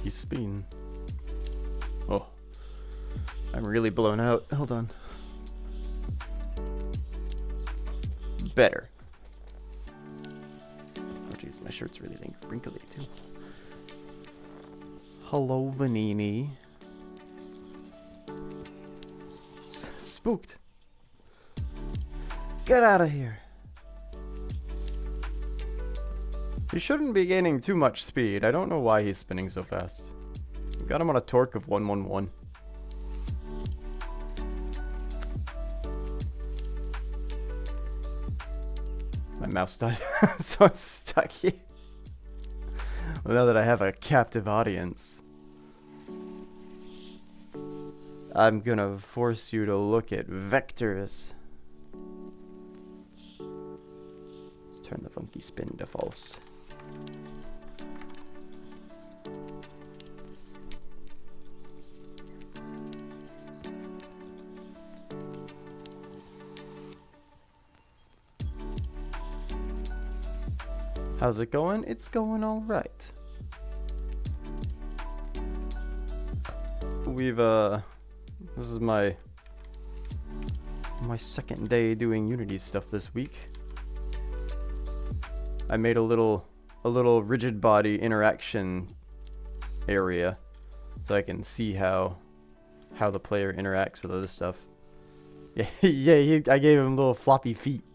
He's spinning. Oh, I'm really blown out. Hold on. Better. Oh jeez, my shirt's really wrinkly too. Hello, Vanini. Spooked. Get out of here. He shouldn't be gaining too much speed. I don't know why he's spinning so fast. We got him on a torque of 111. My mouse died, so I'm stuck here. Well, now that I have a captive audience, I'm gonna force you to look at vectors. Let's turn the funky spin to false. How's it going? It's going all right. This is my second day doing Unity stuff this week. I made a little rigid body interaction area so I can see how the player interacts with other stuff. Yeah, yeah, I gave him little floppy feet.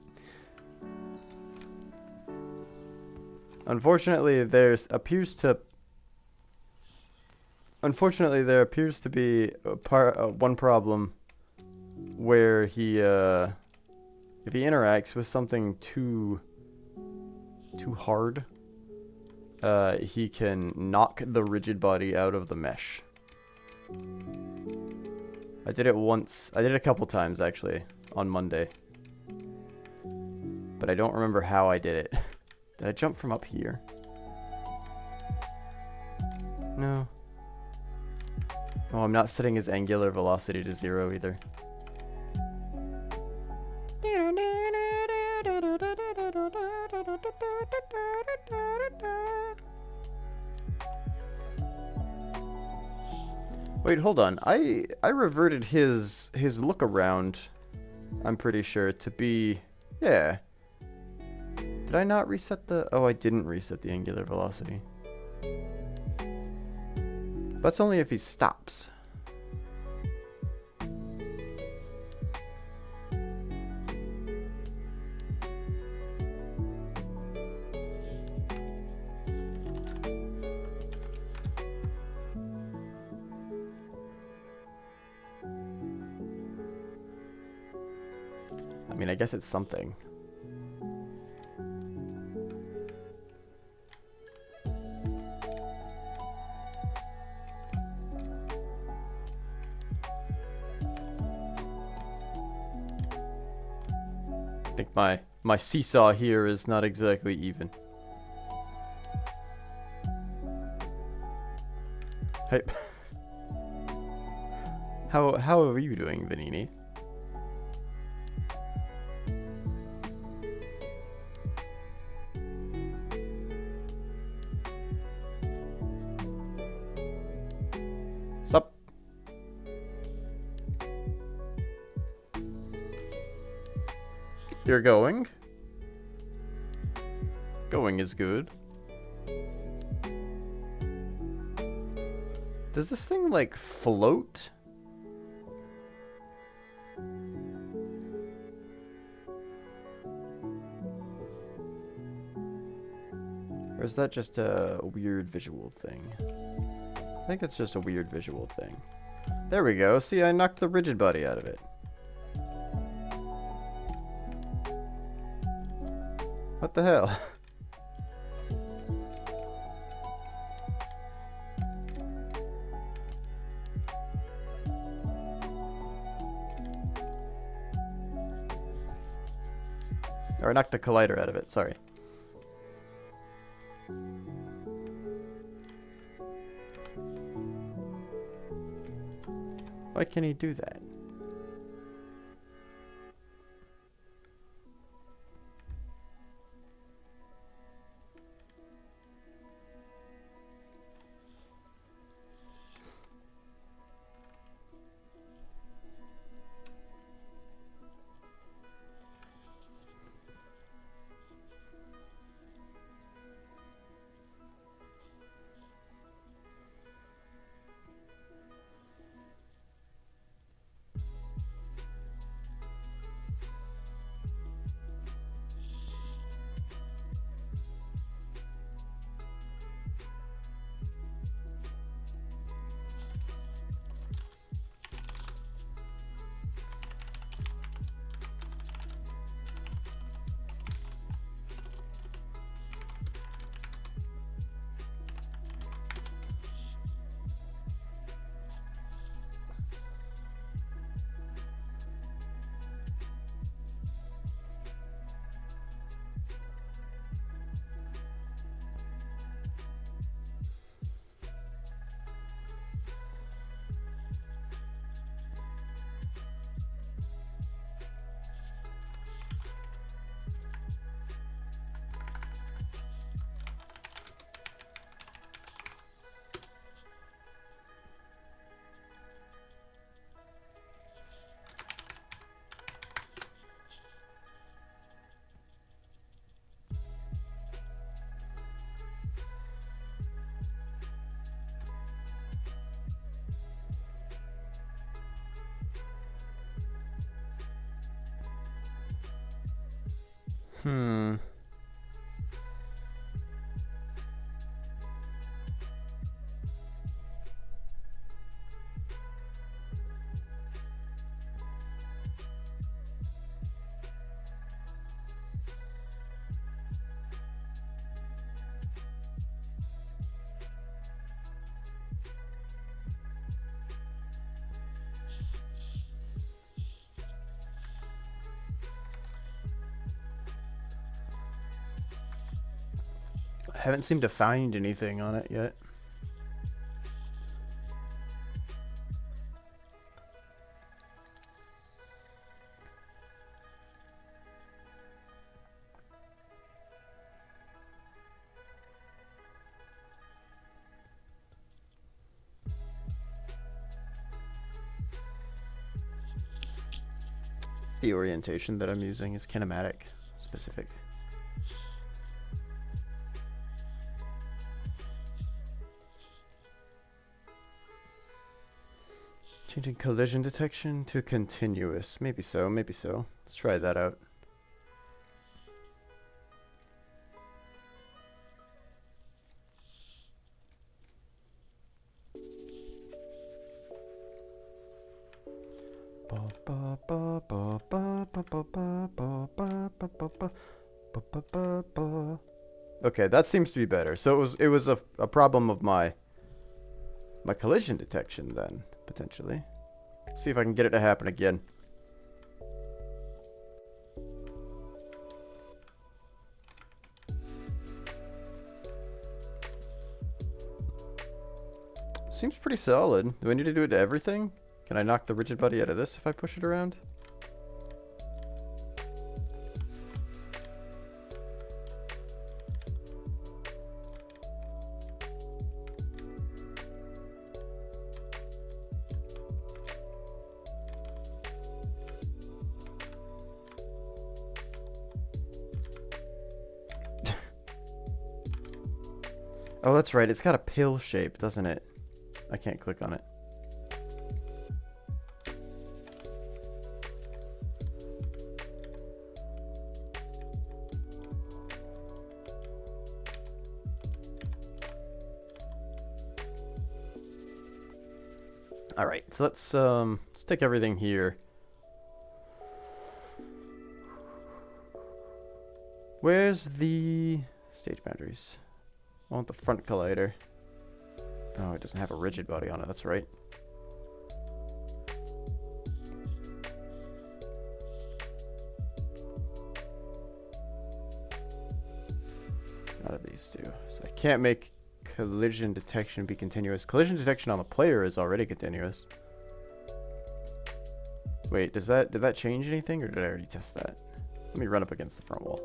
Unfortunately, there appears to be one problem where he if he interacts with something too hard, he can knock the rigid body out of the mesh. I did it once. I did it a couple times actually on Monday, but I don't remember how I did it. Did I jump from up here? No. Oh, I'm not setting his angular velocity to 0 either. Wait, hold on. I reverted his look around, I'm pretty sure, to be... Yeah. Did I not reset the... Oh, I didn't reset the angular velocity. That's only if he stops. I mean, I guess it's something. I think my seesaw here is not exactly even. Hey. How are you doing, Vanini? Stop. You're going. Going is good. Does this thing, like, float? Or is that just a weird visual thing? I think it's just a weird visual thing. There we go. See, I knocked the rigid body out of it. What the hell? Or I knocked the collider out of it, sorry. Why can he do that? Hmm. I haven't seemed to find anything on it yet. The orientation that I'm using is kinematic specific. Changing collision detection to continuous. Maybe so, maybe so. Let's try that out. Okay, that seems to be better. So it was a problem of my collision detection then, potentially. See if I can get it to happen again. Seems pretty solid. Do I need to do it to everything? Can I knock the rigid body out of this if I push it around? Oh, that's right. It's got a pill shape, doesn't it? I can't click on it. All right, so let's take everything here. Where's the stage boundaries? I want the front collider. Oh, it doesn't have a rigid body on it. That's right. Out of these two. So I can't make collision detection be continuous. Collision detection on the player is already continuous. Wait, did that change anything, or did I already test that? Let me run up against the front wall.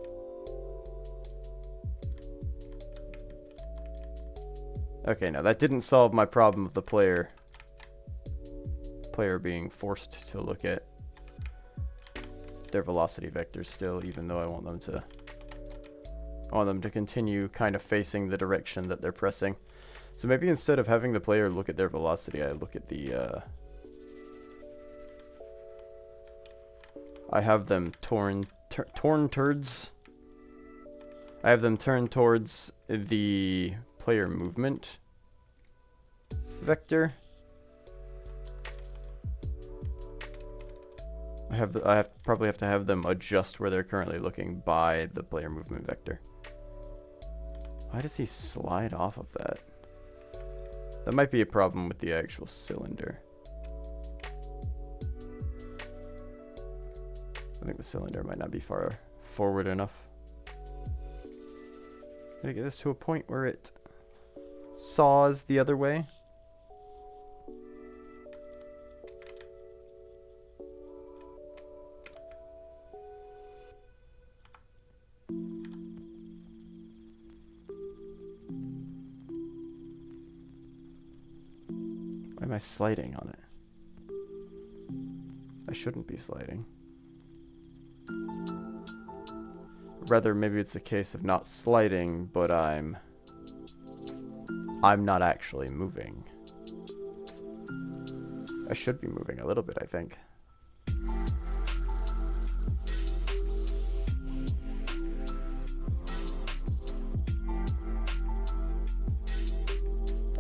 Okay, now that didn't solve my problem of the player being forced to look at their velocity vectors still, even though I want them to continue kind of facing the direction that they're pressing. So maybe instead of having the player look at their velocity, I look at the I have them torn turds. I have them turn towards the player movement vector. I probably have to have them adjust where they're currently looking by the player movement vector. Why does he slide off of that? That might be a problem with the actual cylinder. I think the cylinder might not be far forward enough. Gotta get this to a point where it saws the other way. Why am I sliding on it? I shouldn't be sliding. Rather, maybe it's a case of not sliding, but I'm not actually moving. I should be moving a little bit, I think.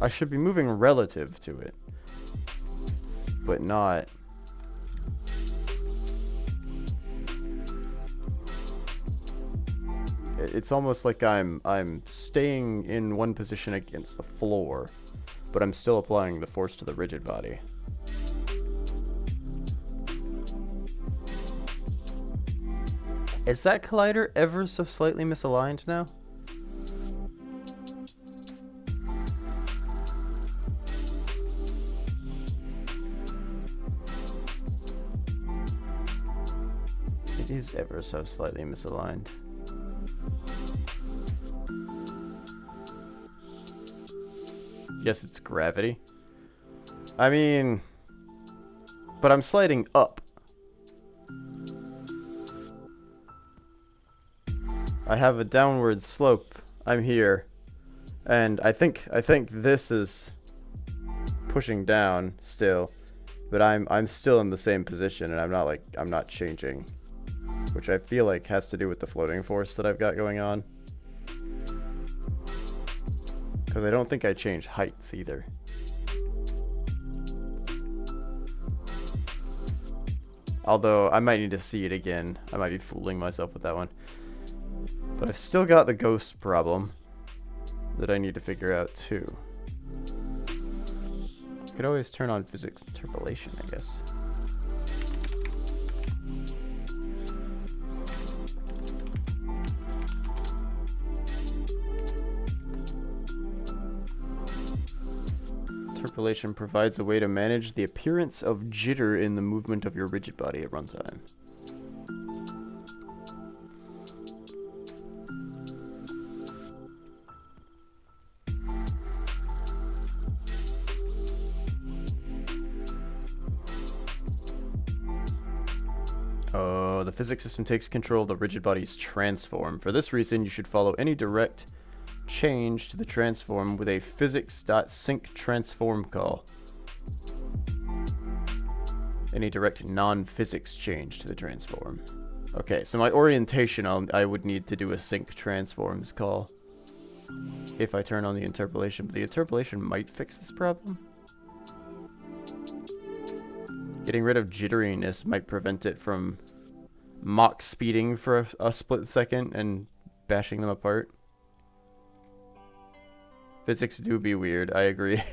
I should be moving relative to it, but not. It's almost like I'm staying in one position against the floor, but I'm still applying the force to the rigid body. Is that collider ever so slightly misaligned now? It is ever so slightly misaligned. Yes, it's gravity. I mean, but I'm sliding up. I have a downward slope. I'm here. And I think this is pushing down still. But I'm still in the same position, and I'm not changing. Which I feel like has to do with the floating force that I've got going on. Because I don't think I change heights either. Although I might need to see it again. I might be fooling myself with that one. But I've still got the ghost problem that I need to figure out too. Could always turn on physics interpolation, I guess. Interpolation provides a way to manage the appearance of jitter in the movement of your rigid body at runtime. Oh, the physics system takes control of the rigid body's transform. For this reason, you should follow any direct change to the transform with a physics.sync transform call. Any direct non-physics change to the transform. Okay, so my orientation, I would need to do a sync transforms call if I turn on the interpolation, but the interpolation might fix this problem. Getting rid of jitteriness might prevent it from mock speeding for a split second and bashing them apart. Physics do be weird, I agree.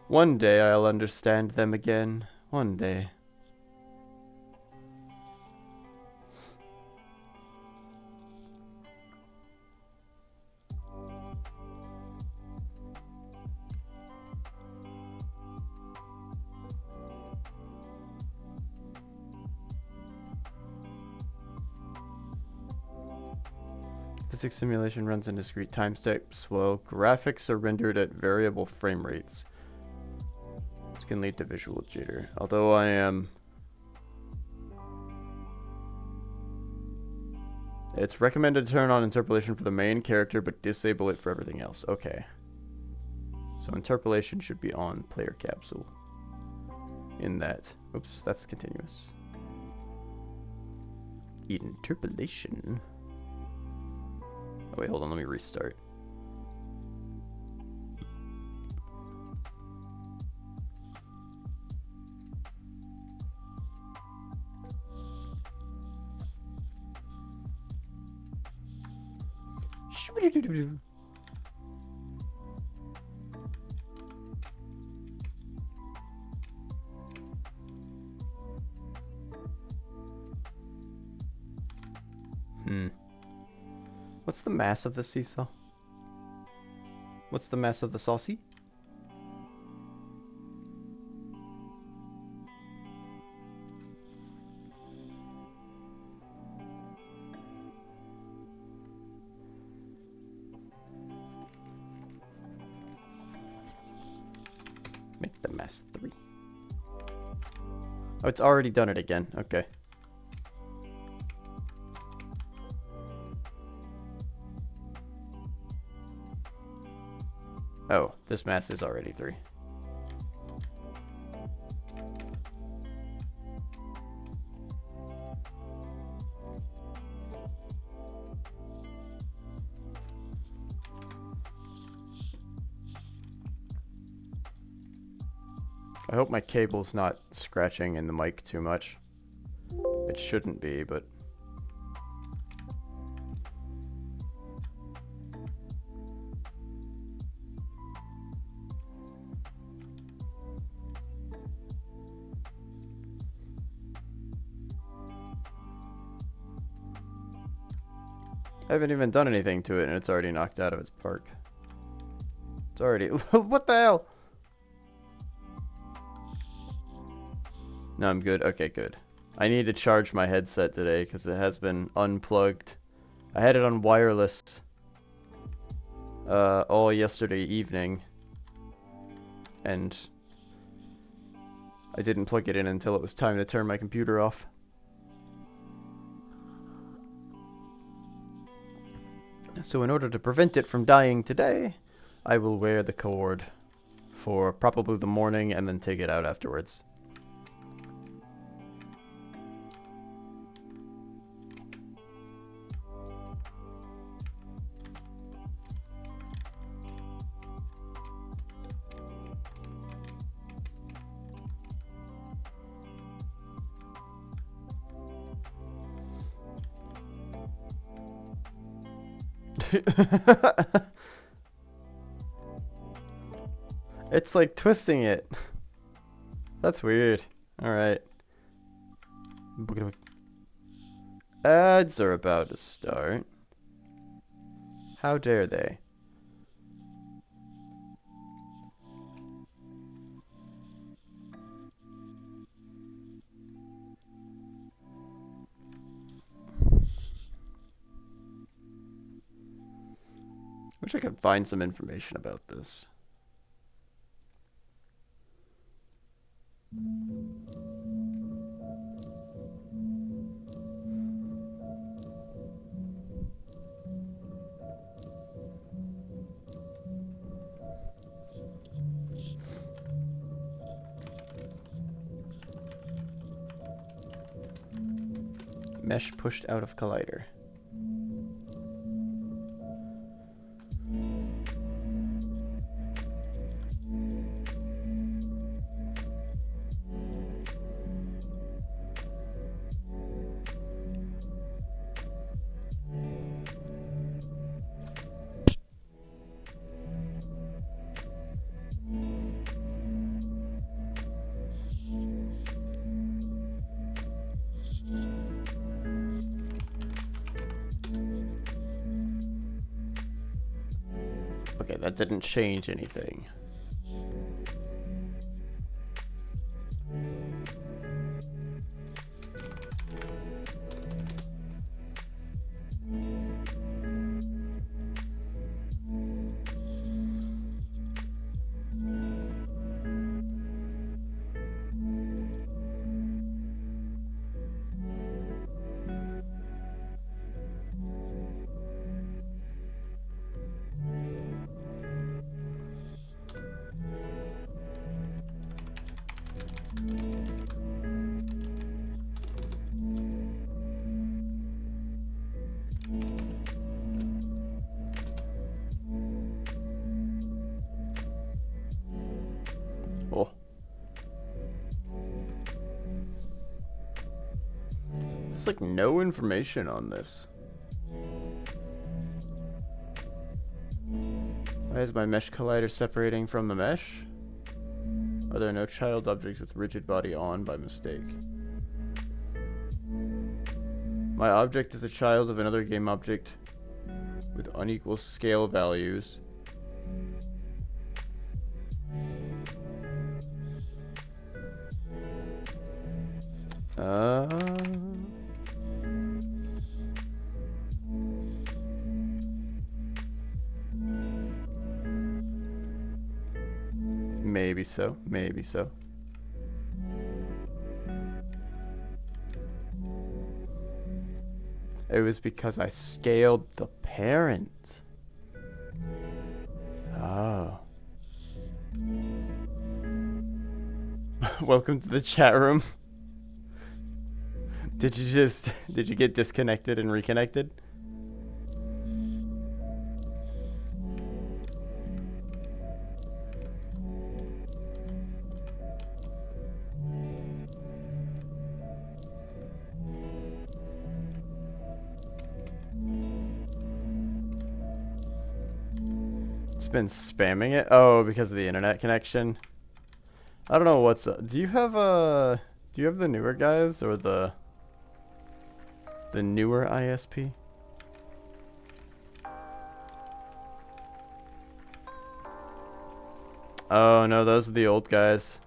One day I'll understand them again. One day. Physics simulation runs in discrete time steps, while graphics are rendered at variable frame rates. This can lead to visual jitter. Although I am... It's recommended to turn on interpolation for the main character, but disable it for everything else. Okay. So interpolation should be on player capsule. In that. Oops, that's continuous. Interpolation. Oh wait, hold on, let me restart. What's the mass of the seesaw? What's the mass of the saucy? Make the mass 3. Oh, it's already done it again. Okay. Oh, this mass is already 3. I hope my cable's not scratching in the mic too much. It shouldn't be, but... I haven't even done anything to it and it's already knocked out of its park. It's already... What the hell? No, I'm good. Okay, good. I need to charge my headset today because it has been unplugged. I had it on wireless all yesterday evening, and I didn't plug it in until it was time to turn my computer off. So in order to prevent it from dying today, I will wear the cord for probably the morning and then take it out afterwards. It's like twisting it. That's weird. Alright. Ads are about to start. How dare they? Wish I could find some information about this. Mesh pushed out of collider. Okay, that didn't change anything. Oh. There's like no information on this. Why is my mesh collider separating from the mesh? Are there no child objects with rigid body on by mistake? My object is a child of another game object with unequal scale values. Maybe so, maybe so. It was because I scaled the parent. Oh. Welcome to the chat room. Did you get disconnected and reconnected? It's been spamming it. Oh, because of the internet connection. I don't know what's up. Do you have the newer guys or the newer ISP? Oh no, those are the old guys.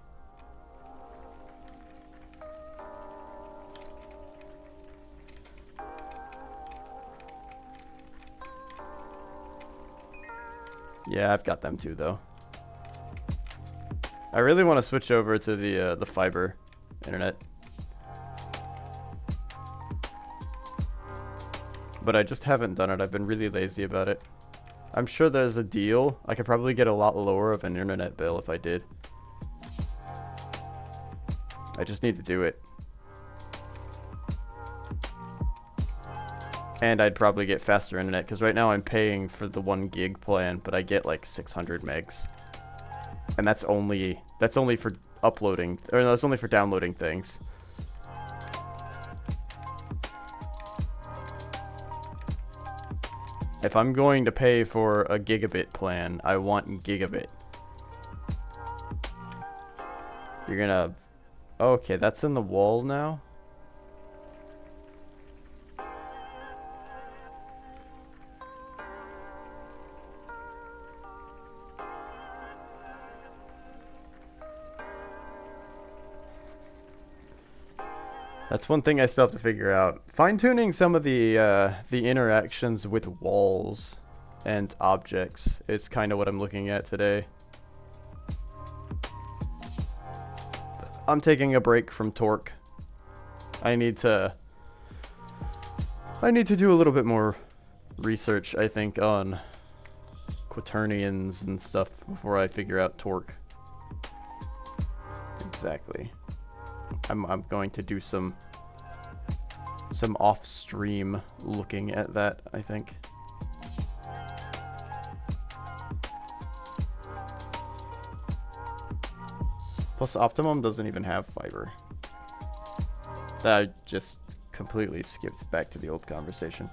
Yeah, I've got them too though. I really want to switch over to the fiber internet. But I just haven't done it. I've been really lazy about it. I'm sure there's a deal. I could probably get a lot lower of an internet bill if I did. I just need to do it. And I'd probably get faster internet, because right now I'm paying for the 1 gig plan, but I get like 600 megs. And that's only for uploading, or no, that's only for downloading things. If I'm going to pay for a gigabit plan, I want gigabit. You're gonna... Okay, that's in the wall now? That's one thing I still have to figure out. Fine-tuning some of the interactions with walls and objects is kind of what I'm looking at today. I'm taking a break from Torque. I need to do a little bit more research, I think, on quaternions and stuff before I figure out Torque. Exactly. I'm going to do some off-stream looking at that, I think. Plus, Optimum doesn't even have fiber. That I just completely skipped back to the old conversation.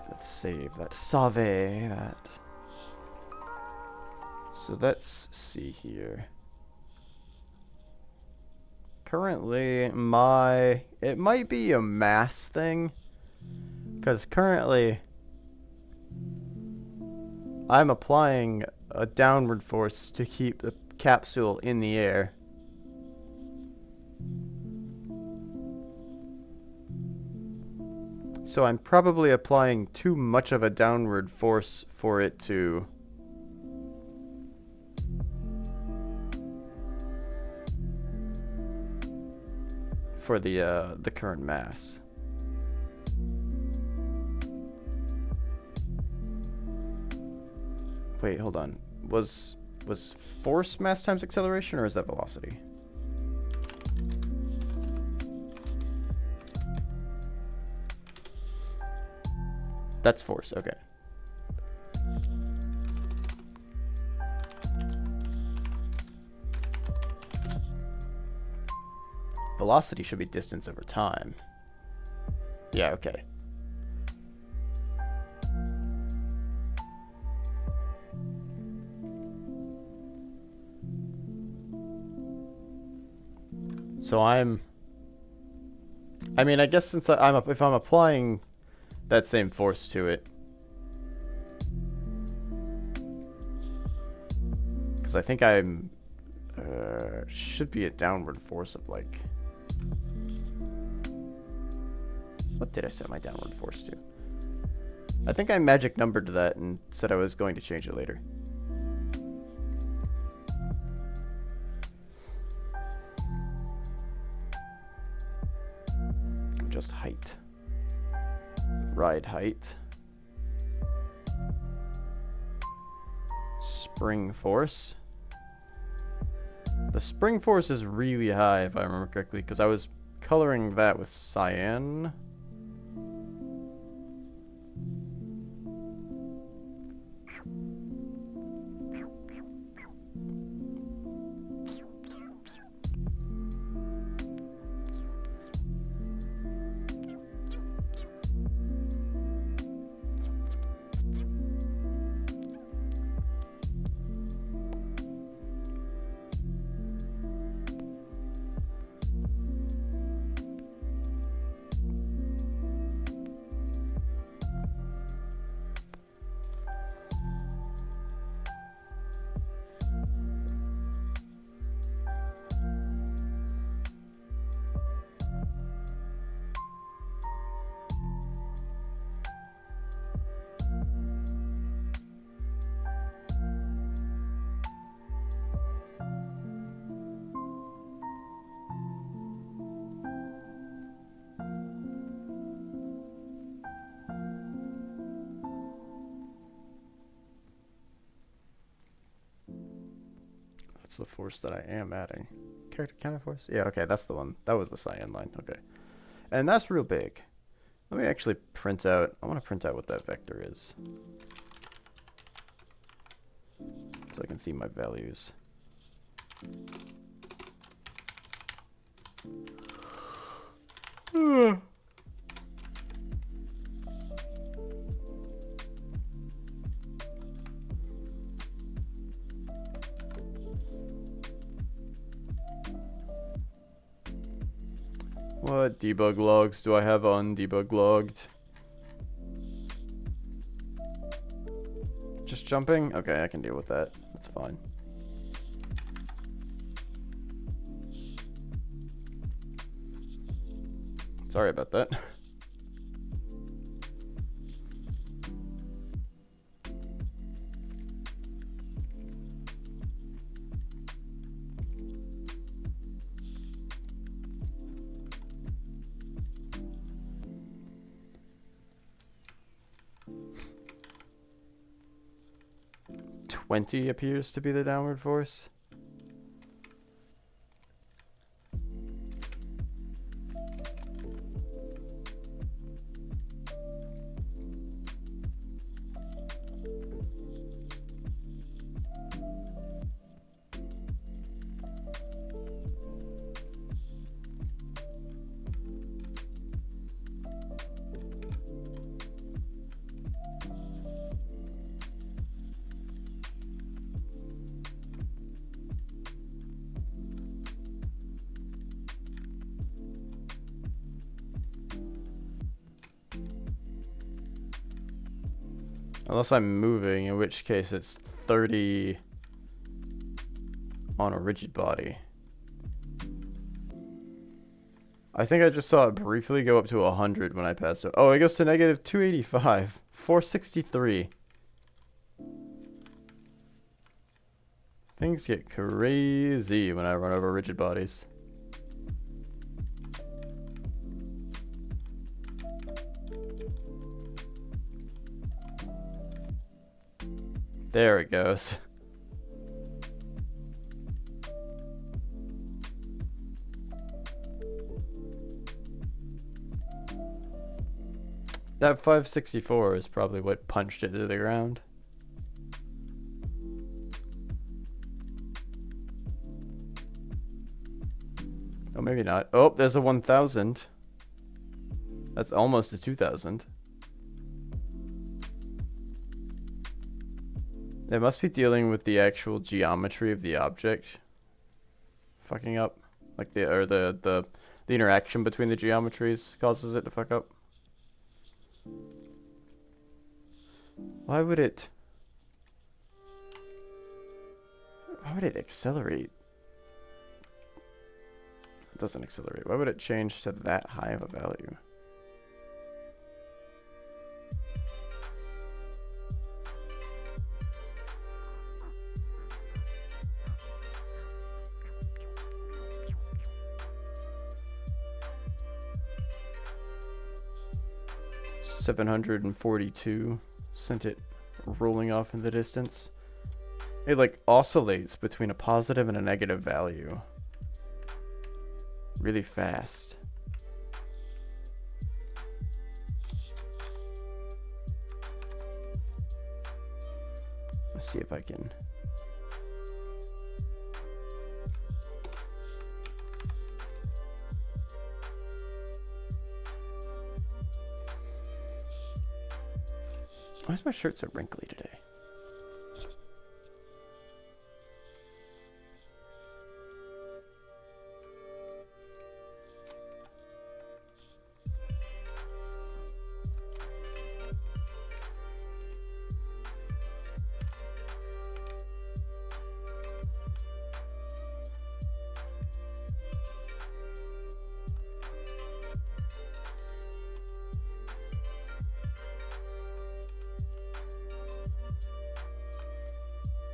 Let's save that. Save that. So let's see here. Currently, it might be a mass thing, because currently I'm applying a downward force to keep the capsule in the air. So I'm probably applying too much of a downward force for it to... for the current mass. Wait, hold on. Was force mass times acceleration, or is that velocity? That's force, okay. Velocity should be distance over time. Yeah, okay. So I mean, I guess since if I'm applying that same force to it, because I think I'm should be a downward force of like, what did I set my downward force to? I think I magic numbered that and said I was going to change it later. Just height. Ride height. Spring force. The spring force is really high if I remember correctly, because I was coloring that with cyan. What's the force that I am adding? Character counter force? Yeah, okay, that's the one. That was the cyan line. Okay. And that's real big. Let me actually print out. I want to print out what that vector is, so I can see my values. What debug logs do I have undebug logged? Just jumping? Okay, I can deal with that. That's fine. Sorry about that. $20 appears to be the downward force. Unless I'm moving, in which case it's 30 on a rigid body. I think I just saw it briefly go up to 100 when I passed it. Oh, it goes to negative 285. 463. Things get crazy when I run over rigid bodies. There it goes. That 564 is probably what punched it to the ground. Oh, maybe not. Oh, there's a 1000. That's almost a 2000. They must be dealing with the actual geometry of the object fucking up. Like the interaction between the geometries causes it to fuck up. Why would it accelerate? It doesn't accelerate. Why would it change to that high of a value? $742 sent it rolling off in the distance. It like oscillates between a positive and a negative value really fast. Let's see if I can. Why is my shirt so wrinkly today?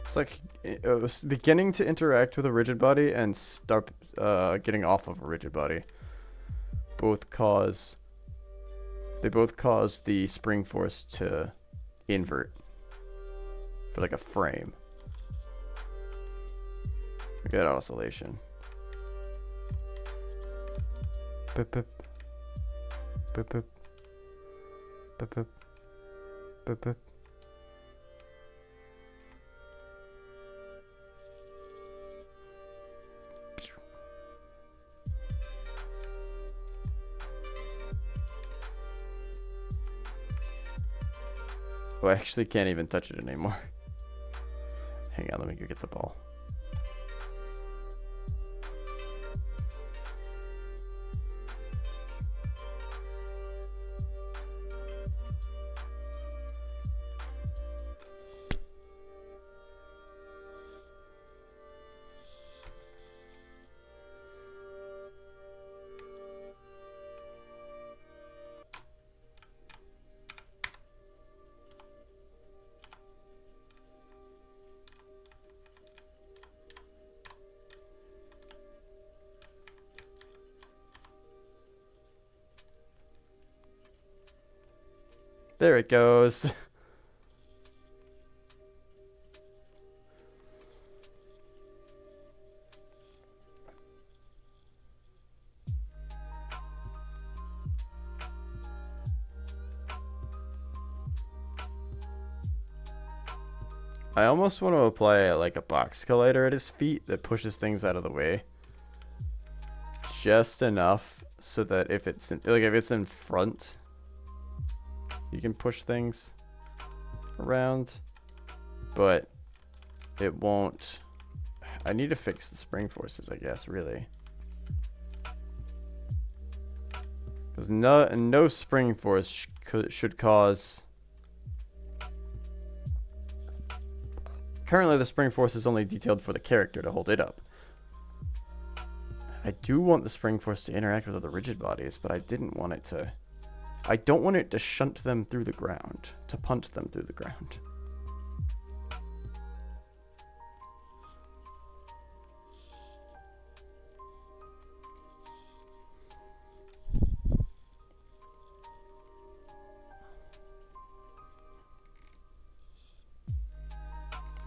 It's like it was beginning to interact with a rigid body and start getting off of a rigid body. They both cause the spring force to invert for like a frame. Good oscillation. Boop, boop. Boop, boop. Boop, boop. Boop, boop. Oh, I actually can't even touch it anymore. Hang on, let me go get the ball. There it goes. I almost want to apply like a box collider at his feet that pushes things out of the way. Just enough so that if it's in front, you can push things around, but it won't. I need to fix the spring forces, I guess, really. Because no spring force should cause. Currently, the spring force is only detailed for the character to hold it up. I do want the spring force to interact with other rigid bodies, but I didn't want it to. I don't want it to shunt them through the ground, to punt them through the ground.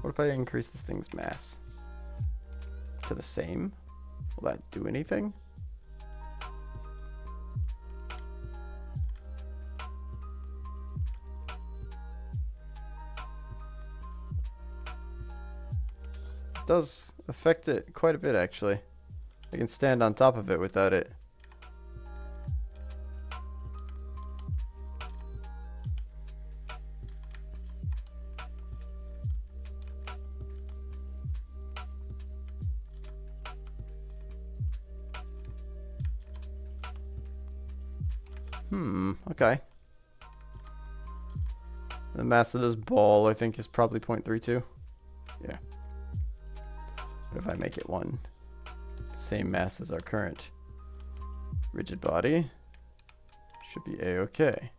What if I increase this thing's mass to the same? Will that do anything? It does affect it quite a bit, actually. I can stand on top of it without it. Okay. The mass of this ball, I think, is probably 0.32. Yeah. But if I make it one, same mass as our current rigid body, should be a-okay.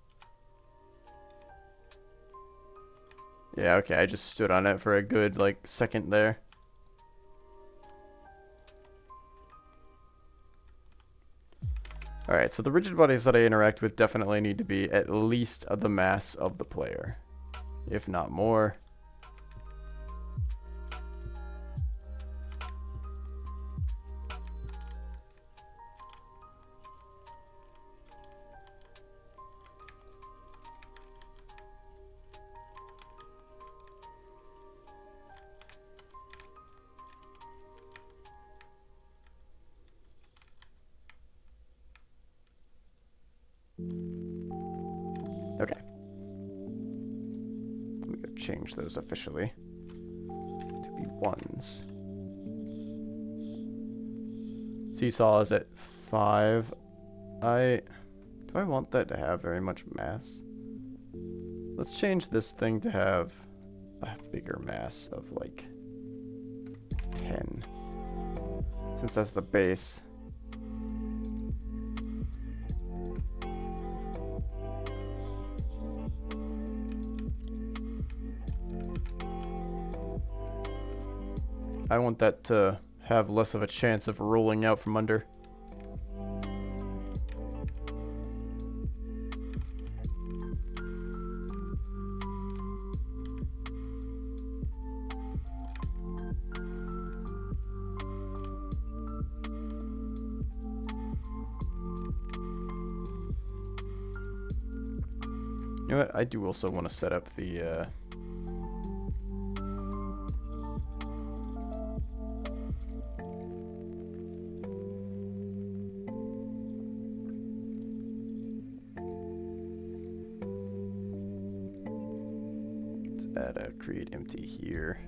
Yeah, okay, I just stood on it for a good, like, second there. Alright, so the rigid bodies that I interact with definitely need to be at least the mass of the player, if not more. Okay. Let me go change those officially to be ones. Seesaw is at 5. Do I want that to have very much mass? Let's change this thing to have a bigger mass of like 10. Since that's the base. I want that to have less of a chance of rolling out from under. You know what? I do also want to set up the let's add a create empty here.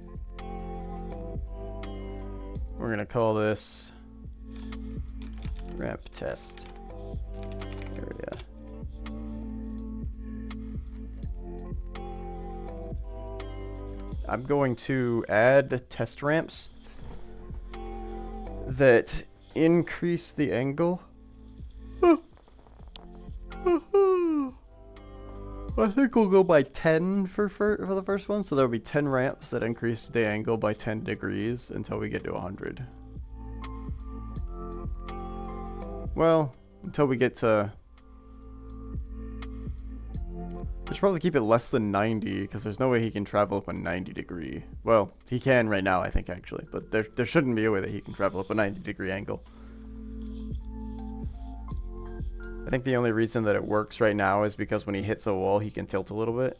We're gonna call this ramp test area. I'm going to add test ramps that increase the angle. I think we'll go by 10 for the first one, so there'll be 10 ramps that increase the angle by 10 degrees until we get to 100. Well, until we get to... I should probably keep it less than 90, because there's no way he can travel up a 90 degree. Well, he can right now, I think, actually, but there shouldn't be a way that he can travel up a 90 degree angle. I think the only reason that it works right now is because when he hits a wall, he can tilt a little bit.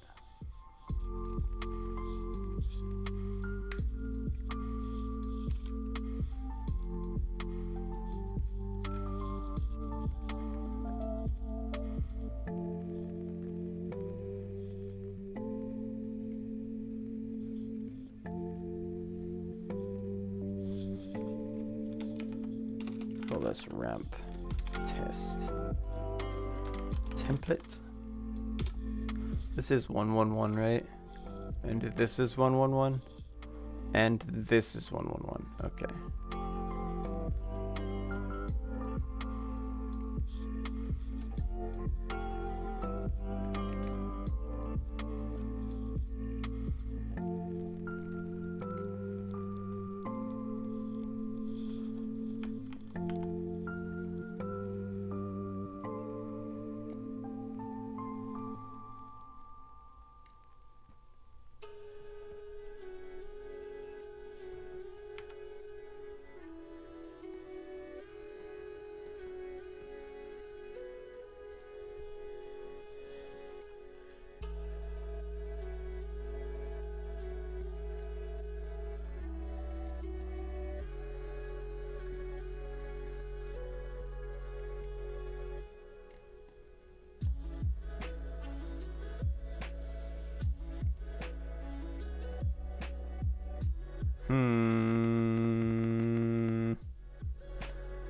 Call this ramp test template. This is 111, right? And this is 111, and this is 111. Okay.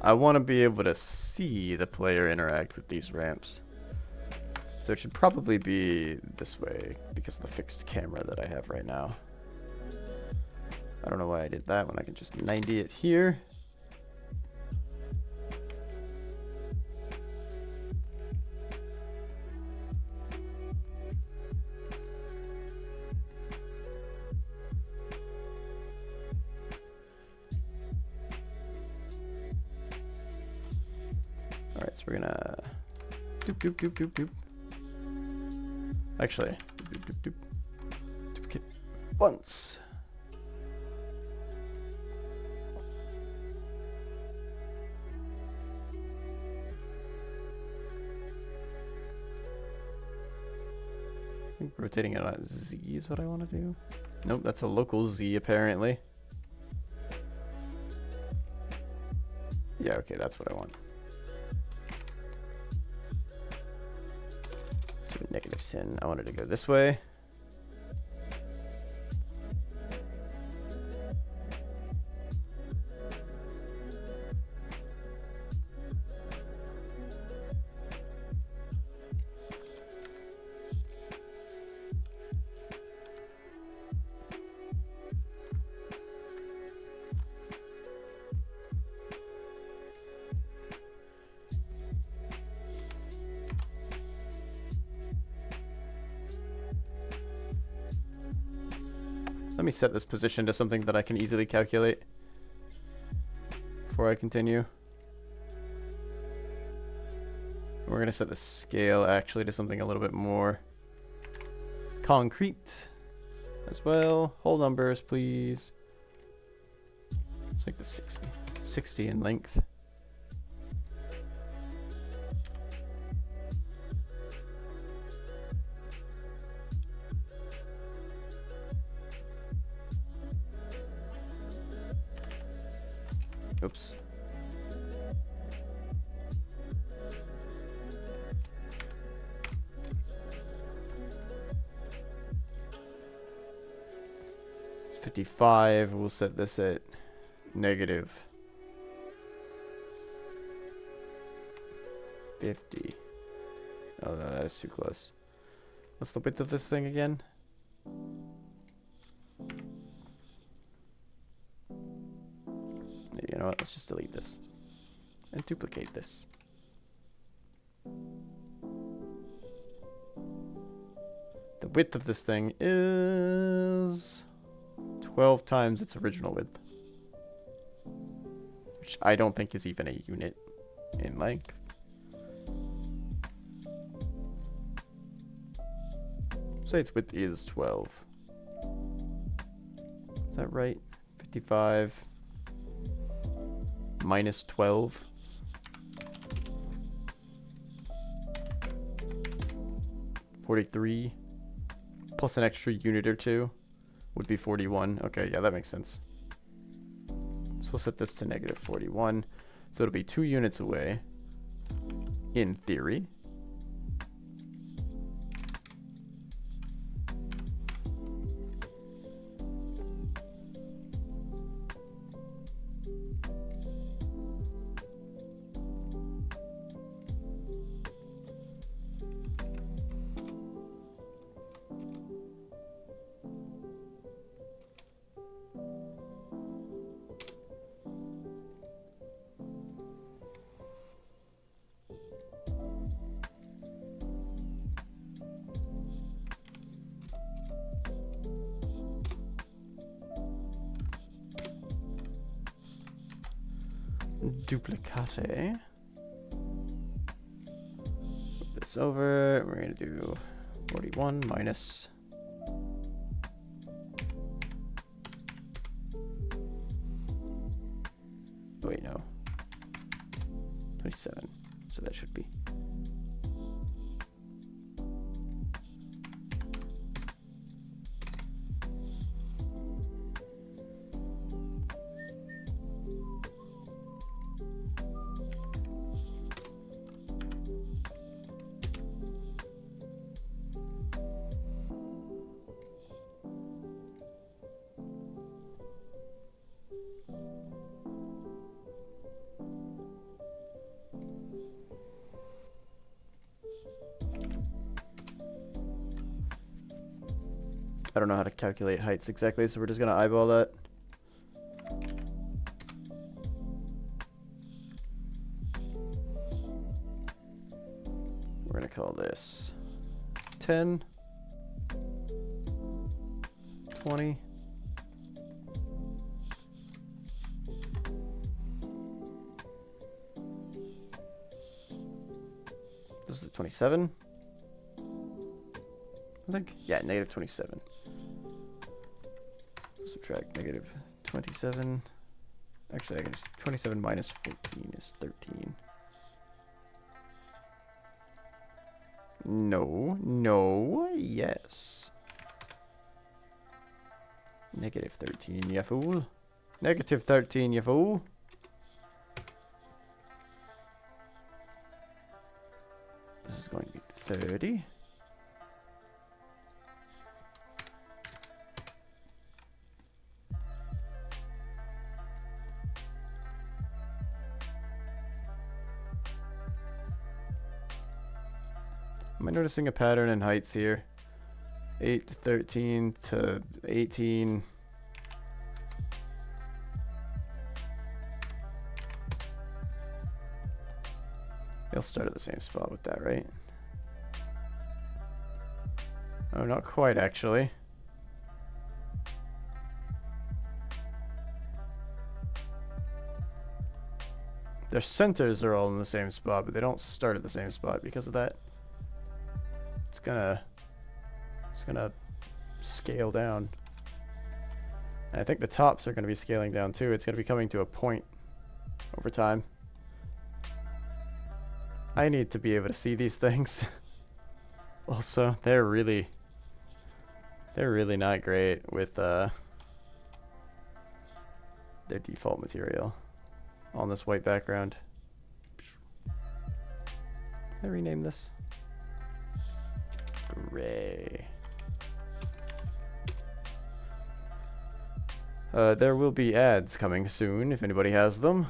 I want to be able to see the player interact with these ramps. So it should probably be this way because of the fixed camera that I have right now. I don't know why I did that when I can just 90 it here. Alright, so we're gonna doop doop doop doop doop. Actually, doop doop doop doop. Duplicate once. I think rotating it on Z is what I want to do. Nope, that's a local Z apparently. Yeah, okay, that's what I want. So -10, I wanted to go this way. Let me set this position to something that I can easily calculate before I continue. We're going to set the scale actually to something a little bit more concrete as well. Whole numbers, please. Let's make this 60 in length. Oops. It's 55. We'll set this at negative 50. Oh, no, that is too close. What's the width of this thing again? You know what? Let's just delete this and duplicate this. The width of this thing is 12 times its original width, which I don't think is even a unit in length. Say its width is 12. Is that right? 55 minus 12. $43 plus an extra unit or two would be 41. Okay, yeah, that makes sense. So we'll set this to negative 41. So it'll be 2 units away, in theory. Duplicate. Move this over. We're going to do 41 minus. Oh, wait, no. 27. So that should be. I don't know how to calculate heights exactly, so we're just going to eyeball that. We're going to call this 10, 20, this is 27, I think. Yeah, negative 27. Subtract negative 27. Actually, I can just 27 minus 14 is 13. No, yes. Negative 13, you fool. Negative 13, you fool. This is going to be 30. Am I noticing a pattern in heights here? 8 to 13 to 18. They'll start at the same spot with that, right? Oh, not quite, actually. Their centers are all in the same spot, but they don't start at the same spot because of that. It's gonna scale down. And I think the tops are gonna be scaling down too. It's gonna be coming to a point over time. I need to be able to see these things. Also, they're really not great with their default material. on this white background. Can I rename this? Gray. There will be ads coming soon if anybody has them.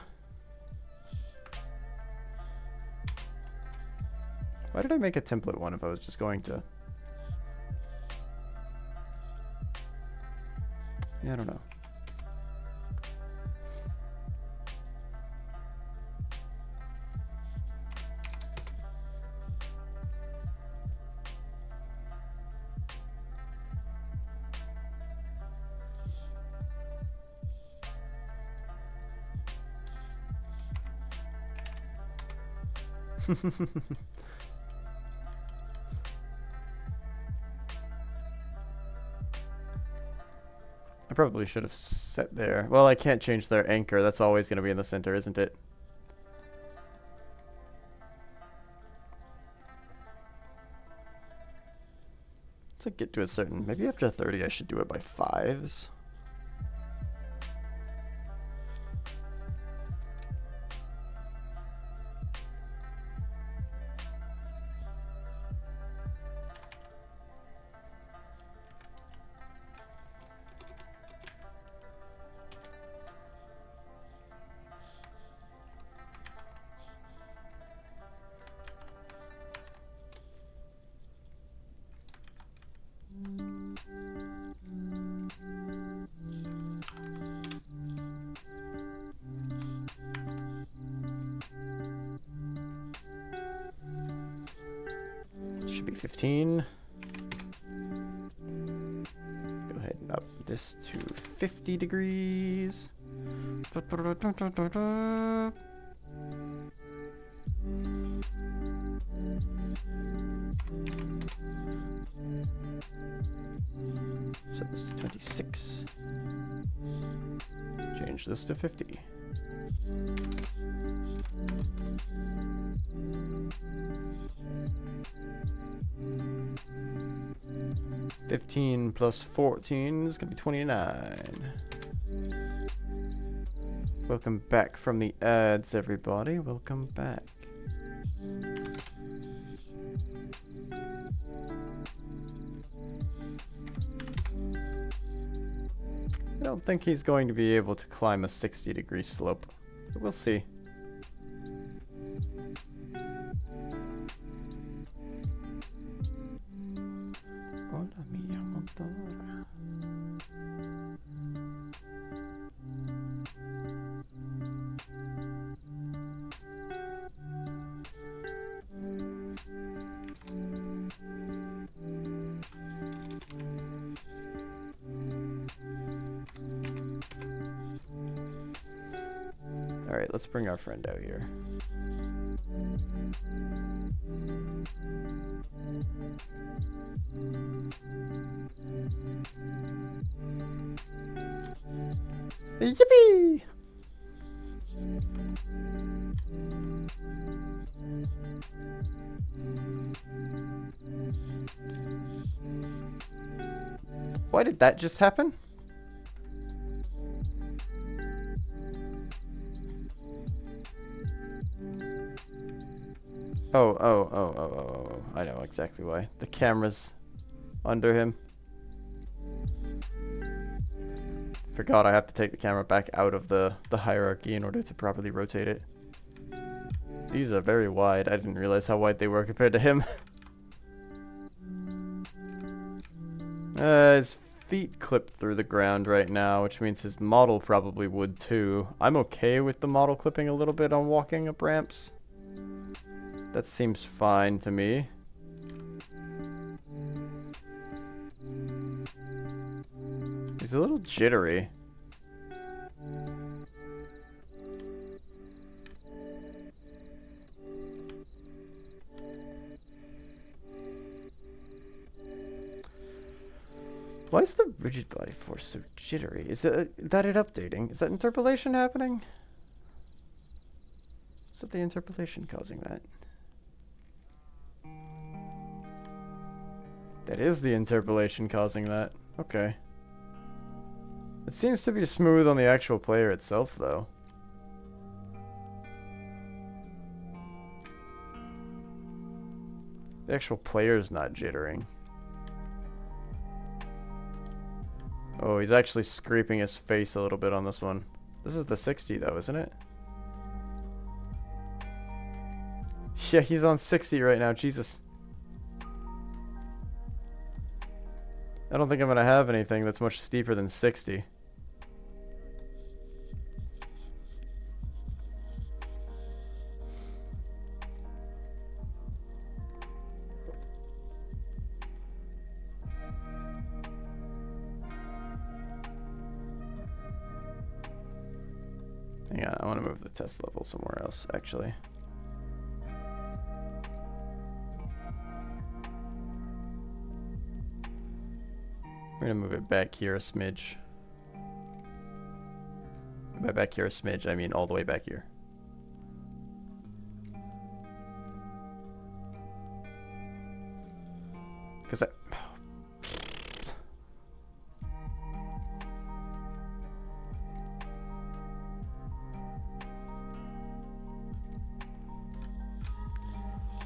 Why did I make a template one if I was just going to? Yeah, I don't know. I probably should have set there. Well, I can't change their anchor. That's always going to be in the center, isn't it? Let's like get to a certain... Maybe after 30 I should do it by 5s. Should be 15. Go ahead and up this to 50 degrees. 26. Change this to 50. $15 plus 14 is gonna be 29. Welcome back from the ads, everybody. Welcome back. I don't think he's going to be able to climb a 60-degree slope, but we'll see. Hola, mia motora. All right, let's bring our friend out here. Yippee! Why did that just happen? Oh, I know exactly why. The camera's under him. Forgot I have to take the camera back out of the hierarchy in order to properly rotate it. These are very wide. I didn't realize how wide they were compared to him. His feet clip through the ground right now, which means his model probably would too. I'm okay with the model clipping a little bit on walking up ramps. That seems fine to me. He's a little jittery. Why is the rigid body force so jittery? Is it updating? Is that interpolation happening? Is that the interpolation causing that? That is the interpolation causing that. Okay. It seems to be smooth on the actual player itself, though. The actual player's not jittering. Oh, he's actually scraping his face a little bit on this one. This is the 60 though, isn't it? Yeah, he's on 60 right now, Jesus. I don't think I'm gonna have anything that's much steeper than 60. Hang on, I want to move the test level somewhere else, actually. We're gonna move it back here a smidge. By back here a smidge, I mean all the way back here. Because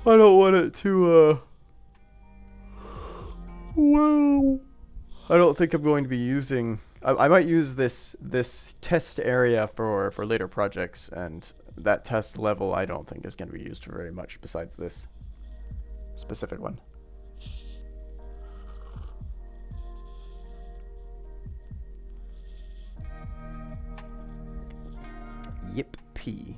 I don't want it to, well, I don't think I'm going to be using, I might use this test area for later projects, and that test level I don't think is going to be used for very much besides this specific one. Yip P.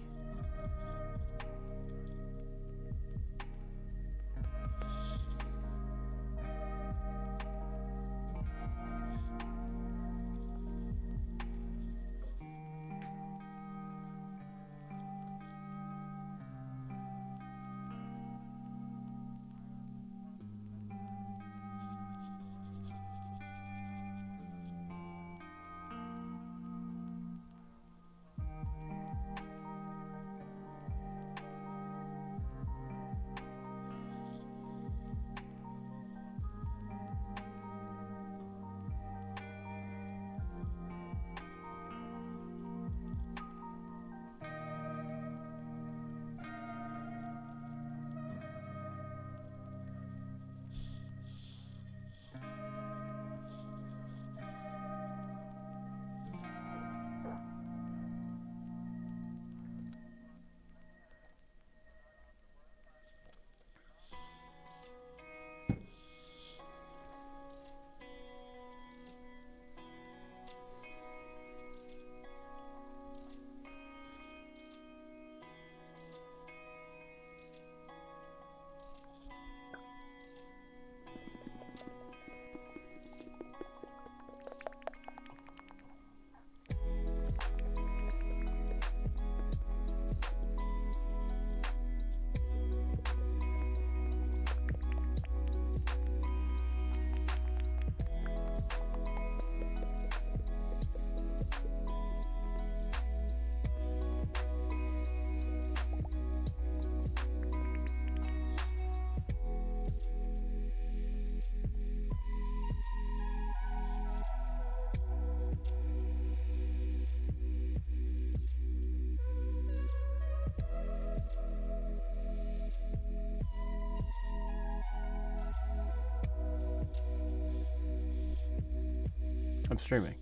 I'm streaming.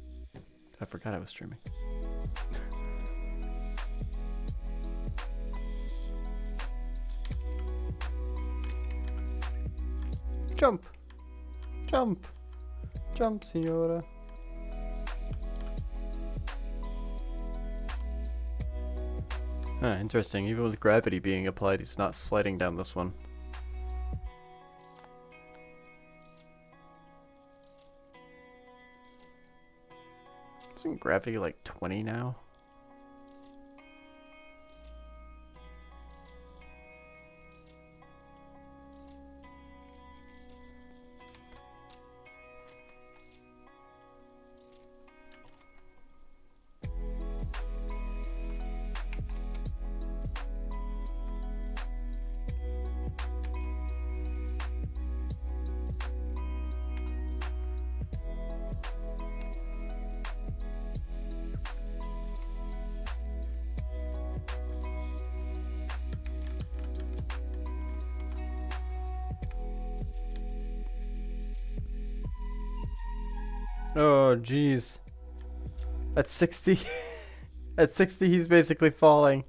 I forgot I was streaming. Jump! Jump! Jump, Signora. Interesting. Even with gravity being applied, it's not sliding down this one. Isn't gravity like 20 now? Oh, jeez. At 60, at 60, he's basically falling.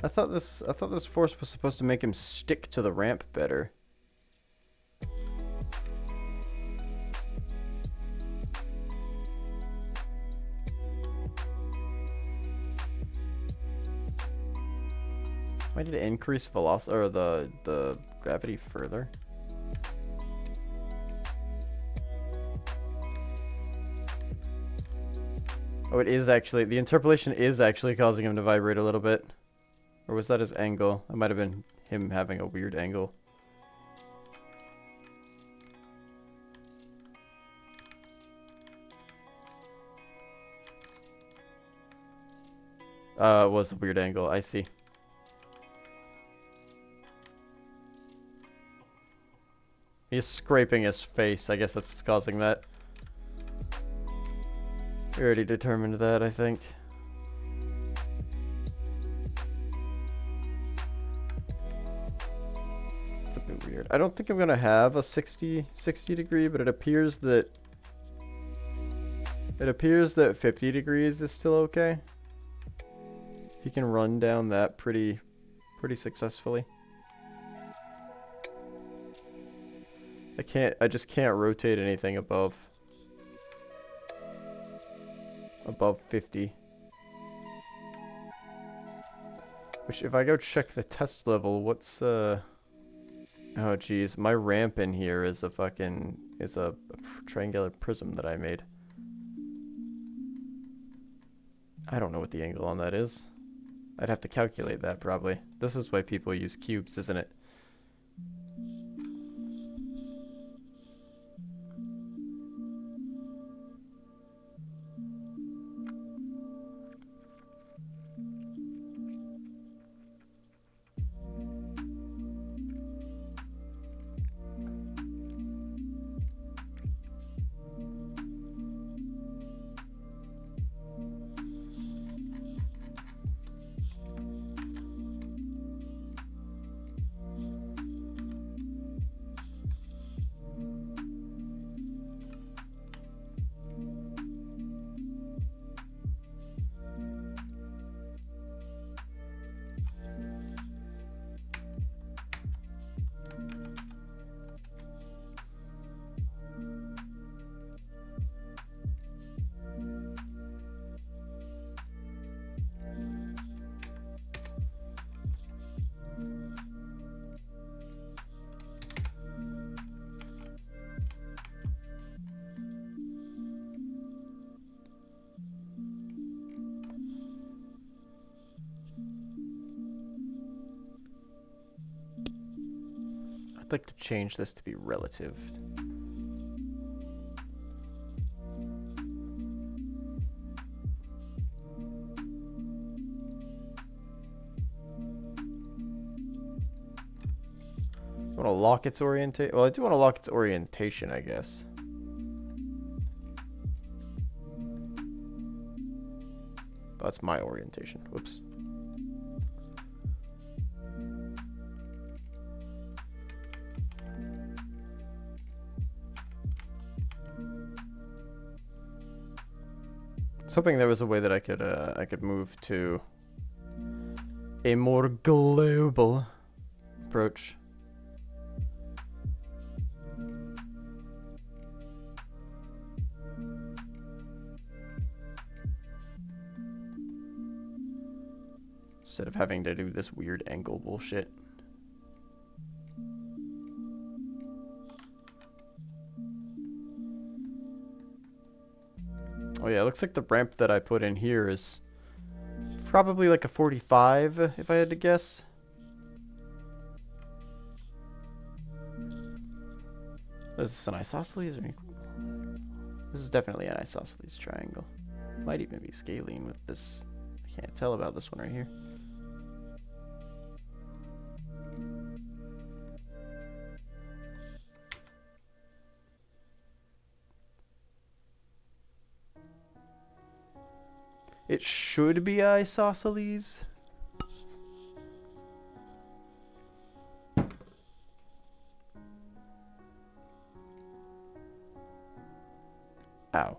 I thought this force was supposed to make him stick to the ramp better. I need to increase velocity or the gravity further. Oh, it is actually, the interpolation is actually causing him to vibrate a little bit. Or was that his angle? It might have been him having a weird angle. It was a weird angle, I see. He's scraping his face, I guess that's what's causing that. We already determined that, I think. It's a bit weird. I don't think I'm gonna have a 60 degree, but it appears that 50 degrees is still okay. He can run down that pretty successfully. I just can't rotate anything above 50. Which, if I go check the test level, what's oh geez, my ramp in here is a triangular prism that I made. I don't know what the angle on that is. I'd have to calculate that probably. This is why people use cubes, isn't it? I'd like to change this to be relative. I want to lock its orientation. Well, I do want to lock its orientation, I guess. That's my orientation. Whoops. I was hoping there was a way that I could move to a more global approach. Instead of having to do this weird angle bullshit. Oh yeah, it looks like the ramp that I put in here is probably like a 45, if I had to guess. Is this an isosceles or equal? This is definitely an isosceles triangle. Might even be scalene with this. I can't tell about this one right here. It should be isosceles. Ow.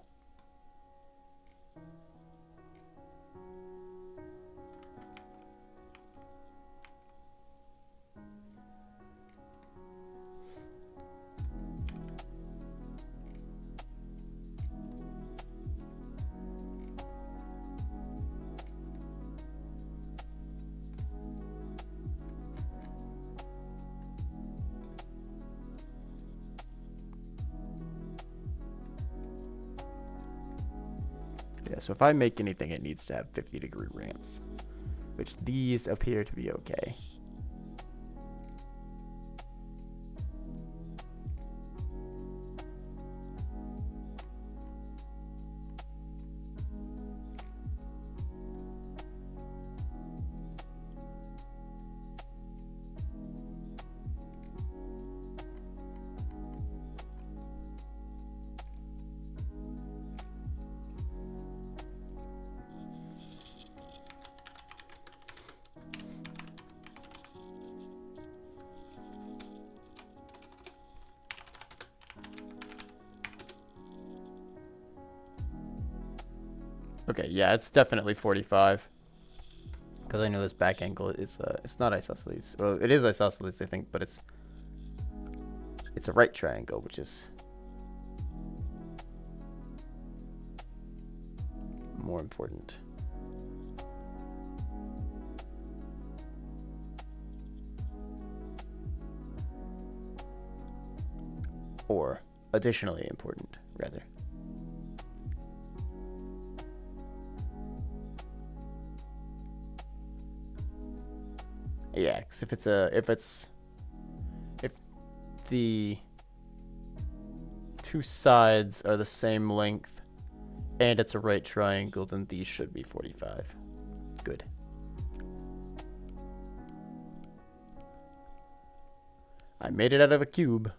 Yeah, so if I make anything, it needs to have 50-degree ramps, which these appear to be okay. Okay, yeah, it's definitely 45. Because I know this back angle is, it's not isosceles. Well, it is isosceles, I think, but it's a right triangle, which is more important. Or additionally important, rather. Yeah, because if the two sides are the same length and it's a right triangle, then these should be 45. Good. I made it out of a cube.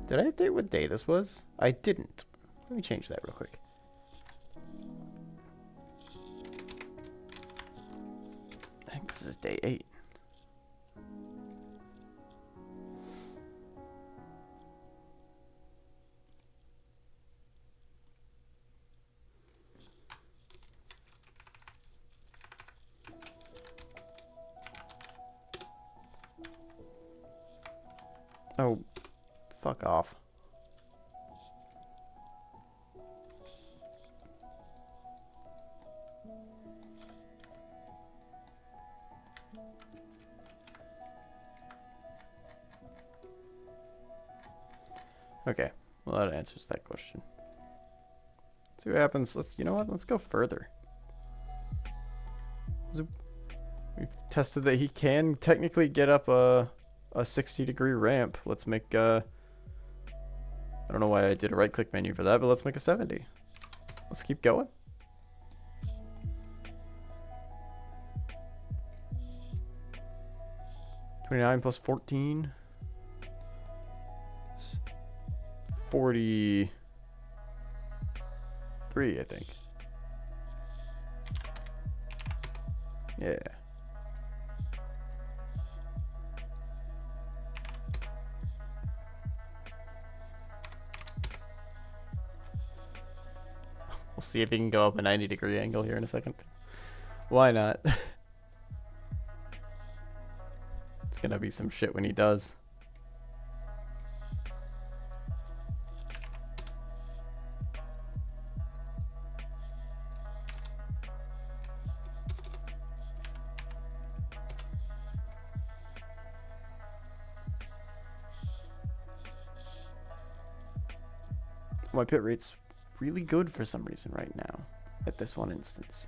Did I update what day this was? I didn't. Let me change that real quick. I think this is day 8. Oh, fuck off. Okay, well that answers that question. See what happens. You know what? Let's go further. Zoop. We've tested that he can technically get up a 60-degree ramp. Let's make I don't know why I did a right-click menu for that, but let's make a 70. Let's keep going. $29 plus 14. 43, I think. Yeah. We'll see if he can go up a 90-degree angle here in a second. Why not? It's gonna be some shit when he does. My pit rate's really good for some reason right now, at this one instance.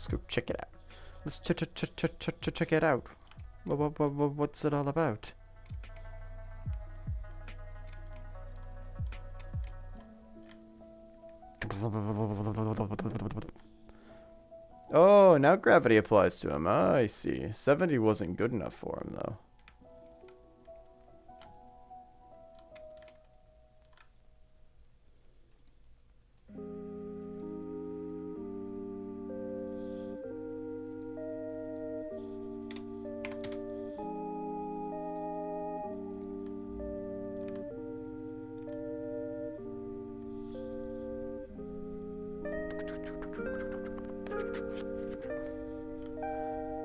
Let's go check it out. Let's check it out. What's it all about? Oh, now gravity applies to him. Ah, I see. 70 wasn't good enough for him, though.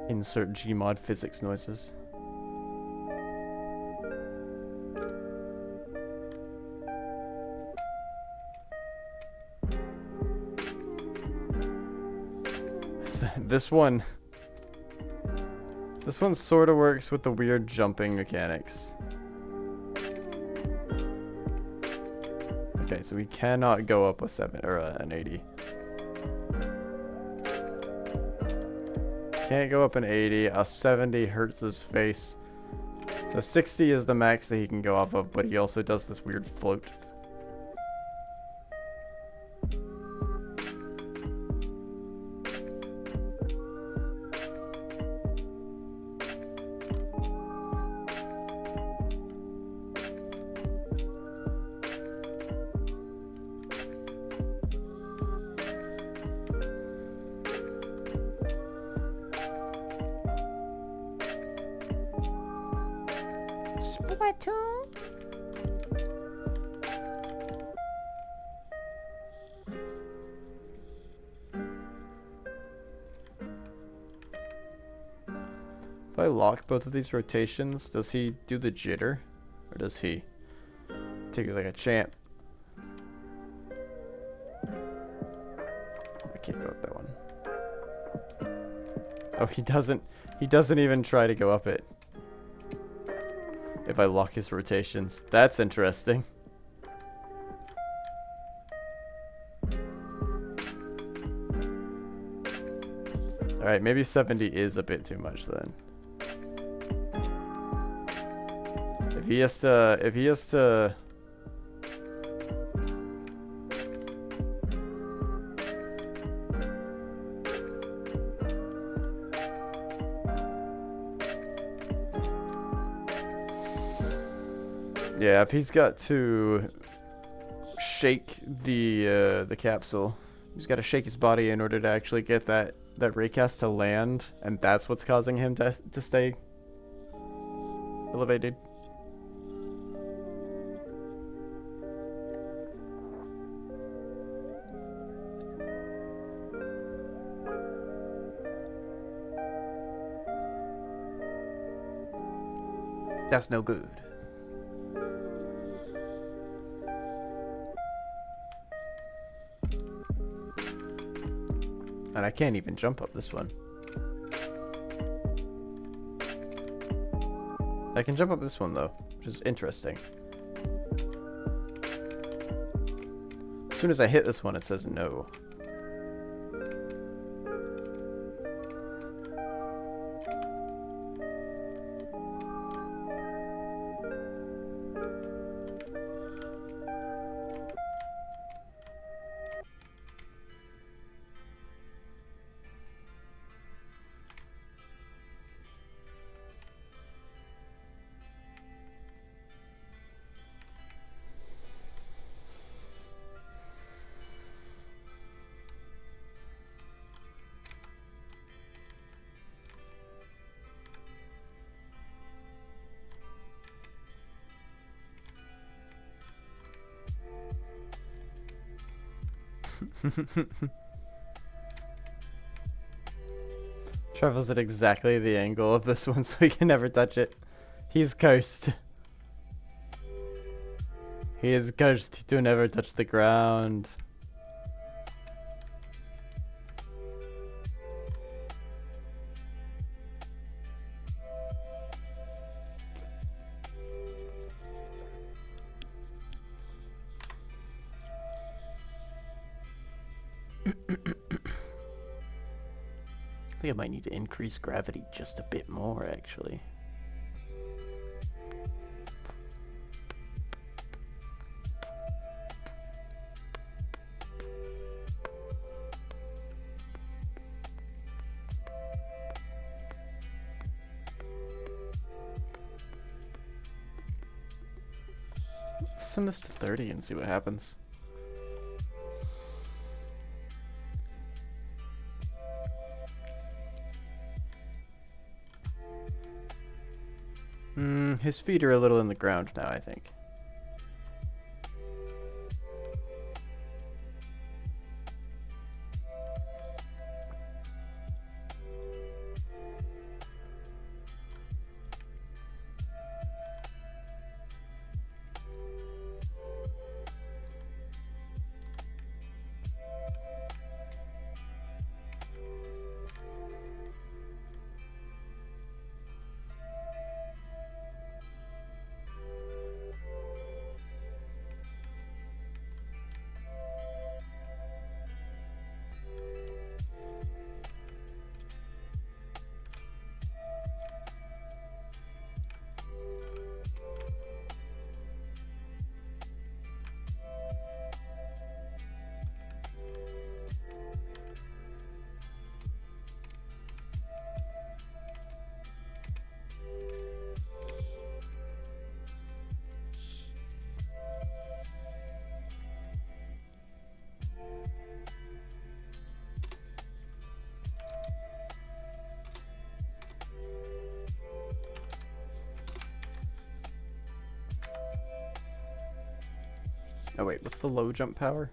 Insert Gmod physics noises. This one sort of works with the weird jumping mechanics. Okay, so we cannot go up a 7 or an 80. Can't go up an 80. A 70 hurts his face. So 60 is the max that he can go off of, but he also does this weird float. Splatoon. If I lock both of these rotations, does he do the jitter? Or does he take it like a champ? I can't go up that one. Oh, he doesn't even try to go up it. If I lock his rotations. That's interesting. Alright, maybe 70 is a bit too much then. If he has to yeah, if he's got to shake the capsule, he's got to shake his body in order to actually get that raycast to land, and that's what's causing him to stay elevated. That's no good. And I can't even jump up this one. I can jump up this one though, which is interesting. As soon as I hit this one, it says no. Travels at exactly the angle of this one so he can never touch it. He's cursed. He is cursed to never touch the ground. think I might need to increase gravity just a bit more, actually. Let's send this to 30 and see what happens. His feet are a little in the ground now, I think. Oh wait, what's the low jump power?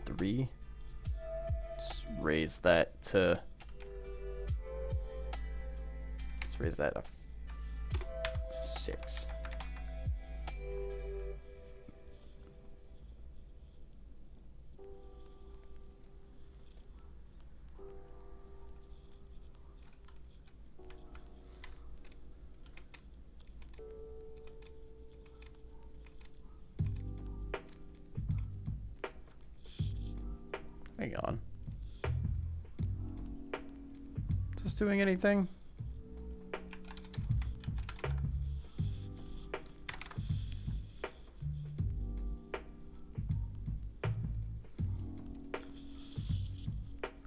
3? Let's raise that to... Let's raise that to 6. Hang on. Is this doing anything?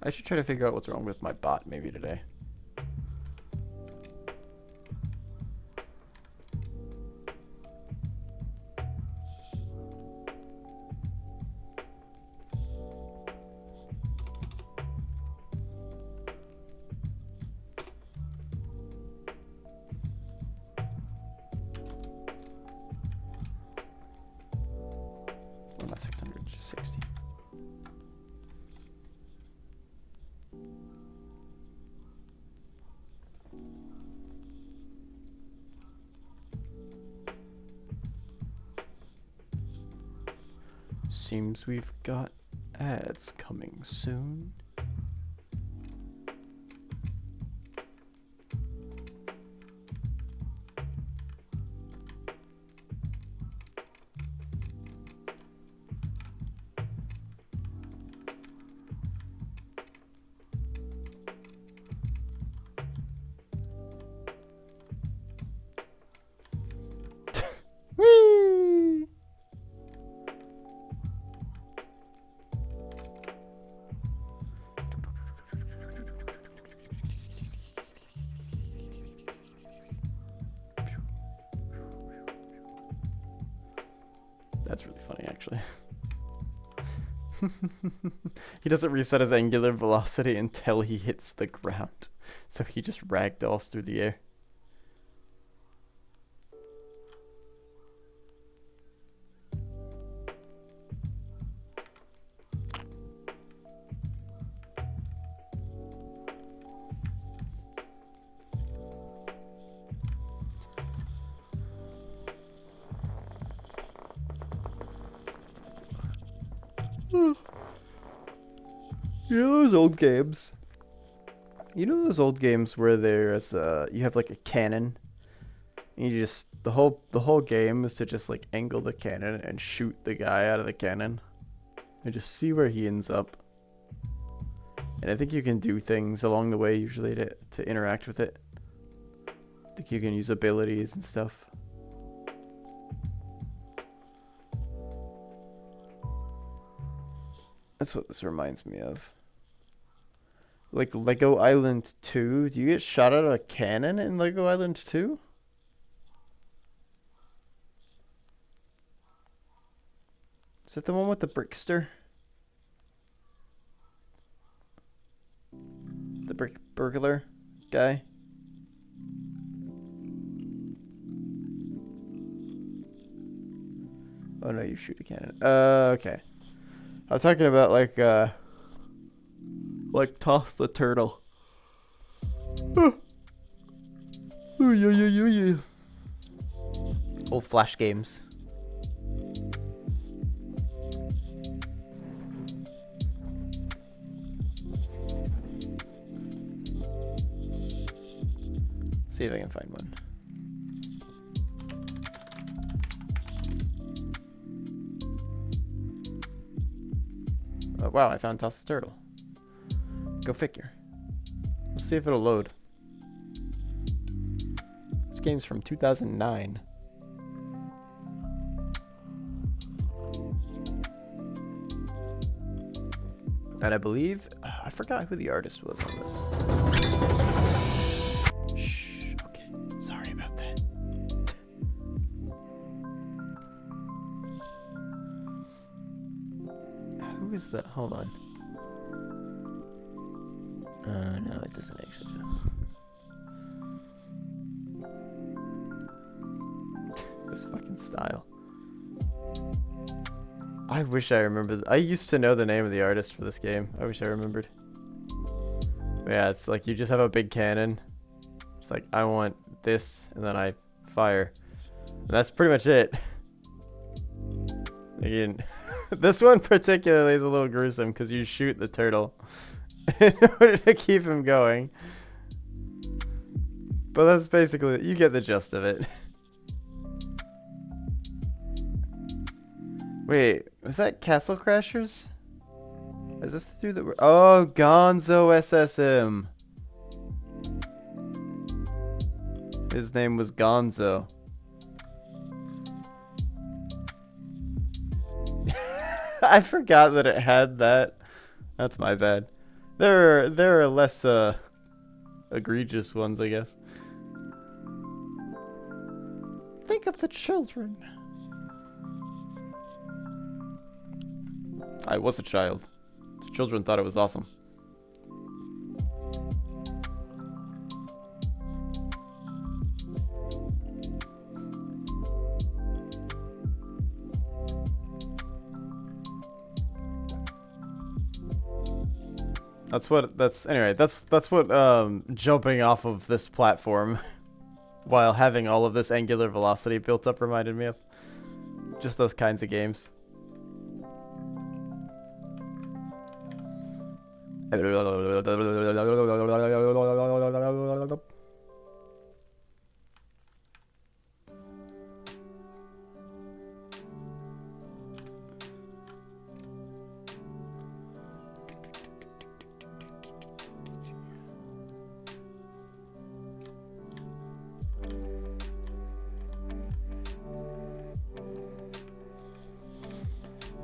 I should try to figure out what's wrong with my bot maybe today. Or not 600, just 60. Seems we've got ads coming soon. Whee! That's really funny, actually. He doesn't reset his angular velocity until he hits the ground. So he just ragdolls through the air. You know those old games? You know those old games where there's you have like a cannon, and you just the whole game is to just like angle the cannon and shoot the guy out of the cannon, and just see where he ends up. And I think you can do things along the way usually to interact with it. I think you can use abilities and stuff. That's what this reminds me of. Like Lego Island 2. Do you get shot out of a cannon in Lego Island 2? Is that the one with the Brickster? The brick burglar guy? Oh no, you shoot a cannon. Okay. I was talking about like Toss the Turtle. Oh yeah. Old Flash games. See if I can find one. Oh, wow, I found Toss the Turtle. Go figure. Let's see if it'll load. This game's from 2009. And I believe... I forgot who the artist was on this. Shh. Okay. Sorry about that. Who is that? Hold on. No, it doesn't actually know. This fucking style. I wish I remembered. I used to know the name of the artist for this game. I wish I remembered. But yeah, it's like you just have a big cannon. It's like, I want this, and then I fire. And that's pretty much it. Again, this one particularly is a little gruesome because you shoot the turtle in order to keep him going. But that's basically, you get the gist of it. Wait, was that Castle Crashers? Is this the dude that we're... Oh, Gonzo SSM. His name was Gonzo. I forgot that it had that. That's my bad. There are less egregious ones, I guess. Think of the children. I was a child. The children thought it was awesome. That's what jumping off of this platform while having all of this angular velocity built up reminded me of. Just those kinds of games.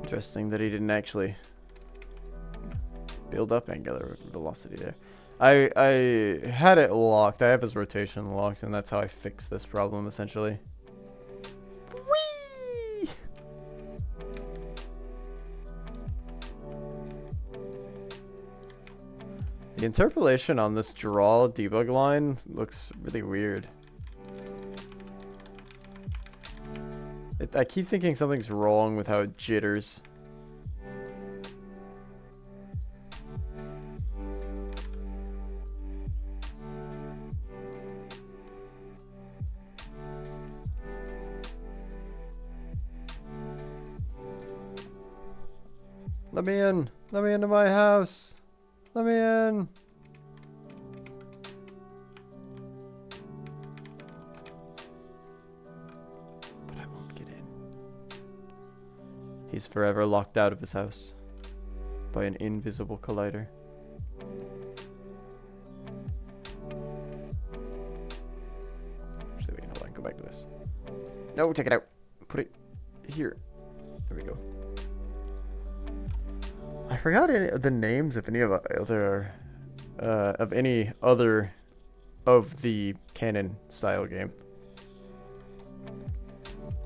Interesting that he didn't actually build up angular velocity there. I had it locked. I have his rotation locked, and that's how I fixed this problem, essentially. Whee! The interpolation on this draw debug line looks really weird. I keep thinking something's wrong with how it jitters. Let me in. Let me into my house. Let me in. But I won't get in. He's forever locked out of his house by an invisible collider. back to this. No, take it out. Put it here. There we go. I forgot the names of any of any other of the canon style game.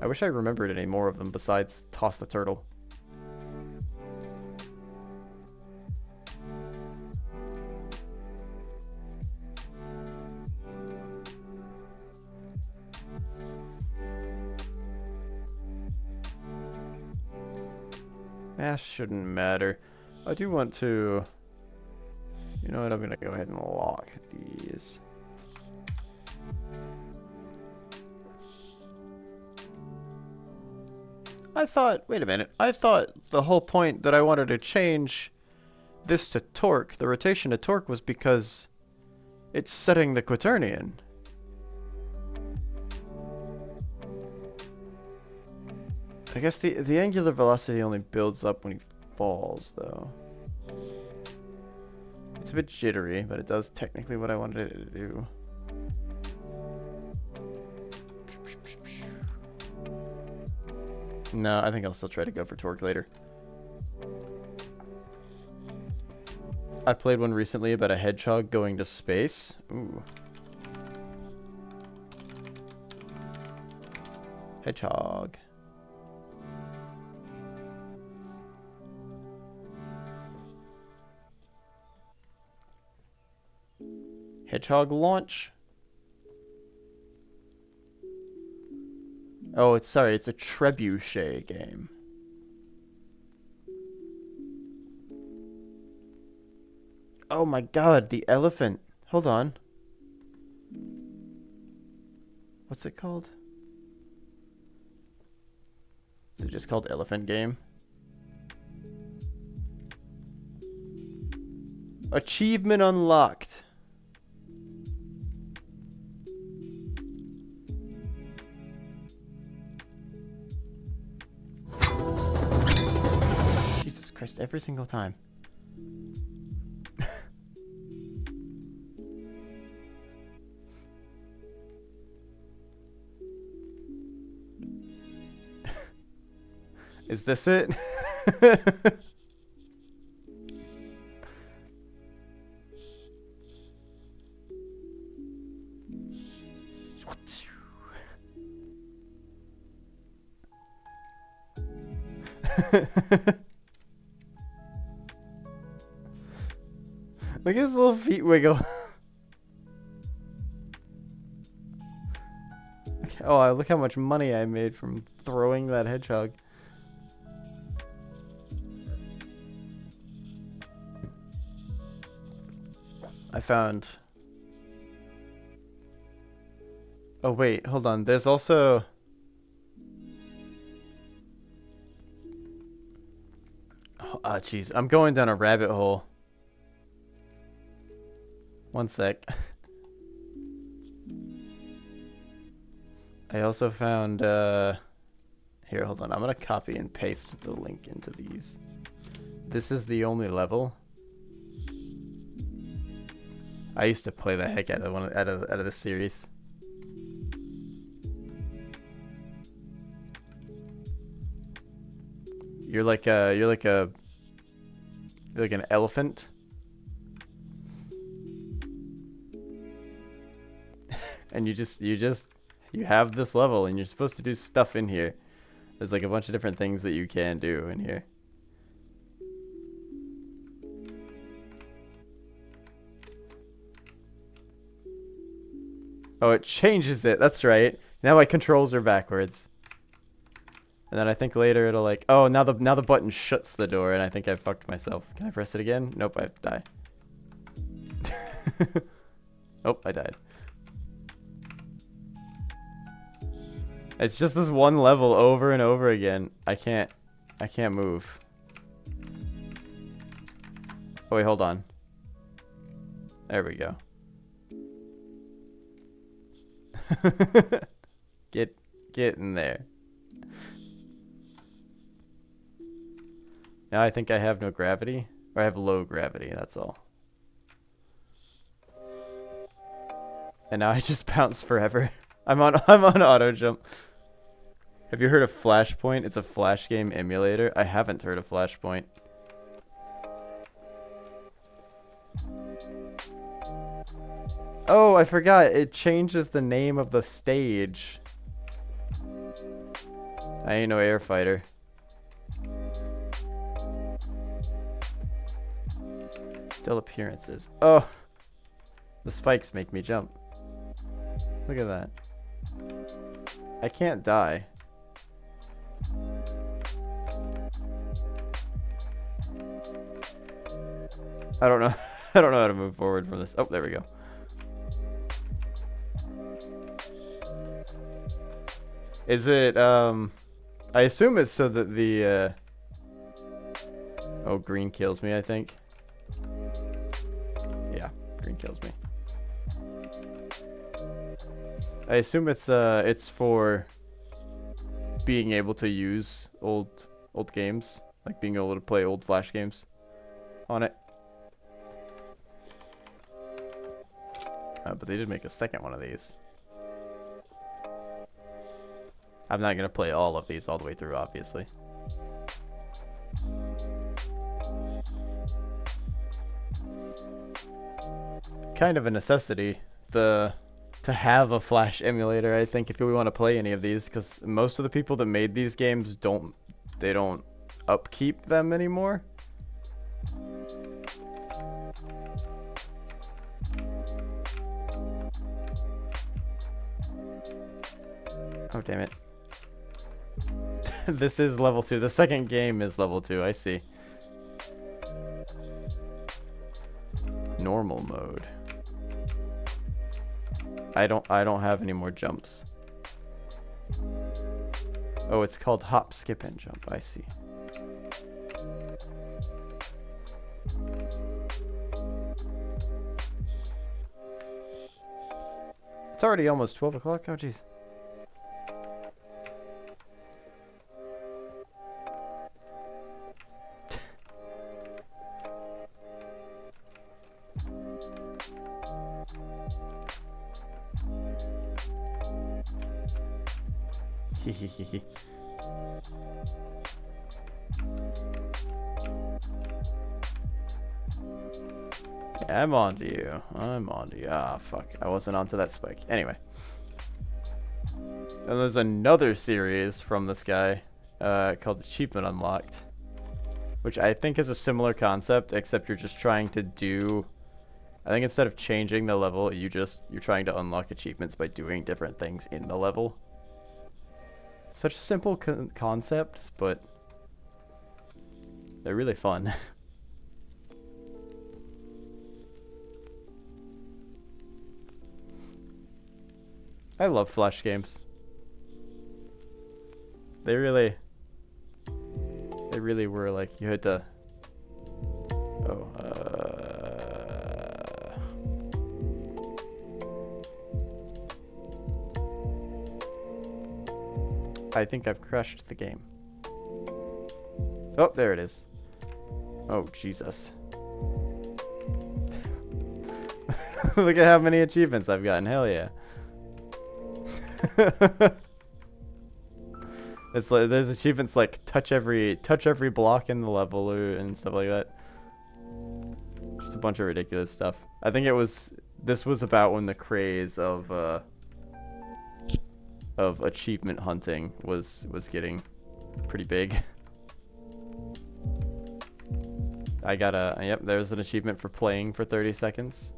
I wish I remembered any more of them besides Toss the Turtle. That shouldn't matter. I do want to... You know what? I'm going to go ahead and lock these. I thought... Wait a minute. I thought the whole point that I wanted to change this to torque, the rotation to torque, was because it's setting the quaternion. I guess the angular velocity only builds up when he falls, though. It's a bit jittery, but it does technically what I wanted it to do. No, I think I'll still try to go for torque later. I played one recently about a hedgehog going to space. Ooh. Hedgehog. Hedgehog launch. Oh, it's a trebuchet game. Oh my god, the elephant. Hold on. What's it called? Is it just called Elephant Game? Achievement unlocked. Jesus Christ, every single time. Is this it? Look at his little feet wiggle. Oh, look how much money I made from throwing that hedgehog. I found... Oh wait, hold on. There's also... Oh, jeez. I'm going down a rabbit hole. One sec. I also found, Here, hold on. I'm gonna copy and paste the link into these. This is the only level. I used to play the heck out of out of this series. You're like an elephant. And you have this level and you're supposed to do stuff in here. There's like a bunch of different things that you can do in here. Oh, it changes it. That's right. Now my controls are backwards. And then I think later it'll like, oh, now the button shuts the door and I think I fucked myself. Can I press it again? Nope, I die. Oh, I died. It's just this one level over and over again. I can't move. Oh wait, hold on. There we go. Get in there. Now I think I have no gravity. Or I have low gravity, that's all. And now I just bounce forever. I'm on auto jump. Have you heard of Flashpoint? It's a flash game emulator. I haven't heard of Flashpoint. Oh, I forgot. It changes the name of the stage. I ain't no air fighter. Still appearances. Oh, the spikes make me jump. Look at that. I can't die. I don't know. I don't know how to move forward from this. Oh, there we go. Is it, I assume it's so that the, oh, green kills me, I think. Yeah, green kills me. I assume it's for being able to use old games, like being able to play old Flash games on it. But they did make a second one of these. I'm not going to play all of these all the way through, obviously. Kind of a necessity to have a Flash emulator, I think, if we want to play any of these, because most of the people that made these games don't upkeep them anymore. Oh, damn it. This is level 2. The second game is level 2, I see. Normal mode. I don't have any more jumps. Oh, it's called hop, skip, and jump. I see. It's already almost 12 o'clock. Oh, jeez. Hehehe. Yeah, I'm onto you. I'm onto you. Ah, fuck. I wasn't onto that spike. Anyway. And there's another series from this guy called Achievement Unlocked, which I think is a similar concept, except you're just trying to do... I think instead of changing the level, you're trying to unlock achievements by doing different things in the level. Such simple concepts, but they're really fun. I love Flash games. They really were like, you had to... Oh, I think I've crashed the game. Oh, there it is. Oh, Jesus. Look at how many achievements I've gotten. Hell yeah. It's like there's achievements like touch every block in the level and stuff like that. Just a bunch of ridiculous stuff. I think this was about when the craze of achievement hunting was getting pretty big. I got yep, there's an achievement for playing for 30 seconds.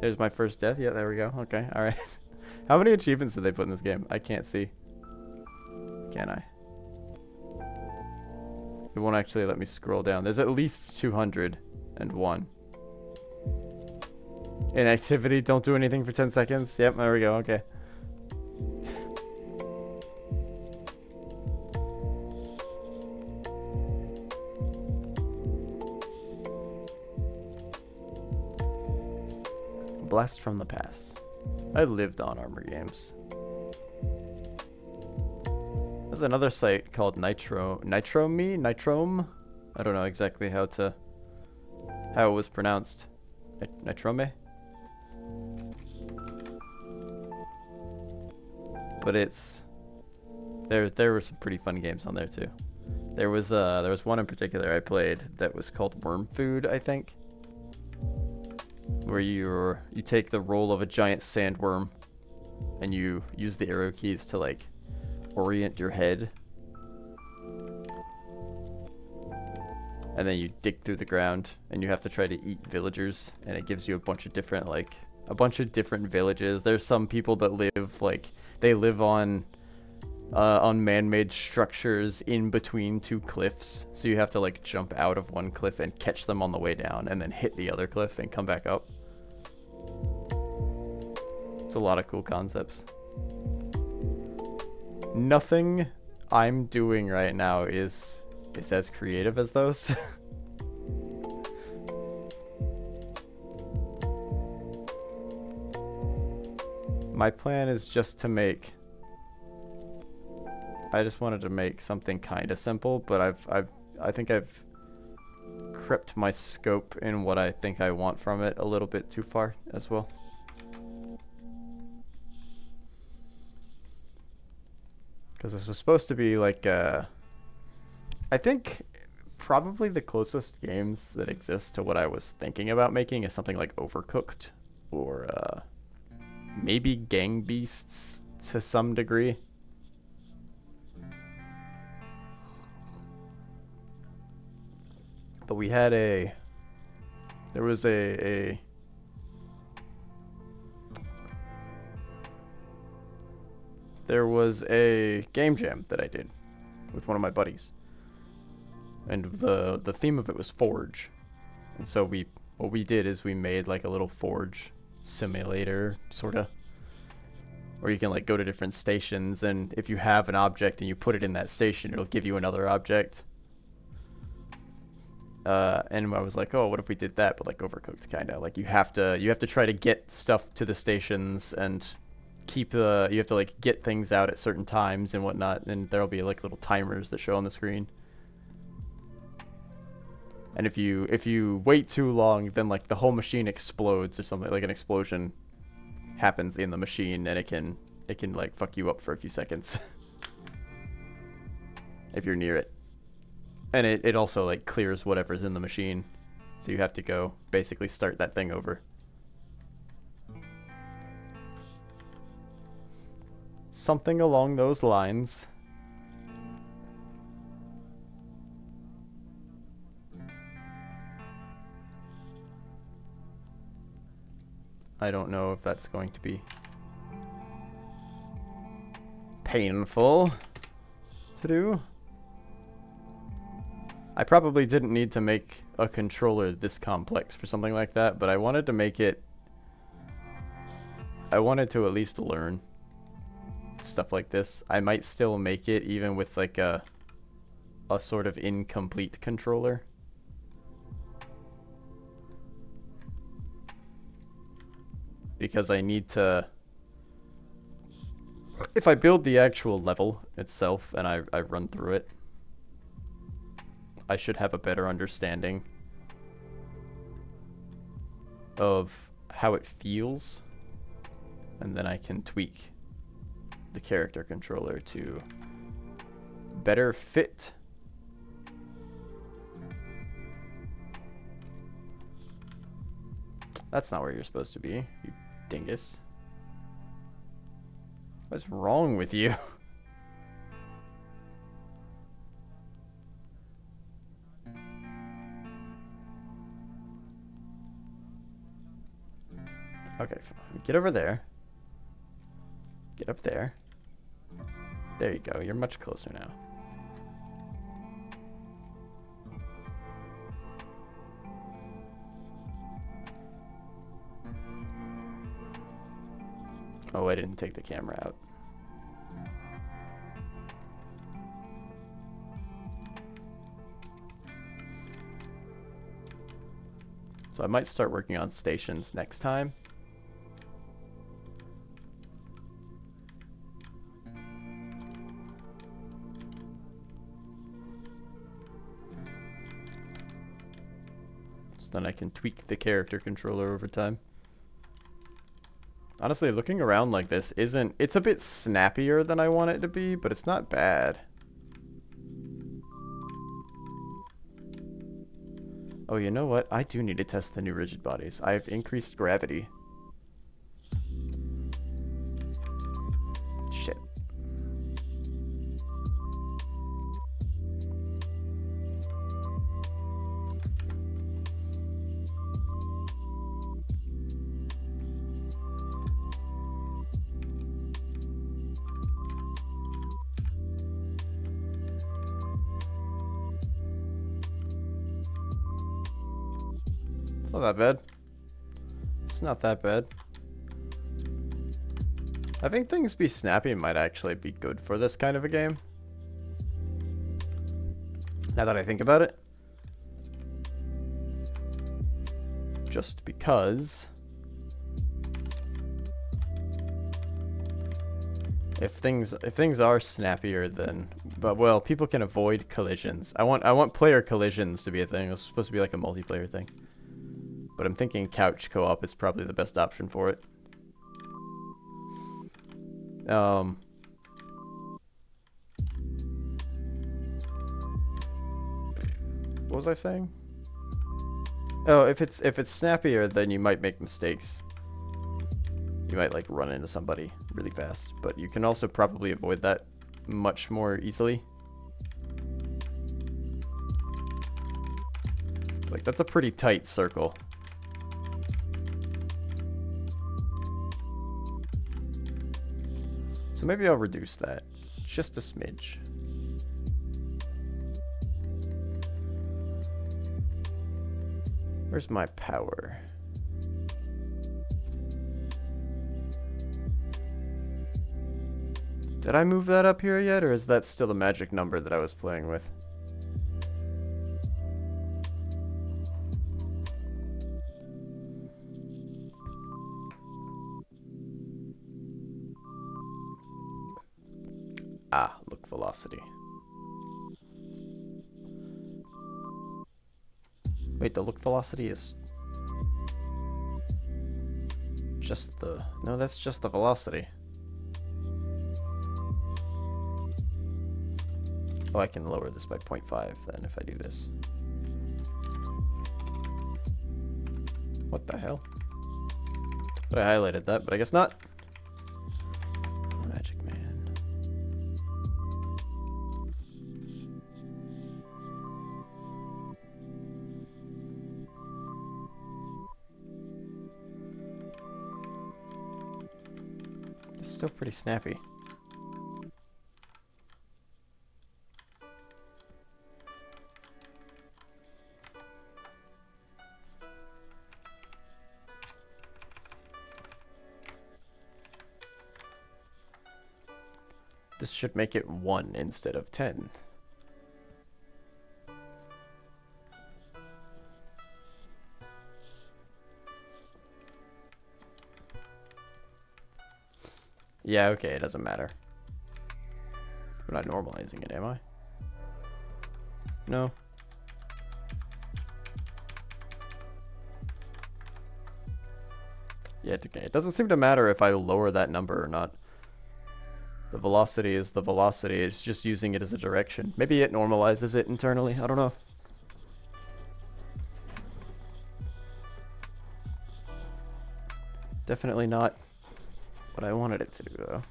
There's my first death. Yeah, there we go. Okay, alright. How many achievements did they put in this game? I can't see. Can I? It won't actually let me scroll down. There's at least 201. Inactivity, don't do anything for 10 seconds. Yep, there we go. Okay. Blast from the past. I lived on Armor Games. There's another site called Nitrome? I don't know exactly how it was pronounced. Nitrome. But it's there were some pretty fun games on there too. There was one in particular I played that was called Worm Food, I think, where you take the role of a giant sandworm and you use the arrow keys to like orient your head, and then you dig through the ground and you have to try to eat villagers, and it gives you a bunch of different villages. There's some people that live they live on man-made structures in between two cliffs, so you have to like jump out of one cliff and catch them on the way down and then hit the other cliff and come back up. It's a lot of cool concepts. Nothing I'm doing right now is as creative as those. My plan is just to make, I just wanted to make something kind of simple, but I think I've crept my scope in what I think I want from it a little bit too far as well. Because this was supposed to be like, I think probably the closest games that exist to what I was thinking about making is something like Overcooked, or maybe Gang Beasts to some degree. But we had there was a game jam that I did with one of my buddies, and the theme of it was Forge. And so what we did is we made like a little Forge simulator, sorta, where you can like go to different stations, and if you have an object and you put it in that station, it'll give you another object. And I was like, oh, what if we did that, but like Overcooked, kind of like you have to try to get stuff to the stations and you have to like get things out at certain times and whatnot, and there'll be like little timers that show on the screen. And if you wait too long, then like the whole machine explodes or something, like an explosion happens in the machine, and it can like fuck you up for a few seconds if you're near it. And it also like clears whatever's in the machine, so you have to go basically start that thing over. Something along those lines. I don't know if that's going to be painful to do. I probably didn't need to make a controller this complex for something like that, but I wanted to make it... I wanted to at least learn stuff like this. I might still make it even with like a sort of incomplete controller. Because I need to... If I build the actual level itself and I run through it, I should have a better understanding of how it feels, and then I can tweak the character controller to better fit. That's not where you're supposed to be, you dingus. What's wrong with you? Okay, get over there. Get up there. There you go, you're much closer now. Oh, I didn't take the camera out. So I might start working on stations next time. then I can tweak the character controller over time. Honestly, looking around like this isn't... It's a bit snappier than I want it to be, but it's not bad. Oh, you know what? I do need to test the new rigid bodies. I've increased gravity. Shit. It's not that bad. It's not that bad. Having things be snappy might actually be good for this kind of a game. Now that I think about it. Just because... If things are snappier, then... But, well, people can avoid collisions. I want player collisions to be a thing. It's supposed to be like a multiplayer thing. But I'm thinking couch co-op is probably the best option for it. What was I saying? Oh, if it's snappier, then you might make mistakes. You might like run into somebody really fast, but you can also probably avoid that much more easily. Like, that's a pretty tight circle. So maybe I'll reduce that just a smidge. Where's my power? Did I move that up here yet, or is that still the magic number that I was playing with? Ah, look velocity. Wait, the look velocity is just the... No, that's just the velocity. Oh, I can lower this by 0.5 then if I do this. What the hell? But I highlighted that, but I guess not. Magic man. It's still pretty snappy. This should make it 1 instead of 10. Yeah, okay, it doesn't matter. I'm not normalizing it, am I? No. Yeah, okay. It doesn't seem to matter if I lower that number or not. The velocity is the velocity. It's just using it as a direction. Maybe it normalizes it internally. I don't know. Definitely not what I wanted it to do, though.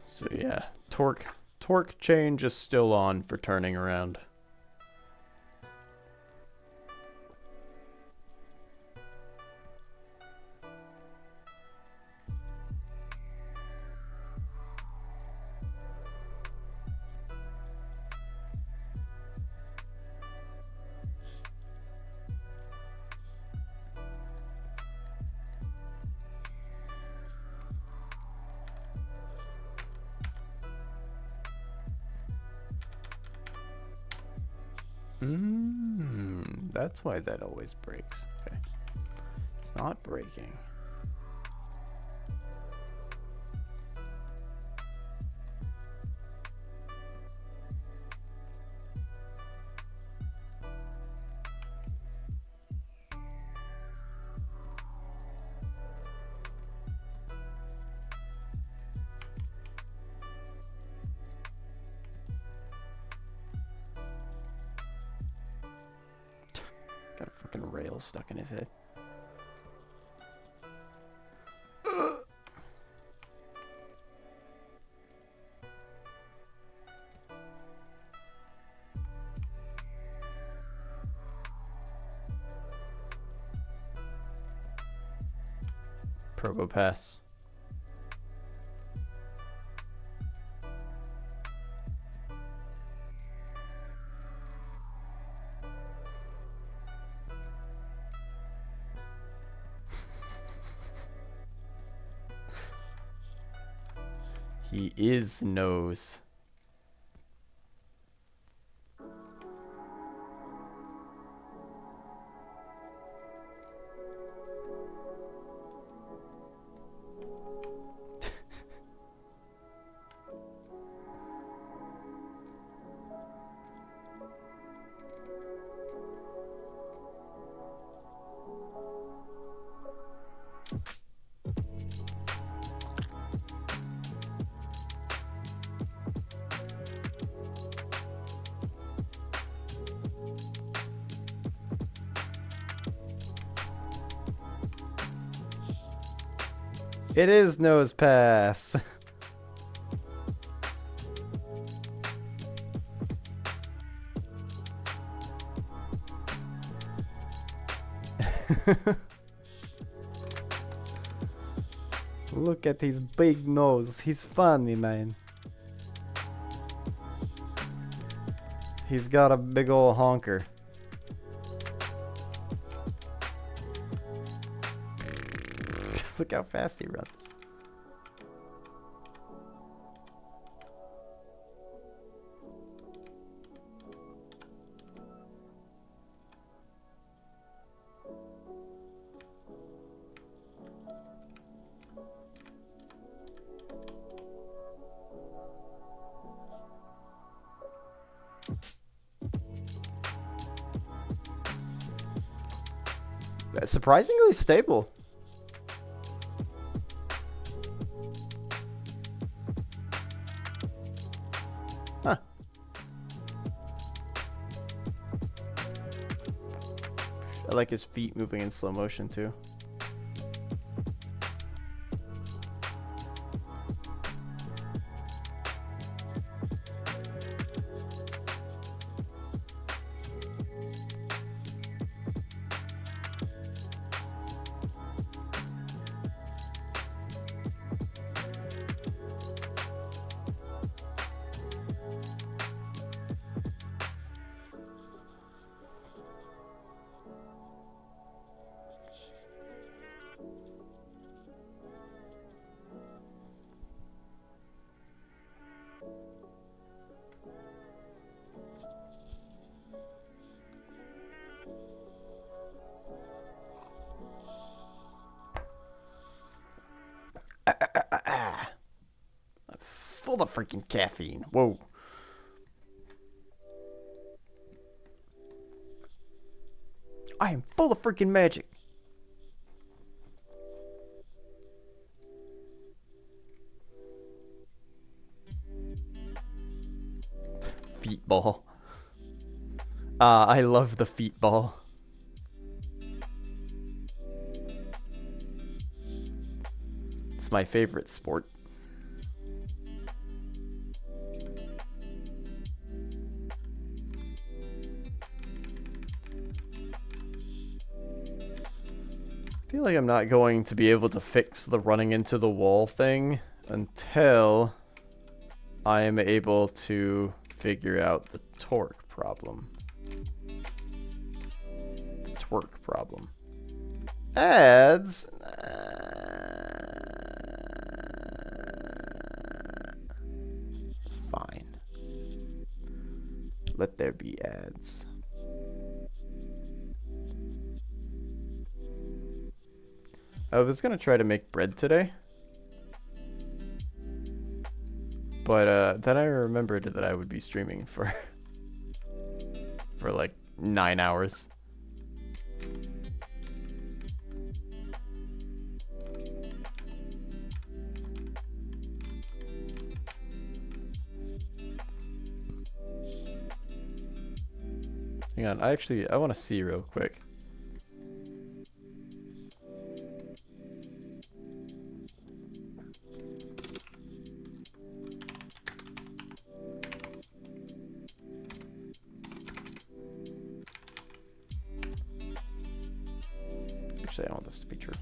So yeah, torque change is still on for turning around. That's why that always breaks. Okay. It's not breaking. Got a fucking rail stuck in his head. Probo pass. He is nose. It is nose pass. Look at his big nose. He's funny, man. He's got a big ol' honker. Look how fast he runs. Surprisingly stable. Huh. I like his feet moving in slow motion too. Full of freaking caffeine. Whoa. I am full of freaking magic. Feet ball. I love the feet ball. It's my favorite sport. I feel like I'm not going to be able to fix the running into the wall thing until I am able to figure out the torque problem. The twerk problem. Ads. Fine. Let there be ads. I was gonna try to make bread today, but then I remembered that I would be streaming for for like 9 hours. Hang on, I want to see real quick. Actually, I don't want this to be true.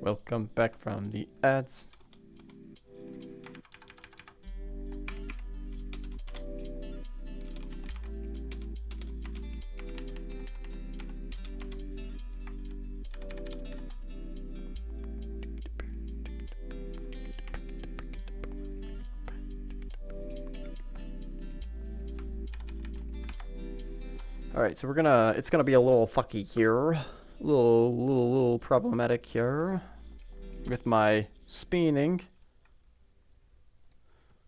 Welcome back from the ads. Alright, so it's gonna be a little fucky here. A little problematic here. With my spinning.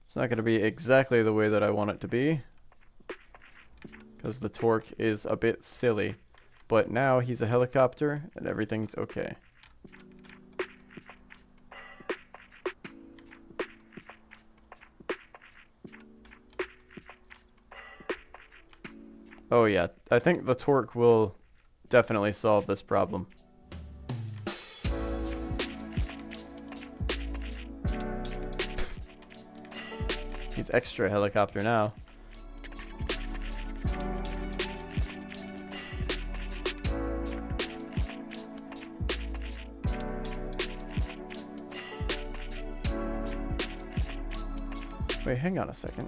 It's not gonna be exactly the way that I want it to be. Because the torque is a bit silly. But now he's a helicopter and everything's okay. Oh yeah, I think the torque will definitely solve this problem. He's extra helicopter now. Wait, hang on a second.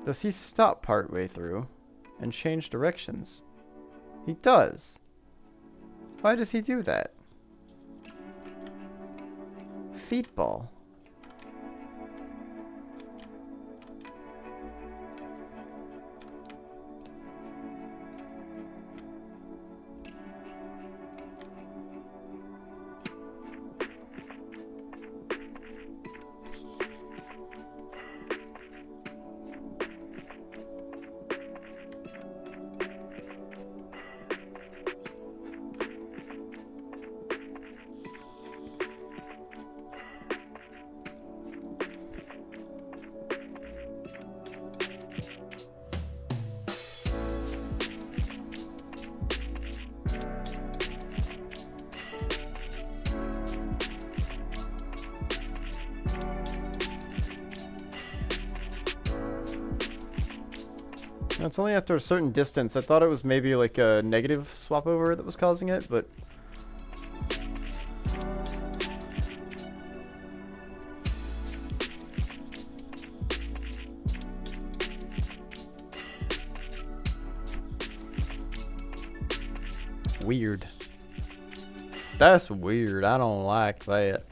Does he stop partway through and change directions? He does. Why does he do that? Feetball. No, it's only after a certain distance. I thought it was maybe like a negative swap over that was causing it, but... Weird. That's weird. I don't like that.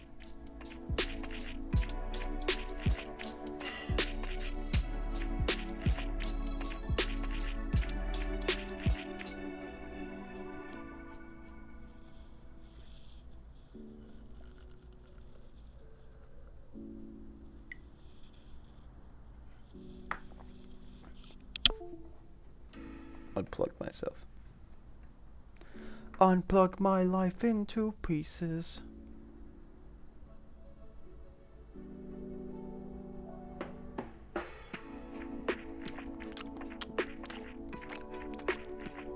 Unplug myself. Unplug my life into pieces.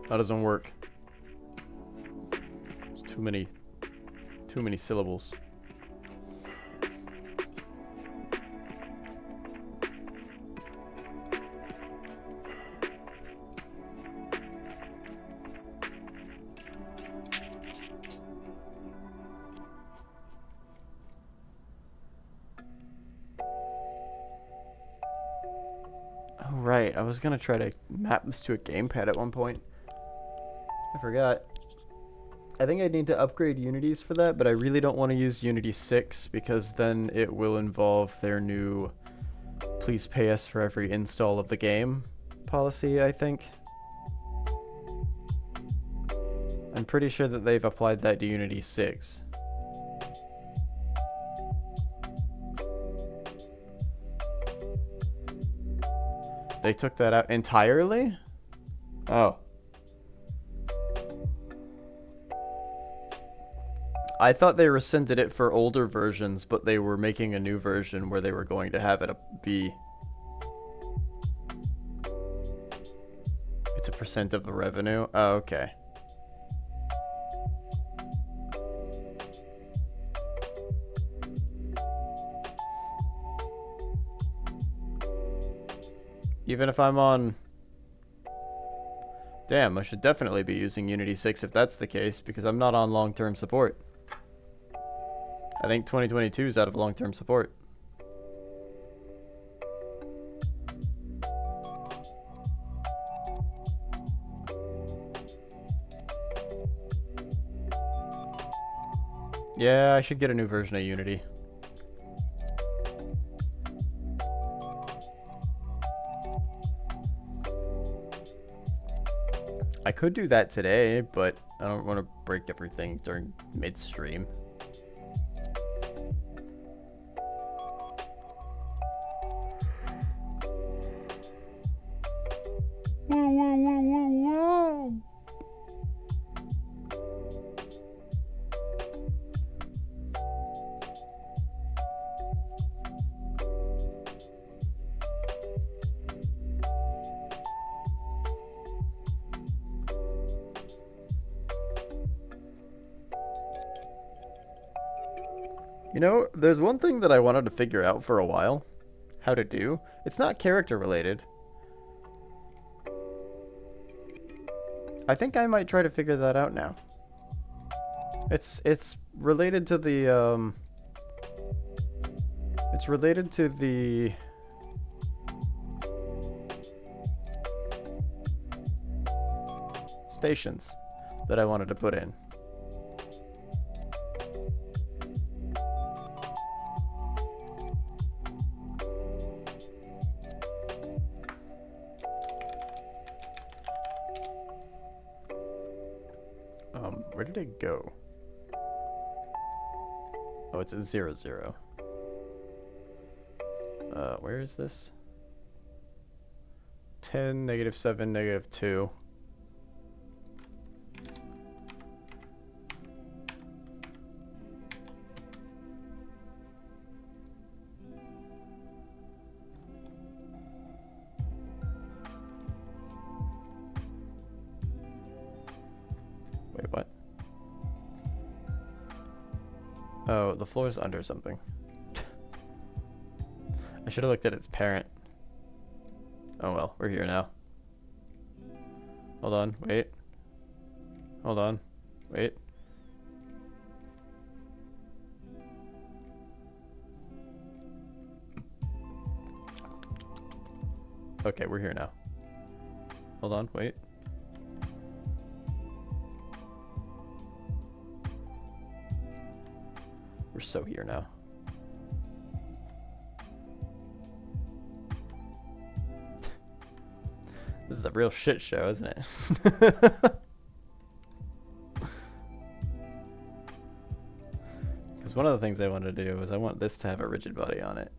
That doesn't work. It's too many syllables. right. I was gonna try to map this to a gamepad at one point. I forgot. I think I need to upgrade Unities for that, but I really don't want to use Unity 6 because then it will involve their new please pay us for every install of the game policy, I think. I'm pretty sure that they've applied that to Unity 6. They took that out entirely? Oh. I thought they rescinded it for older versions, but they were making a new version where they were going to have it be... It's a percent of the revenue? Oh, okay. Even if I'm on... Damn, I should definitely be using Unity 6 if that's the case, because I'm not on long-term support. I think 2022 is out of long-term support. Yeah, I should get a new version of Unity. I could do that today, but I don't want to break everything during midstream. You know, there's one thing that I wanted to figure out for a while. How to do. It's not character related. I think I might try to figure that out now. It's related to the it's related to the stations that I wanted to put in. Where did it go? Oh, it's a 0, 0. Where is this? 10, -7, -2. Wait, what? Oh, the floor's under something. I should have looked at its parent. Oh well, we're here now. Hold on, wait. Hold on, wait. Okay, we're here now. Hold on, wait. We're so here now. This is a real shit show, isn't it? Because one of the things I wanted to do is I want this to have a rigid body on it.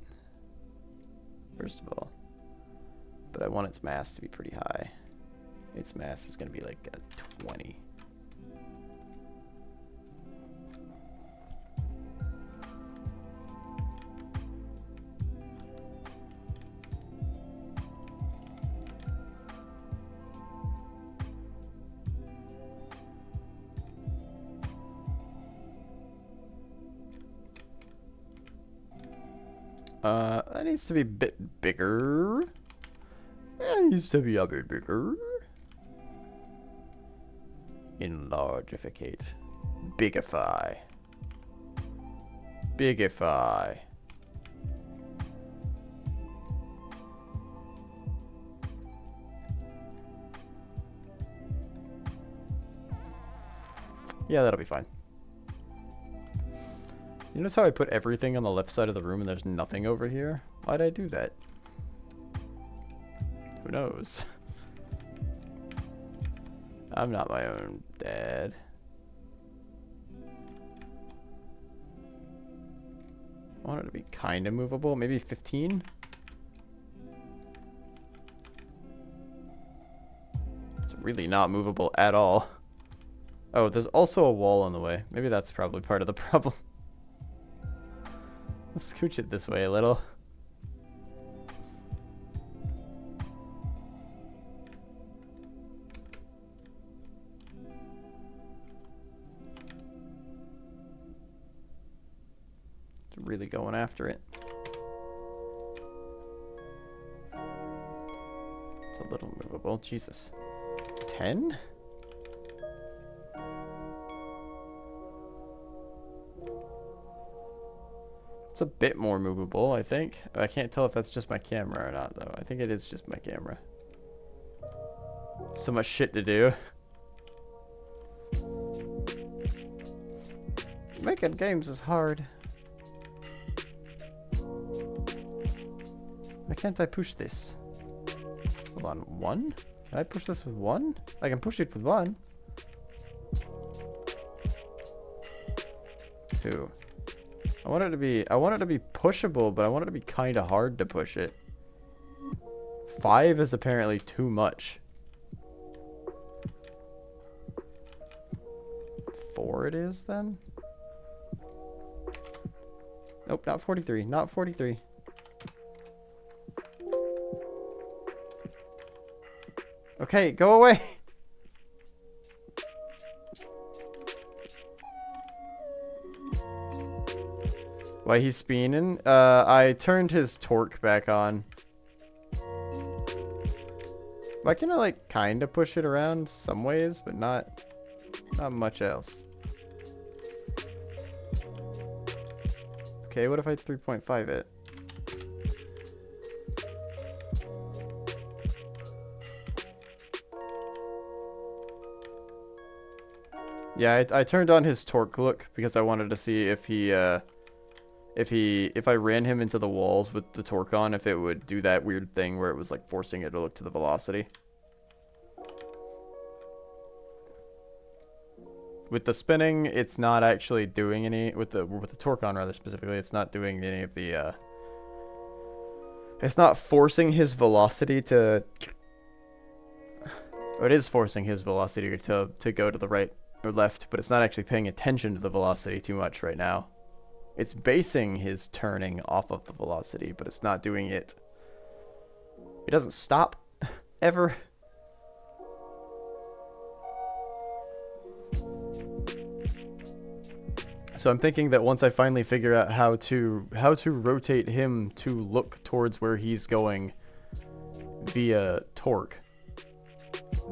First of all. But I want its mass to be pretty high. Its mass is going to be like a 20. That needs to be a bit bigger. It needs to be a bit bigger. Enlargificate. Bigify. Bigify. Yeah, that'll be fine. You notice how I put everything on the left side of the room and there's nothing over here? Why'd I do that? Who knows? I'm not my own dad. I want it to be kind of movable. Maybe 15? It's really not movable at all. Oh, there's also a wall in the way. Maybe that's probably part of the problem. Let's scooch it this way a little. It's really going after it. It's a little movable. Jesus. 10? It's a bit more movable, I think. I can't tell if that's just my camera or not, though. I think it is just my camera. So much shit to do. Making games is hard. Why can't I push this? Hold on, 1? Can I push this with 1? I can push it with 1. 2. I want it to be pushable, but I want it to be kind of hard to push it. 5 is apparently too much. 4 it is then? Nope, not 43. Not 43. Okay, go away. Why he's spinning? I turned his torque back on. Why can I like kind of push it around some ways, but not much else? Okay, what if I 3.5 it? Yeah, I turned on his torque look because I wanted to see if if I ran him into the walls with the torque on, if it would do that weird thing where it was like forcing it to look to the velocity. With the spinning, it's not actually doing any, with the torque on rather specifically, it's not doing any of the it's not forcing his velocity to, or it is forcing his velocity to go to the right or left, but it's not actually paying attention to the velocity too much right now. It's basing his turning off of the velocity, but it's not doing it. It doesn't stop ever. So I'm thinking that once I finally figure out how to rotate him to look towards where he's going via torque,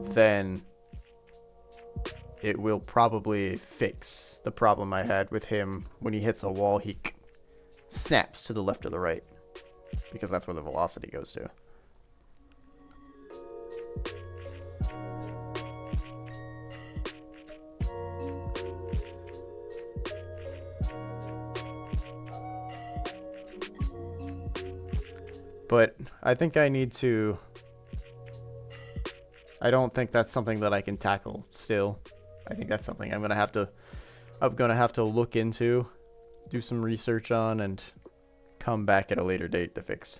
then it will probably fix the problem I had with him when he hits a wall. He snaps to the left or the right because that's where the velocity goes to. But I think I need to... I don't think that's something that I can tackle still. I think that's something I'm gonna have to look into, do some research on, and come back at a later date to fix.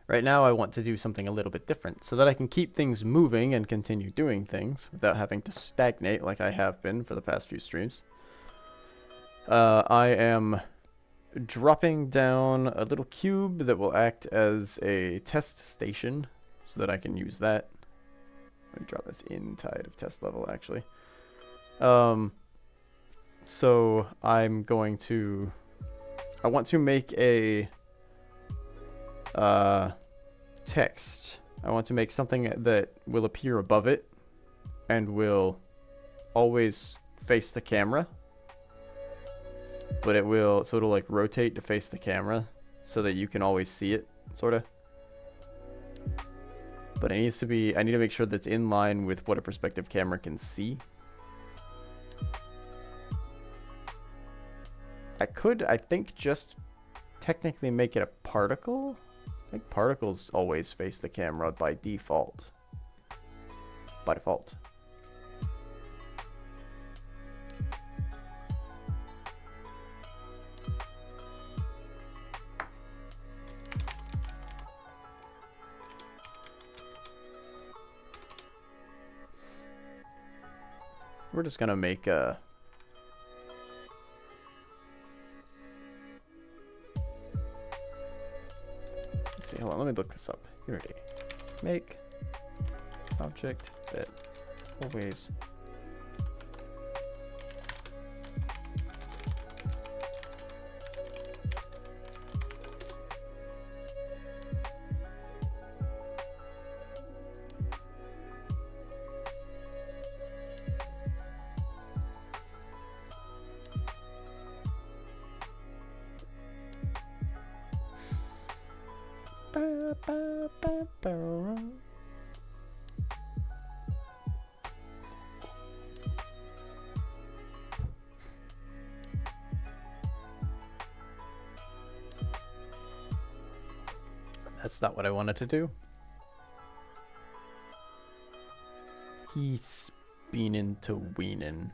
Right now I want to do something a little bit different so that I can keep things moving and continue doing things without having to stagnate like I have been for the past few streams. I am dropping down a little cube that will act as a test station so that I can use that. Let me drop this inside of test level actually. So I'm going to... I want to make a... text I want to make something that will appear above it and will always face the camera. But it'll like rotate to face the camera so that you can always see it, sort of. But I need to make sure that's in line with what a perspective camera can see. I think, just technically make it a particle. I think particles always face the camera by default. By default. We're just gonna make a... Let's see, hold on, let me look this up. Unity. Make object that always... That's not what I wanted to do. He's speening to weening.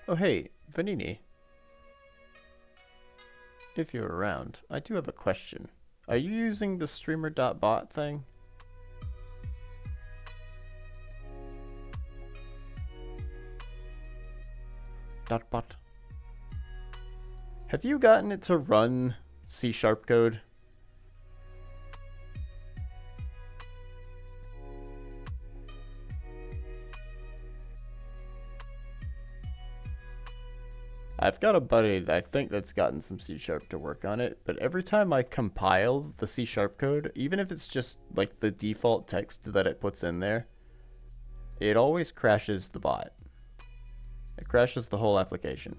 Oh hey, Vanini. If you're around, I do have a question. Are you using the streamer.bot thing? .bot. Have you gotten it to run C# code? I've got a buddy that I think that's gotten some C# to work on it, but every time I compile the C# code, even if it's just like the default text that it puts in there, it always crashes the bot. It crashes the whole application.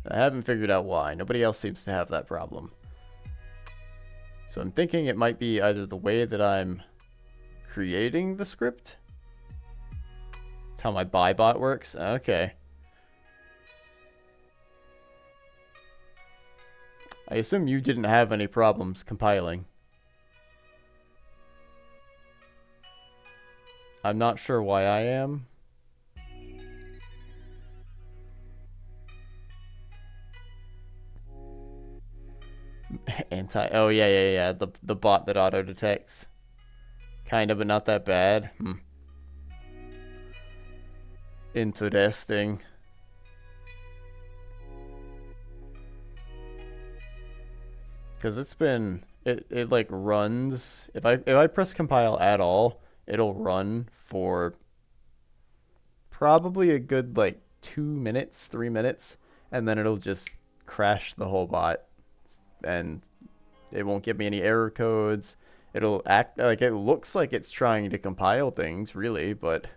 I haven't figured out why. Nobody else seems to have that problem. So I'm thinking it might be either the way that I'm creating the script, That's how my buy bot works? Okay. I assume you didn't have any problems compiling. I'm not sure why I am. Oh yeah. The bot that auto detects. Kind of, but not that bad. Interesting. Because it's been it like runs. If I press compile at all, it'll run for probably a good like 2 minutes, 3 minutes, and then it'll just crash the whole bot, and it won't give me any error codes. It'll act like it looks like it's trying to compile things, really, but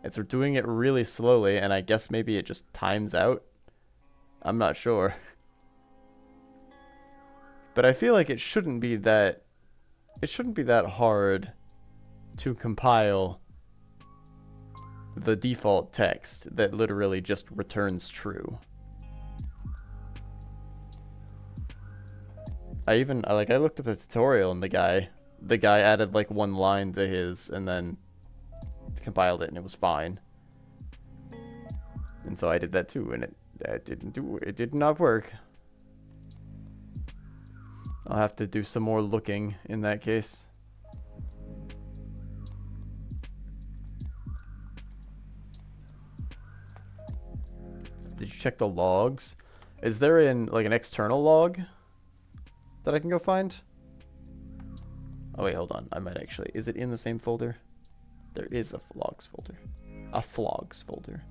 it's doing it really slowly, and I guess maybe it just times out. I'm not sure. But I feel like it shouldn't be that hard to compile the default text that literally just returns true. I looked up a tutorial and the guy added like one line to his and then compiled it and it was fine. And so I did that too, and it did not work. I'll have to do some more looking in that case. Did you check the logs? Is there an external log that I can go find? Oh wait, hold on. I might actually. Is it in the same folder? There is a logs folder. A flogs folder.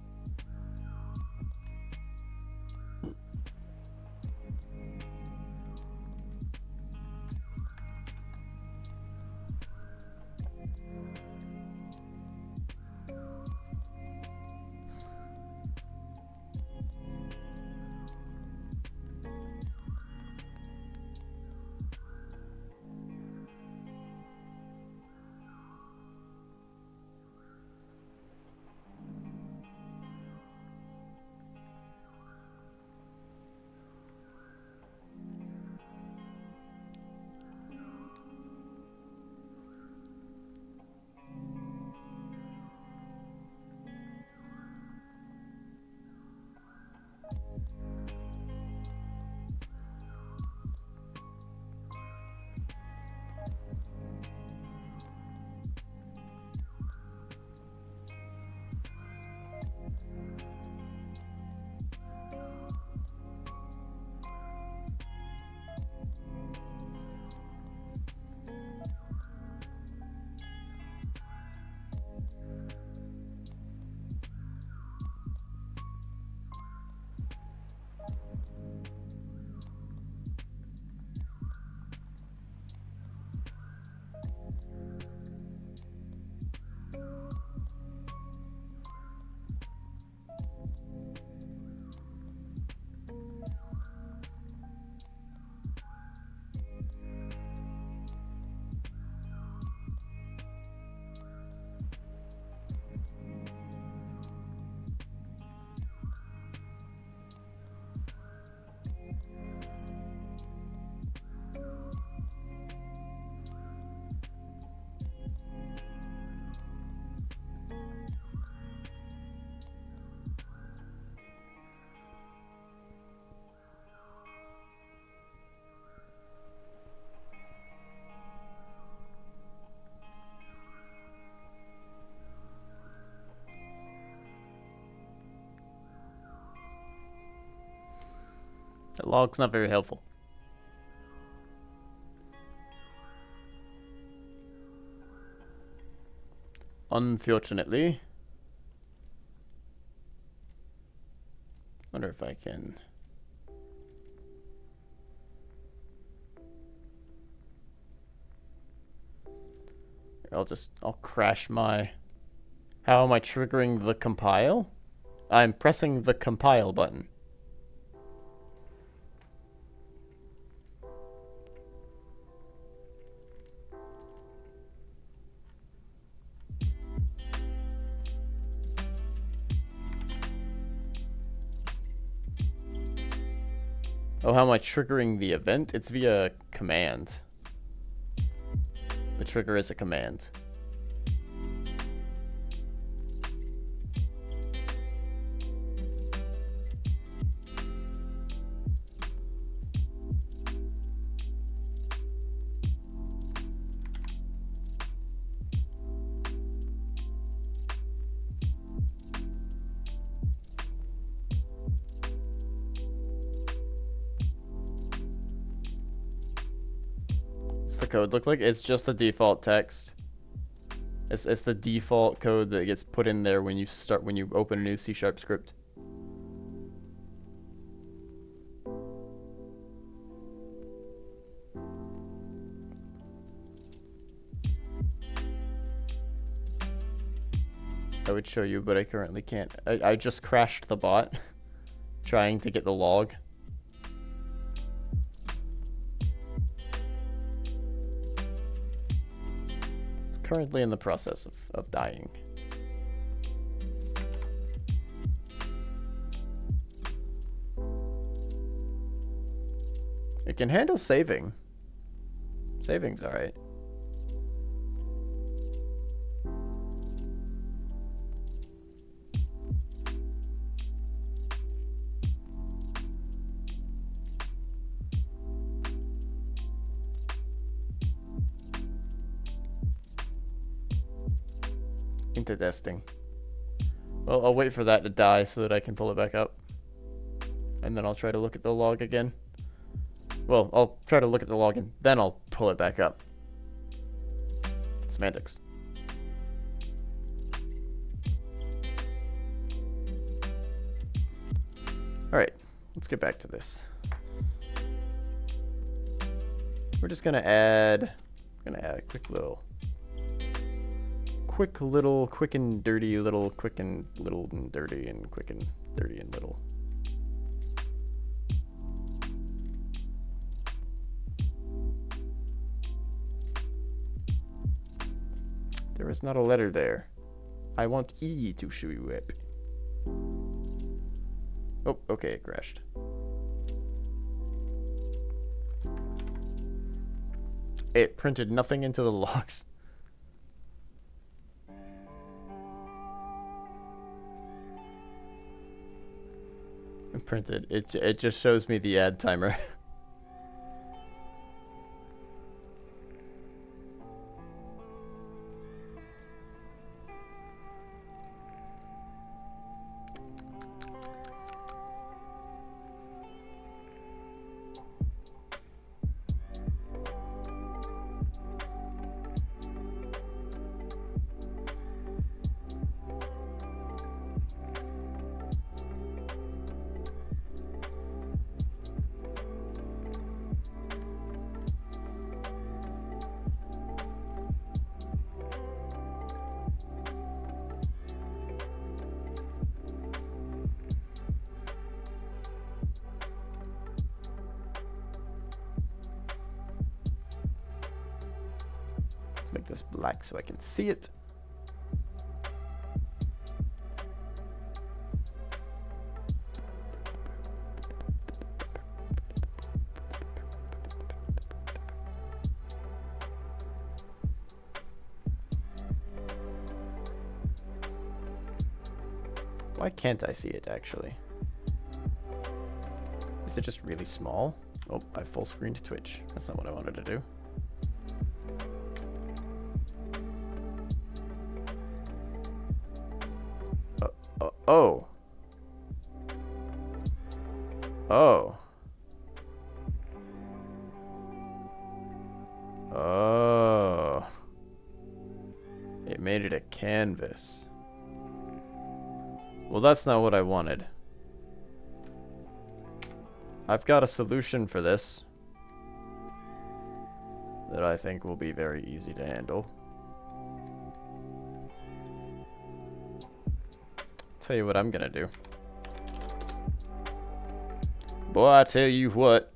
That log's not very helpful. Unfortunately. Wonder if I can... I'll crash my... How am I triggering the compile? I'm pressing the compile button. Oh, how am I triggering the event? It's via command. The trigger is a command. What's the code look like? It's just the default text. It's the default code that gets put in there when you open a new C# script. I would show you, but I currently can't. I just crashed the bot trying to get the log. It's currently in the process of dying. It can handle saving. Saving's alright. Into testing. Well, I'll wait for that to die so that I can pull it back up. And then I'll try to look at the log again. Well, I'll try to look at the log and then I'll pull it back up. Semantics. Alright, let's get back to this. We're just gonna add a quick and dirty little, quick and little and dirty and quick and dirty and little. There is not a letter there. I want E to show you up. Oh, okay, it crashed. It printed nothing into the logs. It printed. It just shows me the add timer. Make this black so I can see it. Why can't I see it actually? Is it just really small? Oh, I full screened Twitch. That's not what I wanted to do. Oh. Oh. Oh. It made it a canvas. Well, that's not what I wanted. I've got a solution for this that I think will be very easy to handle. Tell you what I'm gonna do. Boy, I tell you what.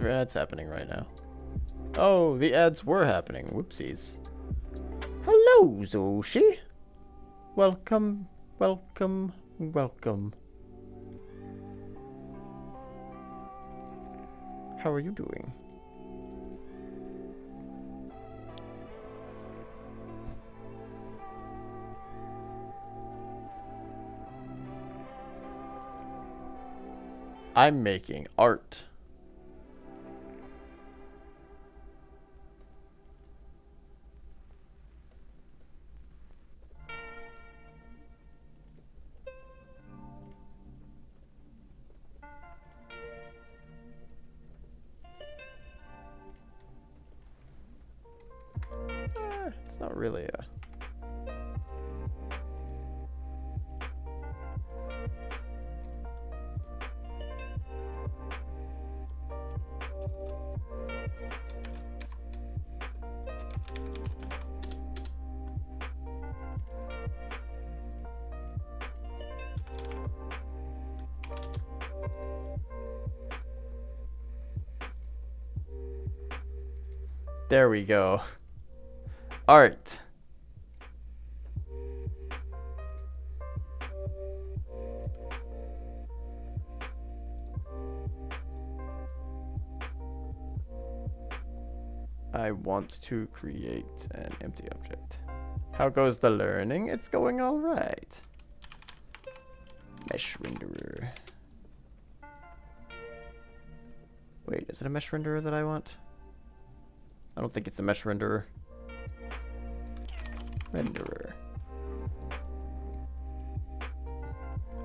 ads happening right now. Oh, the ads were happening. Whoopsies. Hello, Zoshi. Welcome, welcome, welcome. How are you doing? I'm making art. It's not really a... There we go. Art. I want to create an empty object. How goes the learning? It's going all right. Mesh renderer. Wait, is it a mesh renderer that I want? I don't think it's a mesh renderer. Renderer.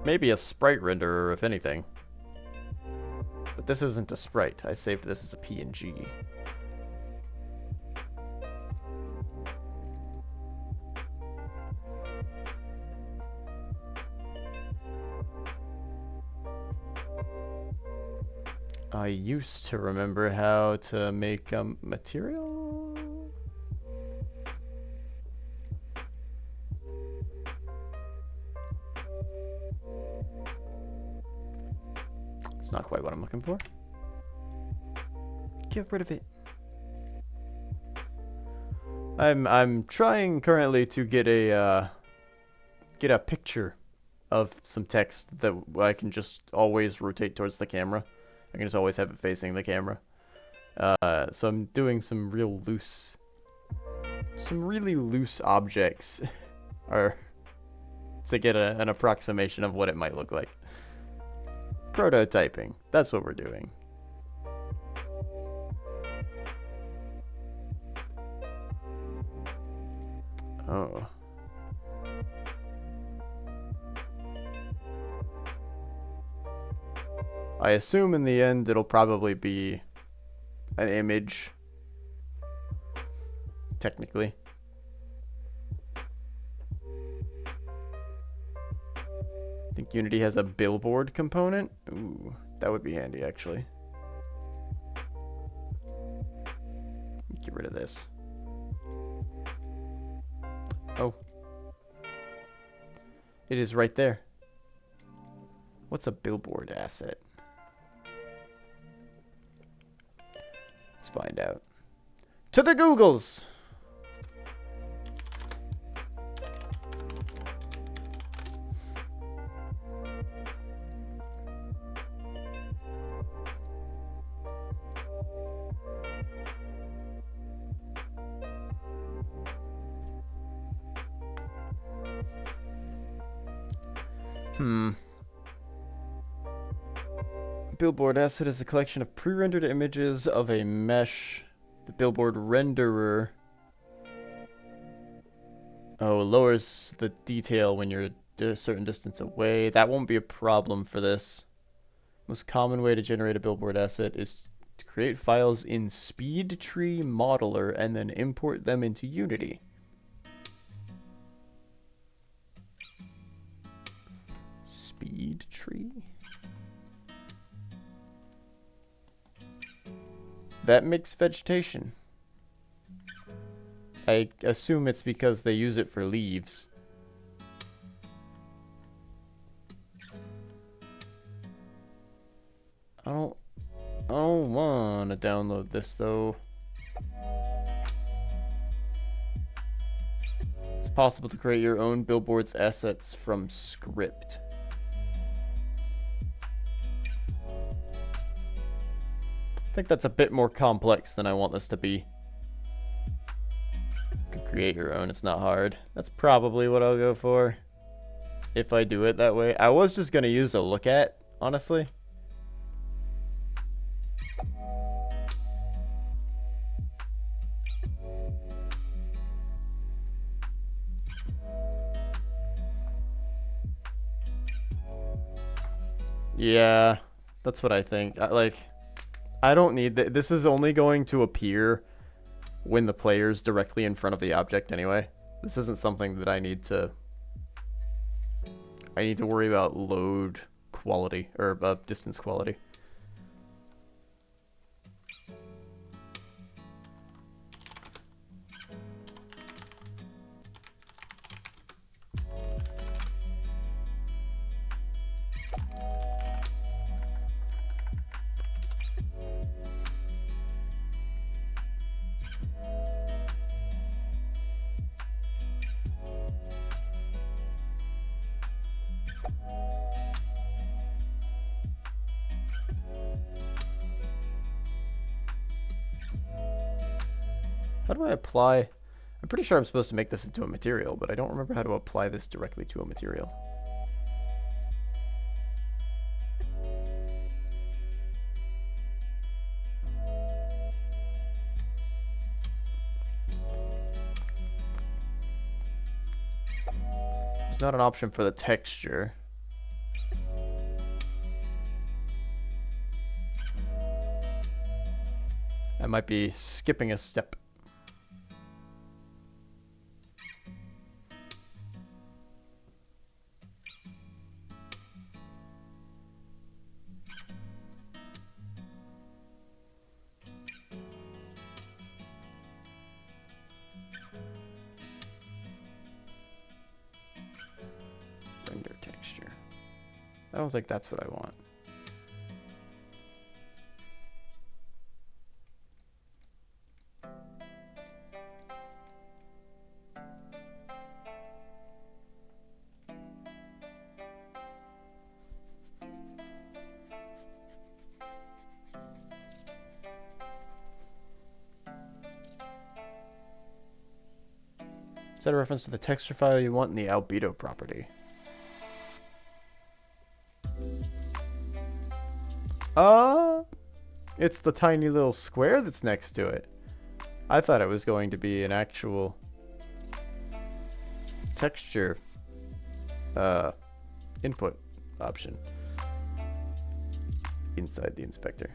Maybe a sprite renderer, if anything. But this isn't a sprite. I saved this as a PNG. I used to remember how to make material. It's not quite what I'm looking for. Get rid of it. I'm trying currently to get a picture of some text that I can just always rotate towards the camera. I can just always have it facing the camera. So I'm doing some really loose objects or to get an approximation of what it might look like. Prototyping. That's what we're doing. Oh. I assume in the end it'll probably be an image. Technically. I think Unity has a billboard component. Ooh, that would be handy actually. Get rid of this. Oh. It is right there. What's a billboard asset? Let's find out. To the Googles! Billboard asset is a collection of pre-rendered images of a mesh. The billboard renderer lowers the detail when you're a certain distance away. That won't be a problem for this. Most common way to generate a billboard asset is to create files in SpeedTree Modeler and then import them into Unity. SpeedTree? That makes vegetation. I assume it's because they use it for leaves. I don't I don't want to download this though. It's possible to create your own billboards assets from script. I think that's a bit more complex than I want this to be. You can create your own, it's not hard. That's probably what I'll go for if I do it that way. I was just going to use a look at, honestly. Yeah, that's what I think. I don't need that. This is only going to appear when the player's directly in front of the object anyway. This isn't something that I need to worry about load quality or distance quality. How do I apply? I'm pretty sure I'm supposed to make this into a material, but I don't remember how to apply this directly to a material. There's not an option for the texture. I might be skipping a step. Render texture. I don't think that's what I want. Set a reference to the texture file you want in the albedo property. It's the tiny little square that's next to it. I thought it was going to be an actual texture input option inside the inspector.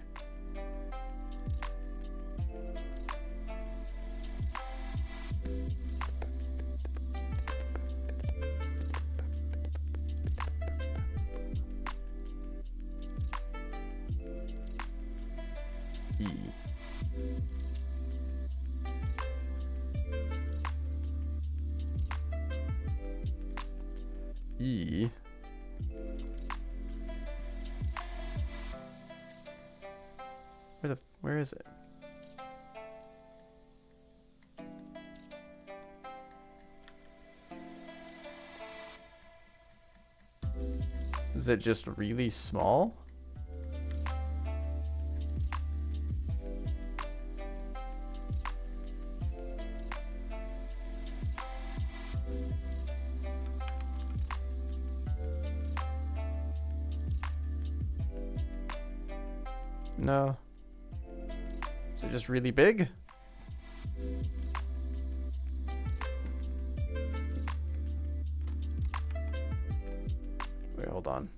E. Where is it? Is it just really small? No. Is it just really big? Wait, hold on.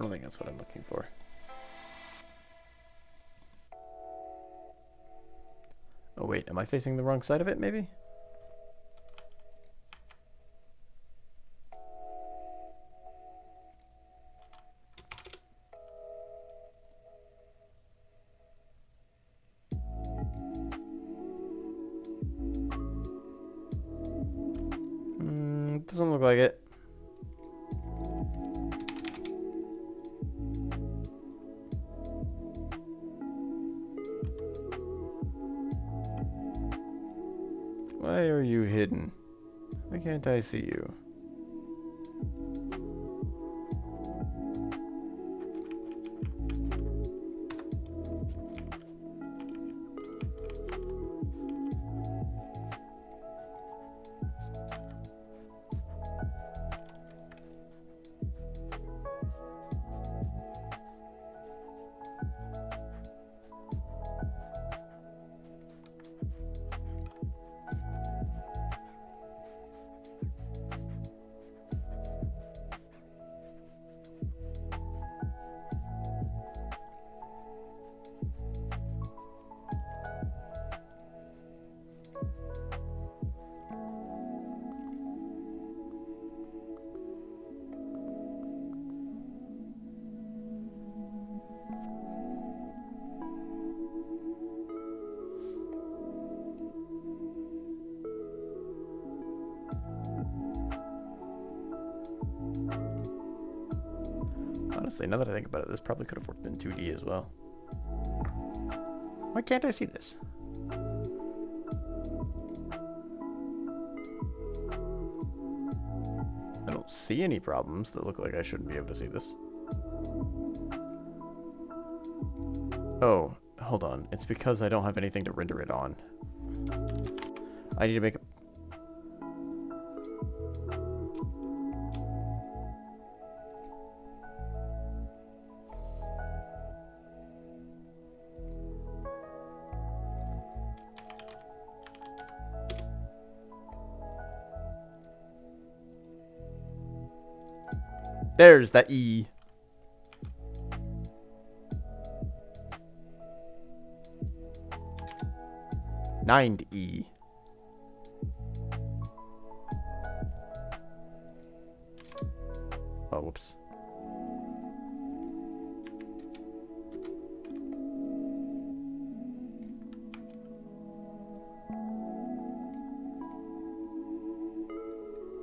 I don't think that's what I'm looking for. Oh wait, am I facing the wrong side of it, maybe? Doesn't look like it. Why are you hidden? Why can't I see you? Honestly, now that I think about it, this probably could have worked in 2D as well. Why can't I see this? I don't see any problems that look like I shouldn't be able to see this. Oh, hold on. It's because I don't have anything to render it on. I need to make a... There's that E. Nine E. Oh, whoops.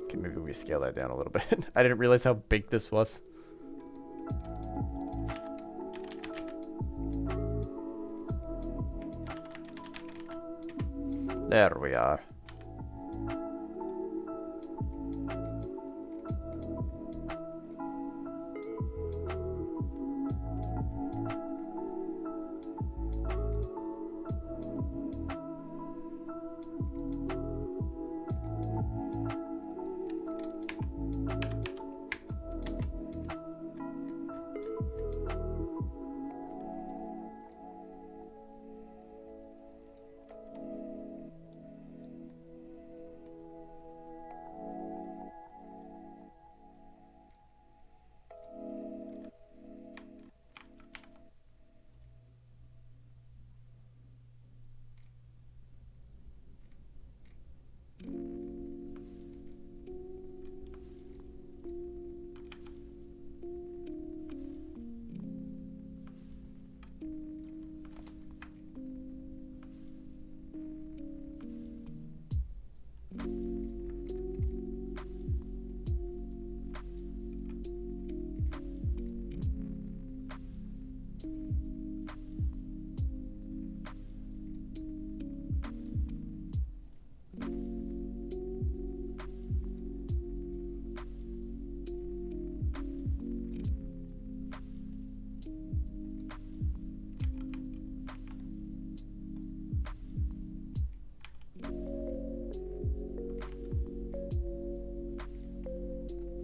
Okay, maybe we scale that down a little bit. I didn't realize how big this was. There we are.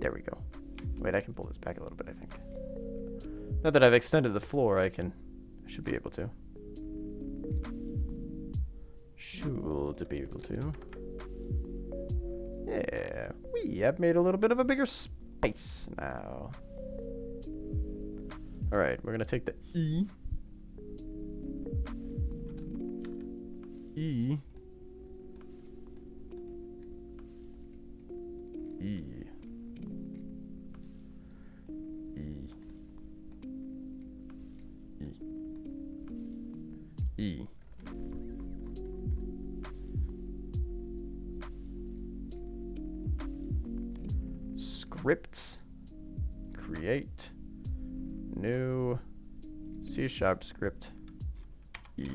There we go. Wait, I can pull this back a little bit, I think. Now that I've extended the floor, I should be able to. Should be able to. Yeah, we have made a little bit of a bigger space now. Alright, we're gonna take the E. E. E. E. E. E. Scripts. Create. New. C# script. E.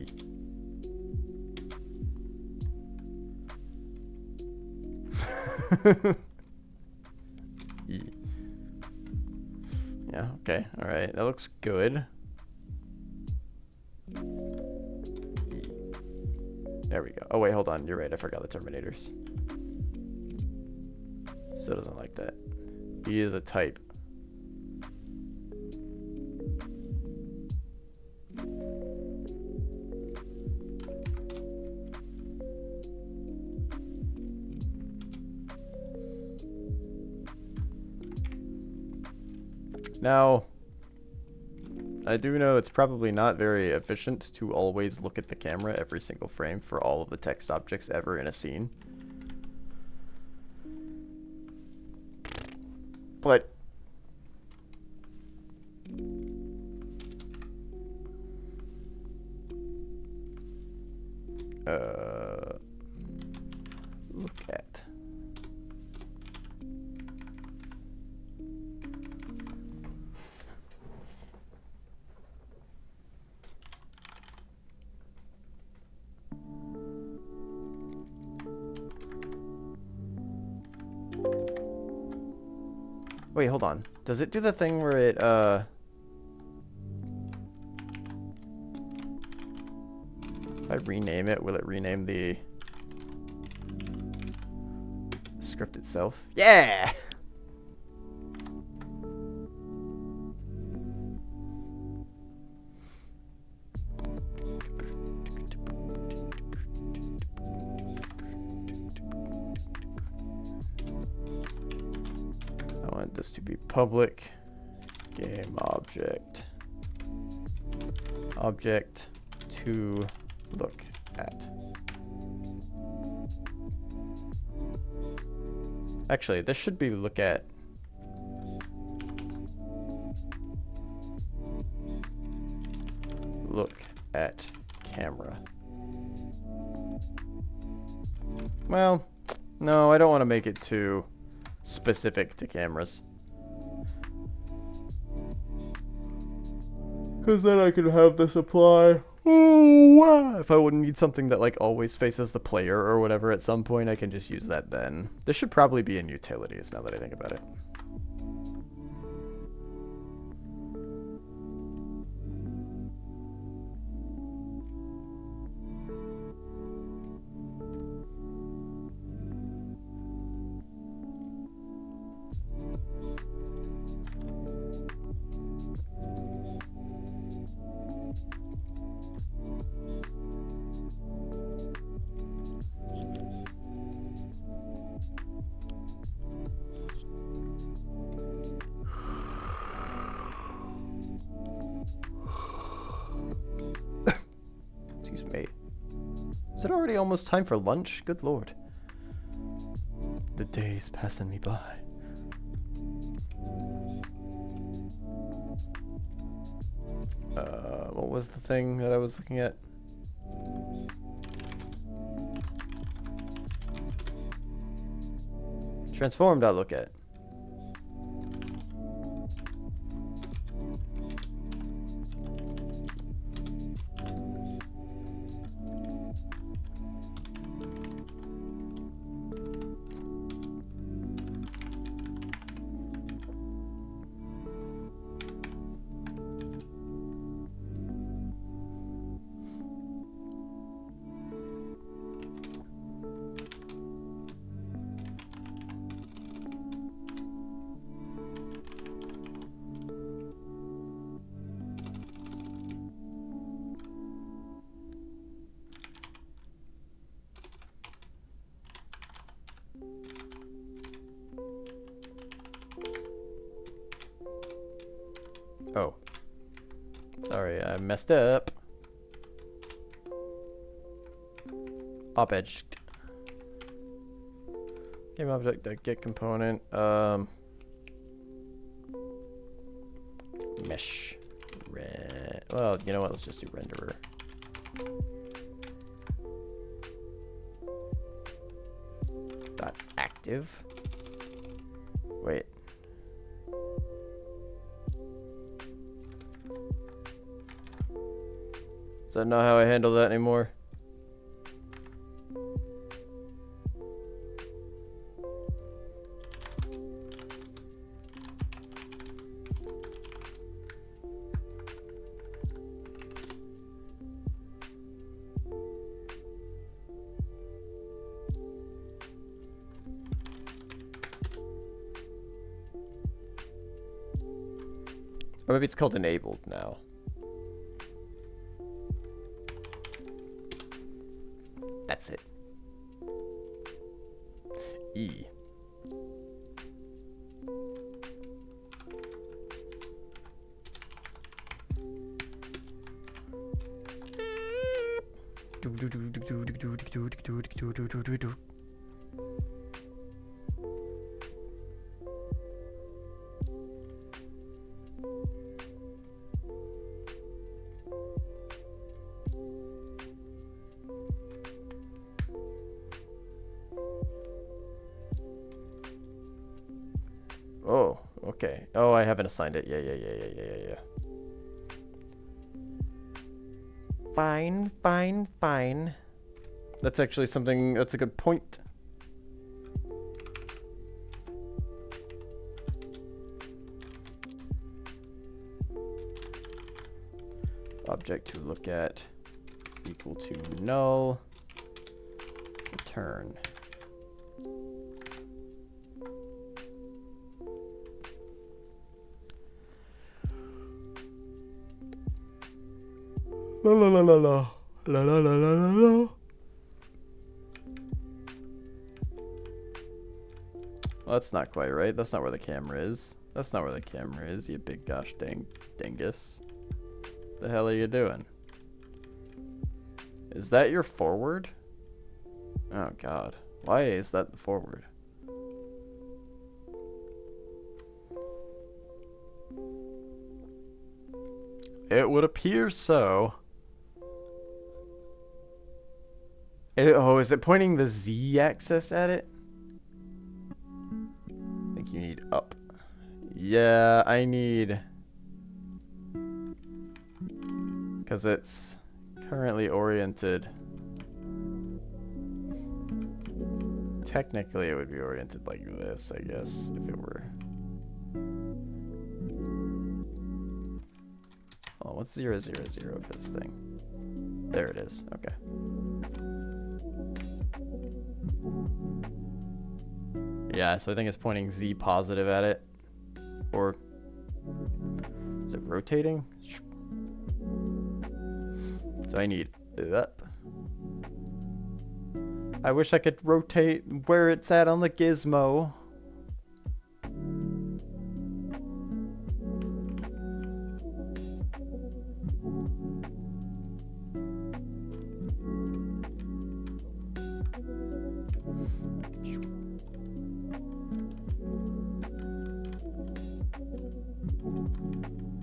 E. Yeah, okay. Alright, that looks good. E. There we go. Oh, wait, hold on. You're right. I forgot the Terminators. Still doesn't like that. E is a type. Now, I do know it's probably not very efficient to always look at the camera every single frame for all of the text objects ever in a scene. But look at. Wait, hold on. Does it do the thing where it, if I rename it, will it rename the script itself? Yeah! I want this to be public game object. Object to look at. Actually, this should be look at. Look at camera. Well, no, I don't want to make it too specific to cameras. Because then I could have this apply. If I wouldn't need something that like always faces the player or whatever at some point, I can just use that then. This should probably be in utilities now that I think about it. Excuse me. Is it already almost time for lunch? Good lord. The day's passing me by. What was the thing that I was looking at? Transform.look at. Oh. Sorry, I messed up. Object. Game object, get component. Mesh. Well, you know what? Let's just do renderer. Dot active. Wait. Is that not how I handle that anymore? Or maybe it's called enabled now. That's it. E. Oh, okay. Oh, I haven't assigned it. Yeah. Fine. That's actually something, that's a good point. Object to look at equal to null. Return. La la la la la la la la la la la. Well, that's not quite right. That's not where the camera is. That's not where the camera is, you big gosh dang dingus. The hell are you doing? Is that your forward? Oh god. Why is that the forward? It would appear so. Oh, is it pointing the Z-axis at it? I think you need up. Yeah, I need... because it's currently oriented... technically it would be oriented like this, I guess, if it were... oh, what's 0, 0, 0 for this thing? There it is, okay. Yeah, so I think it's pointing Z positive at it. Or is it rotating? So I need up. I wish I could rotate where it's at on the gizmo.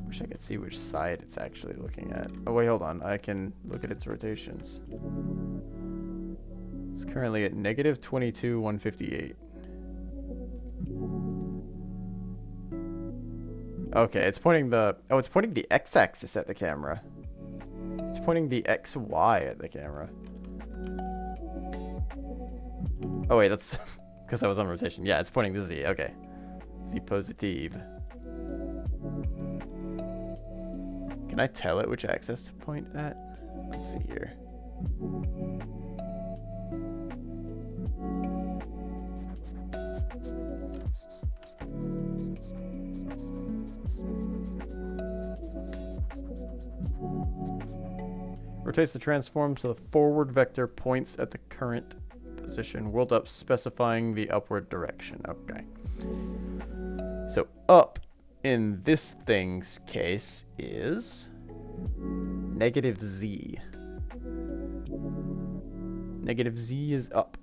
Wish I could see which side it's actually looking at. Oh wait, hold on. I can look at its rotations. It's currently at negative 22, 158. Okay, it's pointing the... oh, it's pointing the x-axis at the camera. It's pointing the xy at the camera. Oh wait, that's because I was on rotation. Yeah, it's pointing the Z. Okay. Z positive. Can I tell it which axis to point at? Let's see here. Rotates the transform so the forward vector points at the current position. World up specifying the upward direction. Okay. So up in this thing's case is Negative Z. Negative Z is up.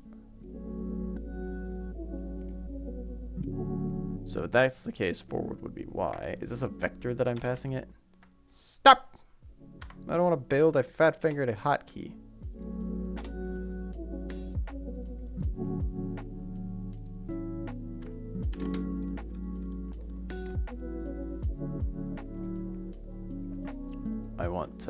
So if that's the case, forward would be Y. Is this a vector that I'm passing it? Stop! I don't want to build a fat-fingered hotkey. I want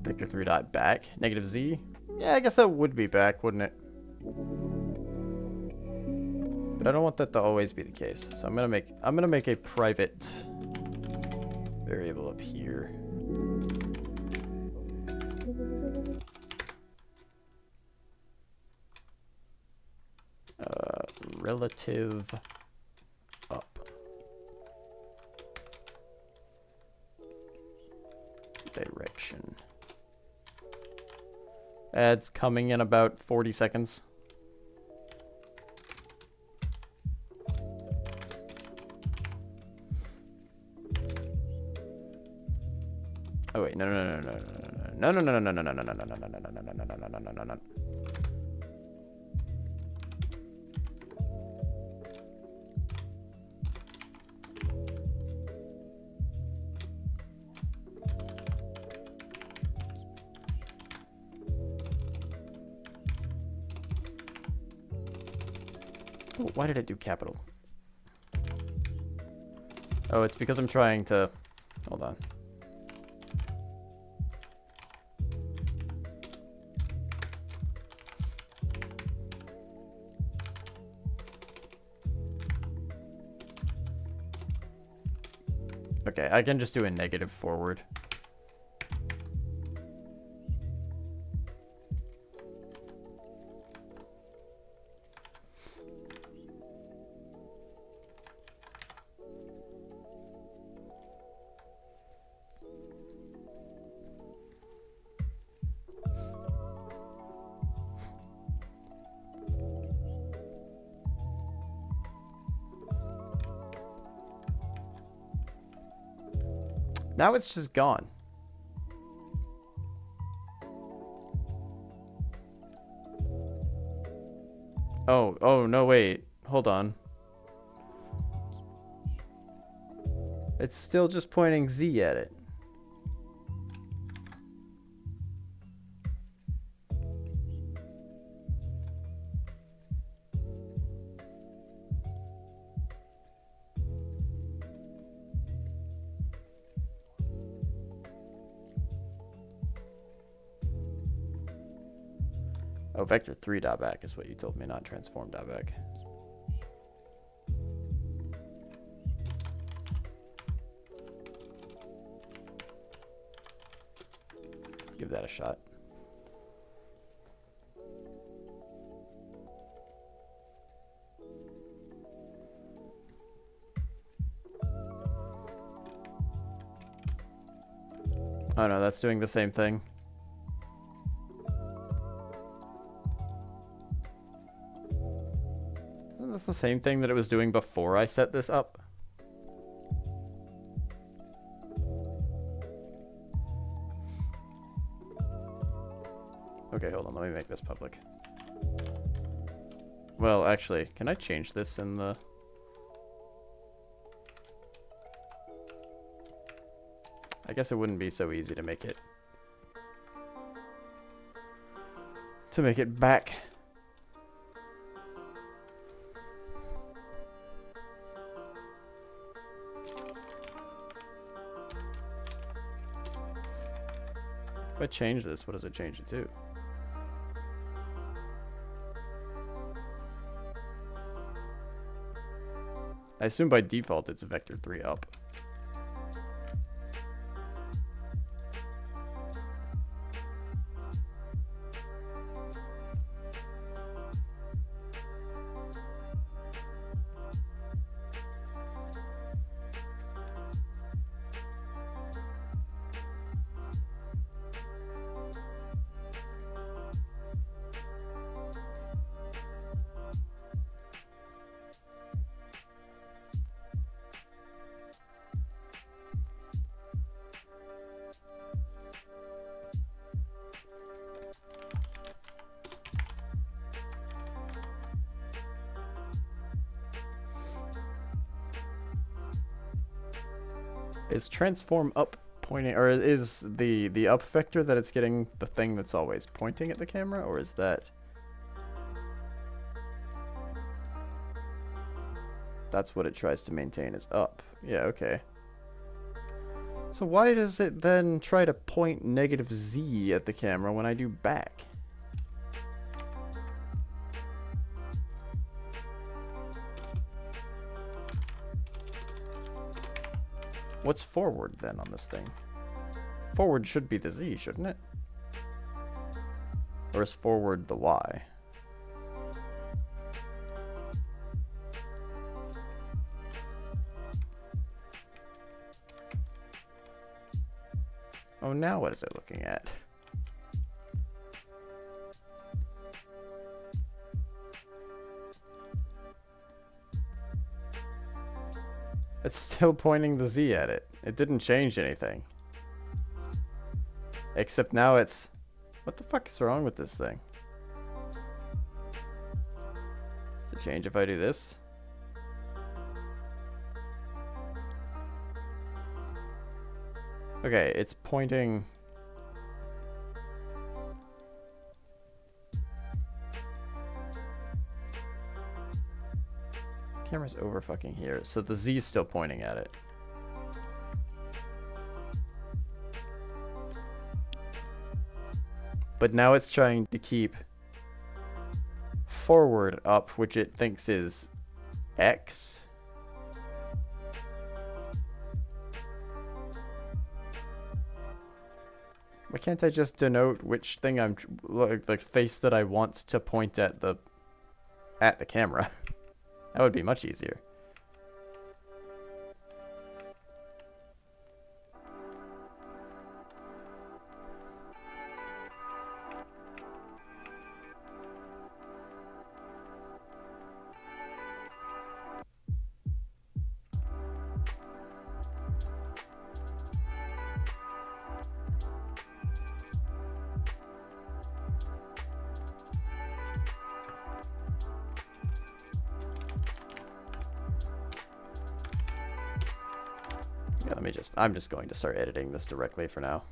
vector 3 dot back. Negative Z? Yeah, I guess that would be back, wouldn't it? But I don't want that to always be the case. So I'm gonna make a private variable up here. Relative up. Direction. It's coming in about 40 seconds. Oh wait, no. Oh, why did I do capital? Oh, it's because I'm trying to... Hold on. Okay, I can just do a negative forward. Now it's just gone. Oh, no, wait. Hold on. It's still just pointing Z at it. Oh, vector 3 dot back is what you told me, not transform dot back. Give that a shot. Oh no, that's doing the same thing. Isn't this the same thing that it was doing before I set this up? Okay, hold on, let me make this public. Well, actually, can I change this in the... I guess it wouldn't be so easy to make it... back. If I change this, what does it change it to? I assume by default it's vector 3 up. Is transform up pointing, or is the up vector that it's getting the thing that's always pointing at the camera, or is that... That's what it tries to maintain, is up. Yeah, okay. So why does it then try to point negative Z at the camera when I do back? What's forward then on this thing? Forward should be the Z, shouldn't it? Or is forward the Y? Oh, now what is it looking at? It's still pointing the Z at it. It didn't change anything. Except now it's... What the fuck is wrong with this thing? Does it change if I do this? Okay, it's pointing... Camera's over fucking here, so the Z's still pointing at it. But now it's trying to keep forward up, which it thinks is X. Why can't I just denote which thing I'm, like the face that I want to point at the camera? That would be much easier. Yeah, I'm just going to start editing this directly for now.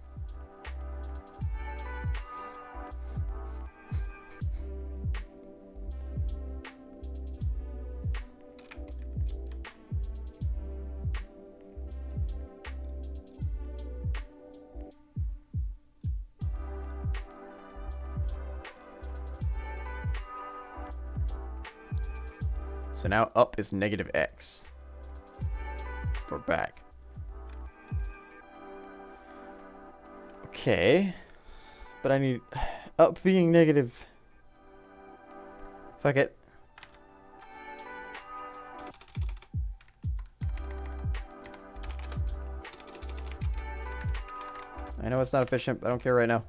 So now up is negative X for back. Okay, but I need up being negative. Fuck it. I know it's not efficient, but I don't care right now.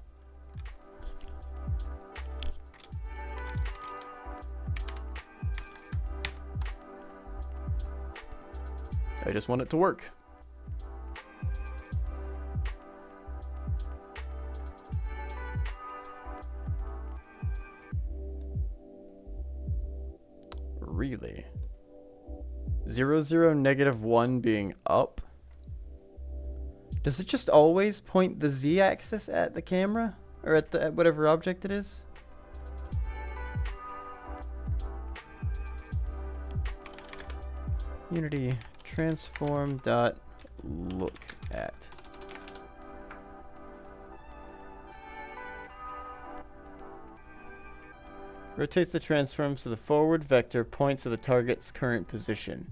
I just want it to work. Really? 0, 0, negative 1 being up? Does it just always point the Z-axis at the camera? Or at whatever object it is? Unity transform dot look at. Rotates the transform so the forward vector points to the target's current position.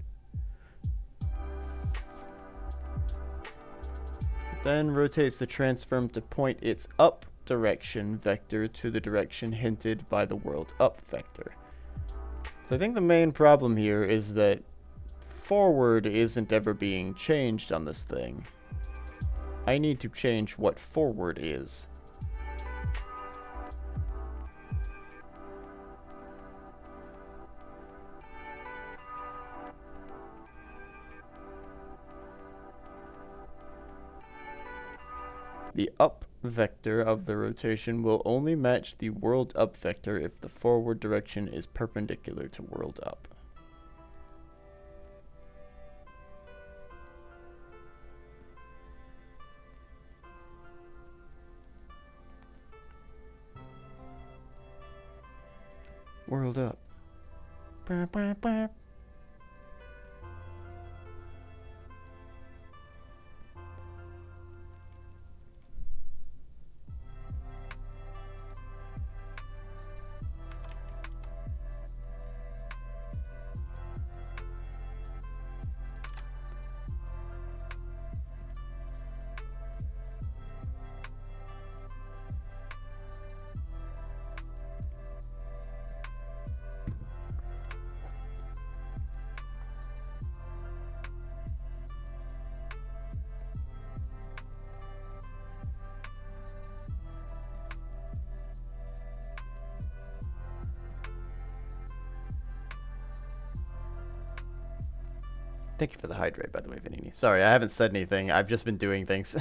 Then rotates the transform to point its up direction vector to the direction hinted by the world up vector. So I think the main problem here is that forward isn't ever being changed on this thing. I need to change what forward is. The up vector of the rotation will only match the world up vector if the forward direction is perpendicular to world up. World up. Bah, bah, bah. Thank you for the hydrate, by the way, Vanini. Sorry, I haven't said anything. I've just been doing things.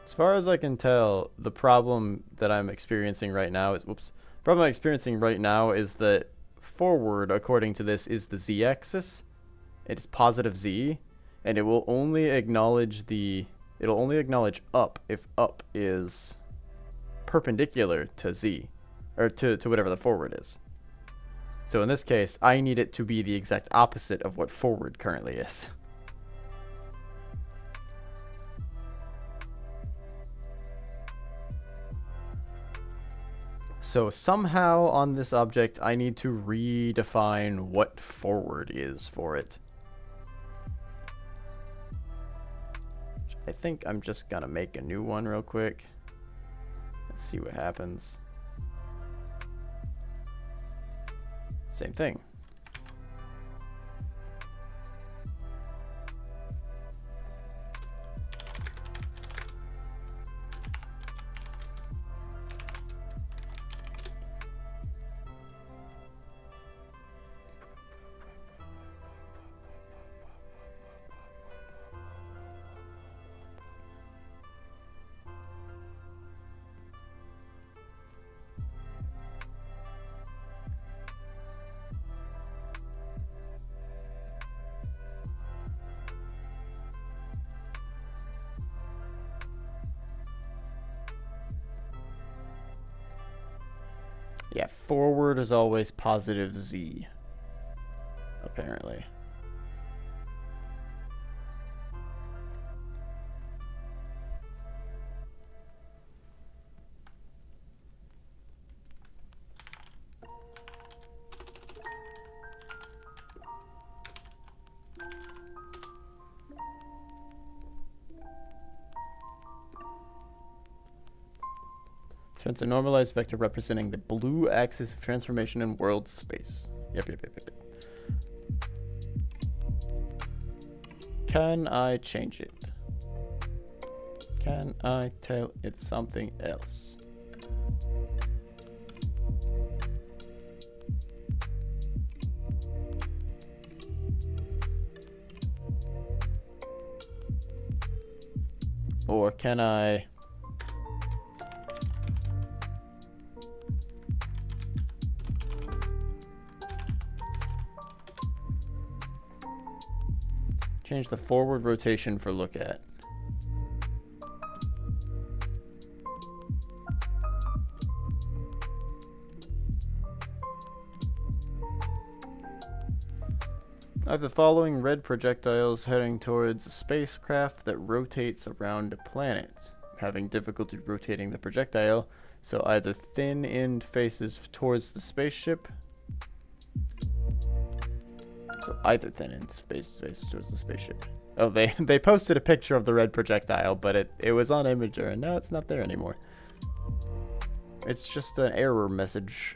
As far as I can tell, the problem that I'm experiencing right now is, problem I'm experiencing right now is that forward, according to this, is the z-axis. It's positive z, and it will only acknowledge up if up is perpendicular to z, or to whatever the forward is. So in this case, I need it to be the exact opposite of what forward currently is. So somehow on this object, I need to redefine what forward is for it. I think I'm just gonna make a new one real quick. Let's see what happens. Same thing. Yeah, forward is always positive z, apparently. So it's a normalized vector representing the blue axis of transformation in world space. Yep. Can I change it? Can I tell it something else? Or can I... change the forward rotation for look at? I have the following red projectiles heading towards a spacecraft that rotates around a planet, having difficulty rotating the projectile, so either thin end faces towards the spaceship. So either thin end faces towards the spaceship. Oh, they posted a picture of the red projectile, but it was on Imager, and now it's not there anymore. It's just an error message.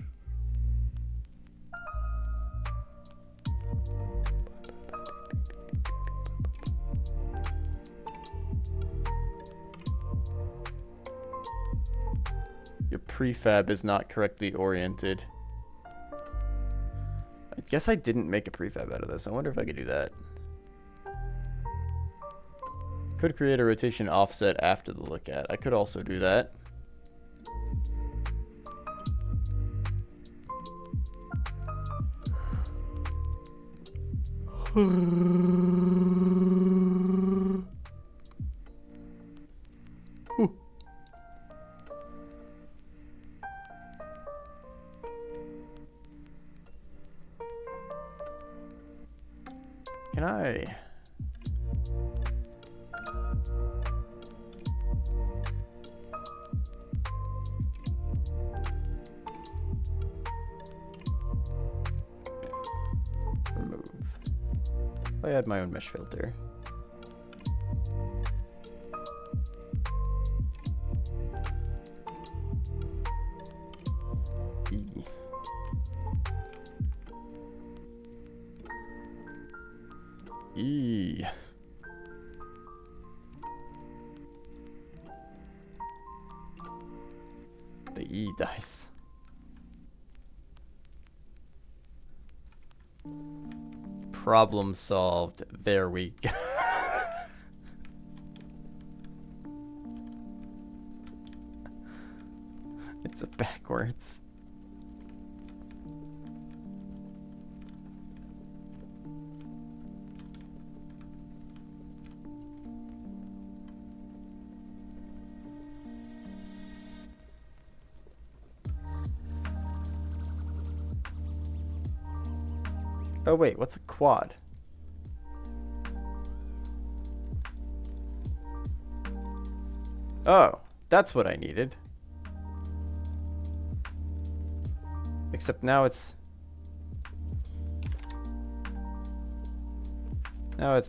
Your prefab is not correctly oriented. I guess I didn't make a prefab out of this. I wonder if I could do that. Could create a rotation offset after the look at. I could also do that. Can I? Remove. If I had my own mesh filter. E. E. The E dice. Problem solved. There we go. It's a backwards. Oh wait, what's a quad? Oh, that's what I needed. Except now it's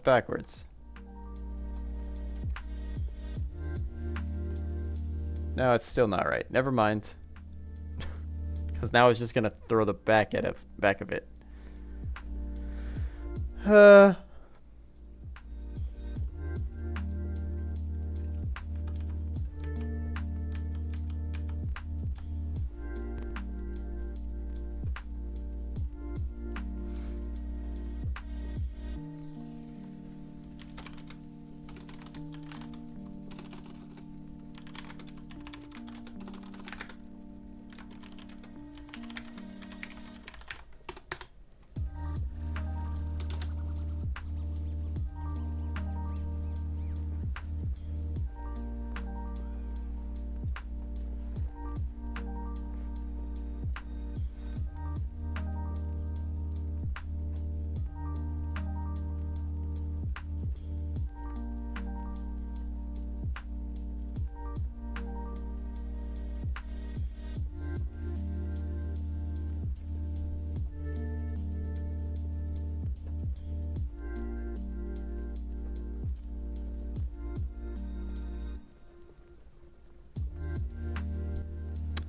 backwards. No, it's still not right. Never mind. Because now it's just gonna throw the back of it.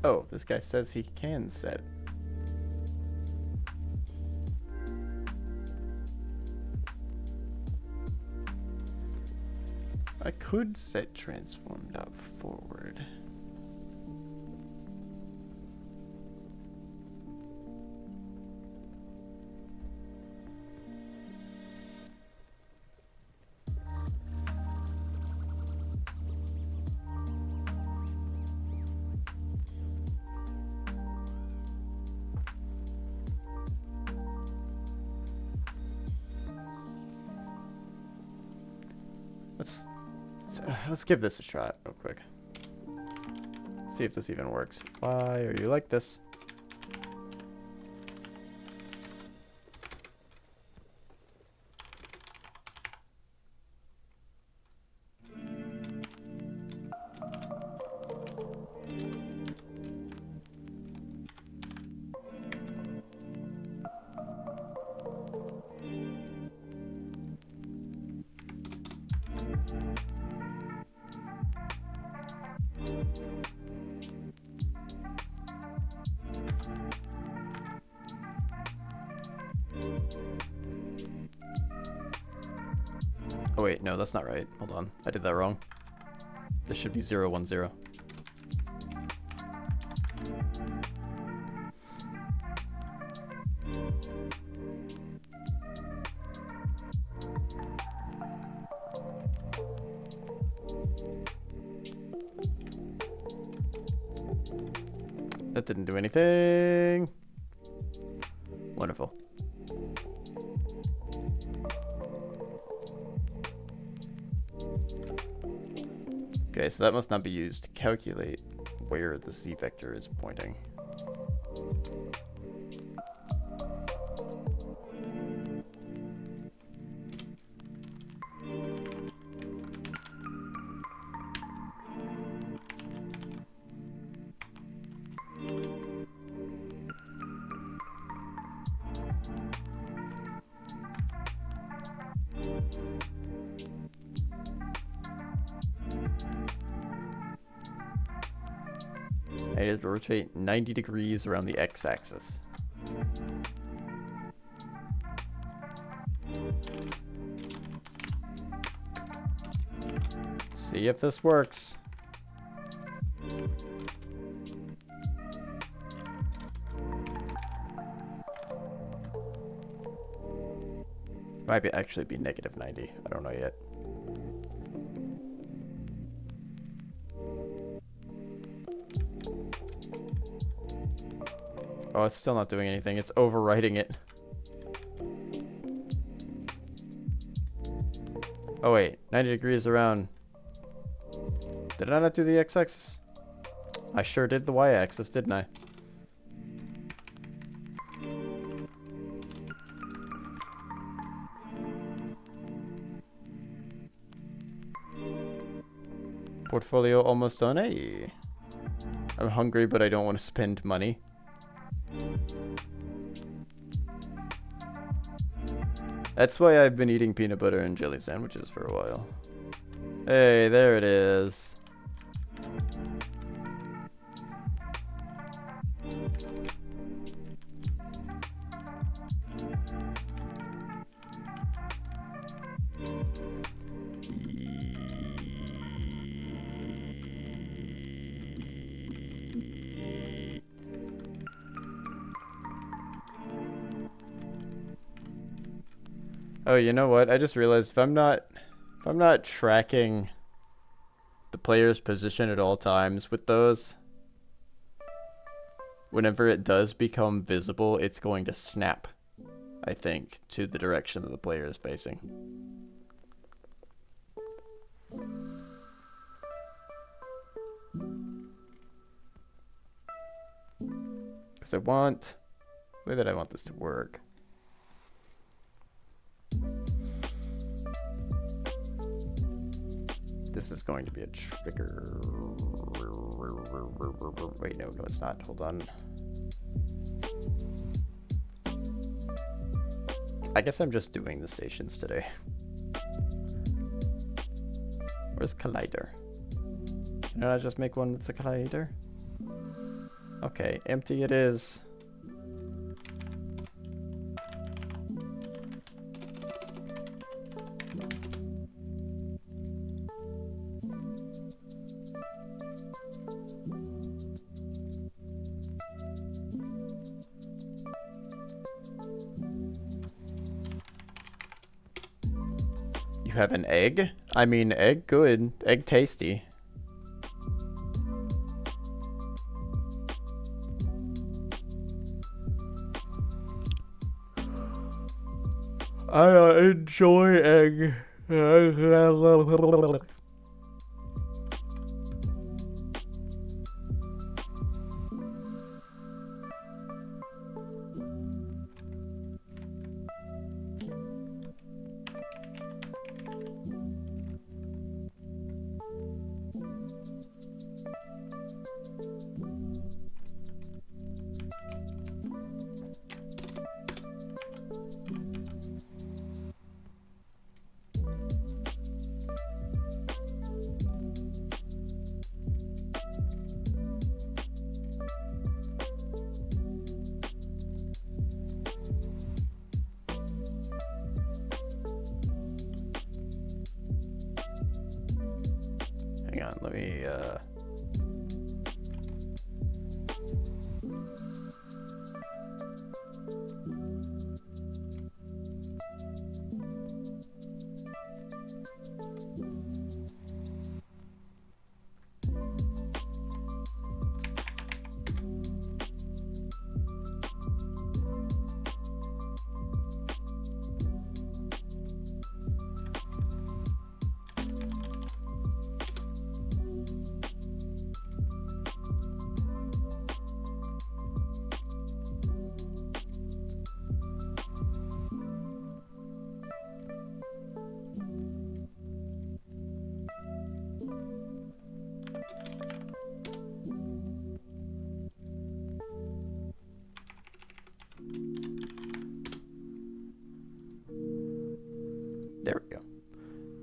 Oh, this guy says he can set. I could set transformed out forward. Let's give this a shot real quick. See if this even works. Why are you like this? Oh wait, no, that's not right. Hold on. I did that wrong. This should be 0, 1, 0. That didn't do anything. Wonderful. Okay, so that must not be used to calculate where the z vector is pointing. I need to rotate 90 degrees around the x-axis. See if this works. Might actually be negative 90. I don't know yet. Oh, it's still not doing anything. It's overwriting it. Oh wait, 90 degrees around. Did I not do the x-axis? I sure did the y-axis, didn't I? Portfolio almost done. Hey, I'm hungry, but I don't want to spend money. That's why I've been eating peanut butter and jelly sandwiches for a while. Hey, there it is. Oh, you know what? I just realized if I'm not tracking the player's position at all times with those, whenever it does become visible, it's going to snap, I think, to the direction that the player is facing. Because I want... the way that I want this to work. This is going to be a trigger. Wait, no, it's not. Hold on. I guess I'm just doing the stations today. Where's collider? Can I just make one that's a collider? Okay, empty it is. You have an egg? I mean, egg good. Egg tasty. I enjoy egg. Hang on, let me,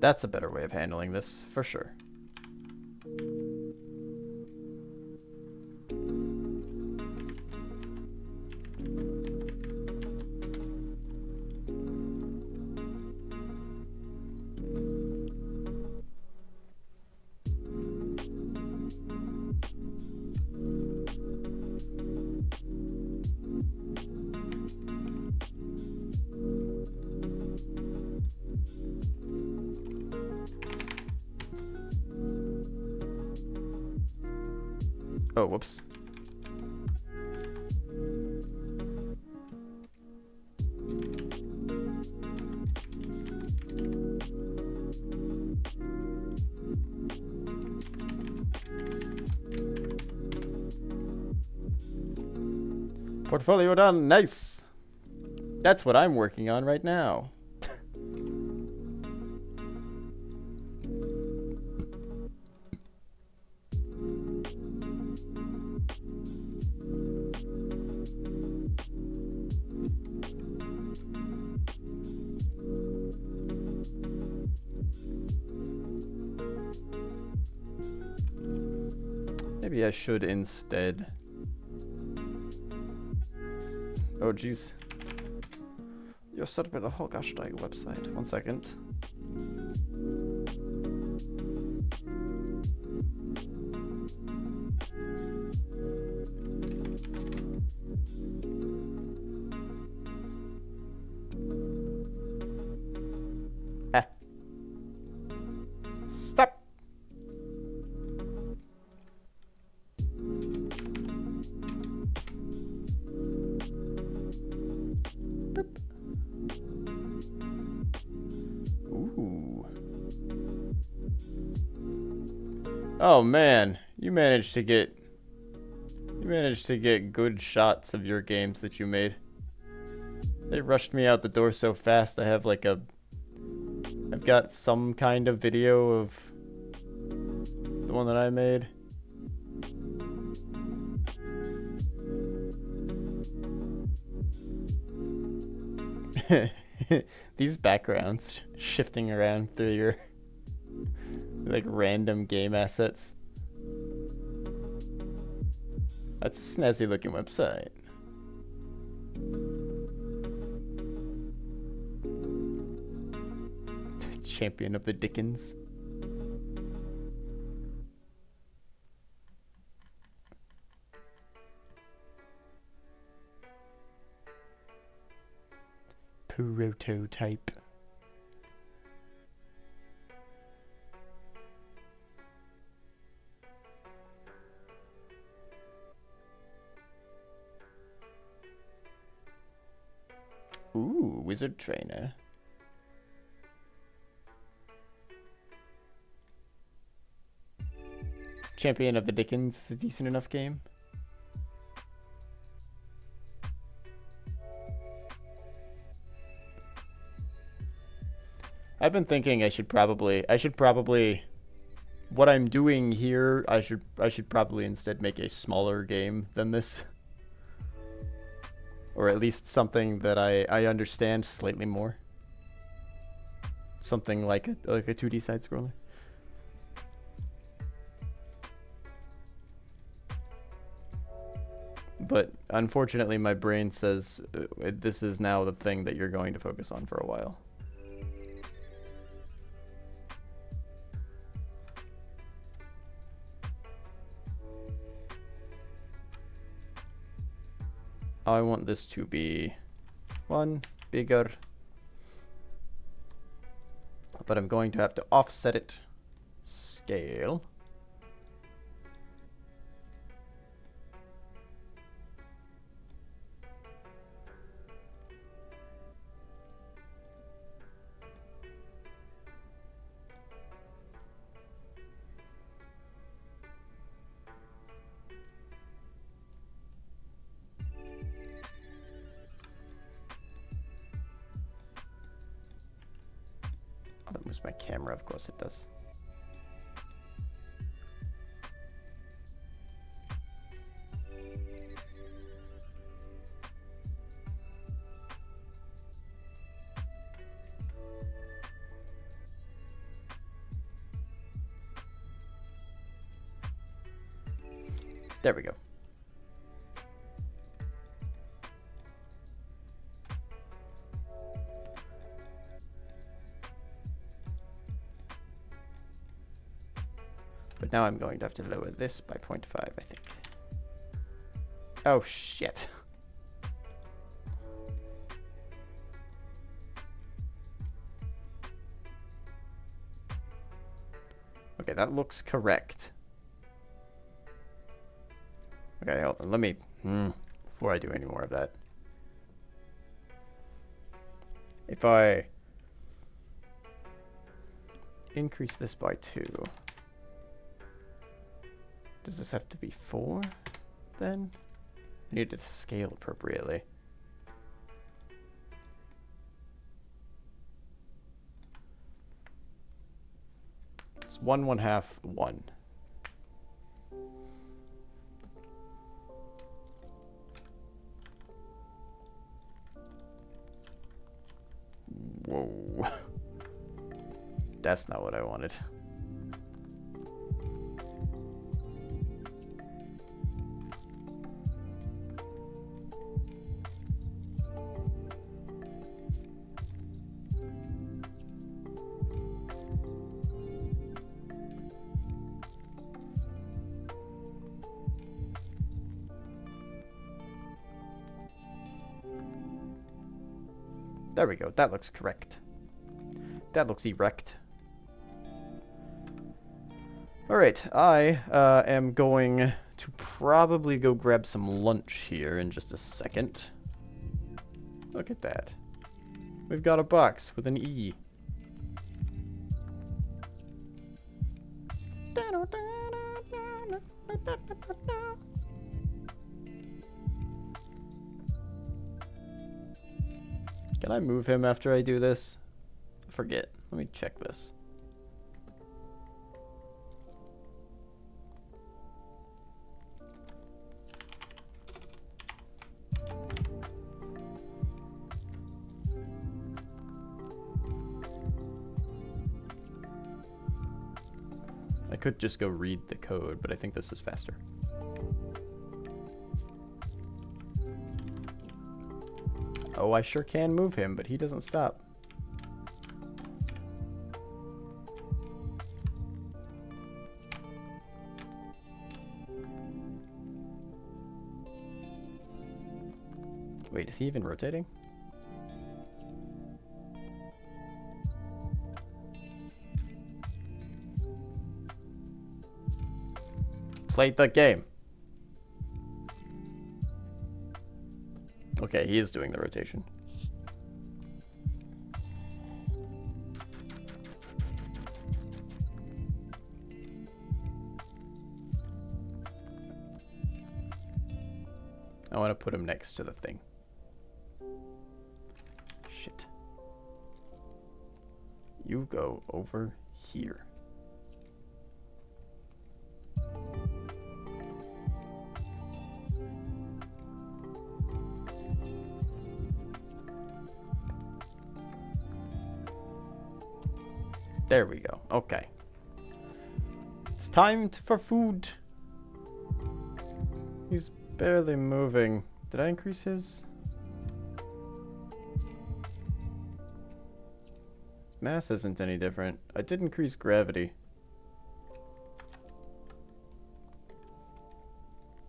That's a better way of handling this, for sure. Oh, whoops. Portfolio done. Nice. That's what I'm working on right now. Maybe I should instead. Oh, jeez. You're set up at the Holgersteig website. 1 second. Ah. Stop! Ooh. Oh man, you managed to get good shots of your games that you made. They rushed me out the door so fast. I've got some kind of video of the one that I made. These backgrounds shifting around through your like random game assets. That's a snazzy looking website. Champion of the Dickens. Prototype. Ooh, Wizard Trainer. Champion of the Dickens is a decent enough game. I've been thinking I should probably what I'm doing here, I should probably instead make a smaller game than this. Or at least something that I understand slightly more. Something like a 2D side scroller. But unfortunately my brain says this is now the thing that you're going to focus on for a while. I want this to be one bigger, but I'm going to have to offset it. Scale. Oh, that moves my camera, of course it does. There we go. But now I'm going to have to lower this by 0.5, I think. Oh, shit. Okay, that looks correct. Okay, hold on. Let me... before I do any more of that. If I increase this by 2... does this have to be 4, then? I need to scale appropriately. It's 1 1/2 1. Whoa. That's not what I wanted. There we go. That looks correct. That looks erect. Alright, I am going to probably go grab some lunch here in just a second. Look at that. We've got a box with an E. Can I move him after I do this? I forget. Let me check this. I could just go read the code, but I think this is faster. Oh, I sure can move him, but he doesn't stop. Wait, is he even rotating? Played the game. Okay, he is doing the rotation. I want to put him next to the thing. Shit. You go over here. There we go. Okay. It's time for food. He's barely moving. Did I increase his? Mass isn't any different. I did increase gravity.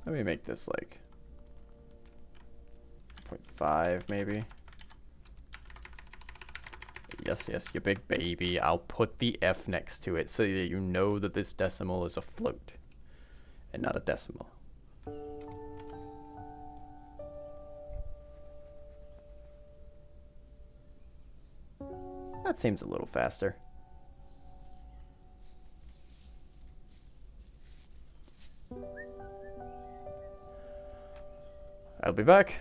Let me make this like 0.5 maybe. Yes, yes, you big baby. I'll put the F next to it so that you know that this decimal is a float and not a decimal. That seems a little faster. I'll be back.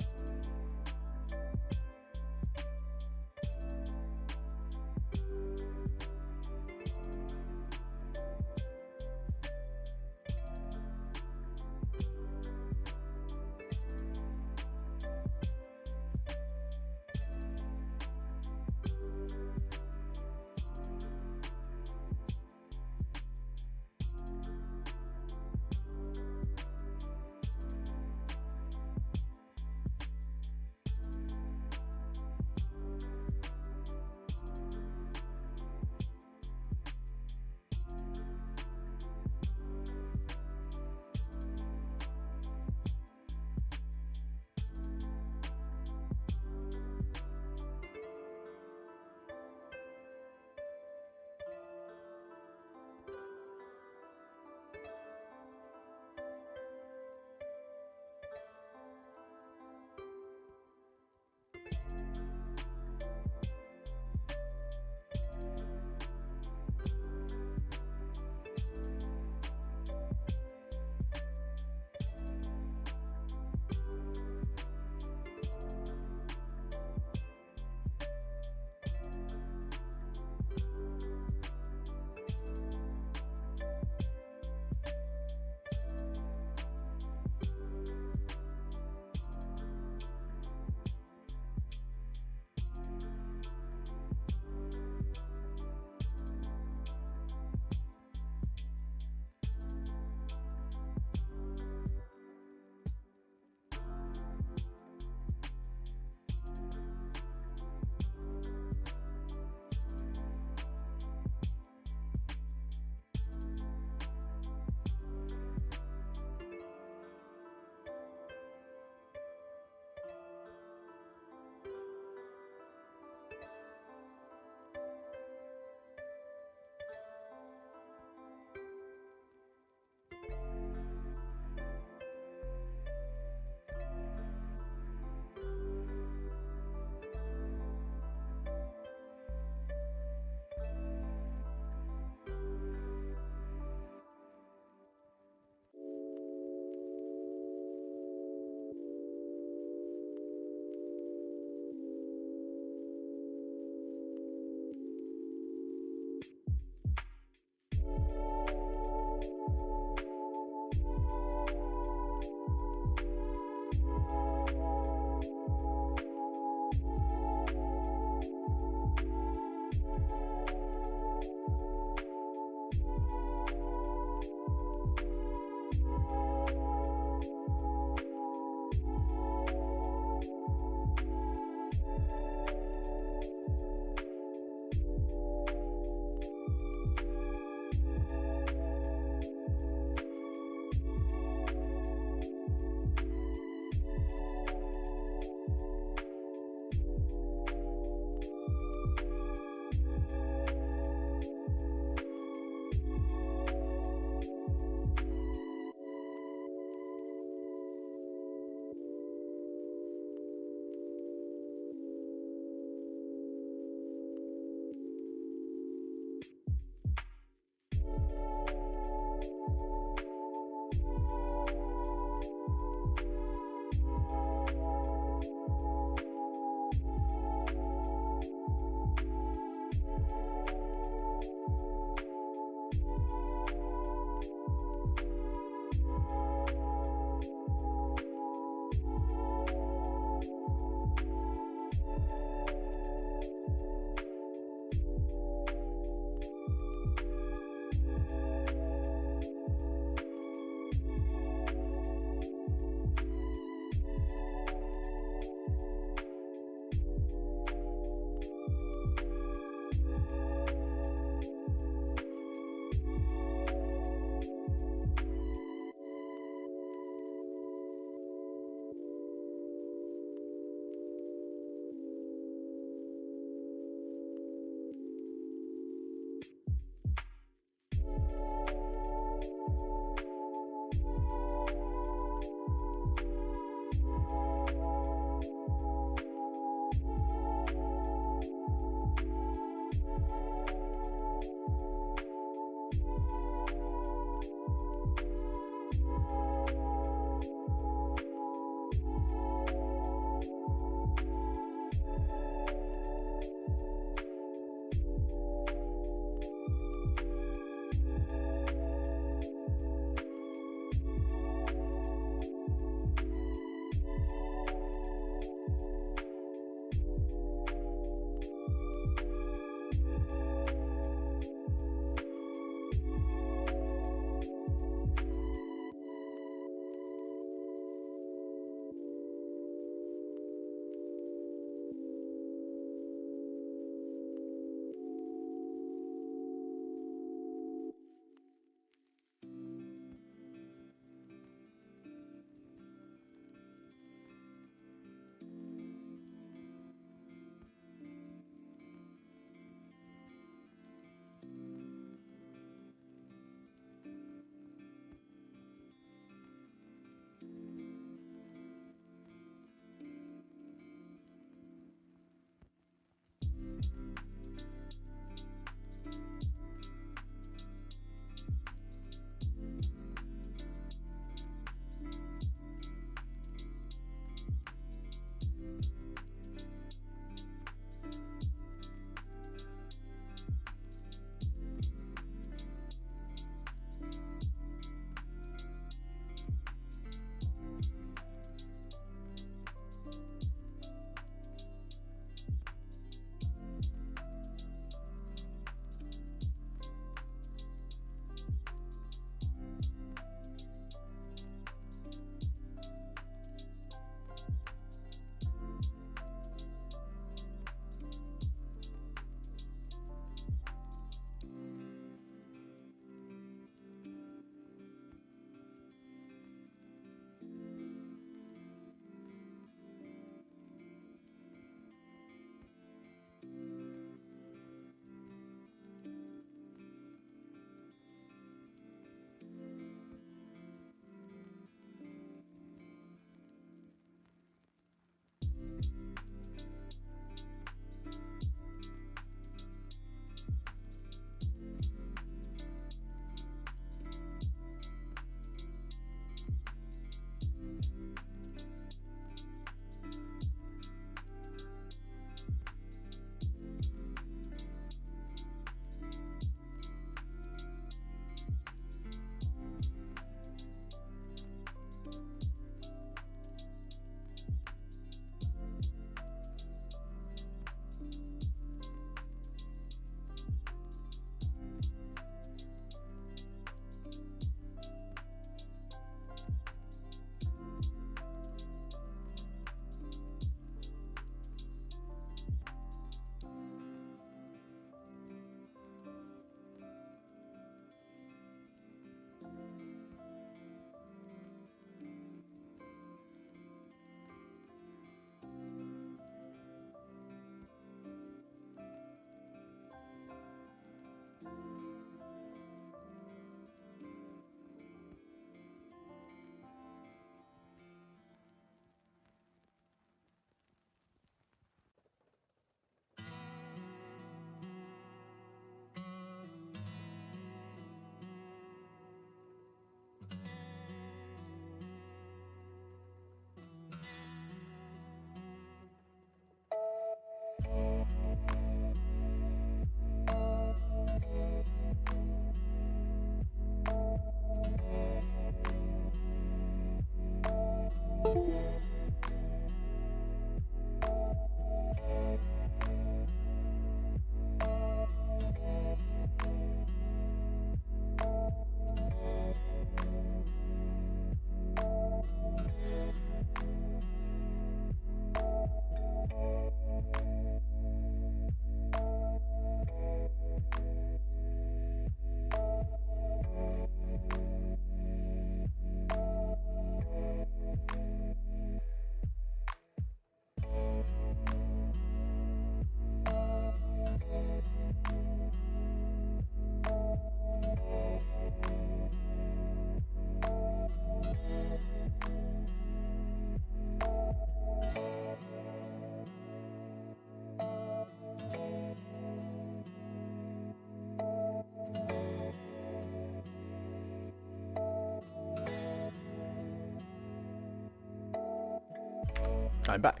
I'm back.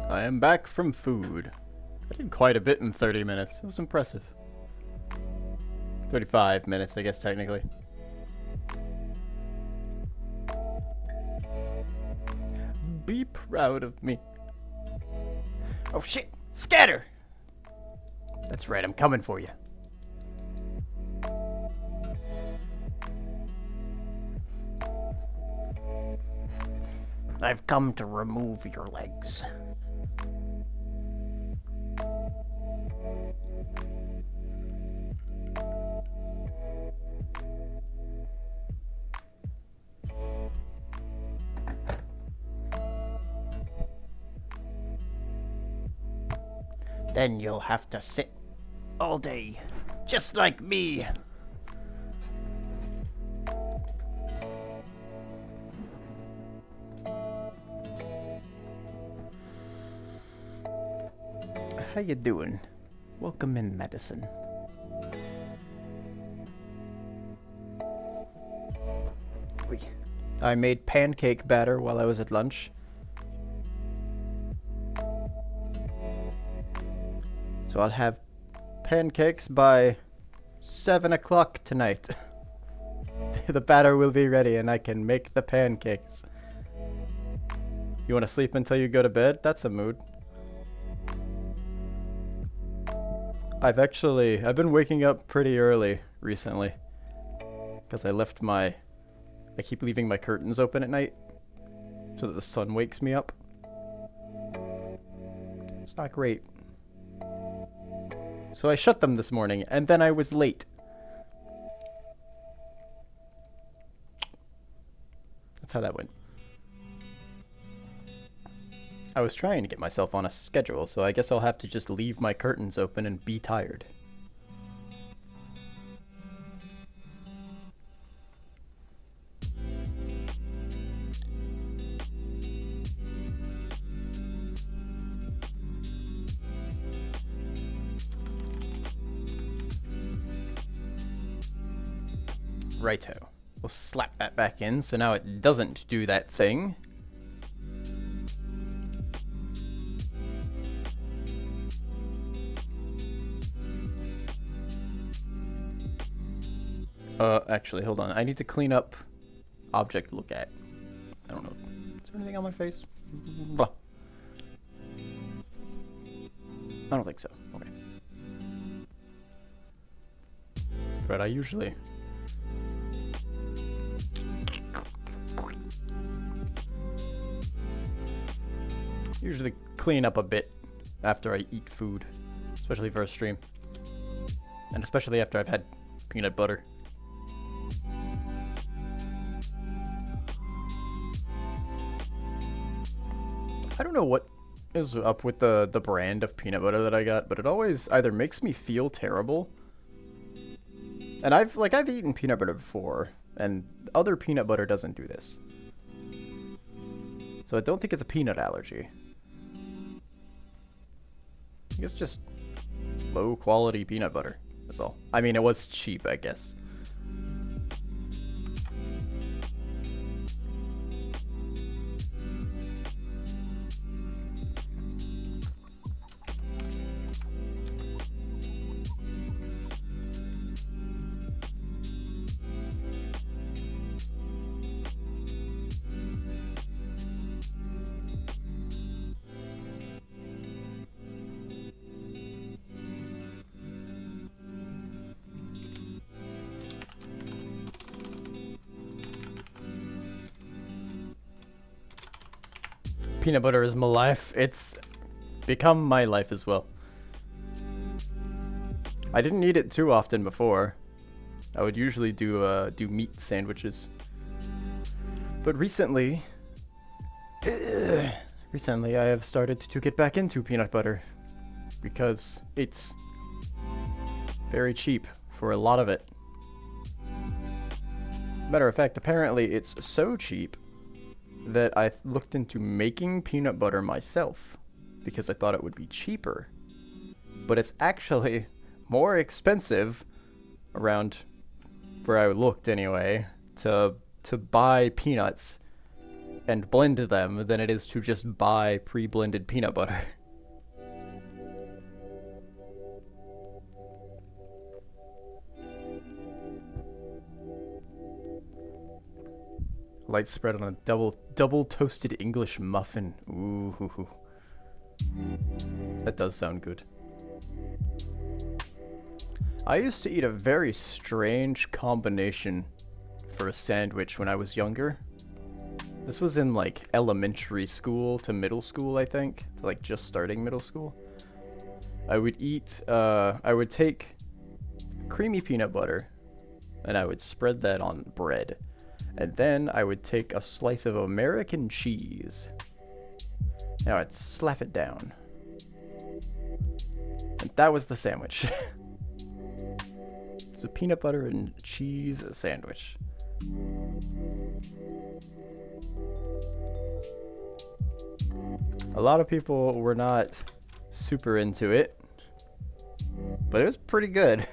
I am back from food. I did quite a bit in 30 minutes. It was impressive. 35 minutes, I guess, technically. Be proud of me. Oh shit! Scatter! That's right, I'm coming for you. I've come to remove your legs. Then you'll have to sit all day, just like me. How you doing? Welcome in, Medicine. I made pancake batter while I was at lunch. So I'll have pancakes by 7 o'clock tonight. The batter will be ready and I can make the pancakes. You want to sleep until you go to bed? That's a mood. I've been waking up pretty early recently. Because I keep leaving my curtains open at night. So that the sun wakes me up. It's not great. So I shut them this morning, and then I was late. That's how that went. I was trying to get myself on a schedule, so I guess I'll have to just leave my curtains open and be tired. Righto. We'll slap that back in, so now it doesn't do that thing. Actually, hold on. I need to clean up object look at. I don't know. Is there anything on my face? Blah. I don't think so. Okay. But I usually clean up a bit after I eat food, especially for a stream. And especially after I've had peanut butter. I don't know what is up with the brand of peanut butter that I got, but it always either makes me feel terrible. And I've eaten peanut butter before, and other peanut butter doesn't do this. So I don't think it's a peanut allergy. I think it's just low quality peanut butter. That's all. I mean, it was cheap, I guess. peanut butter is my life. It's become my life as well. I didn't eat it too often before. I would usually do meat sandwiches. But recently I have started to get back into peanut butter because it's very cheap for a lot of it. Matter of fact, apparently it's so cheap that I looked into making peanut butter myself because I thought it would be cheaper. But it's actually more expensive, around where I looked anyway, to buy peanuts and blend them than it is to just buy pre-blended peanut butter. Light spread on a double toasted English muffin. Ooh. That does sound good. I used to eat a very strange combination for a sandwich when I was younger. This was in like elementary school to middle school, I think. To like just starting middle school. I would take creamy peanut butter and I would spread that on bread. And then I would take a slice of American cheese and I'd slap it down. And that was the sandwich. It's a peanut butter and cheese sandwich. A lot of people were not super into it, but it was pretty good.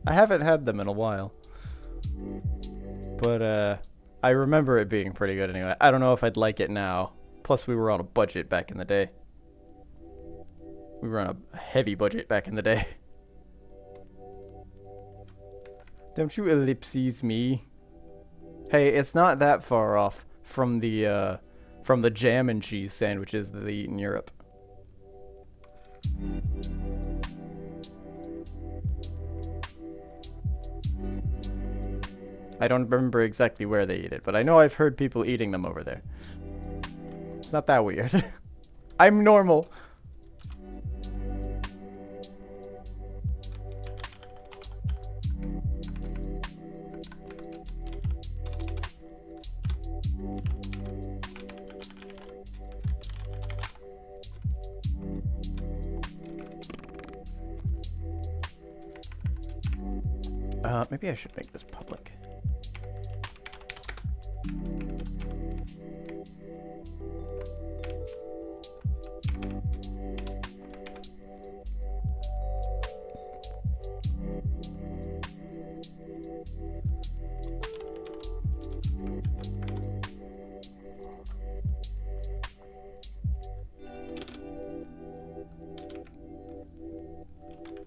I haven't had them in a while, but I remember it being pretty good anyway. I don't know if I'd like it now. Plus, we were on a budget back in the day. We were on a heavy budget back in the day. Don't you ellipses me? Hey, it's not that far off from the jam and cheese sandwiches that they eat in Europe. I don't remember exactly where they eat it, but I know I've heard people eating them over there. It's not that weird. I'm normal. Maybe I should make this public.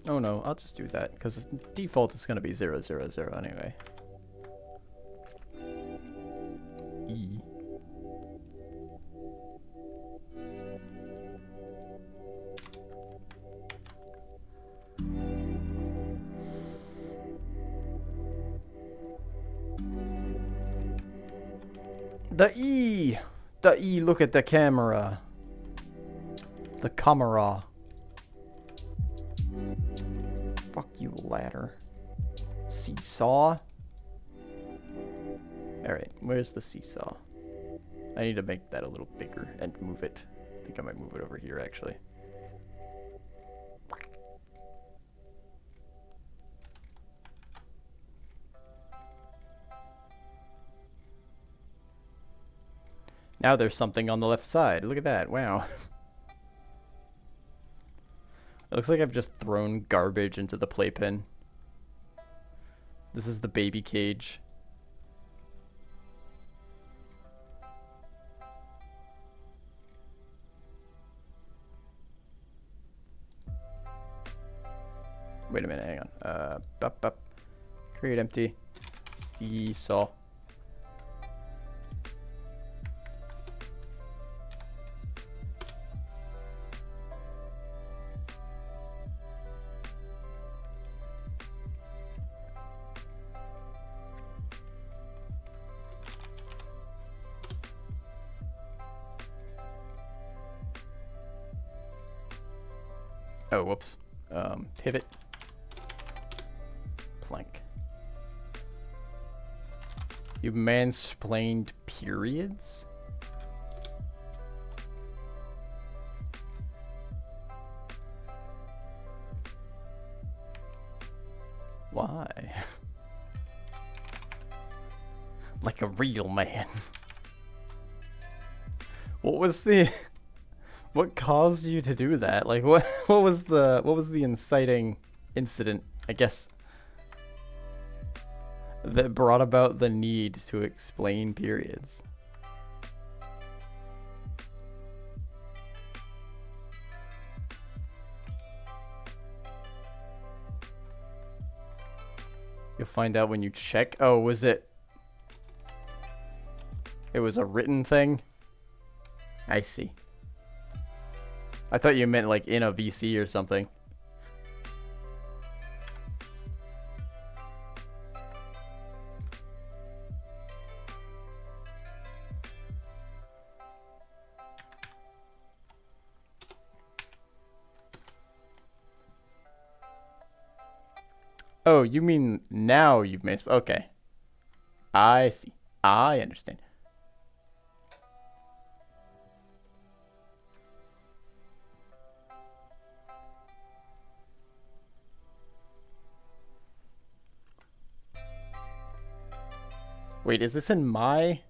Oh no, I'll just do that, because default is going to be 000 anyway. E. The E! The E, look at the camera. The camera. Fuck you, ladder. Seesaw? Alright, where's the seesaw? I need to make that a little bigger and move it. I think I might move it over here, actually. Now there's something on the left side. Look at that. Wow. It looks like I've just thrown garbage into the playpen. This is the baby cage. Wait a minute, hang on. Create empty. Seesaw. Oh, whoops. Pivot. Plank. You mansplained periods? Why? Like a real man. What was the... What caused you to do that? Like, what was the inciting incident, I guess, that brought about the need to explain periods? You'll find out when you check. Oh, was it... It was a written thing? I see. I thought you meant like in a VC or something. Oh, you mean now you've made... Okay. I see. I understand. Wait, is this in my...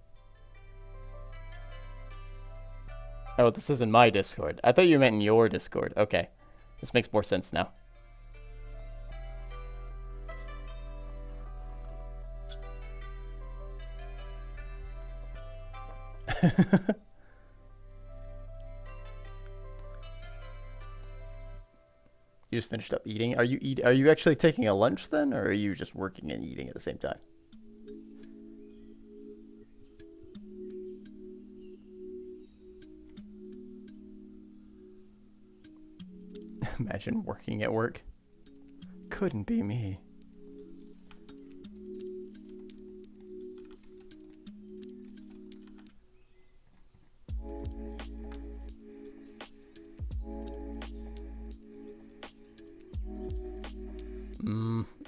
Oh, this is in my Discord. I thought you meant in your Discord. Okay. This makes more sense now. You just finished up eating? Are you actually taking a lunch then, or are you just working and eating at the same time? Imagine working at work. Couldn't be me.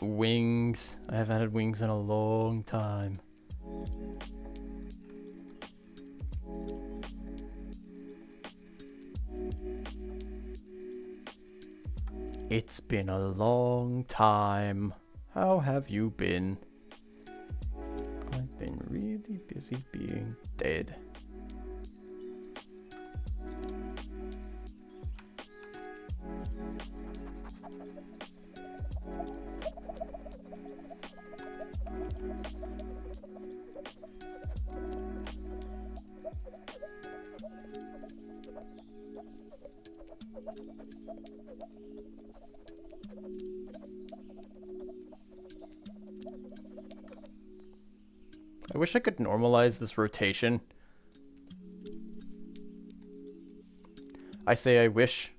Wings. I haven't had wings in a long time. It's been a long time. How have you been? I've been really busy being dead. I wish I could normalize this rotation. I say I wish,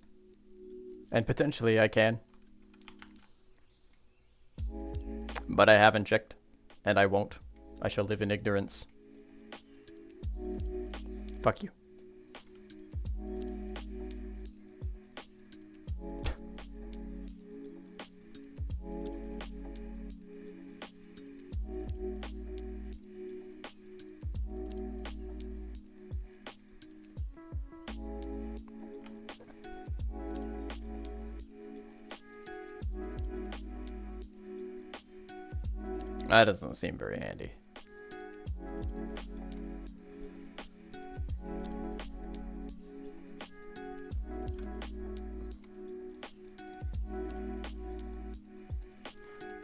and potentially I can. But I haven't checked, and I won't. I shall live in ignorance. Fuck you. That doesn't seem very handy.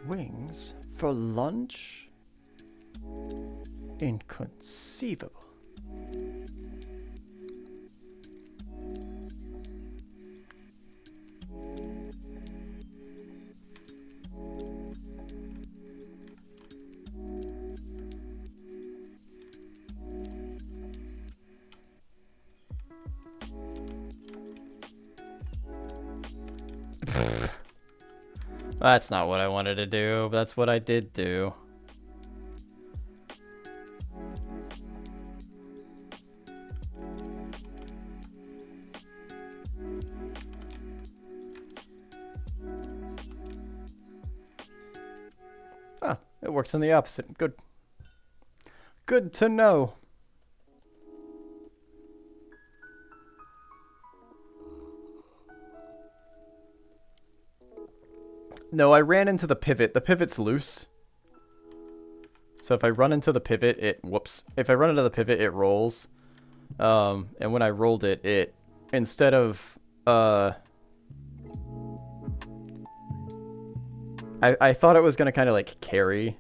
Wings for lunch? Inconceivable. That's not what I wanted to do, but that's what I did do. It works on the opposite. Good. Good to know. No, I ran into the pivot. The pivot's loose. So if I run into the pivot, it... Whoops. If I run into the pivot, it rolls. And when I rolled it, it... Instead of... I thought it was going to kind of like carry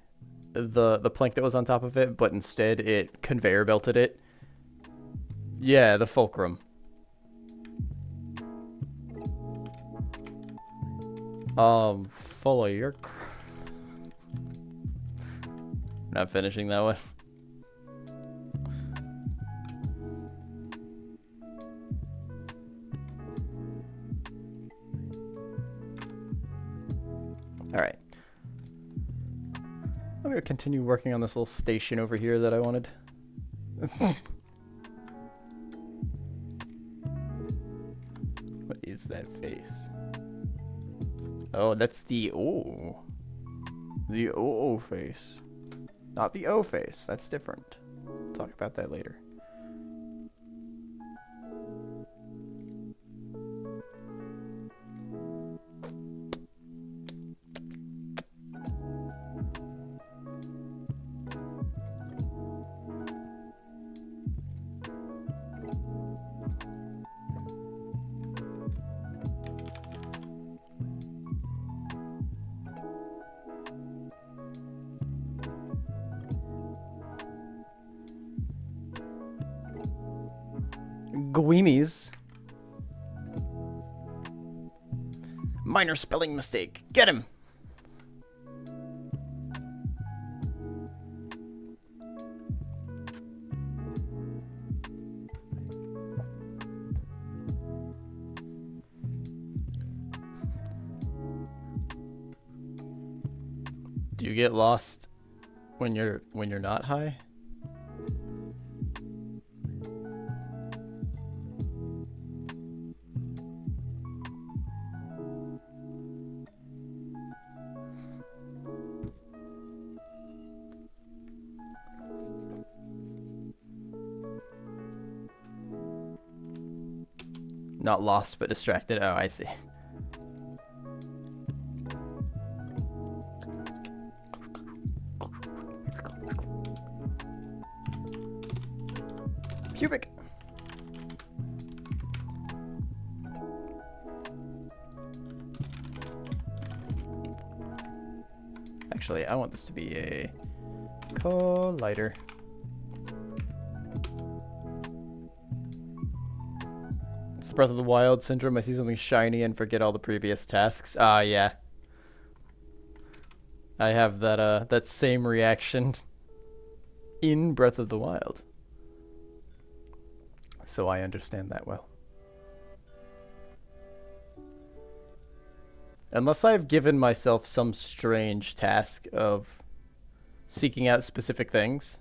the plank that was on top of it, but instead it conveyor belted it. Yeah, the fulcrum. Follow your... Not finishing that one. Alright. I'm going to continue working on this little station over here that I wanted. What is that face? Oh, that's the O. The O face. Not the O face. That's different. We'll talk about that later. Gweemies. Minor spelling mistake. Get him! Do you get lost when you're not high? Not lost, but distracted. Oh, I see. Pubic. Actually, I want this to be a collider. It's Breath of the Wild syndrome. I see something shiny and forget all the previous tasks. Ah, yeah. I have that that same reaction in Breath of the Wild. So I understand that well. Unless I've given myself some strange task of seeking out specific things.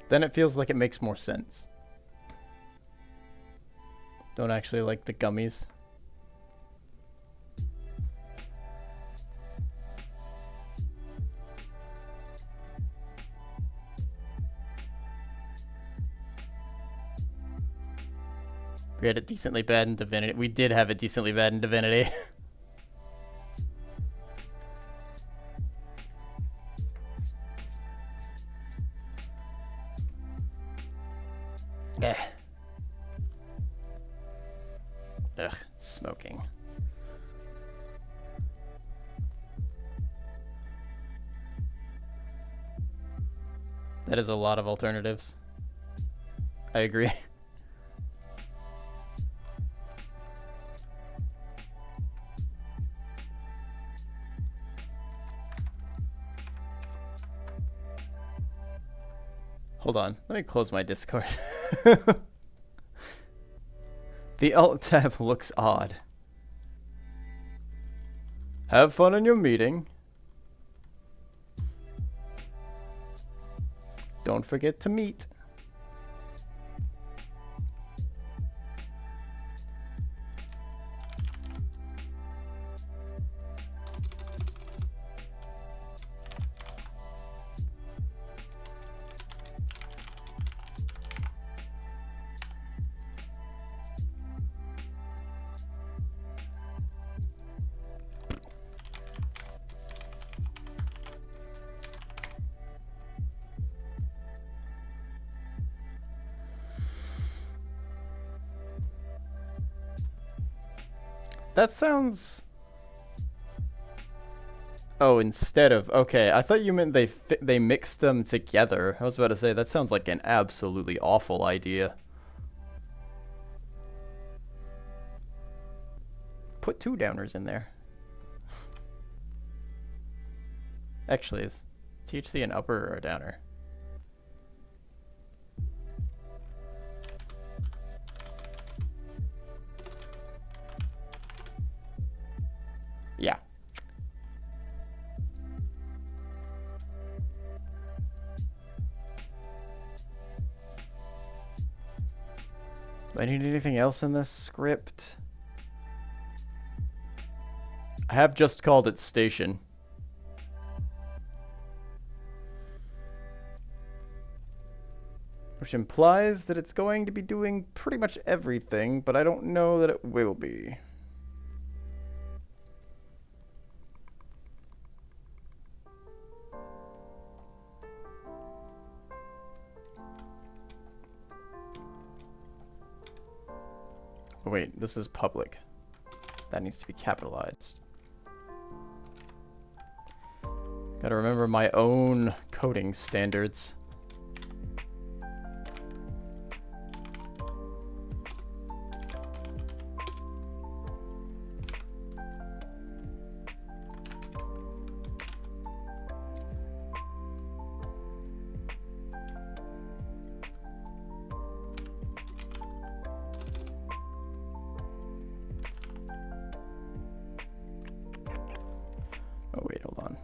Then it feels like it makes more sense. Don't actually like the gummies. We had it decently bad in Divinity. We did have it decently bad in Divinity. Ugh, smoking. That is a lot of alternatives. I agree. Hold on, let me close my Discord. The alt tab looks odd. Have fun in your meeting. Don't forget to meet. That sounds... Oh, instead of... Okay, I thought you meant they mixed them together. I was about to say, that sounds like an absolutely awful idea. Put 2 downers in there. Actually, is THC an upper or a downer? Yeah. Do I need anything else in this script? I have just called it station. Which implies that it's going to be doing pretty much everything, but I don't know that it will be. Oh wait, this is public. That needs to be capitalized. Gotta remember my own coding standards. Oh wait, hold on.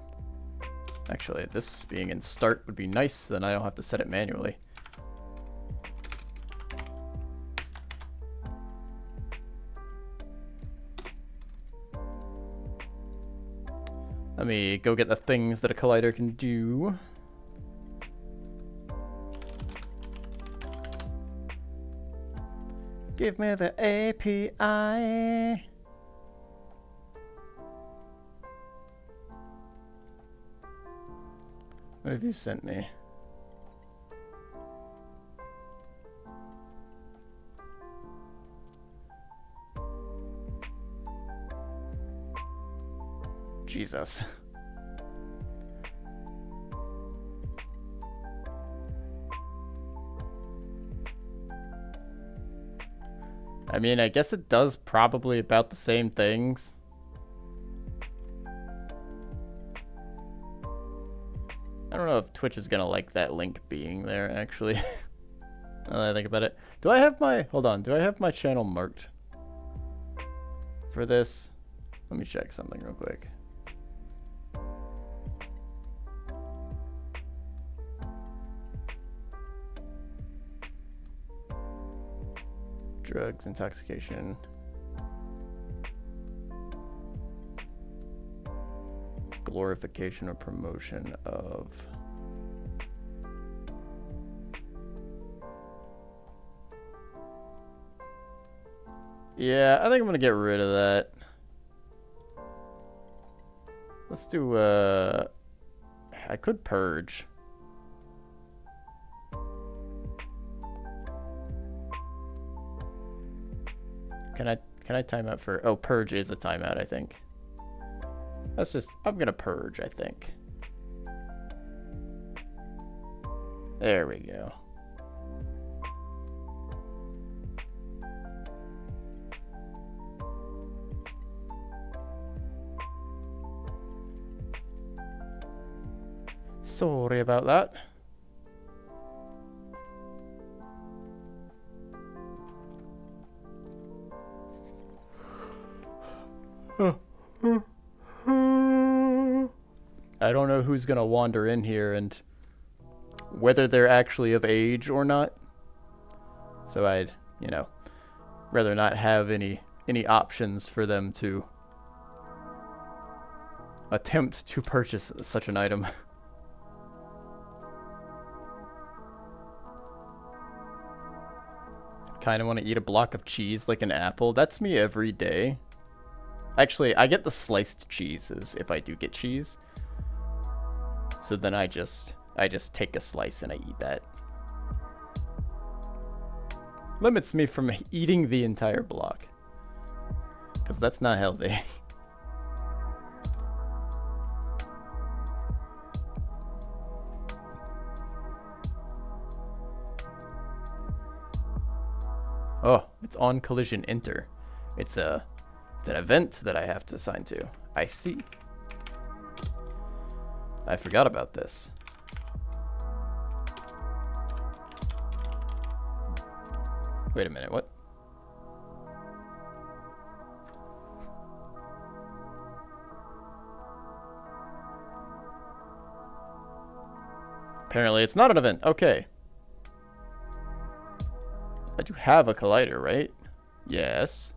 Actually, this being in start would be nice, then I don't have to set it manually. Let me go get the things that a collider can do. Give me the API. What have you sent me? Jesus. I mean, I guess it does probably about the same things. I don't know if Twitch is gonna like that link being there, actually. Now that I think about it. Do I have my... Hold on. Do I have my channel marked for this? Let me check something real quick. Drugs, intoxication. Glorification or promotion of... Yeah, I think I'm gonna get rid of that. Let's do, I could purge. Can I time out for... Oh, purge is a timeout, I think. That's just... I'm gonna purge, I think. There we go. Sorry about that. I don't know who's gonna wander in here and whether they're actually of age or not. So I'd, you know, rather not have any options for them to attempt to purchase such an item. Kind of want to eat a block of cheese like an apple. That's me every day. Actually, I get the sliced cheeses if I do get cheese. So then I just take a slice and I eat that. Limits me from eating the entire block. because that's not healthy. Oh, it's on collision enter. It's an event that I have to assign to. I see. I forgot about this. Wait a minute, what? Apparently it's not an event. Okay. I do have a collider, right? Yes.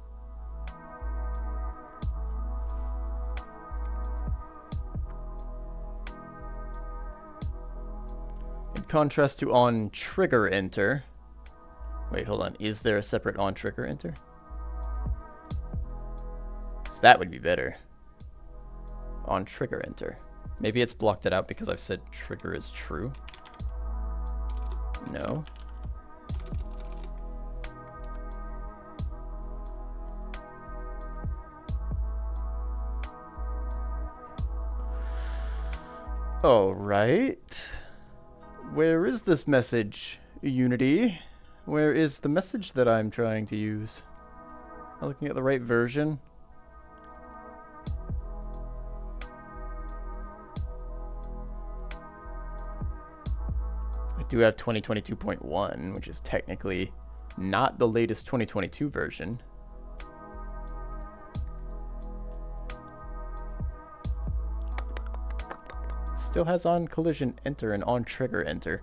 In contrast to on trigger enter. Wait, hold on. Is there a separate on trigger enter? So that would be better. On trigger enter. Maybe it's blocked it out because I've said trigger is true. No. All right. Where is this message, Unity? Where is the message that I'm trying to use? Am I looking at the right version? I do have 2022.1, which is technically not the latest 2022 version. Still has on collision enter and on trigger enter.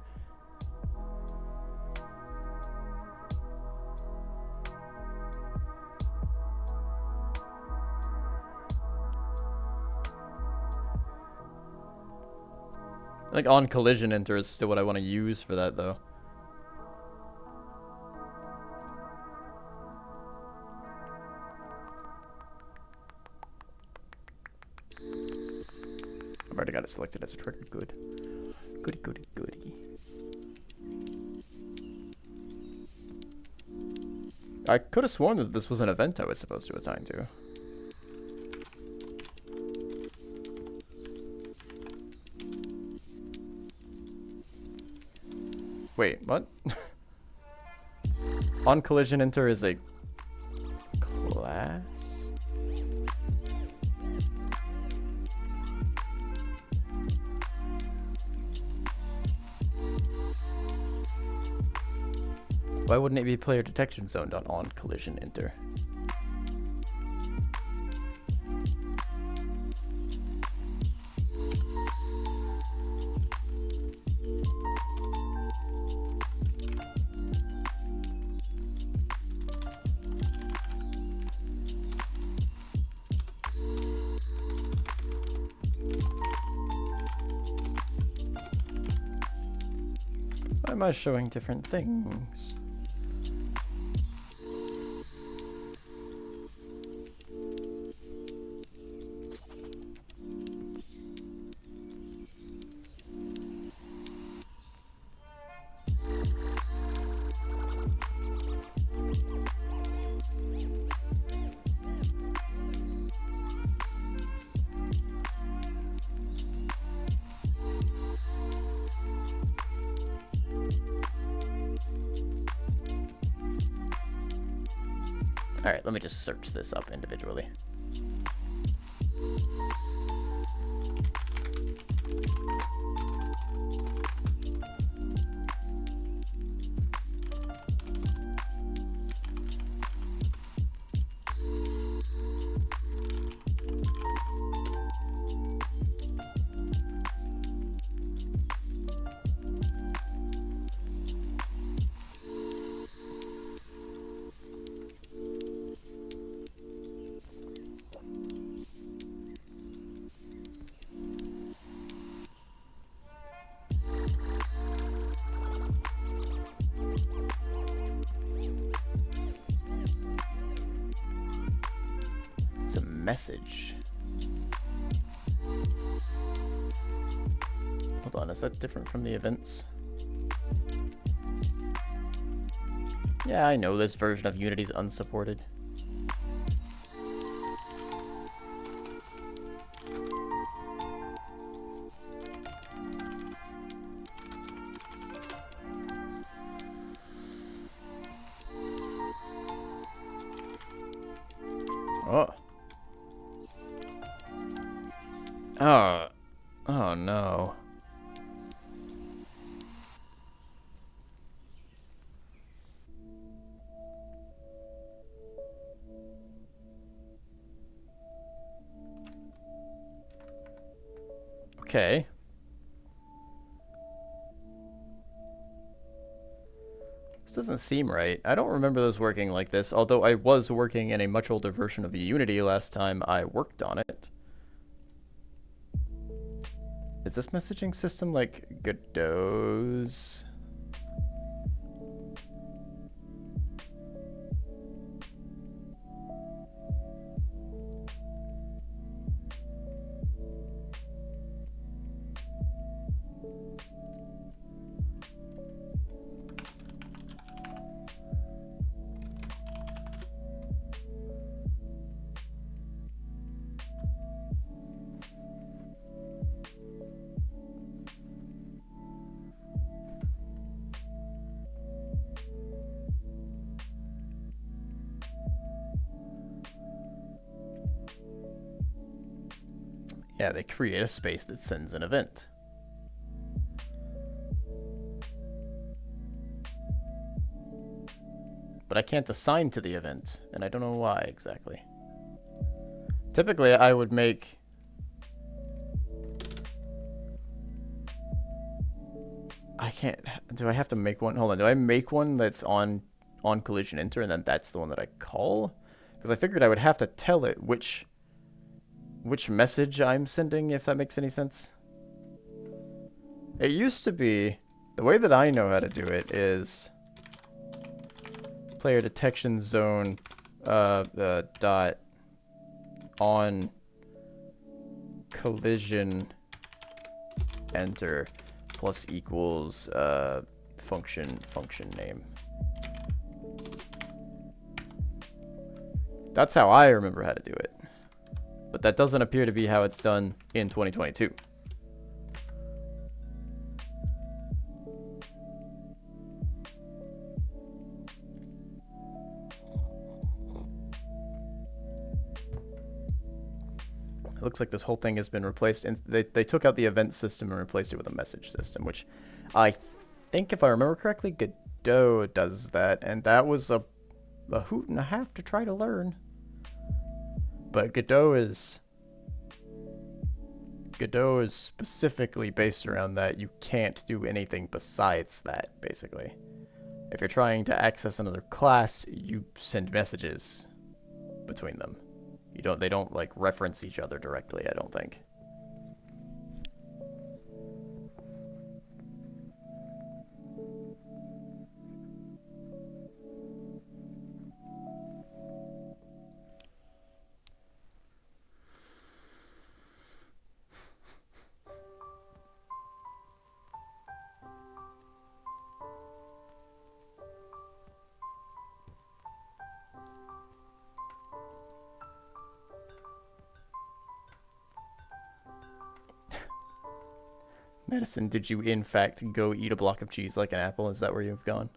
I think on collision enter is still what I want to use for that though. I've already got it selected as a trigger. Good. Goody, goody, goody. I could have sworn that this was an event I was supposed to assign to. Wait, what? On collision enter is a class? Why wouldn't it be player detection zoned on collision enter? Why am I showing different things? Alright, let me just search this up individually. It's a message. Hold on, is that different from the events? Yeah, I know this version of Unity's unsupported. Oh. Oh no. Okay. This doesn't seem right. I don't remember those working like this, although I was working in a much older version of Unity last time I worked on it. Is this messaging system like Godot's? Yeah, they create a space that sends an event. But I can't assign to the event, and I don't know why exactly. Typically, I would make... I can't... Do I have to make one? Hold on, do I make one that's on collision enter, and then that's the one that I call? Because I figured I would have to tell it which message I'm sending, if that makes any sense. It used to be... The way that I know how to do it is... Player detection zone dot on collision enter plus equals function name. That's how I remember how to do it. But that doesn't appear to be how it's done in 2022. It looks like this whole thing has been replaced, and they took out the event system and replaced it with a message system, which I think, if I remember correctly, Godot does that, and that was a hoot and a half to try to learn. But Godot is specifically based around that. You can't do anything besides that, basically. If you're trying to access another class, you send messages between them. They don't like reference each other directly, I don't think. Madison, did you in fact go eat a block of cheese like an apple? Is that where you've gone?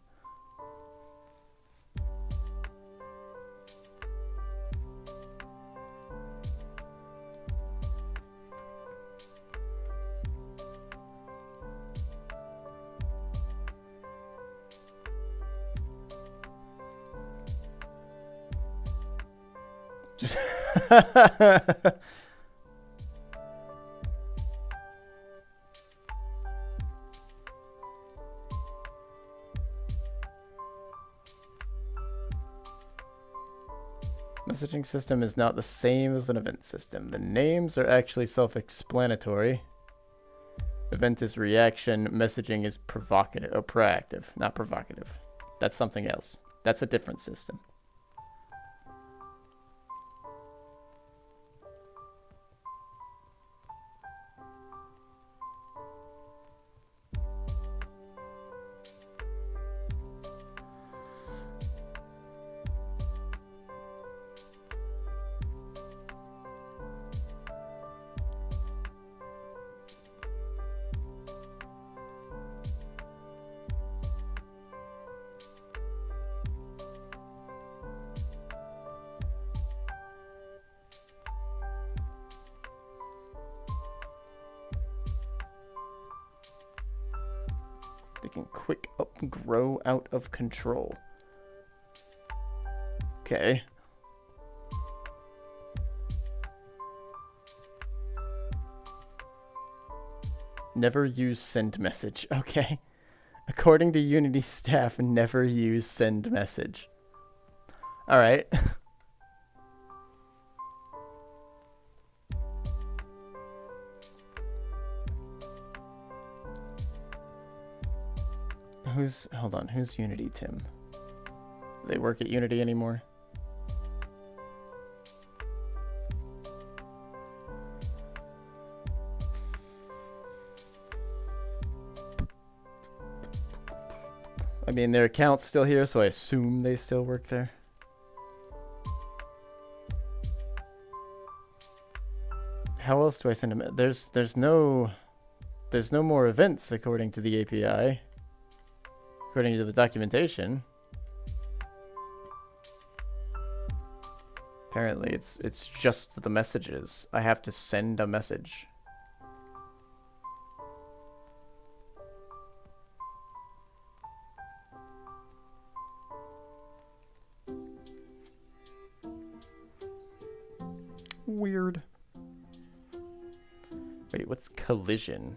Just Messaging system is not the same as an event system. The names are actually self-explanatory. Event is reaction. Messaging is provocative or proactive, not provocative. That's something else. That's a different system. They can quick up grow out of control. Okay. Never use send message. Okay. According to Unity staff, never use send message. Alright. Hold on, who's Unity Tim? Do they work at Unity anymore? I mean, their account's still here, so I assume they still work there. How else do I send them? There's no more events according to the API. According to the documentation. Apparently it's just the messages. I have to send a message. Weird. Wait, what's collision?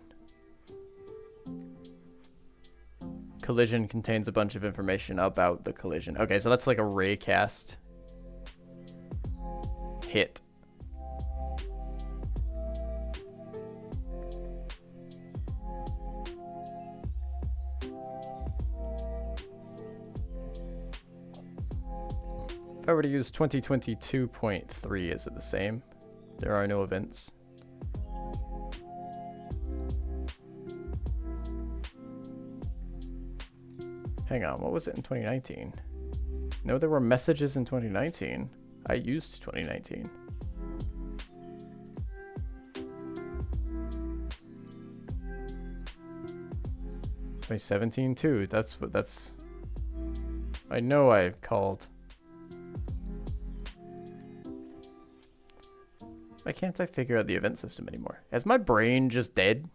Collision contains a bunch of information about the collision. Okay, so that's like a raycast hit. If I were to use 2022.3, is it the same? There are no events. Hang on, what was it in 2019? No, there were messages in 2019. I used 2019. (2017) too. That's. I know I've called. Why can't I figure out the event system anymore? Is my brain just dead?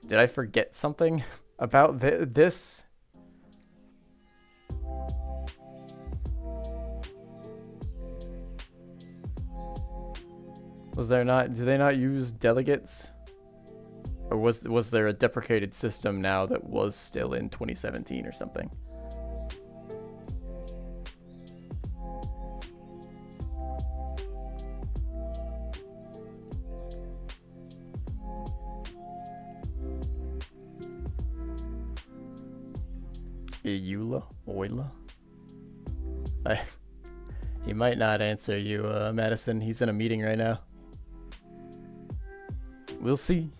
Did I forget something about this? Was there not? Do they not use delegates? Or was there a deprecated system now that was still in 2017 or something? Euler? He might not answer you, Madison. He's in a meeting right now. We'll see.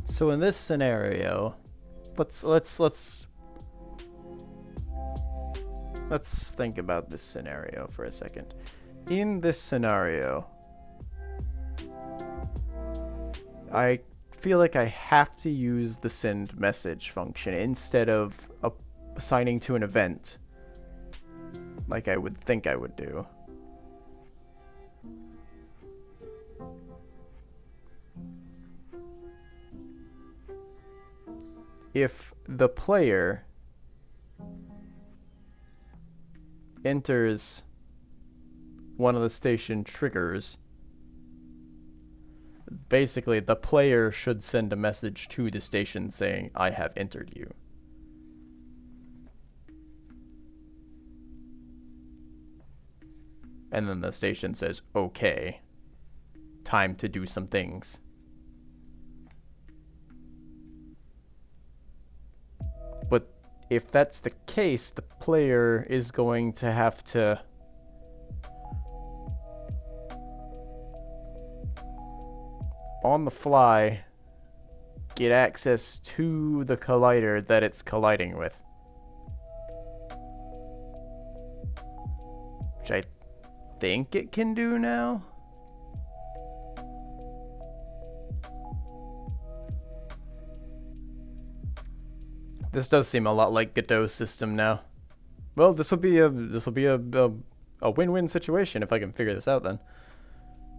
So in this scenario, let's think about this scenario for a second. In this scenario, I feel like I have to use the send message function instead of assigning to an event like I would think I would do. If the player enters one of the station triggers, basically the player should send a message to the station saying, I have entered you. And then the station says, okay, time to do some things. But if that's the case, the player is going to have to on the fly get access to the collider that it's colliding with. which I think it can do now. This does seem a lot like Godot's system now. Well, this will be a win-win situation if I can figure this out then,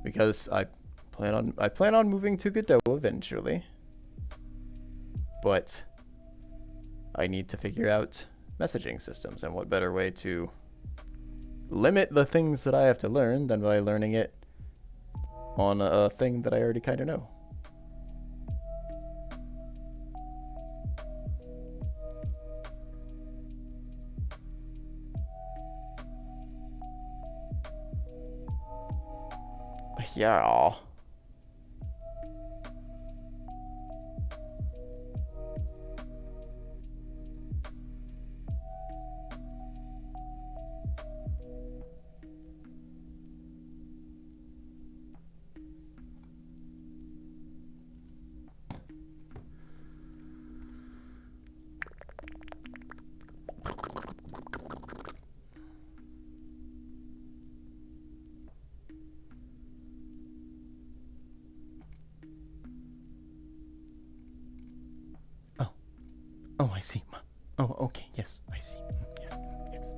because I plan on moving to Godot eventually, but I need to figure out messaging systems, and what better way to limit the things that I have to learn than by learning it on a thing that I already kind of know. Yeah. Oh, I see. Oh, okay. Yes, I see. Yes, yes.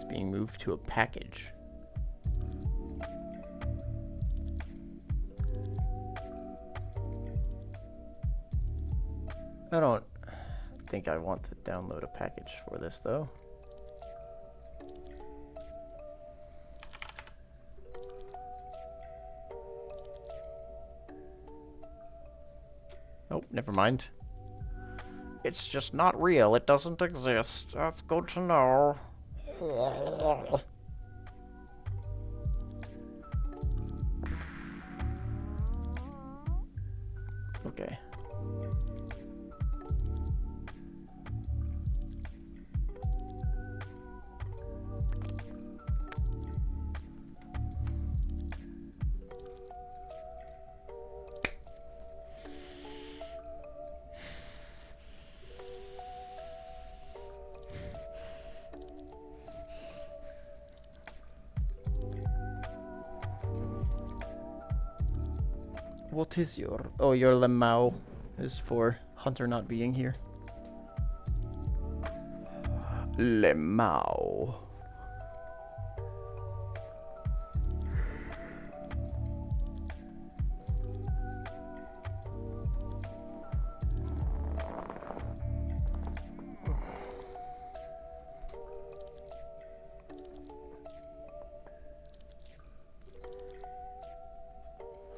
Being moved to a package. I don't think I want to download a package for this though. Oh, never mind. It's just not real. It doesn't exist. That's good to know. Okay. What is your... Oh, your lemao is for Hunter not being here. Lemao.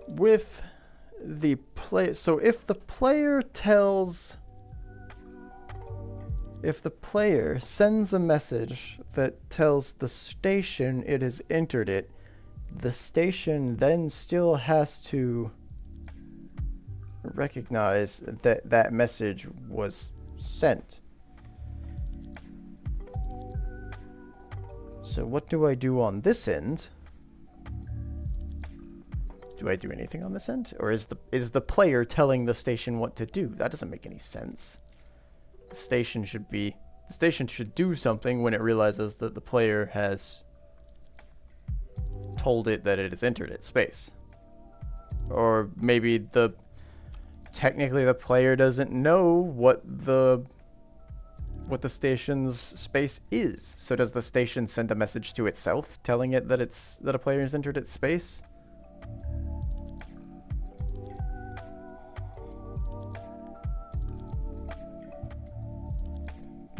With the play, so if the player sends a message that tells the station it has entered it, the station then still has to recognize that that message was sent. So what do I do on this end? Do I do anything on this end? Or is the player telling the station what to do? That doesn't make any sense. The station should do something when it realizes that the player has told it that it has entered its space. Or maybe technically the player doesn't know what the station's space is. So does the station send a message to itself telling it that a player has entered its space?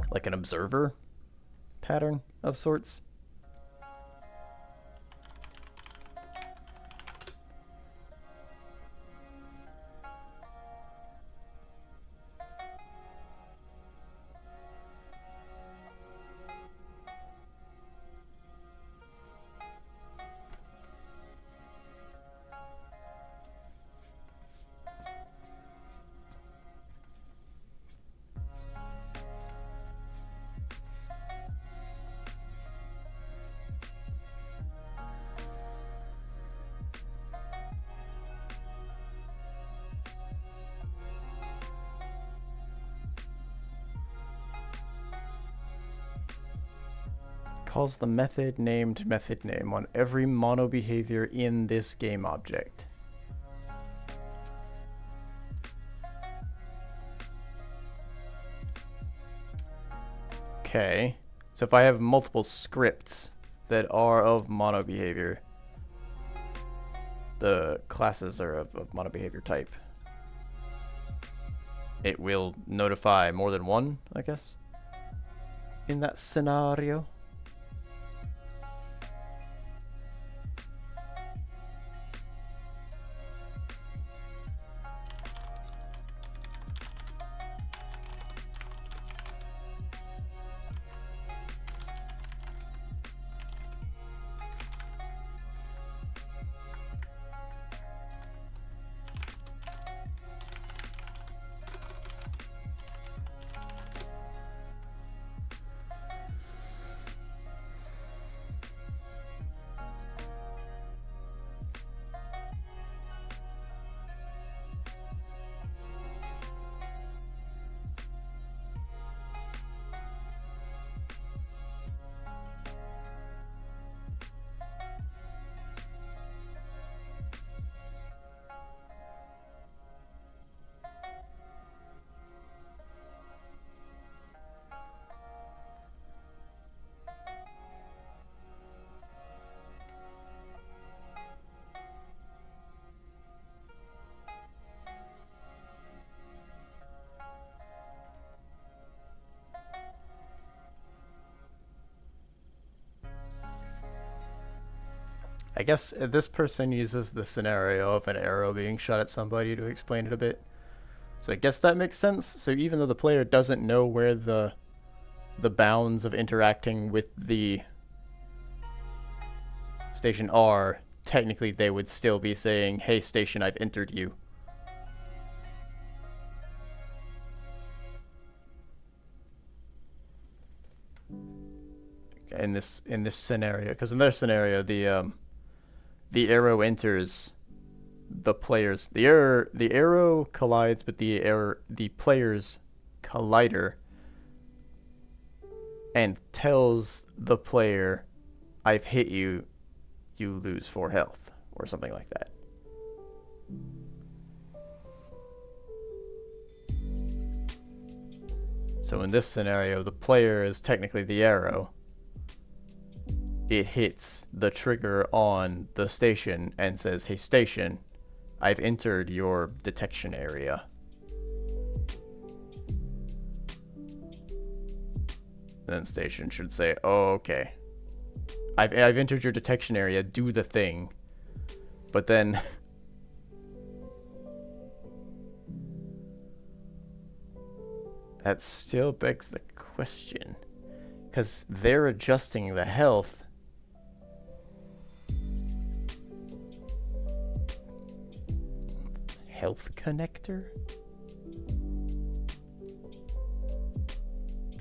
Like an observer pattern of sorts? Calls the method named method name on every mono behavior in this game object. Okay, so if I have multiple scripts that are of mono behavior, the classes are of mono behavior type, it will notify more than one, I guess, in that scenario. I guess this person uses the scenario of an arrow being shot at somebody to explain it a bit. So I guess that makes sense. So even though the player doesn't know where the bounds of interacting with the station are, technically they would still be saying, "Hey station, I've entered you." In this scenario, because in their scenario, the arrow enters the player's. The arrow collides with the player's collider and tells the player, "I've hit you. You lose 4 health," or something like that. So in this scenario, the player is technically the arrow. It hits the trigger on the station and says, "Hey station, I've entered your detection area." Then station should say, "Oh, okay. I've entered your detection area, do the thing." But then that still begs the question, because they're adjusting the health. Health connector?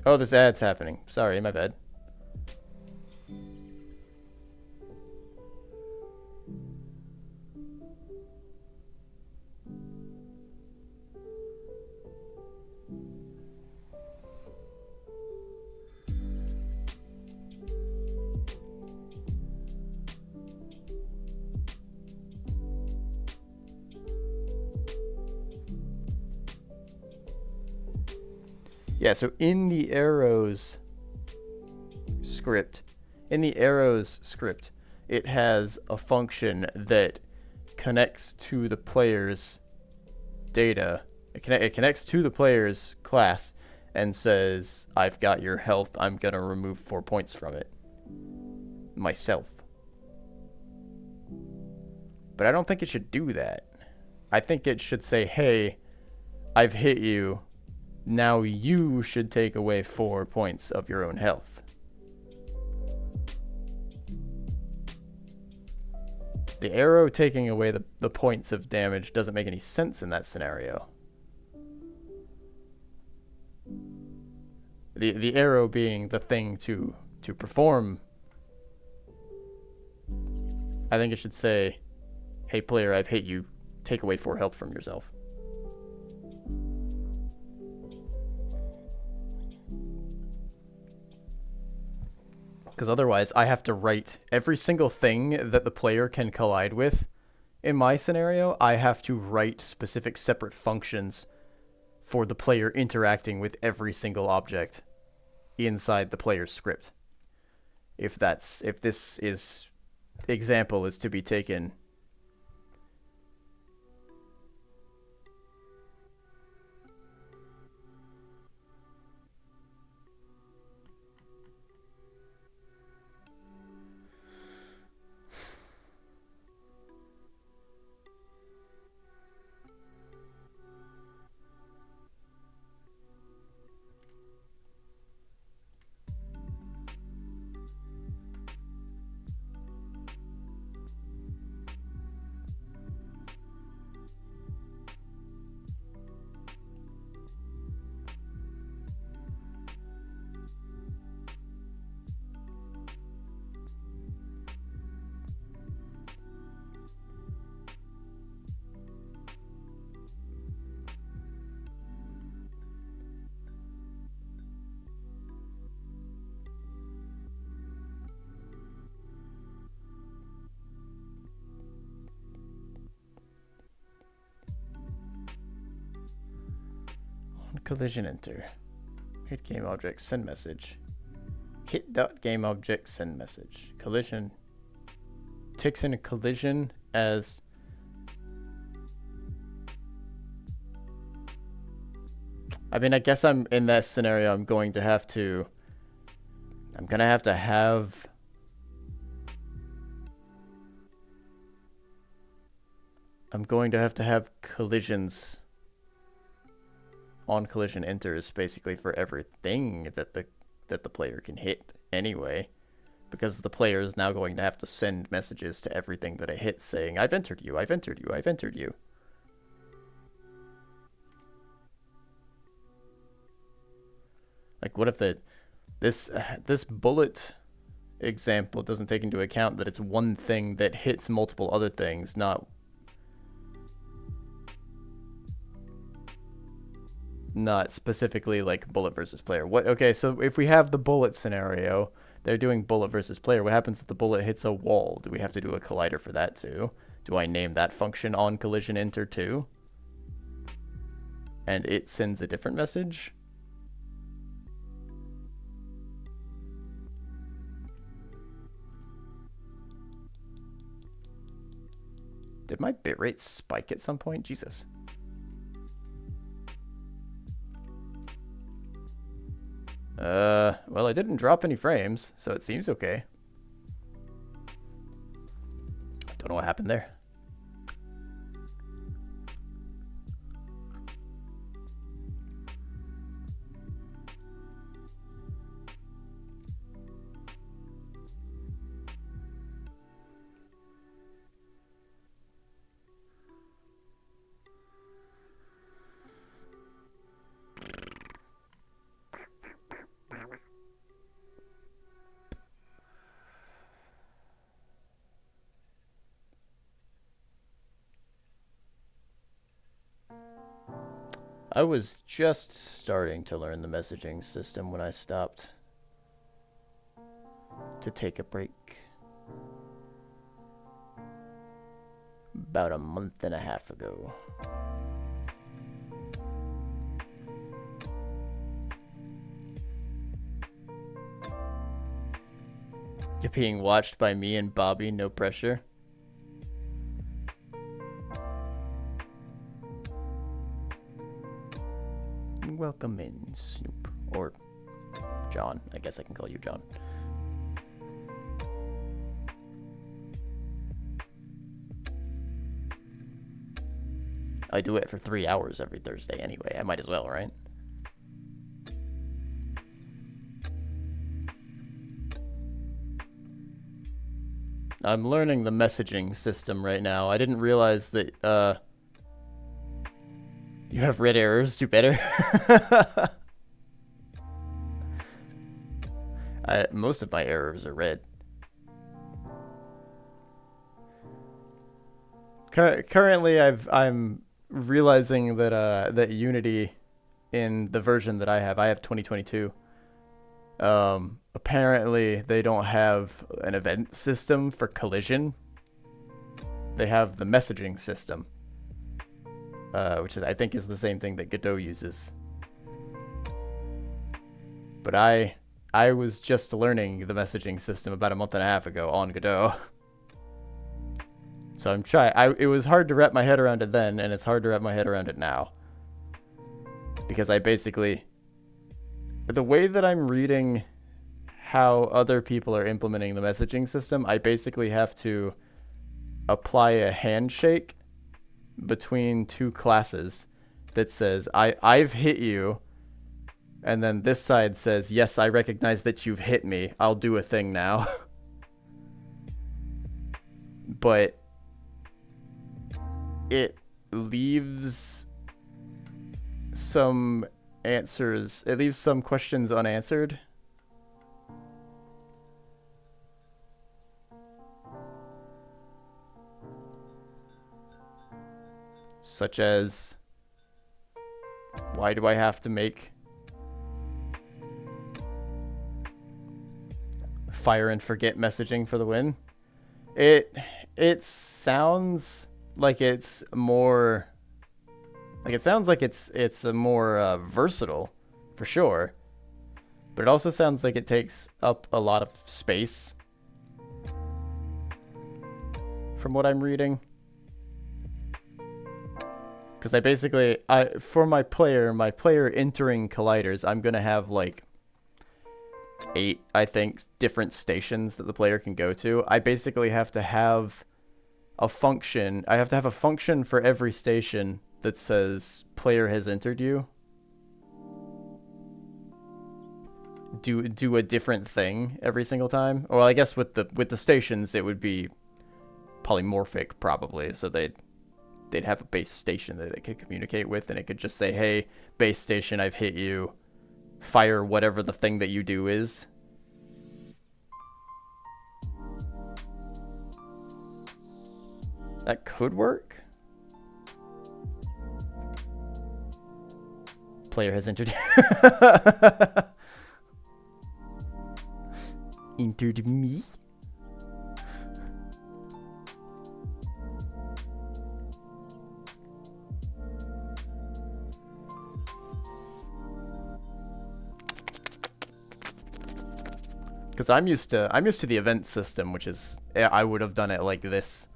Oh, this ad's happening. Sorry, my bad. Yeah, so in the arrows script, it has a function that connects to the player's data. It connects to the player's class and says, I've got your health, I'm gonna remove 4 points from it myself. But I don't think it should do that. I think it should say, hey, I've hit you, now you should take away 4 points of your own health. The arrow taking away the points of damage doesn't make any sense in that scenario. The arrow being the thing to perform. I think it should say, hey player, I've hit you, take away 4 health from yourself. Because otherwise I have to write every single thing that the player can collide with. In my scenario, I have to write specific separate functions for the player interacting with every single object inside the player's script. If this example is to be taken on collision enter. Hit game object, send message. Hit dot game object, send message. Collision ticks in a collision as I mean, I guess I'm in that scenario. I'm going to have to have collisions on collision enters basically for everything that the player can hit anyway, because the player is now going to have to send messages to everything that it hits saying, I've entered you, I've entered you, I've entered you. Like, what if this bullet example doesn't take into account that it's one thing that hits multiple other things, not specifically like bullet versus player. Okay, so if we have the bullet scenario, they're doing bullet versus player. What happens if the bullet hits a wall? Do we have to do a collider for that too? Do I name that function on collision enter too? And it sends a different message? Did my bitrate spike at some point? Jesus. Well, I didn't drop any frames, so it seems okay. Don't know what happened there. I was just starting to learn the messaging system when I stopped to take a break. About a month and a half ago. You're being watched by me and Bobby, no pressure. Welcome in, Snoop. Or John. I guess I can call you John. I do it for 3 hours every Thursday anyway. I might as well, right? I'm learning the messaging system right now. I didn't realize that, you have red errors. Do better. Most of my errors are red. Currently, I'm realizing that that Unity, in the version that I have 2022. Apparently they don't have an event system for collision. They have the messaging system, which I think is the same thing that Godot uses. But I was just learning the messaging system about a month and a half ago on Godot. So I'm trying. It was hard to wrap my head around it then, and it's hard to wrap my head around it now. Because I basically, the way that I'm reading how other people are implementing the messaging system, I basically have to apply a handshake between two classes that says, I've hit you, and then this side says, yes, I recognize that you've hit me. I'll do a thing now. But it leaves some answers, it leaves some questions unanswered. Such as, why do I have to make fire and forget messaging for the win? It sounds like it's more, like it sounds like it's a more versatile, for sure. But it also sounds like it takes up a lot of space, from what I'm reading. Because I basically, for my player entering colliders, I'm gonna have like 8, I think, different stations that the player can go to. I basically have to have a function. I have to have a function for every station that says player has entered you. Do a different thing every single time. Well, I guess with the stations it would be polymorphic probably, so they'd have a base station that they could communicate with, and it could just say, hey, base station, I've hit you. Fire whatever the thing that you do is. That could work. Player has entered. Entered me? Because I'm used to the event system, which is, I would have done it like this.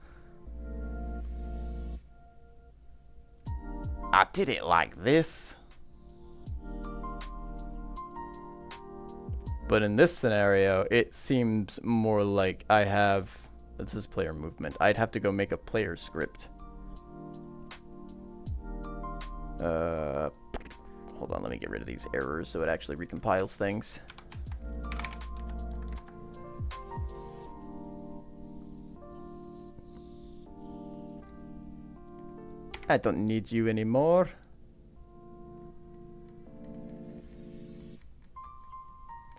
I did it like this. But in this scenario, it seems more like I have, this is player movement. I'd have to go make a player script. Hold on, let me get rid of these errors so it actually recompiles things. I don't need you anymore.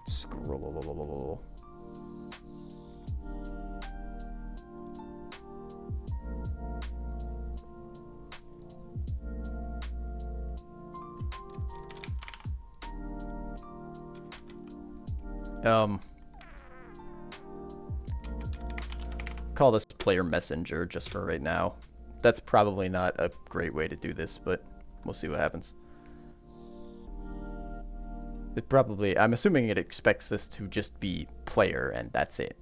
Scroll. Call this player messenger just for right now. That's probably not a great way to do this, but we'll see what happens. It probably, I'm assuming it expects this to just be player and that's it.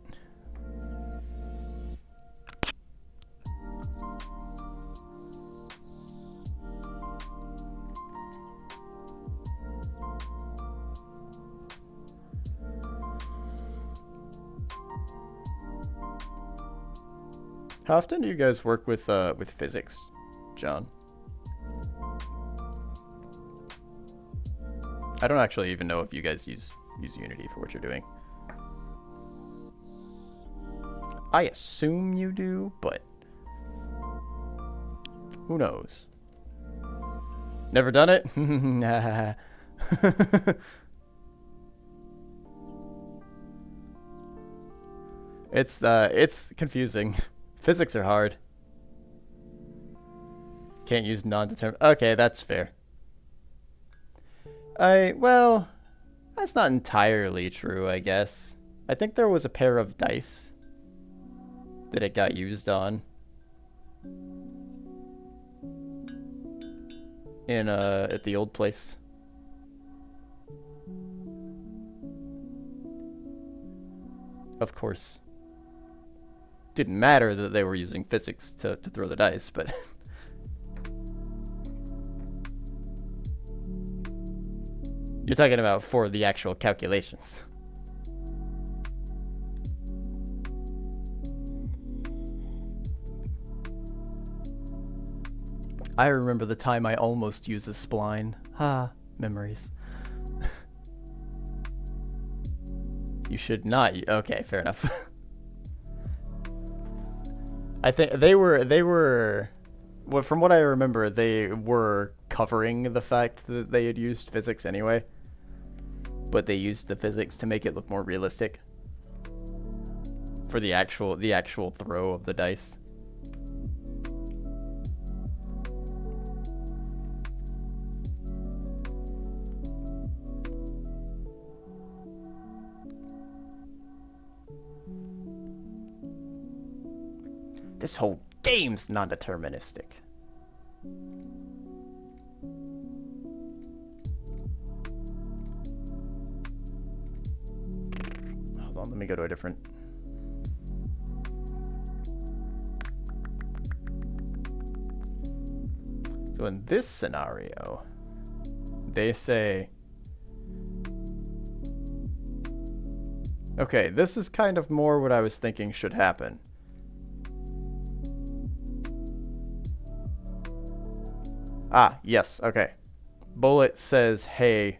How often do you guys work with physics, John? I don't actually even know if you guys use Unity for what you're doing. I assume you do, but who knows? Never done it? It's confusing. Physics are hard. Can't use non-determinate. Okay, that's fair. Well, that's not entirely true, I guess. I think there was a pair of dice that it got used on in at the old place. Of course, didn't matter that they were using physics to throw the dice, but you're talking about for the actual calculations. I remember the time I almost used a spline. Ha, memories. You should not. Okay, fair enough. I think they were, well, from what I remember, they were covering the fact that they had used physics anyway. But they used the physics to make it look more realistic for the actual throw of the dice. This whole game's non-deterministic. Hold on, let me go to a different... So in this scenario, they say... Okay, this is kind of more what I was thinking should happen. Ah, yes, okay. Bullet says, hey,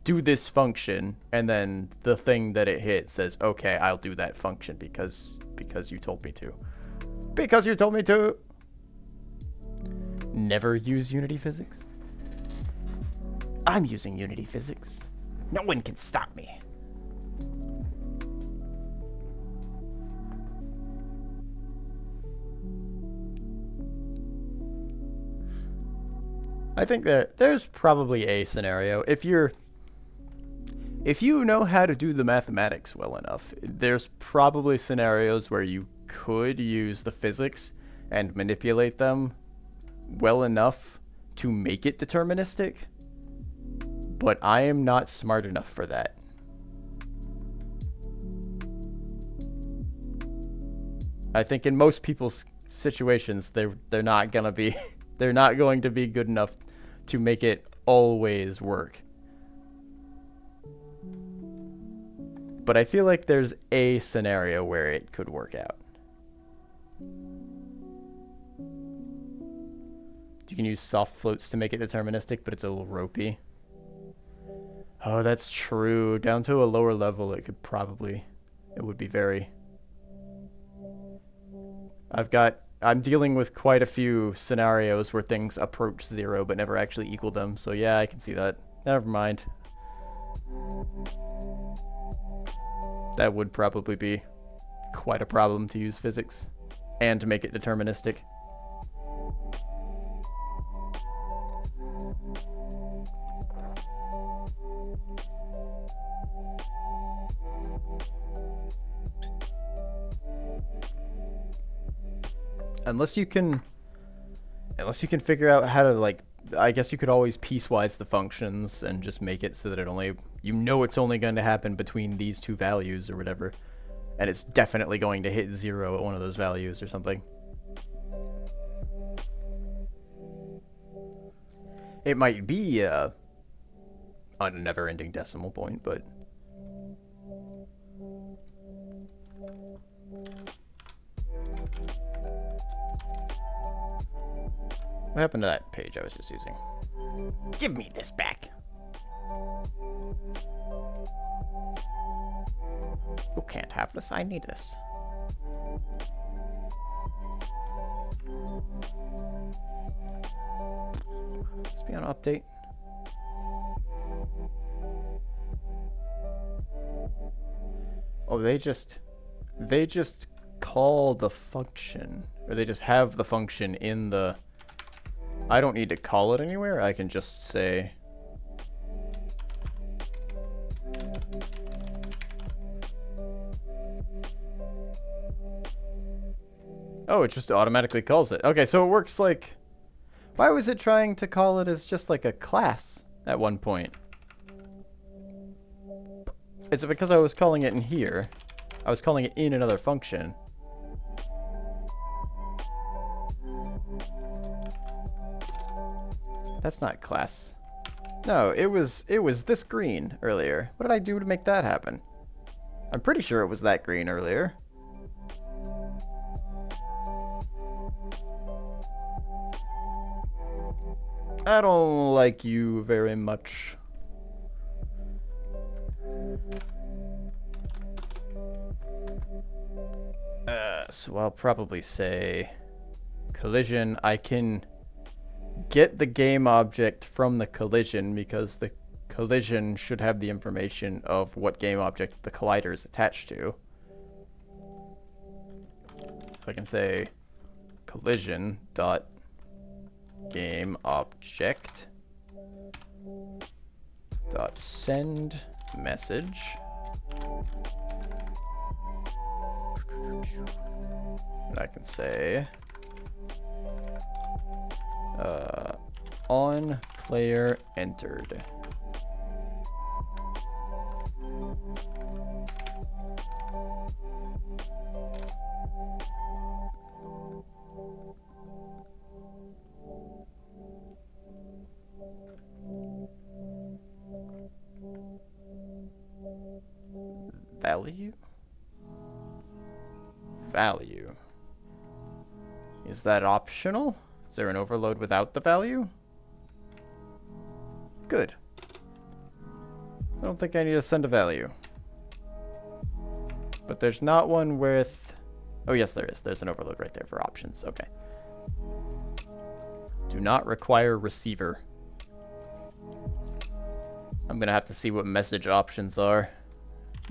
do this function, and then the thing that it hit says, okay, I'll do that function because you told me to. Because you told me to! Never use Unity physics? I'm using Unity physics. No one can stop me. I think that there's probably a scenario. If you know how to do the mathematics well enough, there's probably scenarios where you could use the physics and manipulate them well enough to make it deterministic. But I am not smart enough for that. I think in most people's situations, they're not gonna be they're not going to be good enough to make it always work. But I feel like there's a scenario where it could work out. You can use soft floats to make it deterministic, but it's a little ropey. Oh, that's true. Down to a lower level, it would be very... I'm dealing with quite a few scenarios where things approach 0 but never actually equal them, so yeah, I can see that. Never mind. That would probably be quite a problem to use physics and to make it deterministic. Unless you can figure out how to, like, I guess you could always piecewise the functions and just make it so that it only, it's only going to happen between these two values or whatever. And it's definitely going to hit 0 at one of those values or something. It might be on a never-ending decimal point, but... What happened to that page I was just using? Give me this back. You can't have this. I need this. Let's be on update. Oh, they just call the function, or they just have the function in the... I don't need to call it anywhere. I can just say... Oh, it just automatically calls it. Okay, so it works like... Why was it trying to call it as just like a class at one point? Is it because I was calling it in here? I was calling it in another function. That's not class. No, it was this green earlier. What did I do to make that happen? I'm pretty sure it was that green earlier. I don't like you very much. So I'll probably say collision. I can get the game object from the collision because the collision should have the information of what game object the collider is attached to. So I can say collision dot game object dot send message. And I can say on player entered. Value? Value. Is that optional? Is there an overload without the value? Good. I don't think I need to send a value. But there's not one with... Oh yes, there is. There's an overload right there for options. Okay. Do not require receiver. I'm gonna have to see what message options are.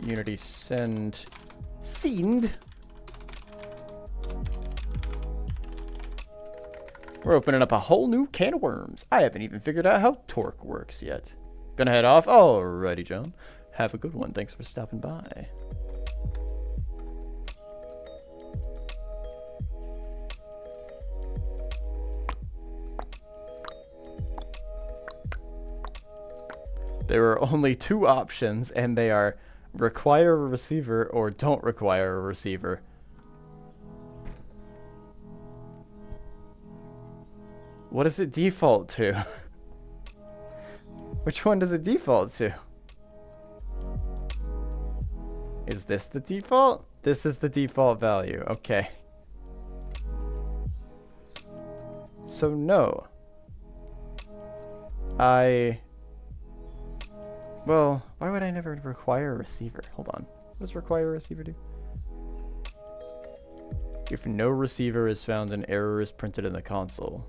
Unity send... Send? We're opening up a whole new can of worms. I haven't even figured out how torque works yet. Gonna head off? Alrighty, John. Have a good one. Thanks for stopping by. There are only two options, and they are require a receiver or don't require a receiver. What does it default to? Which one does it default to? Is this the default? This is the default value. Okay. So no. Well, why would I never require a receiver? Hold on. What does require a receiver do? If no receiver is found, an error is printed in the console.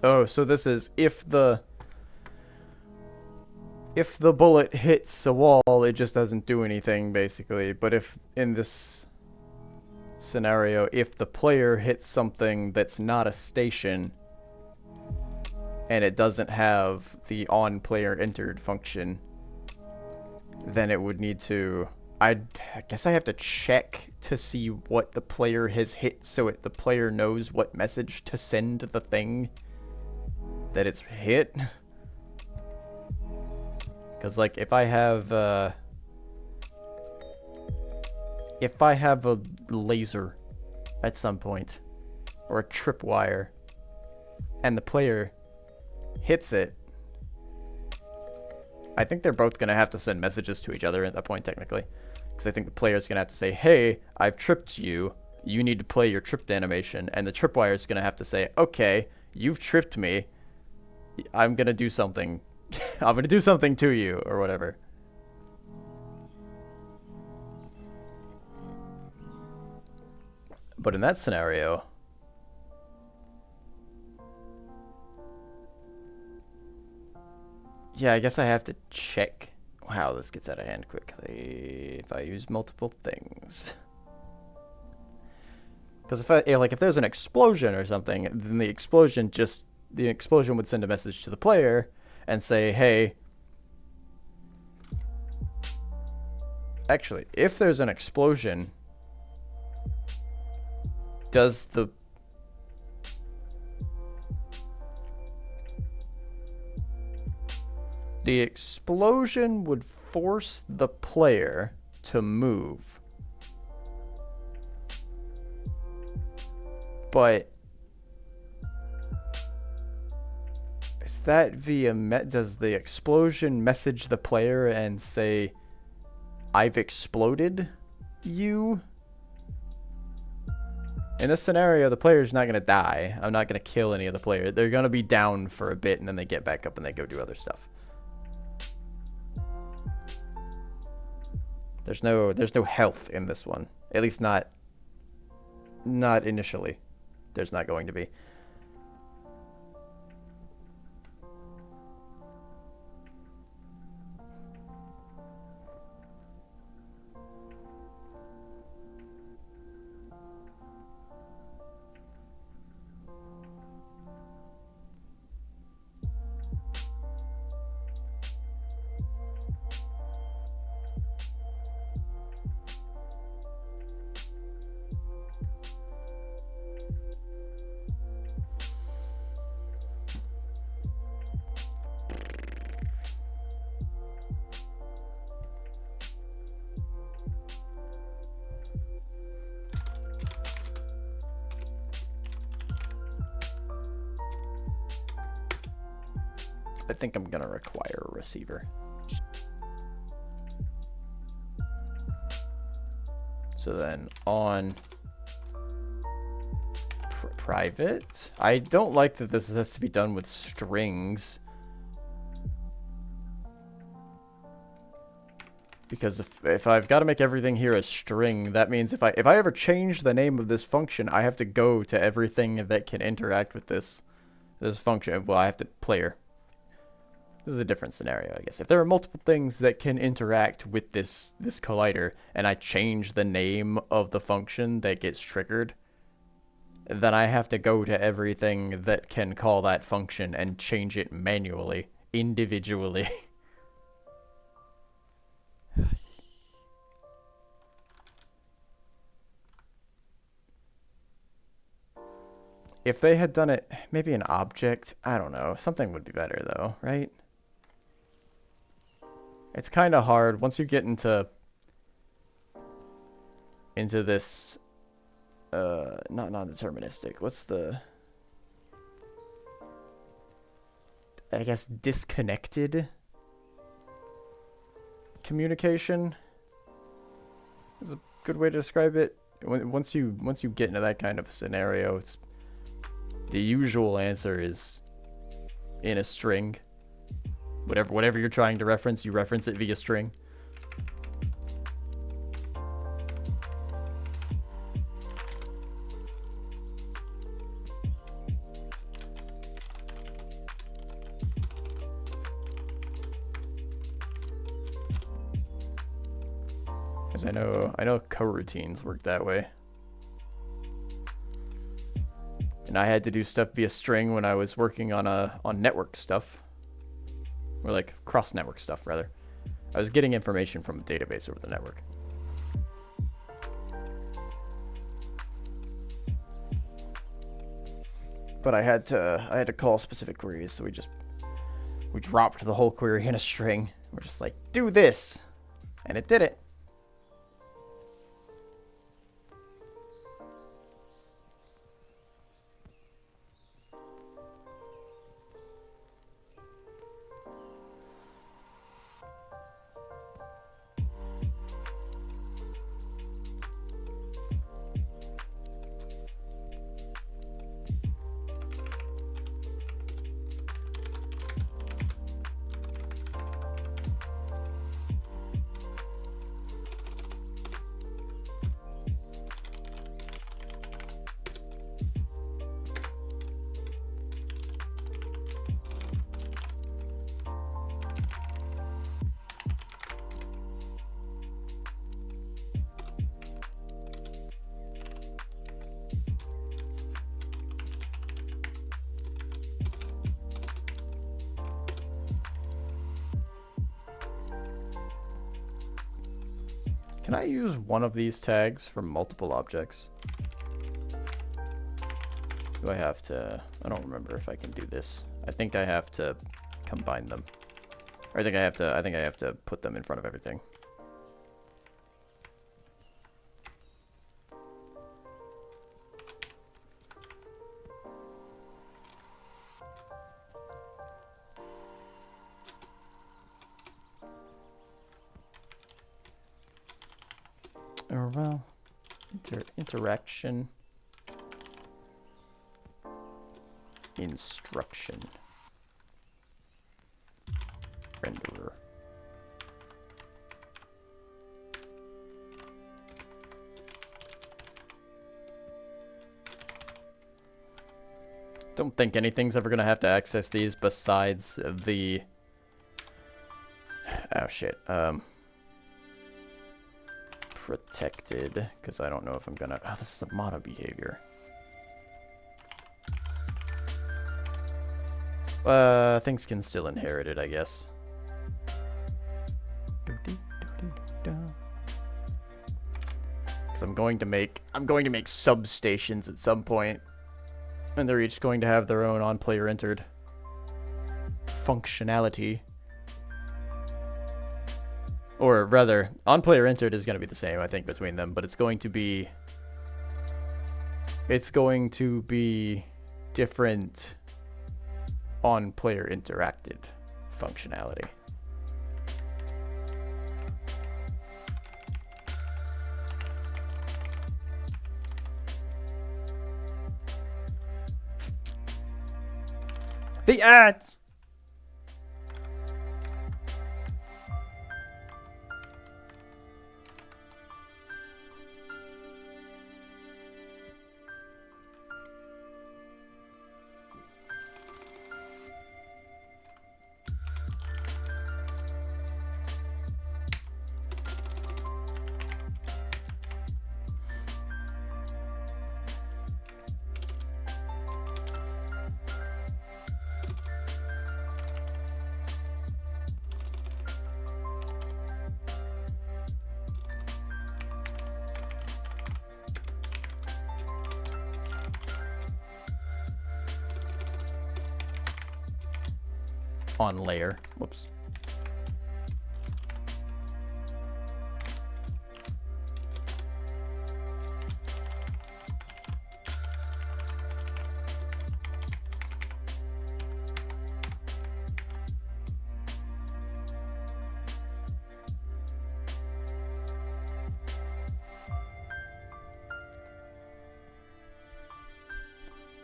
Oh, so this is if the bullet hits a wall, it just doesn't do anything, basically. But if, in this scenario, if the player hits something that's not a station, and it doesn't have the on player entered function, then it would need to... I guess I have to check to see what the player has hit so the player knows what message to send the thing that it's hit. Because, like, if I have a laser at some point, or a tripwire, and the player hits it, I think they're both going to have to send messages to each other at that point, technically. Because I think the player's going to have to say, hey, I've tripped you. You need to play your tripped animation. And the tripwire is going to have to say, okay, you've tripped me. I'm going to do something. I'm going to do something to you, or whatever. But in that scenario... yeah, I guess I have to check. Wow, this gets out of hand quickly if I use multiple things. Because if there's an explosion or something, then the explosion would send a message to the player and say, hey, actually, if there's an explosion, does the explosion would force the player to move. But is that does the explosion message the player and say, I've exploded you? In this scenario, the player's not going to die. I'm not going to kill any of the players. They're going to be down for a bit, and then they get back up and they go do other stuff. There's no health in this one. At least not initially. There's not going to be. I think I'm gonna require a receiver. So then on private, I don't like that this has to be done with strings. Because if I've got to make everything here a string, that means if I ever change the name of this function, I have to go to everything that can interact with this function. Well, I have to player. This is a different scenario, I guess. If there are multiple things that can interact with this collider, and I change the name of the function that gets triggered, then I have to go to everything that can call that function and change it manually, individually. If they had done it, maybe an object, I don't know. Something would be better though, right? It's kind of hard once you get into this not non-deterministic. What's the, I guess, disconnected communication is a good way to describe it. Once you get into that kind of scenario, it's the usual answer is in a string. Whatever you're trying to reference, you reference it via string. Because I know coroutines work that way. And I had to do stuff via string when I was working on network stuff. Or like cross-network stuff, rather. I was getting information from a database over the network. But I had to call specific queries, so we dropped the whole query in a string. We're just like, do this! And it did it. Can I use one of these tags for multiple objects? Do I have to... I don't remember if I can do this. I think I have to combine them. Or I think I have to put them in front of everything. Or well, interaction, instruction, renderer. Don't think anything's ever gonna have to access these besides the... Oh shit. Protected, because I don't know if I'm gonna... Oh, this is a mono behavior. Things can still inherit it, I guess. Because I'm going to make substations at some point, and they're each going to have their own on-player entered functionality. Or rather, on-player entered is going to be the same, I think, between them, but it's going to be different on-player interacted functionality. The ads! On layer. Whoops.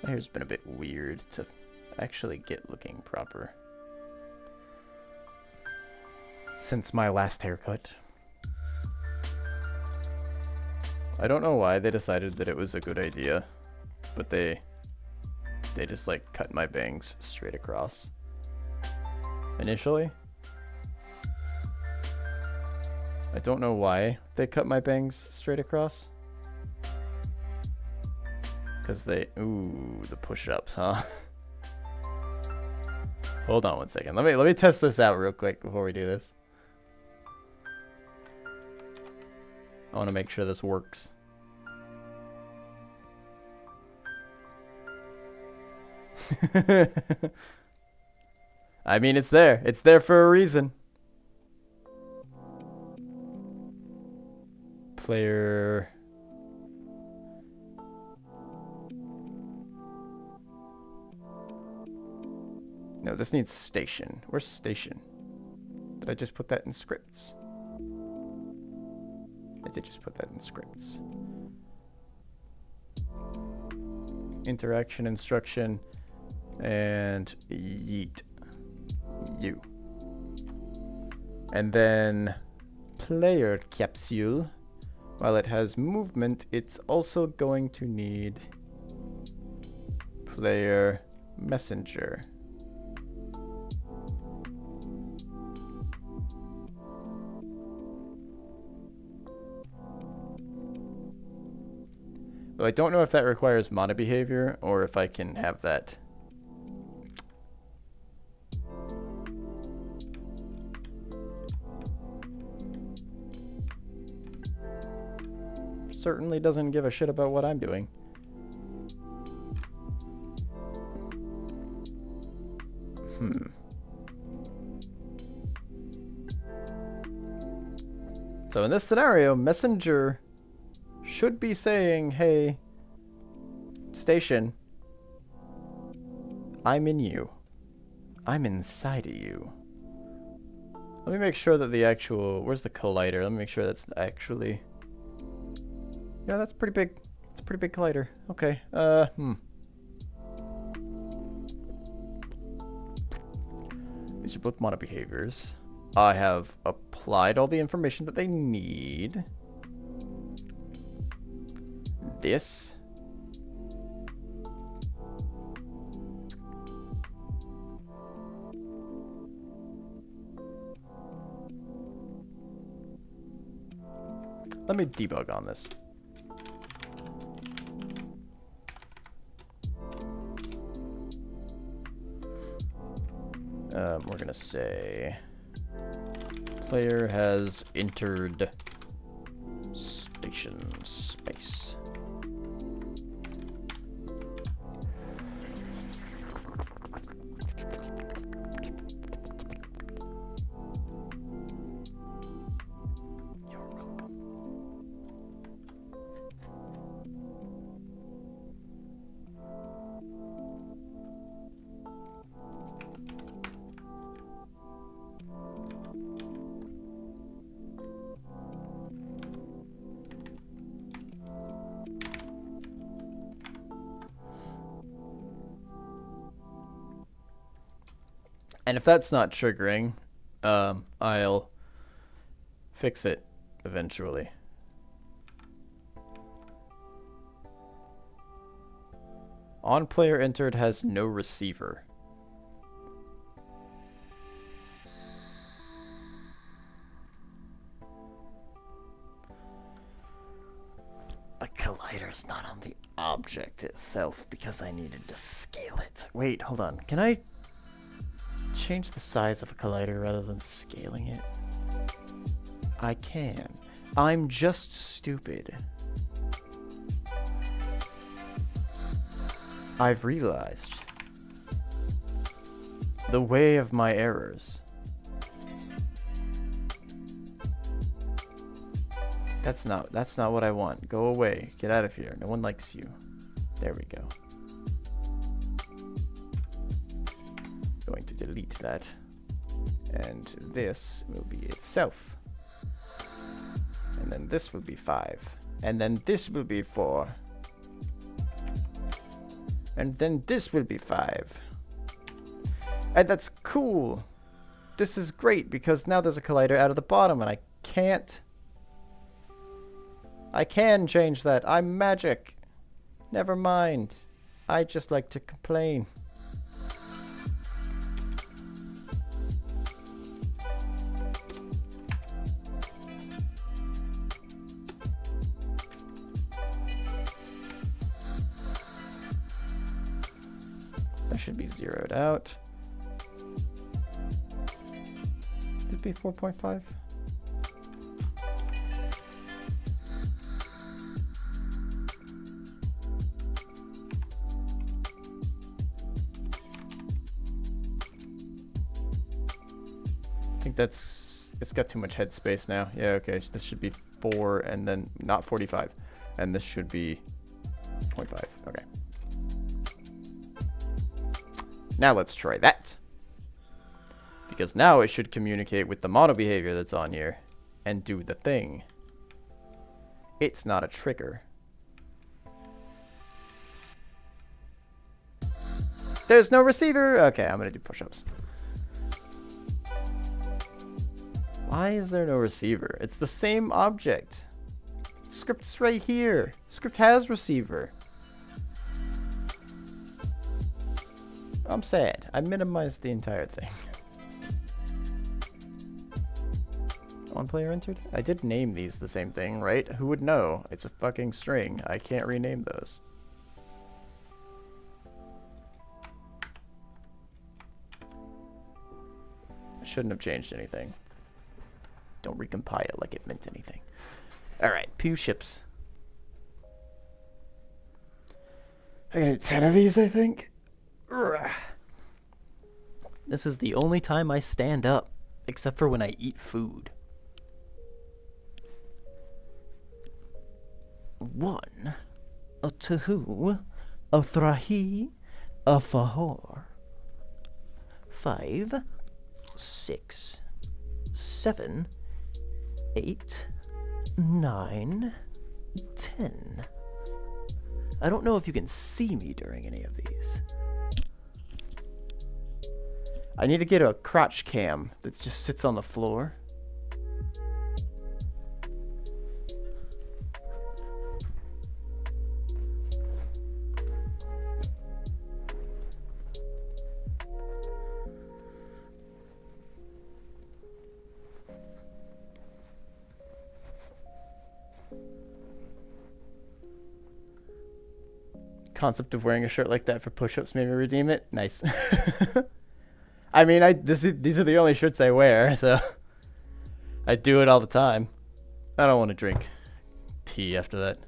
My hair's been a bit weird to actually get looking proper since my last haircut. I don't know why they decided that it was a good idea, but they just like cut my bangs straight across initially. I don't know why they cut my bangs straight across. Cause ooh, the push-ups, huh? Hold on one second. Let me test this out real quick before we do this. I want to make sure this works. I mean, it's there. It's there for a reason. Player... No, this needs station. Where's station? Did I just put that in scripts? I did just put that in scripts. Interaction, instruction, and yeet. You. And then player capsule. While it has movement, it's also going to need player messenger. Though I don't know if that requires mono behavior or if I can have that. certainly doesn't give a shit about what I'm doing. So in this scenario, Messenger should be saying, hey, station, I'm in you. I'm inside of you. Let me make sure that the actual... Where's the collider? Let me make sure that's actually... Yeah, that's pretty big. It's a pretty big collider. Okay. These are both mono behaviors. I have applied all the information that they need. This. Let me debug on this. We're gonna say player has entered station space. You're welcome. And if that's not triggering, I'll fix it eventually. On player entered has no receiver. The collider's not on the object itself because I needed to scale it. Wait, hold on. Can I change the size of a collider rather than scaling it? I can. I'm just stupid. I've realized the way of my errors. That's not what I want. Go away. Get out of here. No one likes you. There we go. Going to delete that. And this will be itself. And then this will be 5. And then this will be 4. And then this will be 5. And that's cool. This is great because now there's a collider out of the bottom and I can change that. I'm magic. Never mind. I just like to complain. That should be zeroed out. Could it be 4.5? I think it's got too much headspace now. Yeah, okay, so this should be 4 and then not 45. And this should be 0.5. Okay. Now let's try that. Because now it should communicate with the mono behavior that's on here and do the thing. It's not a trigger. There's no receiver. Okay, I'm gonna do push-ups. Why is there no receiver? It's the same object. The script's right here. The script has receiver. I'm sad. I minimized the entire thing. On player entered? I did name these the same thing, right? Who would know? It's a fucking string. I can't rename those. I shouldn't have changed anything. Don't recompile it like it meant anything. Alright, pew ships. I got 10 of these, I think. This is the only time I stand up, except for when I eat food. 1, a 2, a 3, a 4, 5, 6, 7, 8, 9, 10. I don't know if you can see me during any of these. I need to get a crotch cam that just sits on the floor. Concept of wearing a shirt like that for push-ups made me redeem it. Nice. I mean, these are the only shirts I wear, so I do it all the time. I don't want to drink tea after that.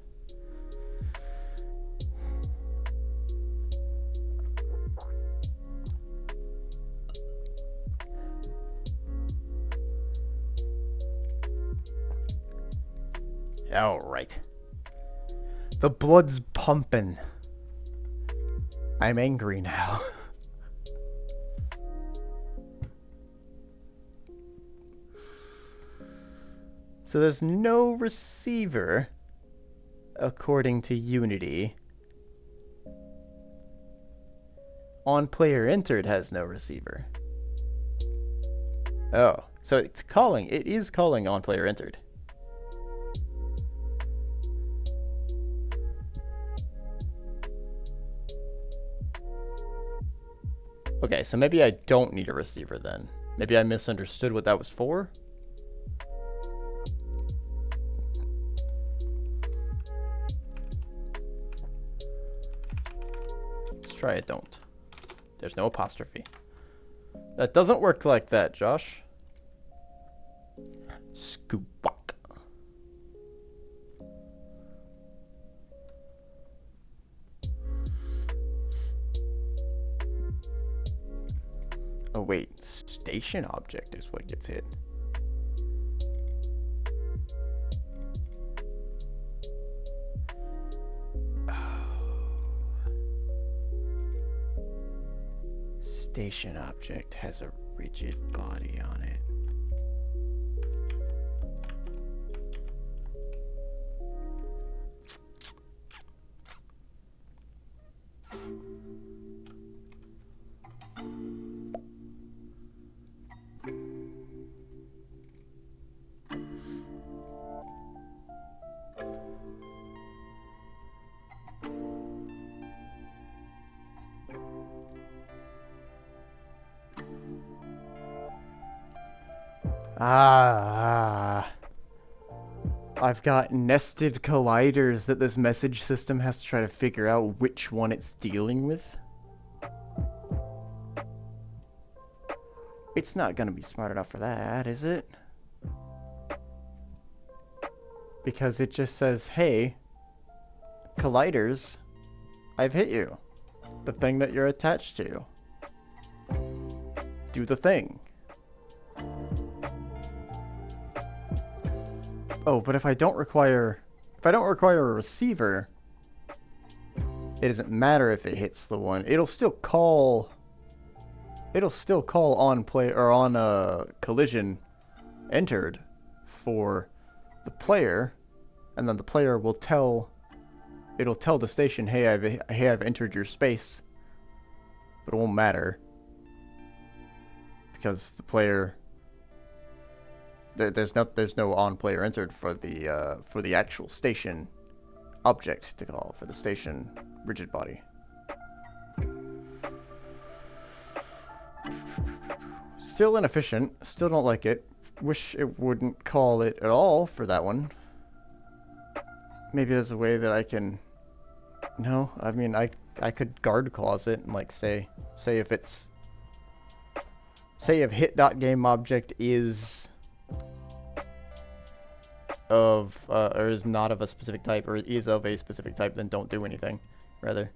All right. The blood's pumping. I'm angry now. So there's no receiver, according to Unity. On player entered has no receiver. Oh, so it is calling on player entered. Okay, so maybe I don't need a receiver then. Maybe I misunderstood what that was for. Let's try it don't. There's no apostrophe. That doesn't work like that, Josh. Scoop. Oh wait, station object is what gets hit. Station object has a rigid body on it. I've got nested colliders that this message system has to try to figure out which one it's dealing with. It's not gonna be smart enough for that, is it? Because it just says, hey, colliders, I've hit you. The thing that you're attached to. Do the thing. Oh, but if I don't require a receiver, it doesn't matter if it hits the one. It'll still call on play or on a collision entered for the player, and then the player will tell the station, hey, I've entered your space. But it won't matter because the player there's no on player entered for the actual station object to call, for the station rigid body. Still inefficient. Still don't like it. Wish it wouldn't call it at all for that one. Maybe there's a way that I can... No, I mean, I could guard clause it and like say if it's... Say if hit.gameObject is of or is not of a specific type, or is of a specific type, then don't do anything, rather.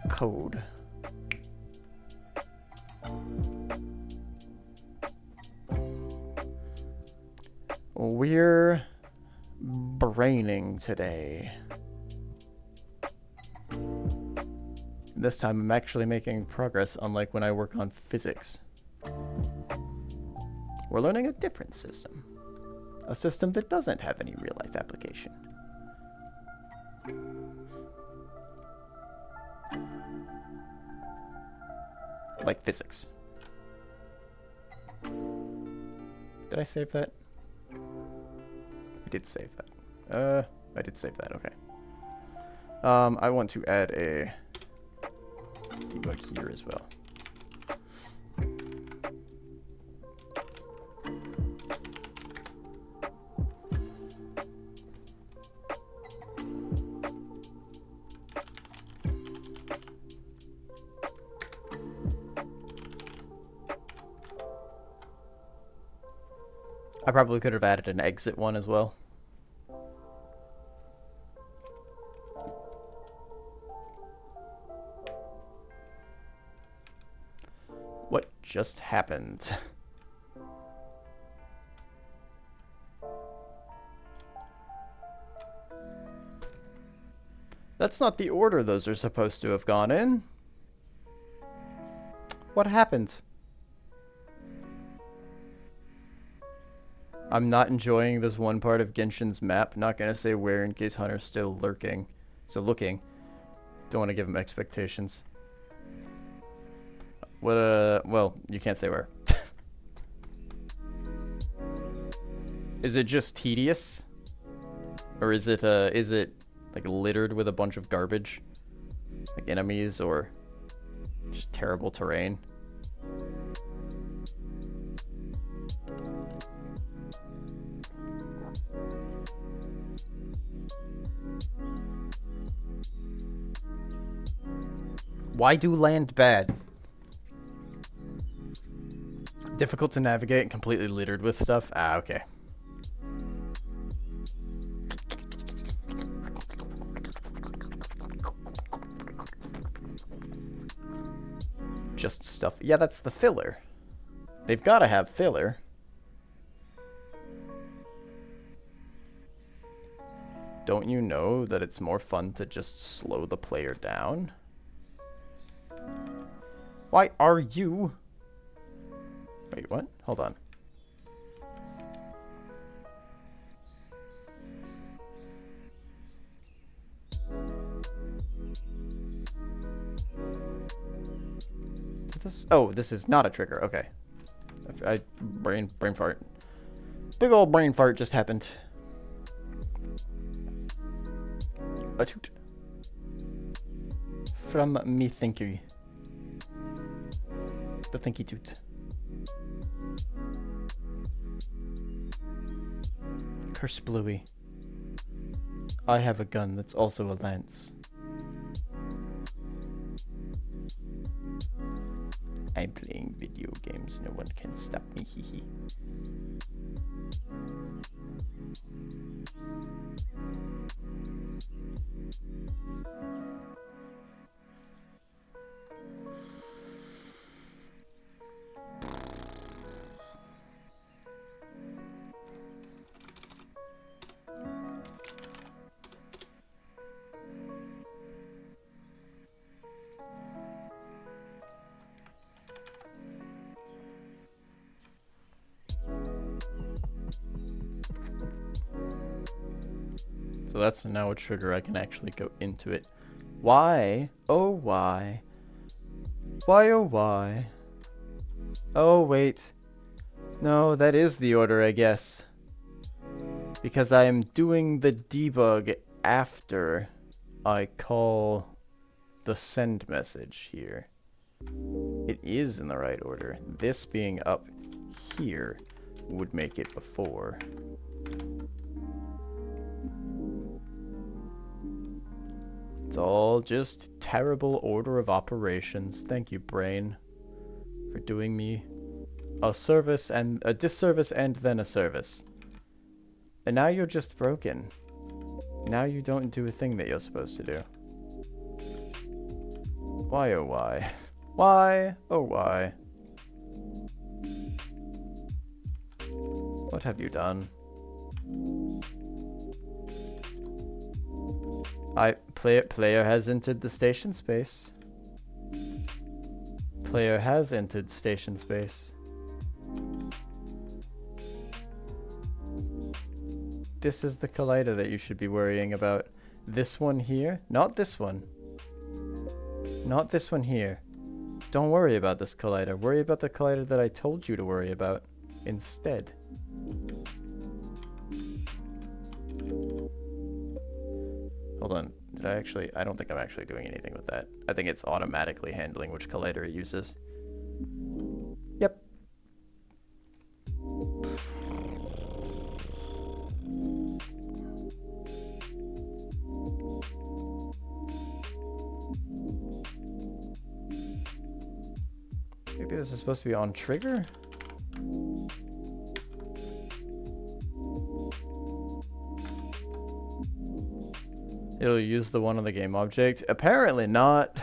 Code. We're braining today. This time I'm actually making progress, unlike when I work on physics. We're learning a different system. A system that doesn't have any real-life application. Like physics. Did I save that? I did save that. I did save that, okay. I want to add a debug here as well. I probably could have added an exit one as well. What just happened? That's not the order those are supposed to have gone in. What happened? I'm not enjoying this one part of Genshin's map. Not gonna say where in case Hunter's still lurking. So looking. Don't want to give him expectations. What, well, you can't say where. Is it just tedious? Or is it like littered with a bunch of garbage? Like enemies or just terrible terrain? Why do land bad? Difficult to navigate and completely littered with stuff? Ah, okay. Just stuff. Yeah, that's the filler. They've got to have filler. Don't you know that it's more fun to just slow the player down? Why are you... Wait, what? Hold on. This... Oh, this is not a trigger. Okay. Brain fart. Big old brain fart just happened. A toot. From me thinky. The thinky toot. Curse Bluey. I have a gun that's also a lance. I'm playing video games. No one can stop me. Hee. So that's now a trigger. I can actually go into it. Why? Oh, why? Why, oh, why? Oh, wait. No, that is the order, I guess. Because I am doing the debug after I call the send message here. It is in the right order. This being up here would make it before. It's all just terrible order of operations. Thank you, brain, for doing me a service and a disservice and then a service. And now you're just broken. Now you don't do a thing that you're supposed to do. Why, oh why? Why, oh why? What have you done? Player has entered the station space. Player has entered station space. This is the collider that you should be worrying about. This one here, not this one. Not this one here. Don't worry about this collider. Worry about the collider that I told you to worry about instead. Hold on. Did I actually? I don't think I'm actually doing anything with that. I think it's automatically handling which collider it uses. Yep. Maybe this is supposed to be on trigger? It'll use the one on the game object. Apparently not.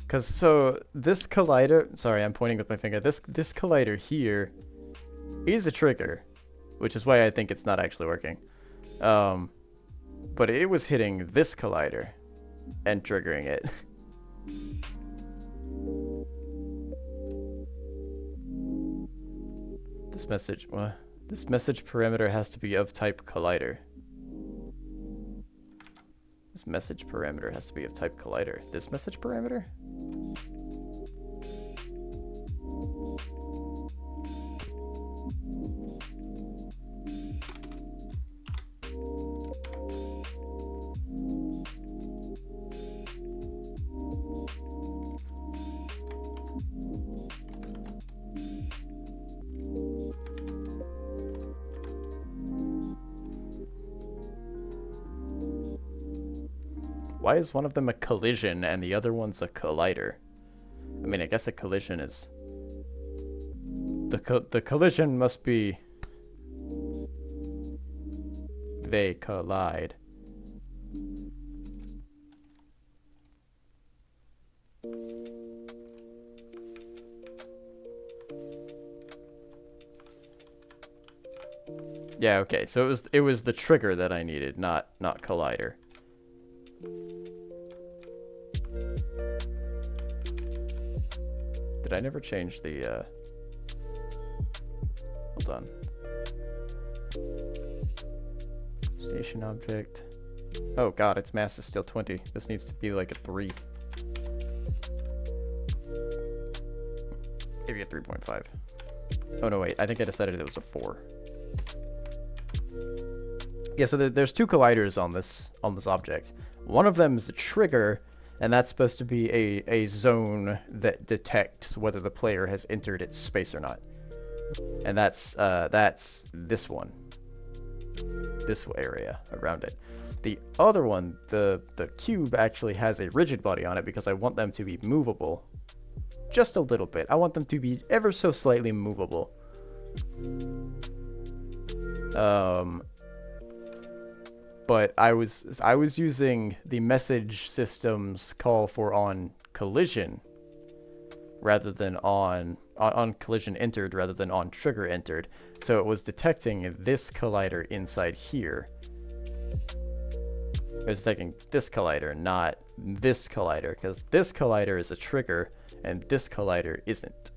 Cause so this collider, sorry, I'm pointing with my finger. This collider here is a trigger, which is why I think it's not actually working. But it was hitting this collider and triggering it. This message, what? This message parameter has to be of type collider. This message parameter has to be of type collider. This message parameter? Why is one of them a collision and the other one's a collider? I mean, I guess a collision is... The collision must be... They collide. Yeah, okay. So it was the trigger that I needed, not collider. Did I never change the, hold on. Station object. Oh god, its mass is still 20. This needs to be like a 3. Maybe a 3.5. Oh no, wait. I think I decided it was a 4. Yeah, so there's 2 colliders on this object. One of them is a trigger, and that's supposed to be a zone that detects whether the player has entered its space or not. And that's this one. This area around it. The other one, the cube, actually has a rigid body on it because I want them to be movable. Just a little bit. I want them to be ever so slightly movable. But I was using the message system's call for on collision rather than on collision entered rather than on trigger entered. So it was detecting this collider inside here. It was detecting this collider, not this collider, because this collider is a trigger and this collider isn't.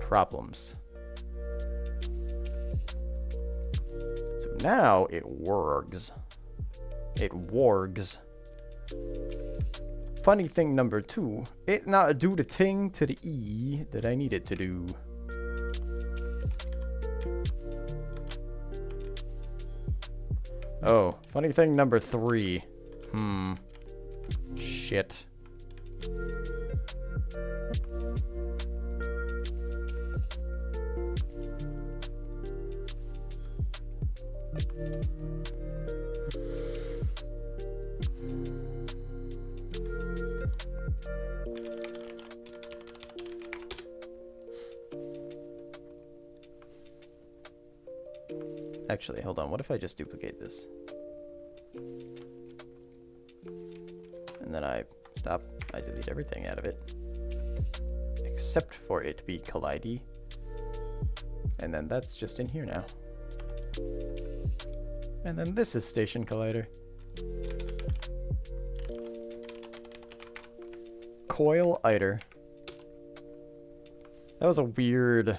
Problems. Now it works. It wargs. Funny thing number 2, it not do the thing to the E that I needed to do. Oh, funny thing number 3. Shit. Actually, hold on. What if I just duplicate this? And then I delete everything out of it. Except for it to be Collide. And then that's just in here now. And then this is Station Collider. Coil Iter. That was a weird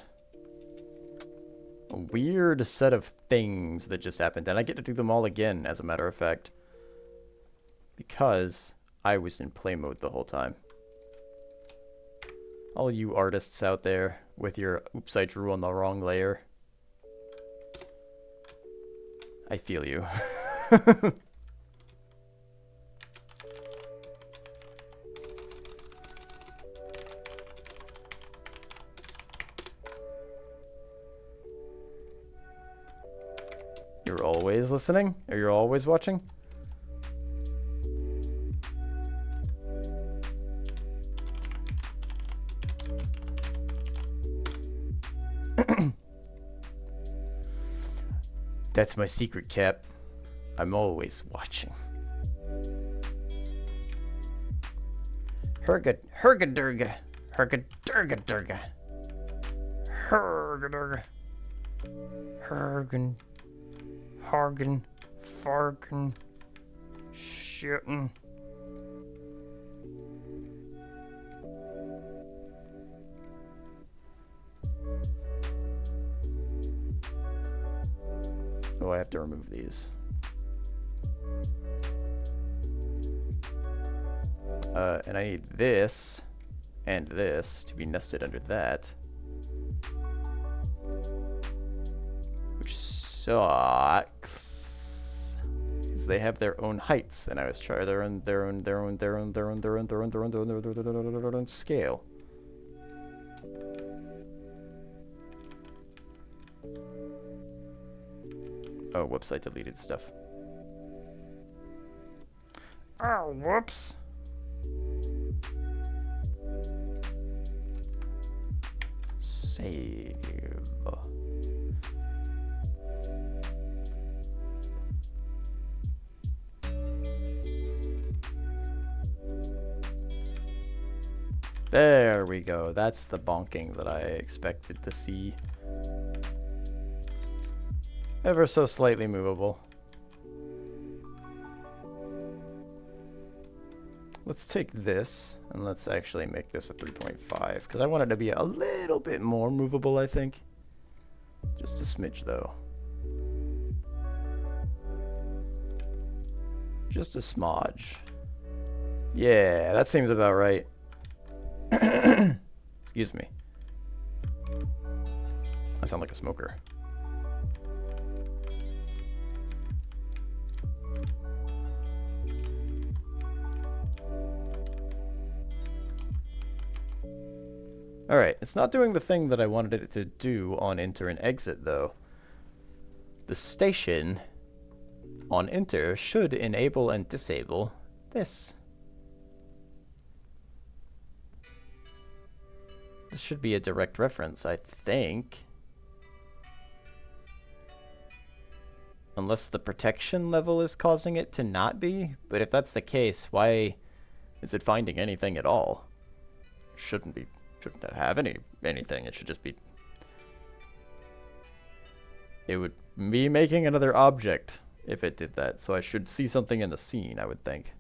set of things that just happened. And I get to do them all again, as a matter of fact. Because I was in play mode the whole time. All you artists out there with your oops, I drew on the wrong layer. I feel you. You're always listening? Or you're always watching? That's my secret, Cap. I'm always watching. Hergadurga. Hergadurga. Hergadurga. Hergan. Hargan. Fargan. Shittin'. Oh, I have to remove these. And I need this and this to be nested under that. Which sucks. Because they have their own heights, and I was trying their own scale. Oh, whoops, I deleted stuff. Oh, whoops. Save. There we go. That's the bonking that I expected to see. Ever so slightly movable. Let's take this and let's actually make this a 3.5 because I want it to be a little bit more movable, I think. Just a smidge though. Just a smudge. Yeah, that seems about right. Excuse me. I sound like a smoker. Alright, it's not doing the thing that I wanted it to do on enter and exit, though. The station on enter should enable and disable this. This should be a direct reference, I think. Unless the protection level is causing it to not be. But if that's the case, why is it finding anything at all? Shouldn't have anything. It should just be... It would be making another object if it did that. So I should see something in the scene, I would think.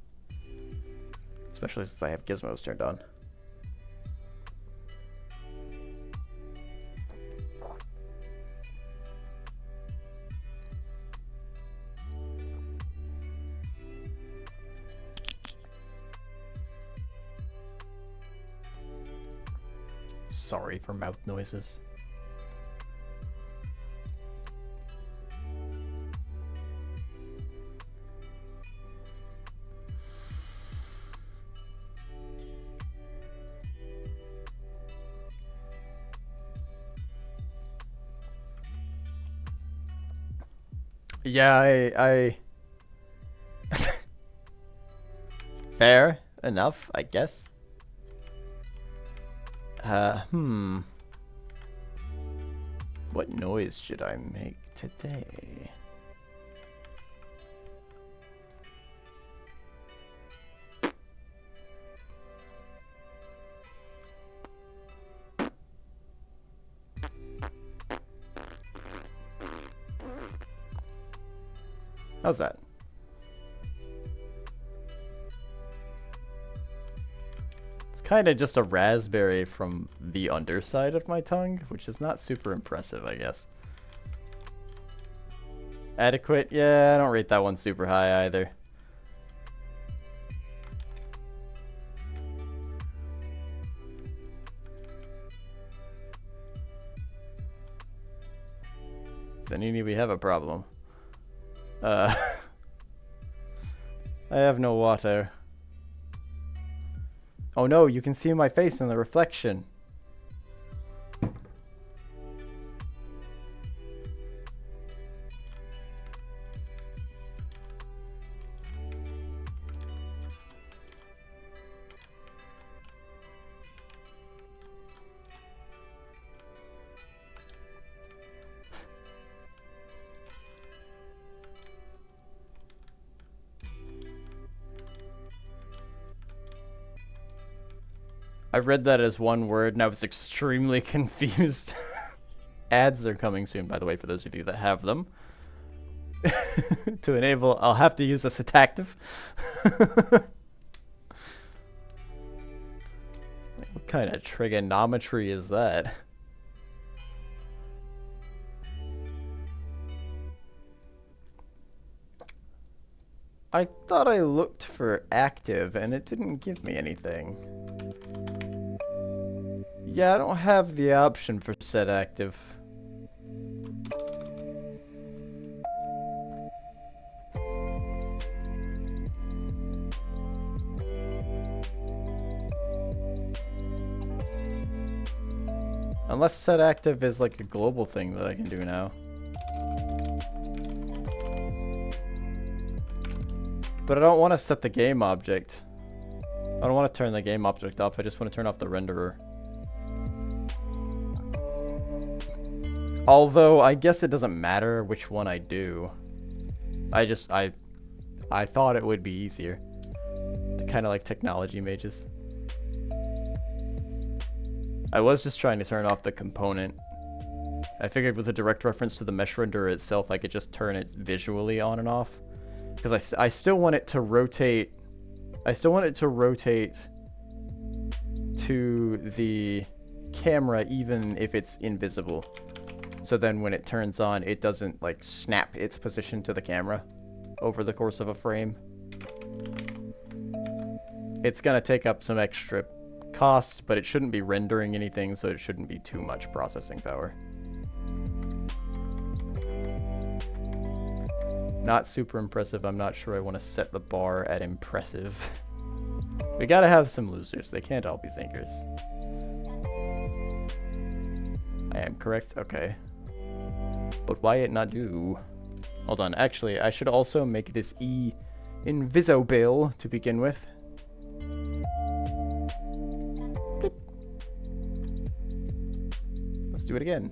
Especially since I have gizmos turned on. Sorry for mouth noises. Yeah, I fair enough, I guess. What noise should I make today? How's that? It's kind of just a raspberry from the underside of my tongue, which is not super impressive, I guess. Adequate? Yeah, I don't rate that one super high either. Vanini, we have a problem. I have no water. Oh no, you can see my face in the reflection. I read that as one word and I was extremely confused. Ads are coming soon, by the way, for those of you that have them. To enable, I'll have to use this attactive. What kind of trigonometry is that? I thought I looked for active and it didn't give me anything. Yeah, I don't have the option for set active. Unless set active is like a global thing that I can do now. But I don't want to set the game object. I don't want to turn the game object off, I just want to turn off the renderer. Although, I guess it doesn't matter which one I do. I thought it would be easier. Kind of like technology mages. I was just trying to turn off the component. I figured with a direct reference to the mesh renderer itself, I could just turn it visually on and off. Because I still want it to rotate. I still want it to rotate to the camera even if it's invisible. So then when it turns on, it doesn't like snap its position to the camera over the course of a frame. It's gonna take up some extra cost, but it shouldn't be rendering anything, so it shouldn't be too much processing power. Not super impressive. I'm not sure I want to set the bar at impressive. We gotta have some losers. They can't all be zinkers. I am correct? Okay. But why it not do? Hold on. Actually, I should also make this E invisible to begin with. Blip. Let's do it again.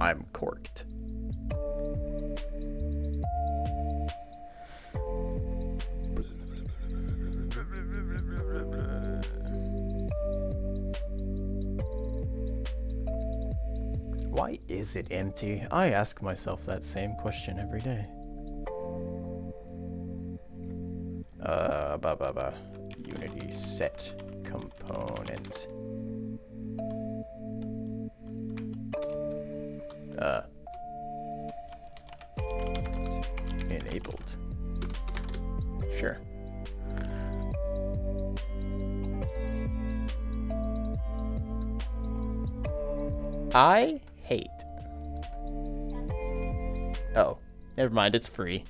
I'm corked. Why is it empty? I ask myself that same question every day. Unity set component. Enabled. Sure. I hate. Oh, never mind, it's free.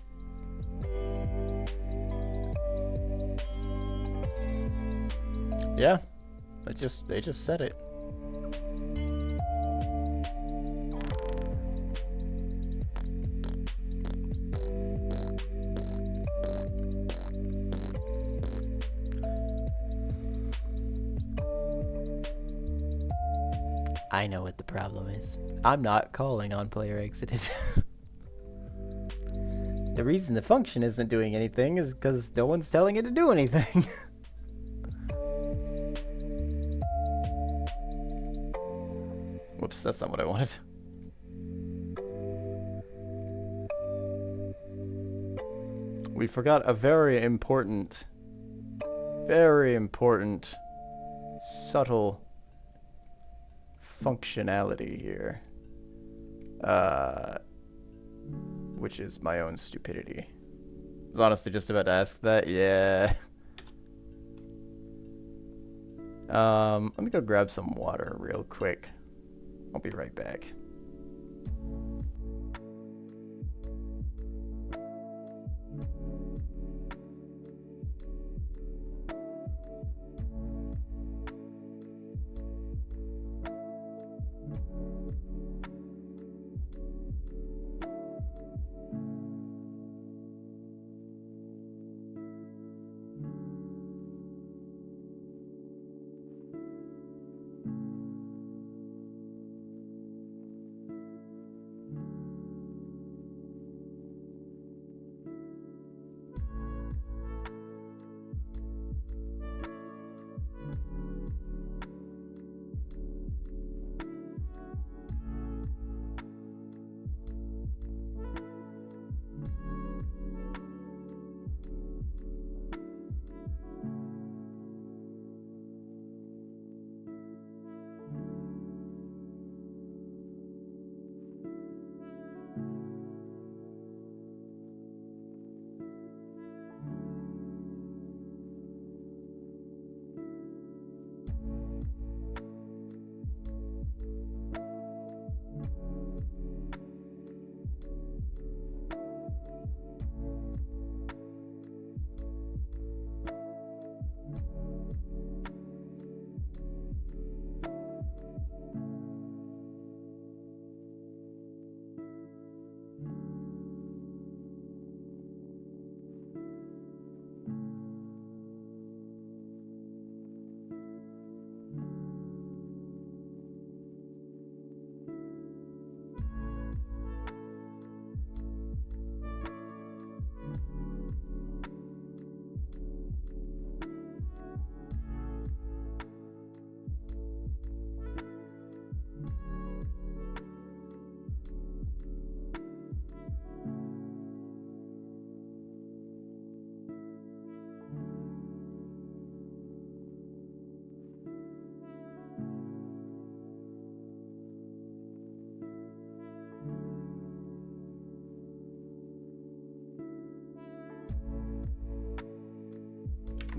Yeah, they just said it. I know what the problem is. I'm not calling on player exited. The reason the function isn't doing anything is because no one's telling it to do anything. Whoops, that's not what I wanted. We forgot a very important, subtle functionality here. Which is my own stupidity. I was honestly just about to ask that. Yeah. Let me go grab some water real quick. I'll be right back.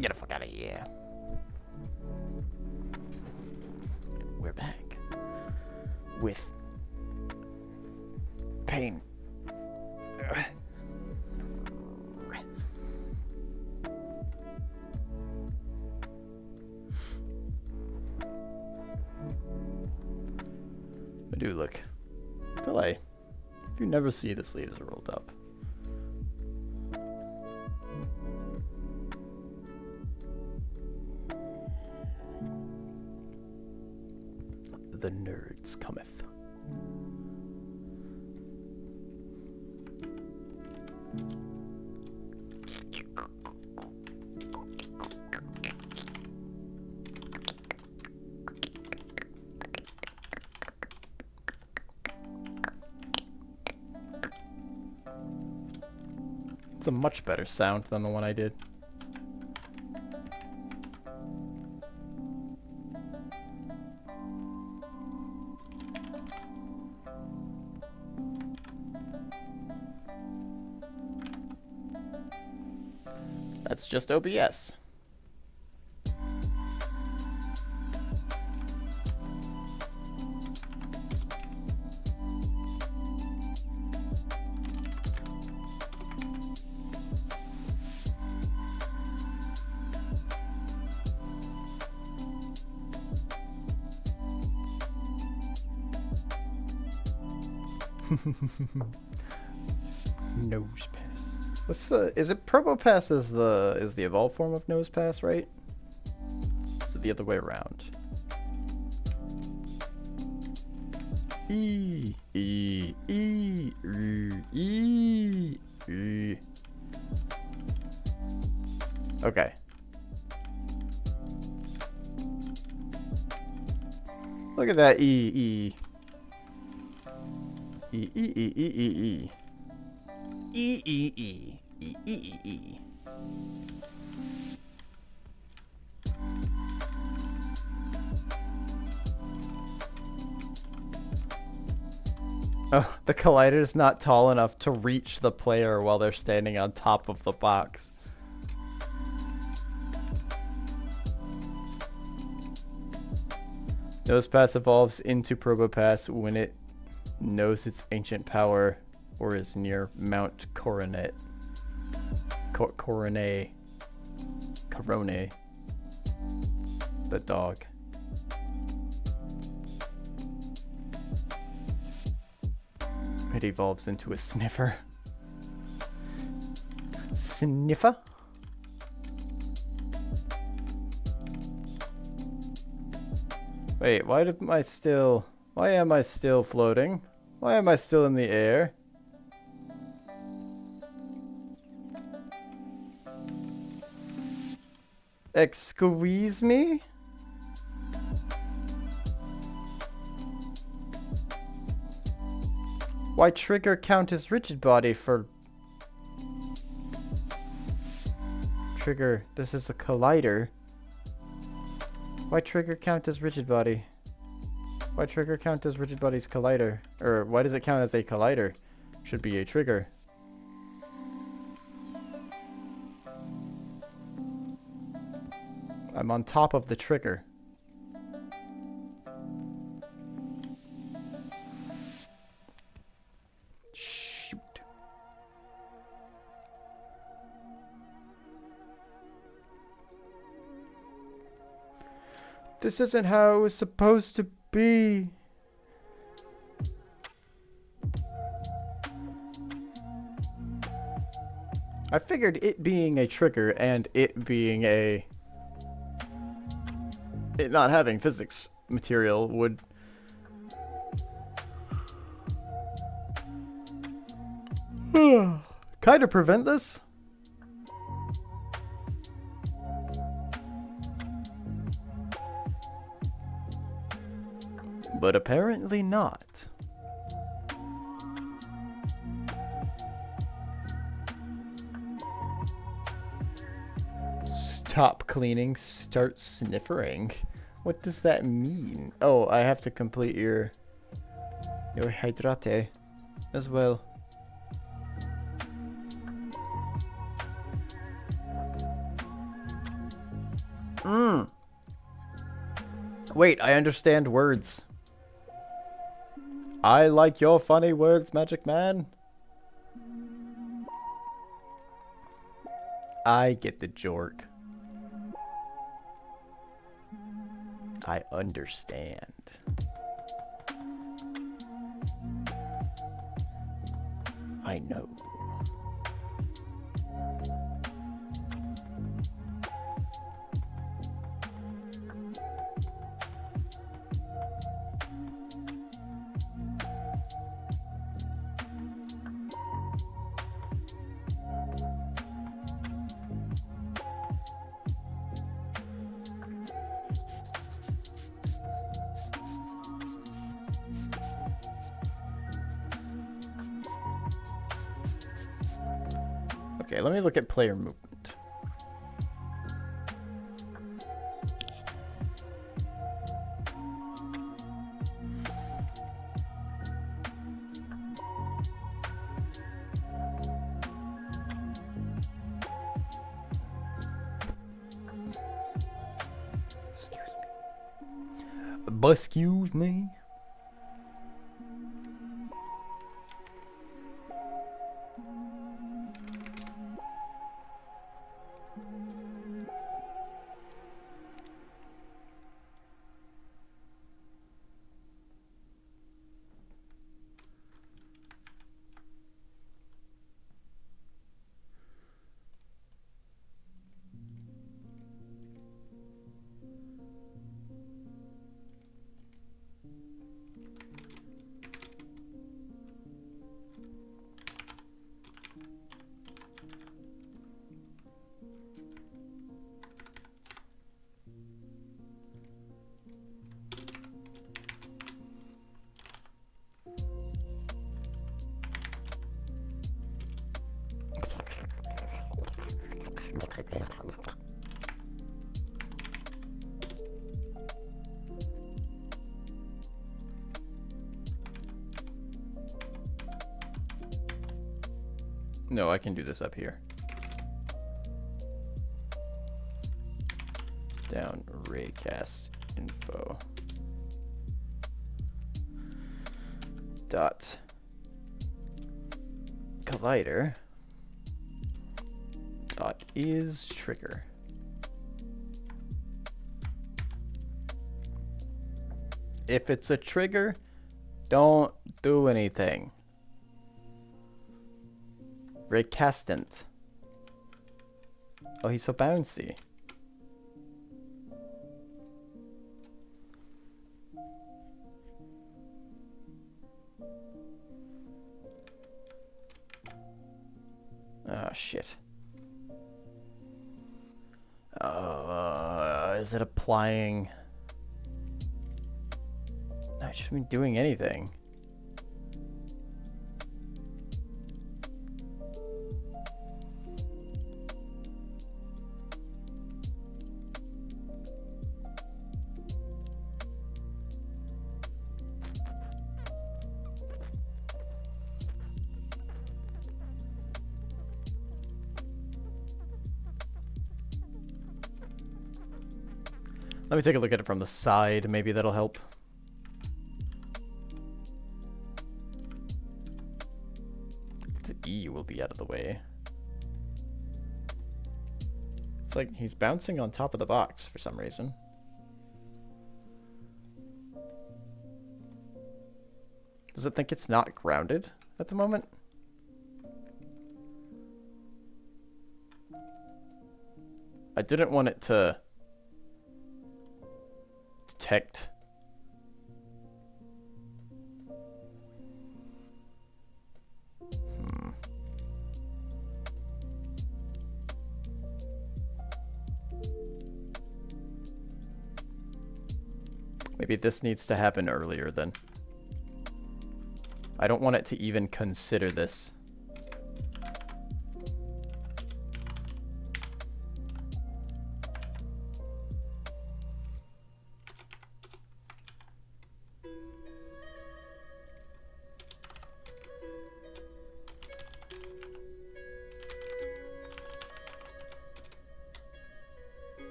Get the fuck out of here. We're back. With pain. But do look. Delay. If you never see the sleeves rolled up. The nerds cometh. It's a much better sound than the one I did. That's just OBS. Nose pass. What's the? Is it Probo Pass is the evolved form of Nose Pass, right? Is it the other way around? E, E, E, E, E. Okay. Look at that E, E. E, E, E, E, E, E. E, E, E. E, E, E, E. Oh, the collider is not tall enough to reach the player while they're standing on top of the box. Nosepass evolves into Probopass when it knows its ancient power or is near Mount Coronet. Coronet. The dog. It evolves into a sniffer. Sniffer? Wait, why am I still floating? Why am I still in the air? Excuse me? Why trigger count as rigid body for... Trigger, this is a collider. Why trigger count as rigid body? Why trigger count as rigid body's collider? Or why does it count as a collider? Should be a trigger. I'm on top of the trigger. Shoot. This isn't how it was supposed to be. I figured it being a trigger and it being a... it not having physics material would... kind of prevent this. But apparently not. Stop cleaning, start sniffering. What does that mean? Oh, I have to complete your hydrate as well. Wait, I understand words. I like your funny words, Magic Man. I get the jork. I understand. I know. Okay, let me look at player movement. Excuse me. No, I can do this up here. Down raycast info. Dot collider dot is trigger. If it's a trigger, don't do anything. Raycastant. Oh, he's so bouncy. Oh, shit. Is it applying? I shouldn't be doing anything. Let me take a look at it from the side. Maybe that'll help. The E will be out of the way. It's like he's bouncing on top of the box for some reason. Does it think it's not grounded at the moment? I didn't want it to detect. Maybe this needs to happen earlier then. I don't want it to even consider this.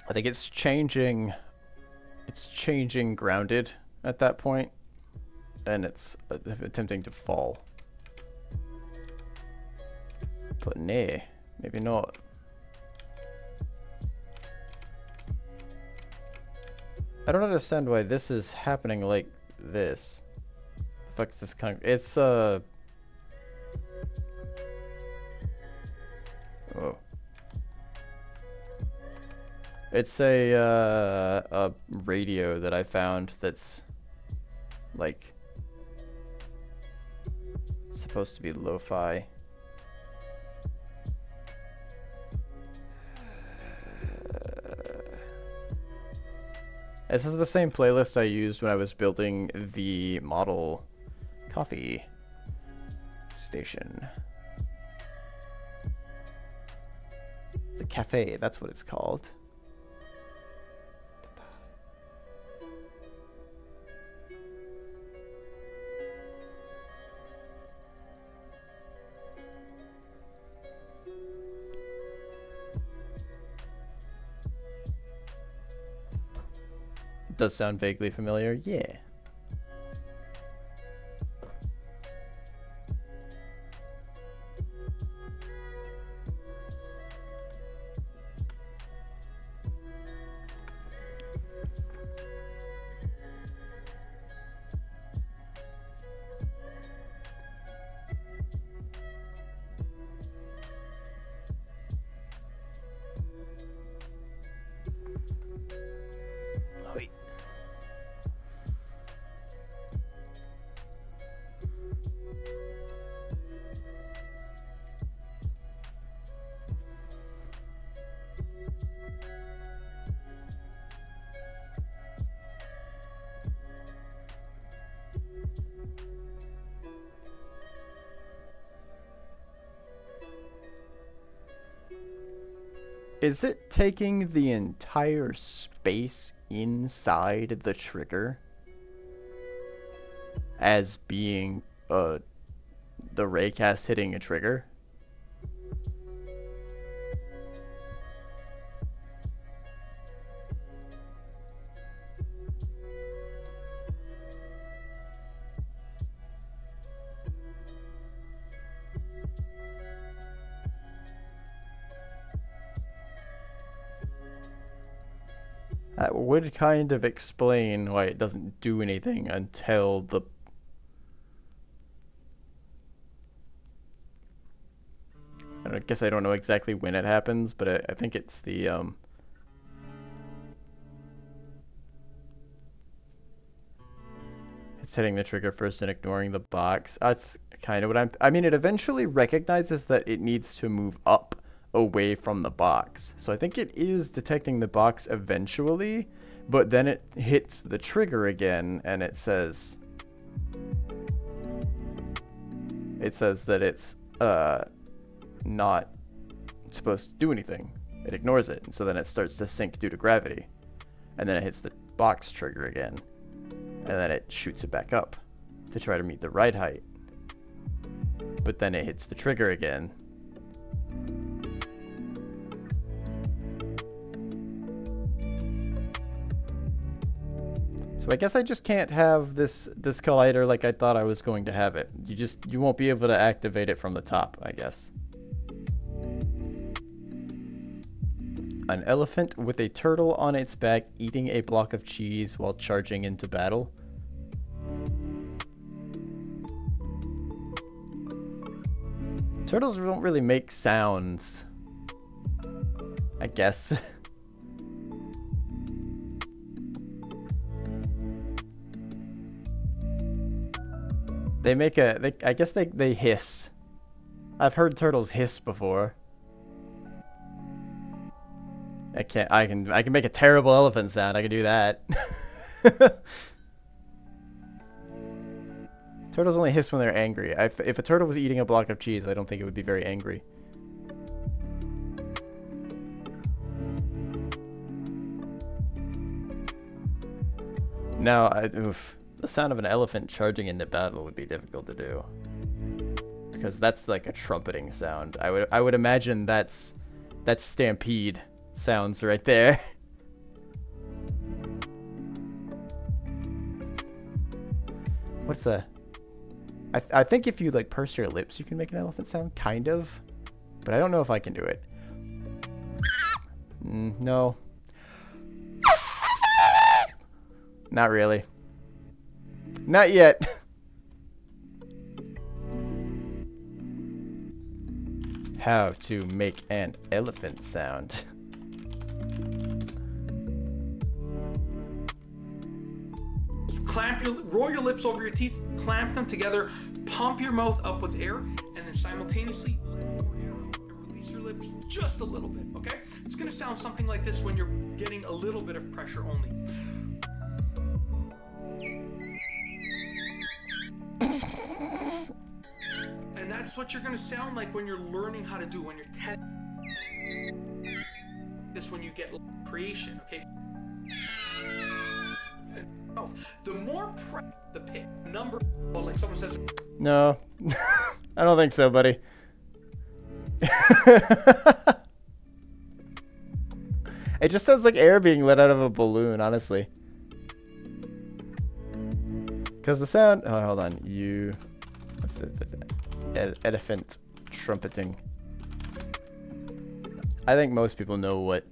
I think it's changing grounded at that point, and it's attempting to fall. But nay, maybe not. I don't understand why this is happening like this. The fuck is this kind of, it's oh. It's a radio that I found that's like supposed to be lo-fi. This is the same playlist I used when I was building the model coffee station. The cafe, that's what it's called. Does sound vaguely familiar, yeah. Is it taking the entire space inside the trigger as being the raycast hitting a trigger? That would kind of explain why it doesn't do anything until the... I guess I don't know exactly when it happens, but I think it's the it's hitting the trigger first and ignoring the box. That's kind of what I mean, it eventually recognizes that it needs to move up away from the box. So I think it is detecting the box eventually, but then it hits the trigger again and it says that it's not supposed to do anything. It ignores it, and so then it starts to sink due to gravity. And then it hits the box trigger again. And then it shoots it back up to try to meet the ride height. But then it hits the trigger again. So I guess I just can't have this collider like I thought I was going to have it. You won't be able to activate it from the top, I guess. An elephant with a turtle on its back eating a block of cheese while charging into battle. Turtles don't really make sounds, I guess. They make I guess they hiss. I've heard turtles hiss before. I can make a terrible elephant sound. I can do that. Turtles only hiss when they're angry. If a turtle was eating a block of cheese, I don't think it would be very angry. Now, the sound of an elephant charging into battle would be difficult to do, because that's like a trumpeting sound. I would imagine that's stampede sounds right there. What's the... I think if you like purse your lips, you can make an elephant sound, kind of, but I don't know if I can do it. No. Not really. Not yet. How to make an elephant sound. Roll your lips over your teeth, clamp them together, pump your mouth up with air, and then simultaneously let your air out and release your lips just a little bit, okay? It's gonna sound something like this when you're getting a little bit of pressure only. And that's what you're gonna sound like when you're learning how to do, when you're testing this, when you get creation, okay? The more the pitch number, well, like someone says. No, I don't think so, buddy. It just sounds like air being let out of a balloon, honestly. Because the sound... Oh, hold on. What's it? Elephant trumpeting. I think most people know what...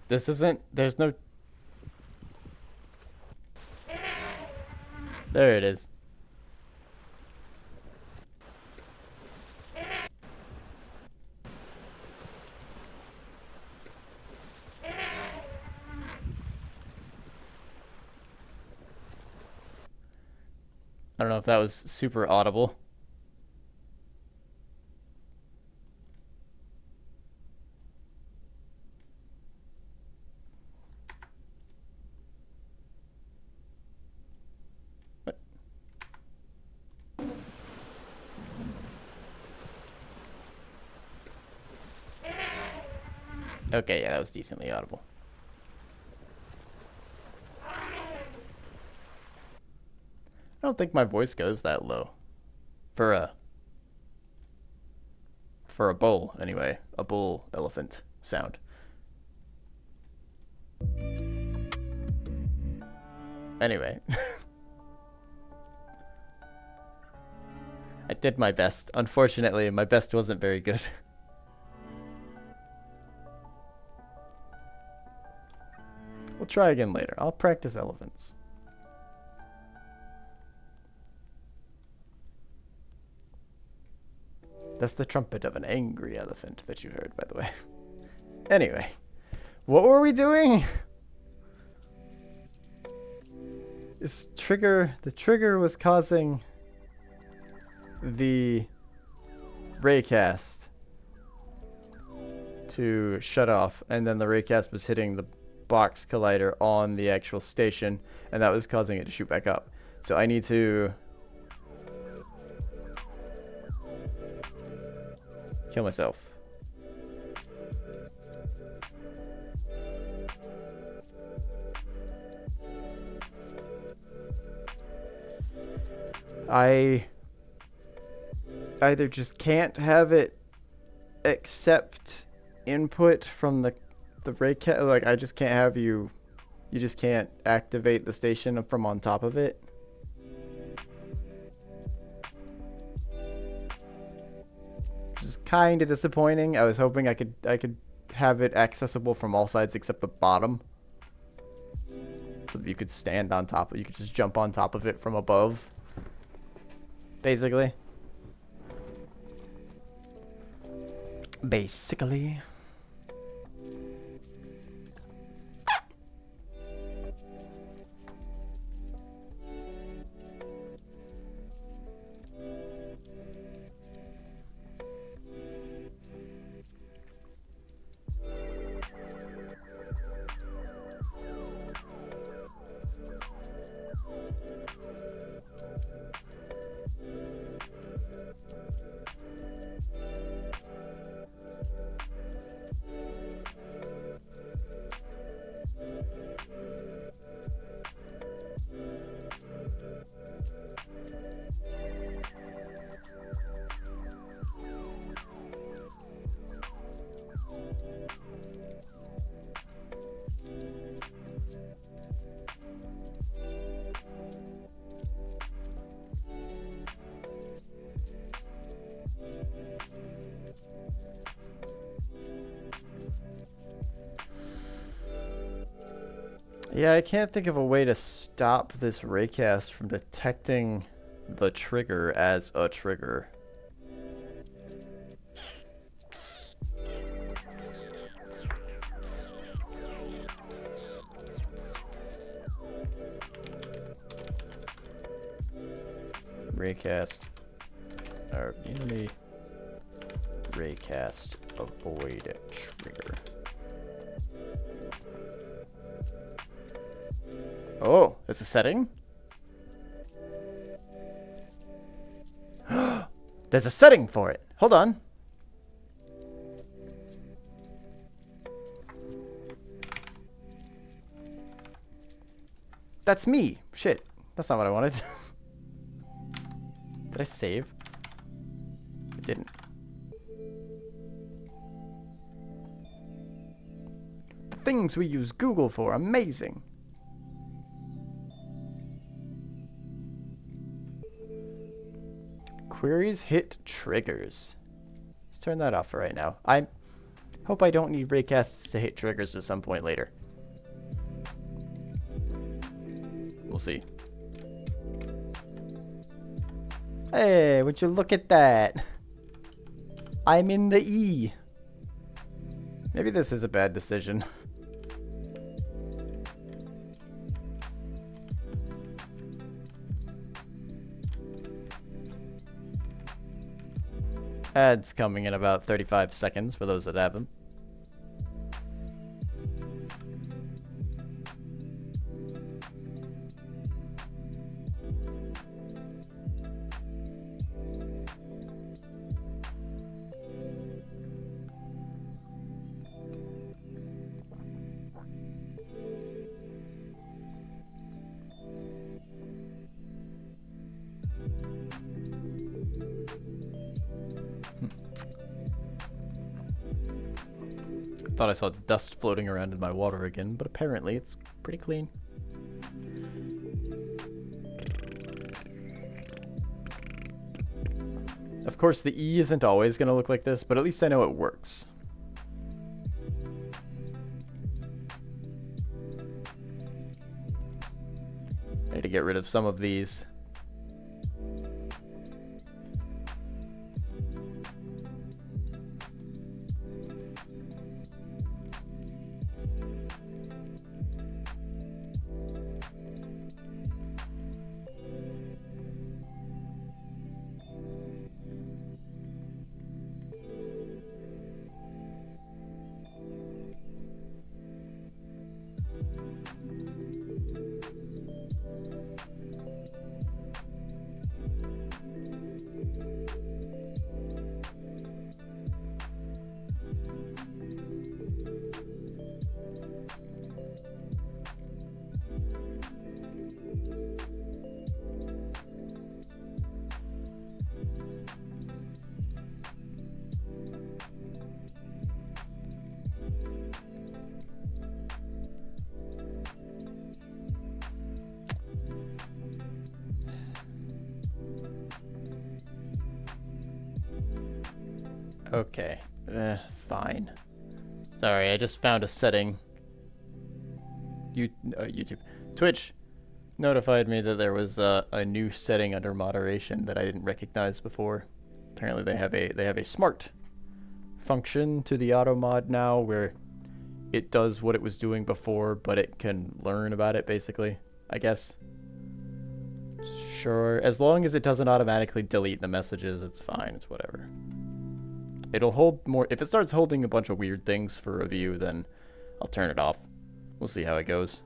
This isn't... There's no... There it is. don't know if that was super audible. Okay, yeah, that was decently audible. I don't think my voice goes that low. For a bull, anyway. A bull elephant sound. Anyway. I did my best. Unfortunately, my best wasn't very good. We'll try again later. I'll practice elephants. That's the trumpet of an angry elephant that you heard, by the way. Anyway, what were we doing? The trigger was causing the raycast to shut off, and then the raycast was hitting the box collider on the actual station, and that was causing it to shoot back up. So I need to kill myself. I either just can't have it accept input from the raycast, like I just can't have you just can't activate the station from on top of it. Which is kind of disappointing. I was hoping I could have it accessible from all sides except the bottom. So that you could stand on top of it. You could just jump on top of it from above. Basically. Yeah, I can't think of a way to stop this raycast from detecting the trigger as a trigger. Raycast. Or enemy raycast avoid trigger. Oh, it's a setting? There's a setting for it. Hold on. That's me. Shit. That's not what I wanted. Did I save? I didn't. The things we use Google for. Amazing. Queries hit triggers. Let's turn that off for right now. I hope I don't need raycasts to hit triggers at some point later. We'll see. Hey, would you look at that? I'm in the E. Maybe this is a bad decision. Ads coming in about 35 seconds for those that have them. Thought I saw dust floating around in my water again, but apparently it's pretty clean. Of course, the E isn't always going to look like this, but at least I know it works. I need to get rid of some of these. Okay, fine. Sorry, I just found a setting. YouTube. Twitch notified me that there was a new setting under moderation that I didn't recognize before. Apparently they have a smart function to the auto mod now where it does what it was doing before, but it can learn about it basically, I guess. Sure, as long as it doesn't automatically delete the messages, it's fine, it's whatever. It'll hold more. If it starts holding a bunch of weird things for review, then I'll turn it off. We'll see how it goes.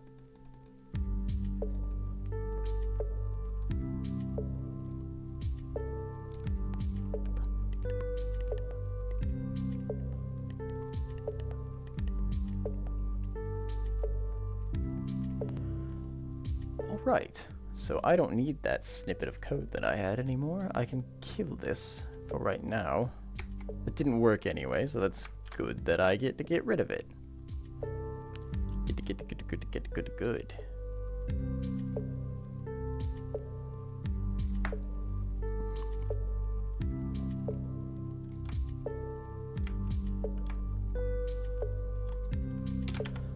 Alright, so I don't need that snippet of code that I had anymore. I can kill this for right now. It didn't work anyway, so that's good that I get to get rid of it. Good.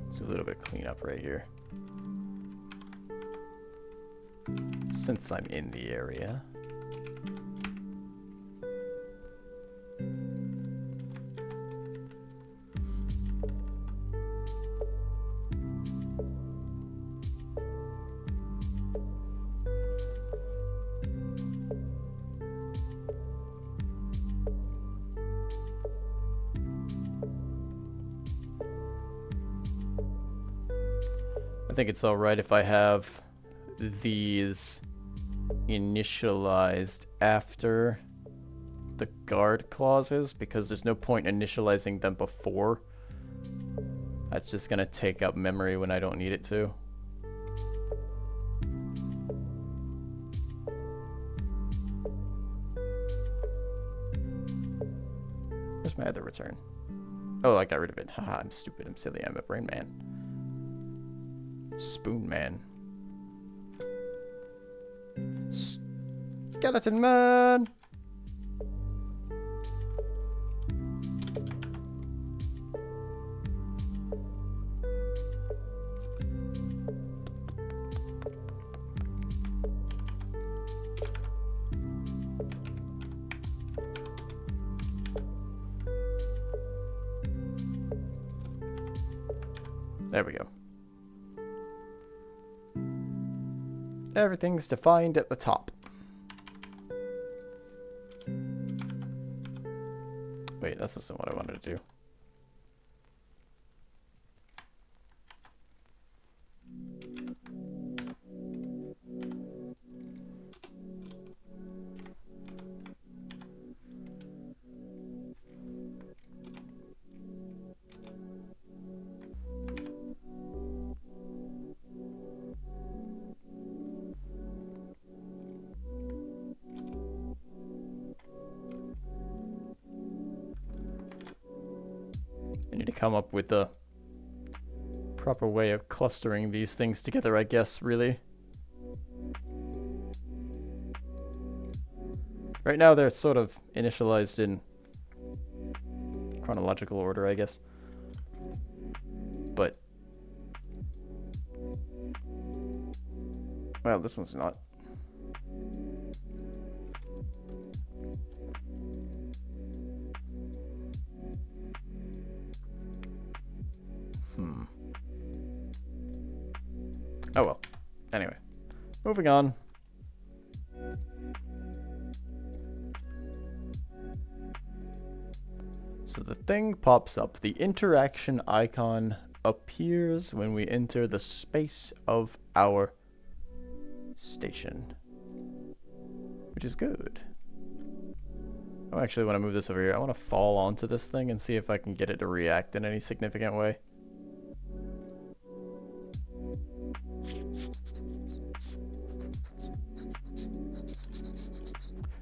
Let's do a little bit of cleanup right here. Since I'm in the area. I think it's alright if I have these initialized after the guard clauses, because there's no point initializing them before. That's just gonna take up memory when I don't need it to. Where's my other return? Oh, I got rid of it. Haha, I'm stupid, I'm silly, I'm a brain man. Spoon man. Skeleton man! There we go. Everything's defined at the top. Wait, this isn't what I wanted to do. I need to come up with the proper way of clustering these things together, I guess, really. Right now they're sort of initialized in chronological order, I guess. But... well, this one's not. Oh well. Anyway. Moving on. So the thing pops up. The interaction icon appears when we enter the space of our station. Which is good. I actually want to move this over here. I want to fall onto this thing and see if I can get it to react in any significant way.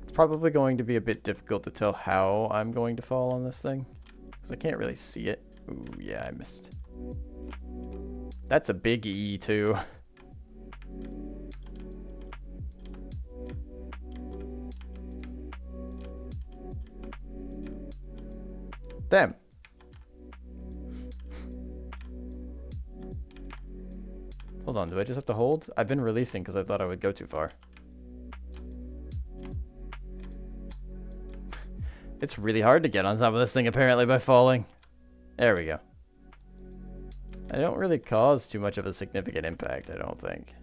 It's probably going to be a bit difficult to tell how I'm going to fall on this thing, because I can't really see it. Ooh, yeah, I missed. That's a big E, too. Damn. Hold on, do I just have to hold? I've been releasing because I thought I would go too far. It's really hard to get on top of this thing apparently by falling. There we go. I don't really cause too much of a significant impact, I don't think.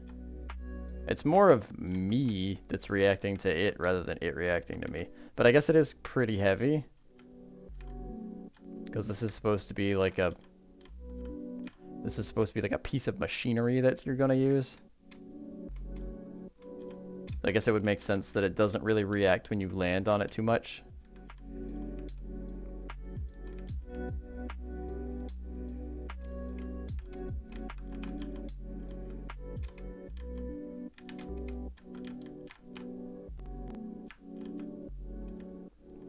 It's more of me that's reacting to it rather than it reacting to me. But I guess it is pretty heavy. Because this is supposed to be like a... this is supposed to be like a piece of machinery that you're gonna use. I guess it would make sense that it doesn't really react when you land on it too much.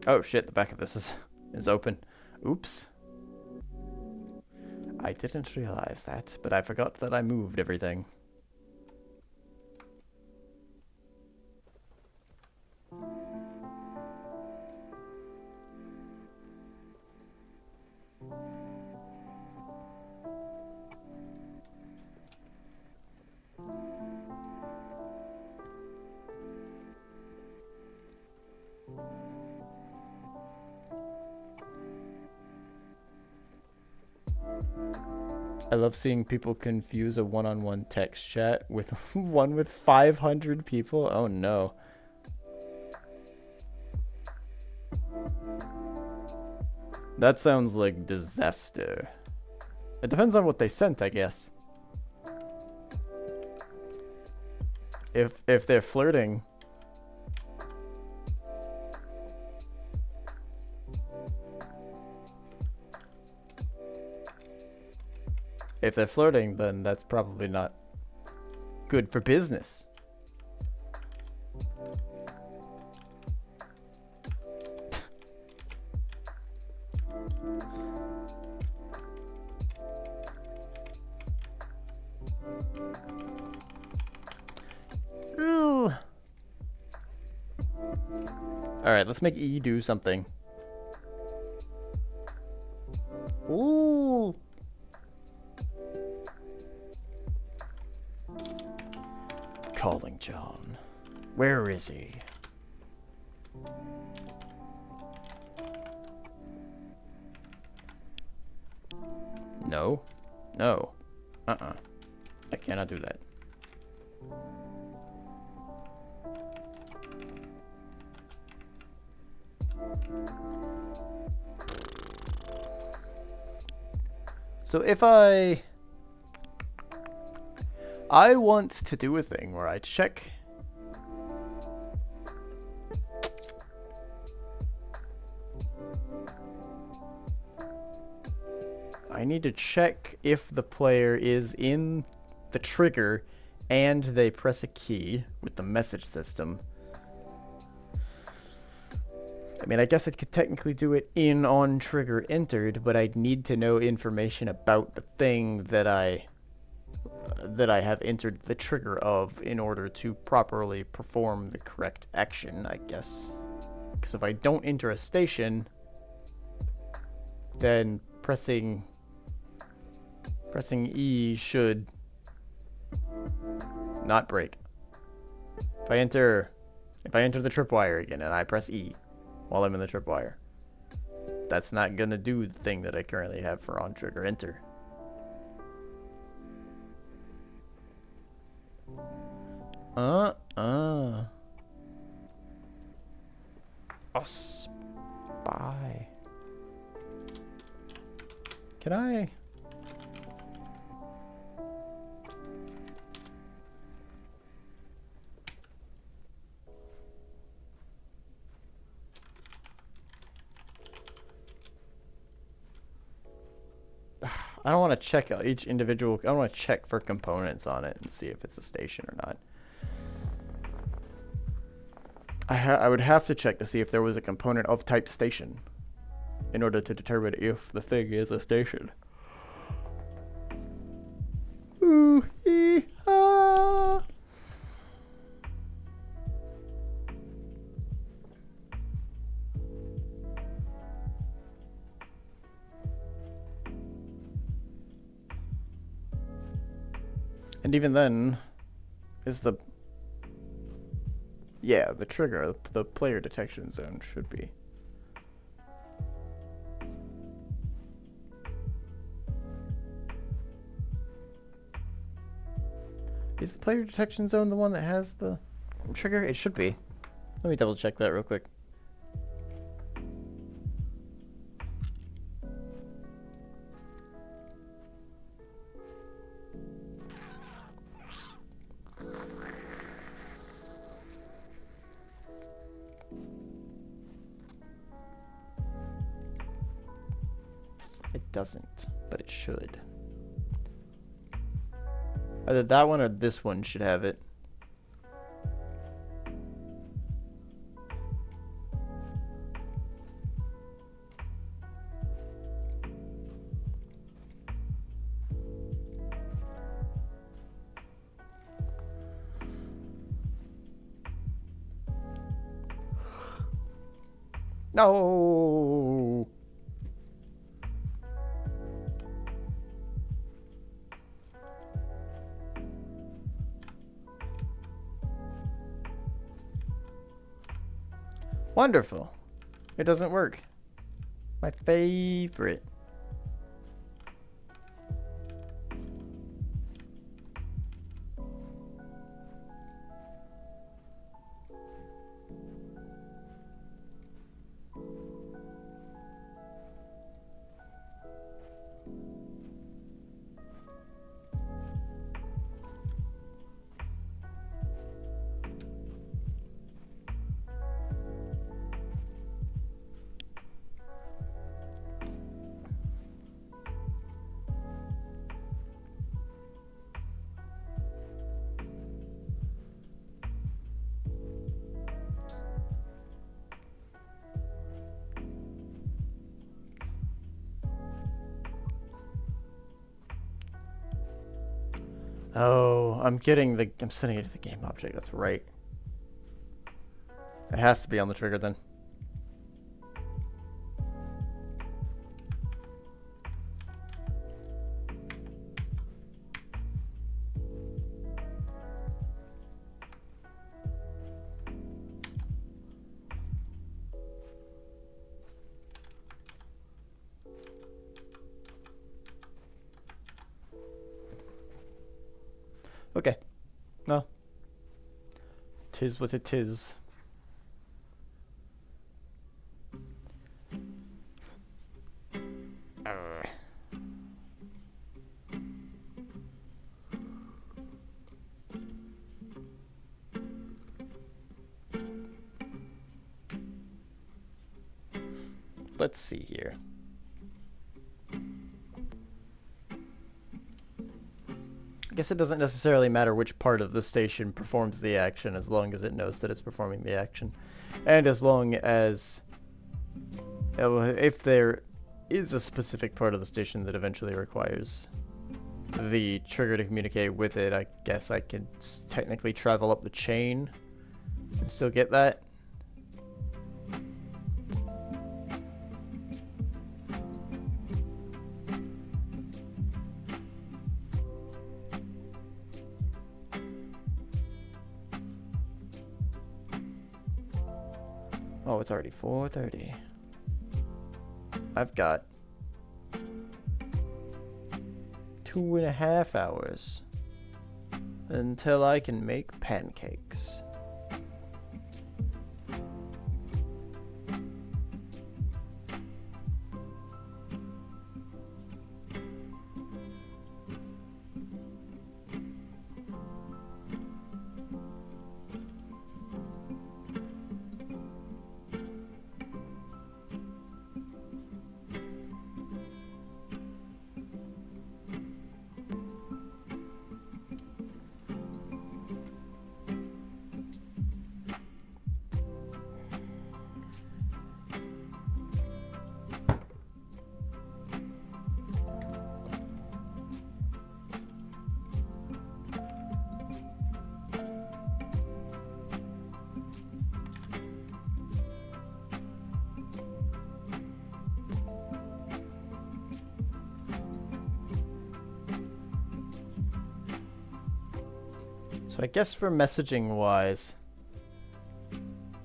Oh shit, the back of this is open. Oops. I didn't realize that, but I forgot that I moved everything. I love seeing people confuse a one-on-one text chat with one with 500 people. Oh no. That sounds like disaster. It depends on what they sent, I guess. If they're flirting, then that's probably not good for business. Ooh. All right, let's make E do something. Ooh. Calling John. Where is he? No. No. I cannot do that. So if I want to do a thing where I check. I need to check if the player is in the trigger and they press a key with the message system. I mean, I guess I could technically do it in on trigger entered, but I'd need to know information about the thing that I have entered the trigger of in order to properly perform the correct action, I guess. Because if I don't enter a station, then pressing E should not break. If I enter the tripwire again and I press E while I'm in the tripwire, that's not gonna do the thing that I currently have for on trigger enter. A spy. Can I? I don't want to check each individual. I don't want to check for components on it and see if it's a station or not. I would have to check to see if there was a component of type station in order to determine if the thing is a station. Ooh, ee, ah. And even then, is the... Yeah, the trigger, the player detection zone should be. Is the player detection zone the one that has the trigger? It should be. Let me double check that real quick. It doesn't, but it should. Either that one or this one should have it. No. Wonderful. It doesn't work. My favorite. Oh, I'm sending it to the game object. That's right. It has to be on the trigger then. Okay. No. Tis what it is. let's see here. I guess it doesn't necessarily matter which part of the station performs the action as long as it knows that it's performing the action. And as long as if there is a specific part of the station that eventually requires the trigger to communicate with it, I guess I could technically travel up the chain and still get that. Oh, it's already 4:30. I've got 2.5 hours until I can make pancakes. So I guess for messaging wise,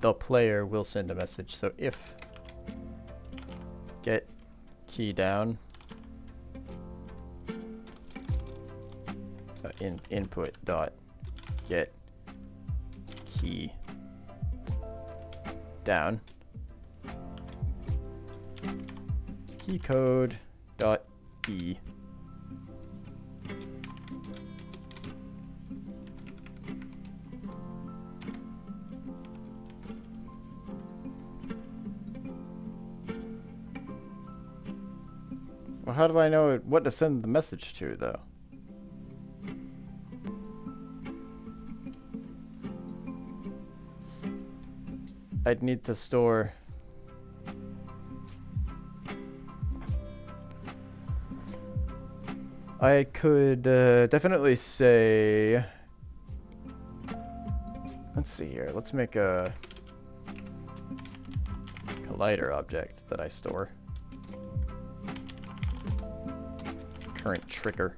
the player will send a message. So if get key down, input dot get key down, key code dot e. Well, how do I know what to send the message to, though? I'd need to store... I could definitely say... Let's see here. Let's make a collider object that I store. Current trigger.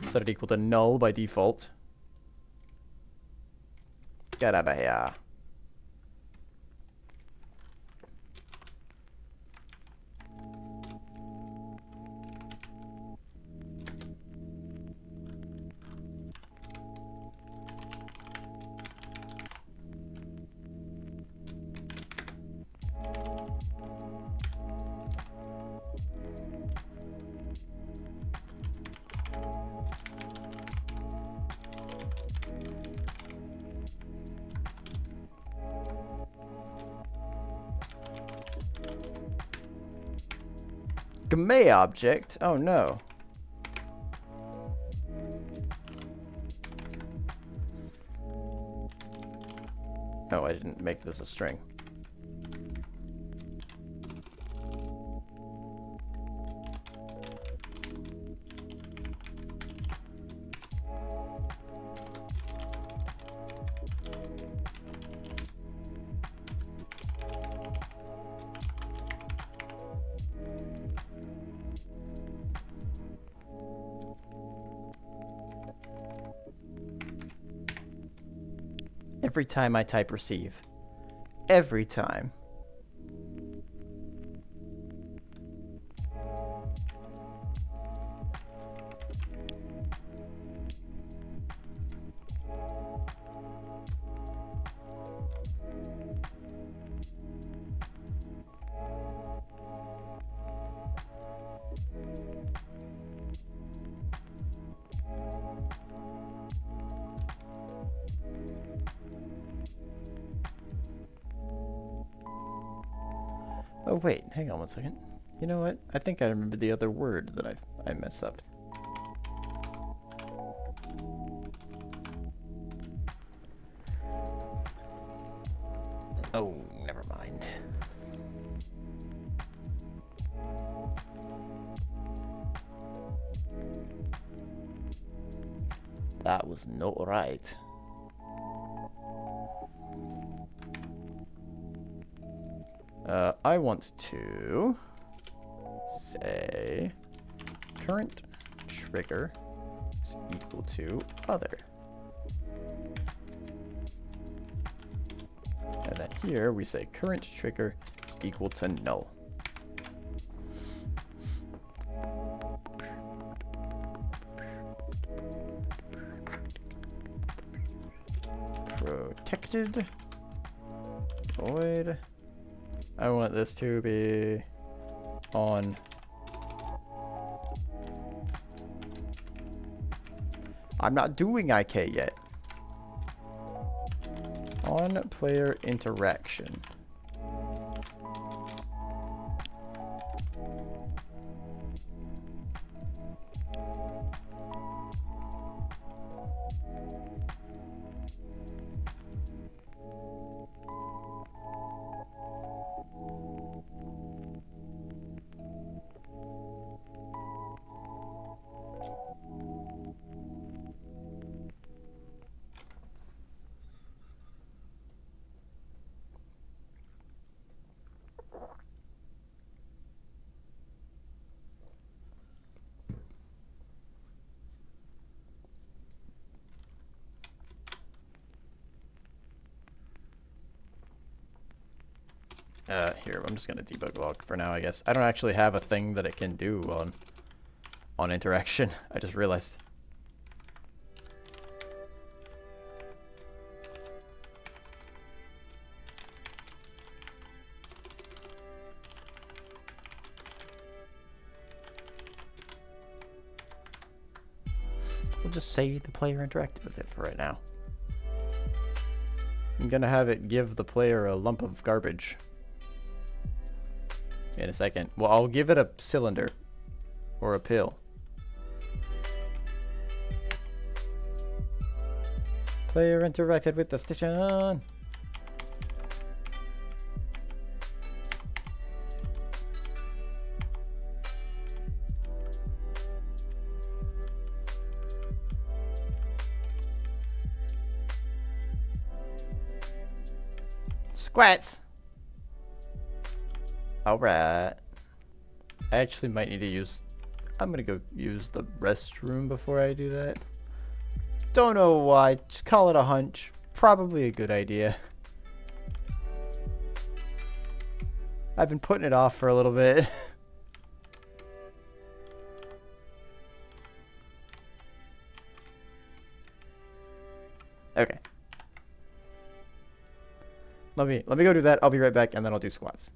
Set it equal to null by default. Get out of here. May object? Oh no. No, I didn't make this a string. Every time I type receive. Every time. Oh wait, hang on one second. You know what? I think I remember the other word that I messed up. Oh, never mind. That was not right. I want to say current trigger is equal to other. And then here we say current trigger is equal to null. Protected void. I want this to be on. I'm not doing IK yet. On player interaction. Here, I'm just gonna debug log for now, I guess. I don't actually have a thing that it can do on interaction. I just realized. We'll just say the player interacted with it for right now. I'm gonna have it give the player a lump of garbage in a second. Well, I'll give it a cylinder or a pill. Player interacted with the station. Squats. Alright. I actually might need to use... I'm gonna go use the restroom before I do that. Don't know why. Just call it a hunch. Probably a good idea. I've been putting it off for a little bit. Okay. Let me go do that. I'll be right back, and then I'll do squats.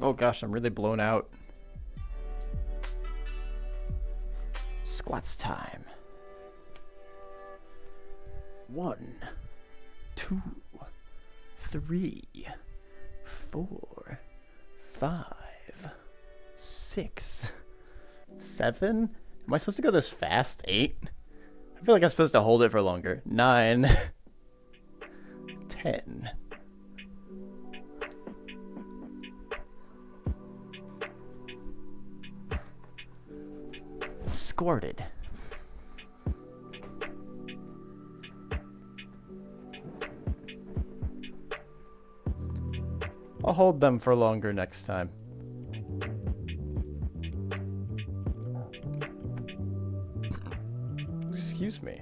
Oh gosh, I'm really blown out. Squats time. 1, 2, 3, 4, 5, 6, 7. Am I supposed to go this fast? 8? I feel like I'm supposed to hold it for longer. 9, 10. Squirted. I'll hold them for longer next time. Excuse me.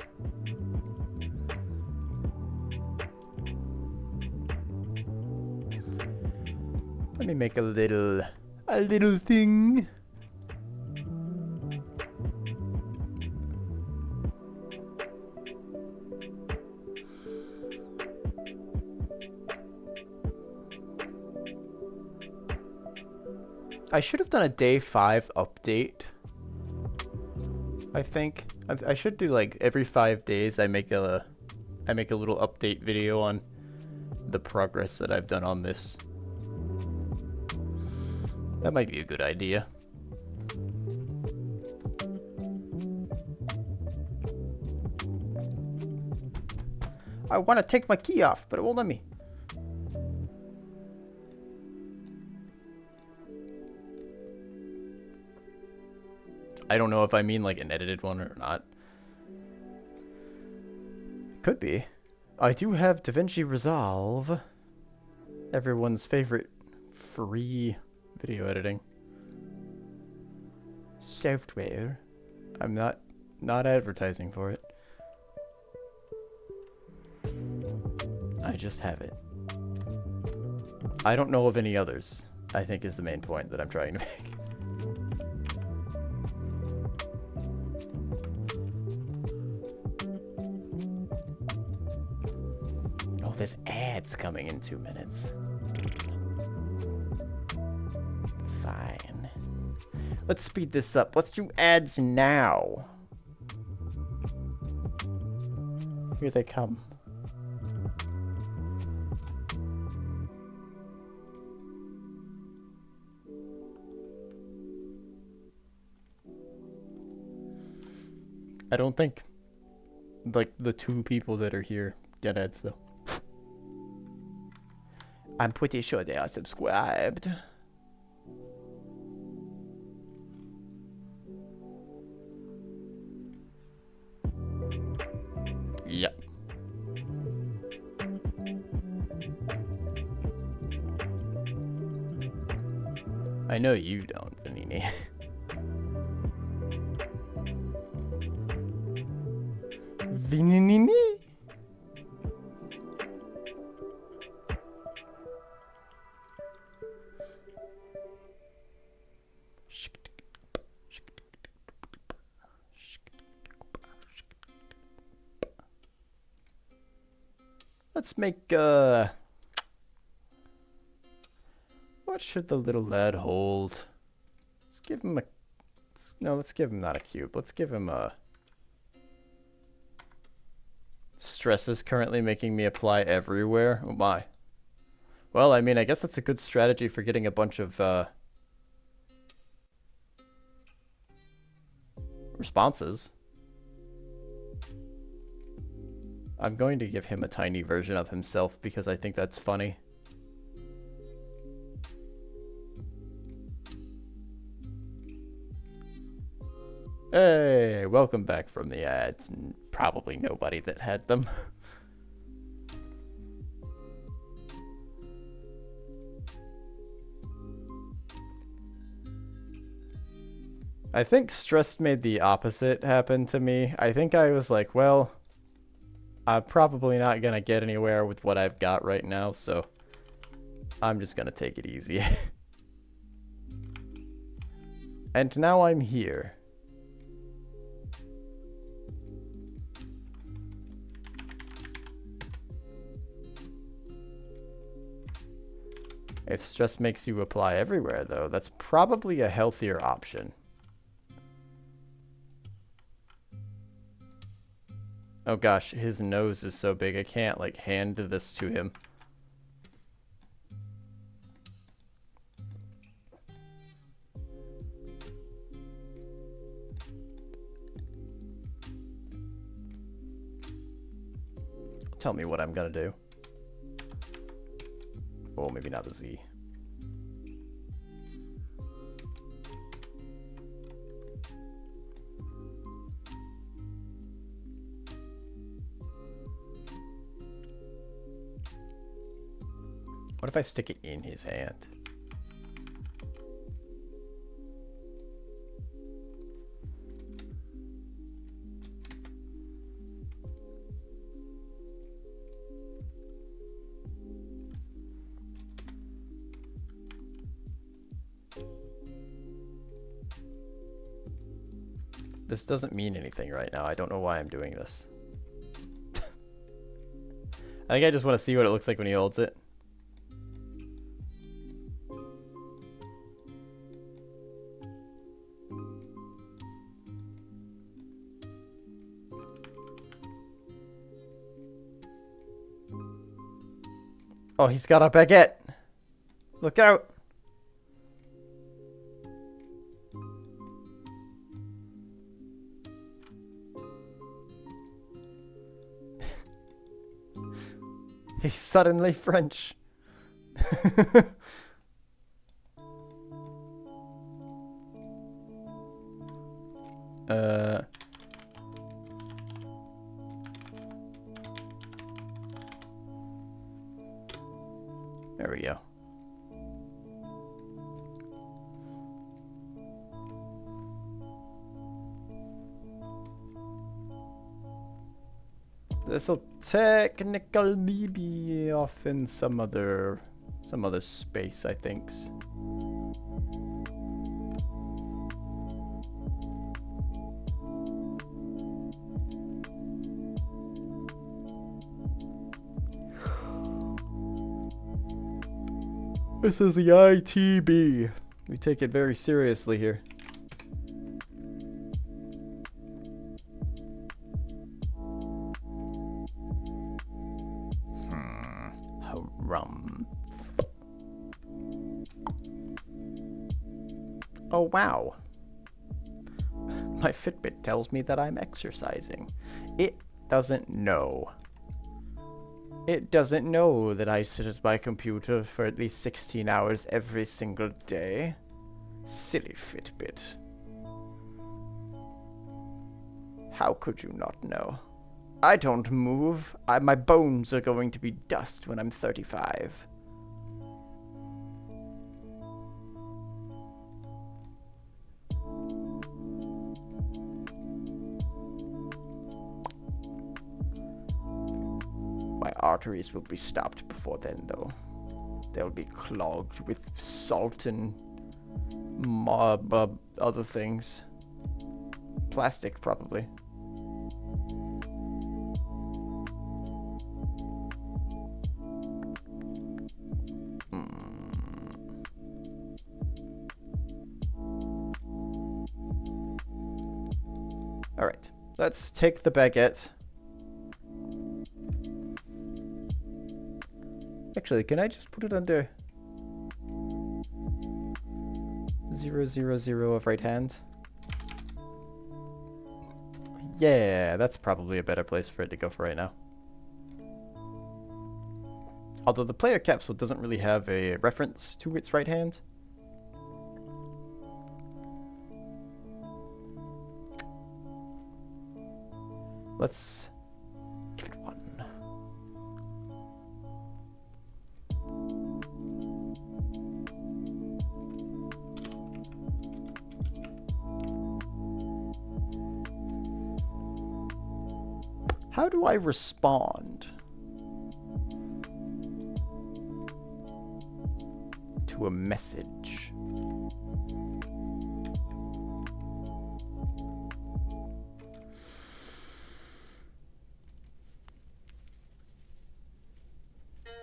Let me make a little thing. I should have done a day 5 update. I think I should do like every 5 days I make a little update video on the progress that I've done on this. That might be a good idea. I want to take my key off, but it won't let me. I don't know if I mean like an edited one or not. Could be. I do have DaVinci Resolve. Everyone's favorite free video editing software. I'm not advertising for it. I just have it. I don't know of any others, I think is the main point that I'm trying to make. Oh, there's ads coming in 2 minutes. Fine. Let's speed this up. Let's do ads now. Here they come. I don't think like the 2 people that are here get ads though. I'm pretty sure they are subscribed. Yep. I know you don't, Vanini. Vinini? Let's make, what should the little lad hold? Let's give him a, no, let's give him not a cube. Let's give him a, stress is currently making me apply everywhere. Oh my. Well, I mean, I guess that's a good strategy for getting a bunch of, responses. I'm going to give him a tiny version of himself because I think that's funny. Hey, welcome back from the ads. Probably nobody that had them. I think stress made the opposite happen to me. I think I was like, well, I'm probably not gonna get anywhere with what I've got right now, so I'm just gonna take it easy. And now I'm here. If stress makes you apply everywhere, though, that's probably a healthier option. Oh gosh, his nose is so big I can't, like, hand this to him. Tell me what I'm gonna do. Oh, maybe not the Z. What if I stick it in his hand? This doesn't mean anything right now. I don't know why I'm doing this. I think I just want to see what it looks like when he holds it. Oh, he's got a baguette. Look out. He's suddenly French. There we go. This'll technically be off in some other space, I think. This is the ITB. We take it very seriously here. Oh wow. My Fitbit tells me that I'm exercising. It doesn't know. It doesn't know that I sit at my computer for at least 16 hours every single day. Silly Fitbit. How could you not know? I don't move. My bones are going to be dust when I'm 35. My arteries will be stopped before then, though. They'll be clogged with salt and other things. Plastic, probably. Alright, let's take the baguette. Actually, can I just put it under 000 of right hand? Yeah, that's probably a better place for it to go for right now. Although the player capsule doesn't really have a reference to its right hand. Let's give it one. How do I respond to a message?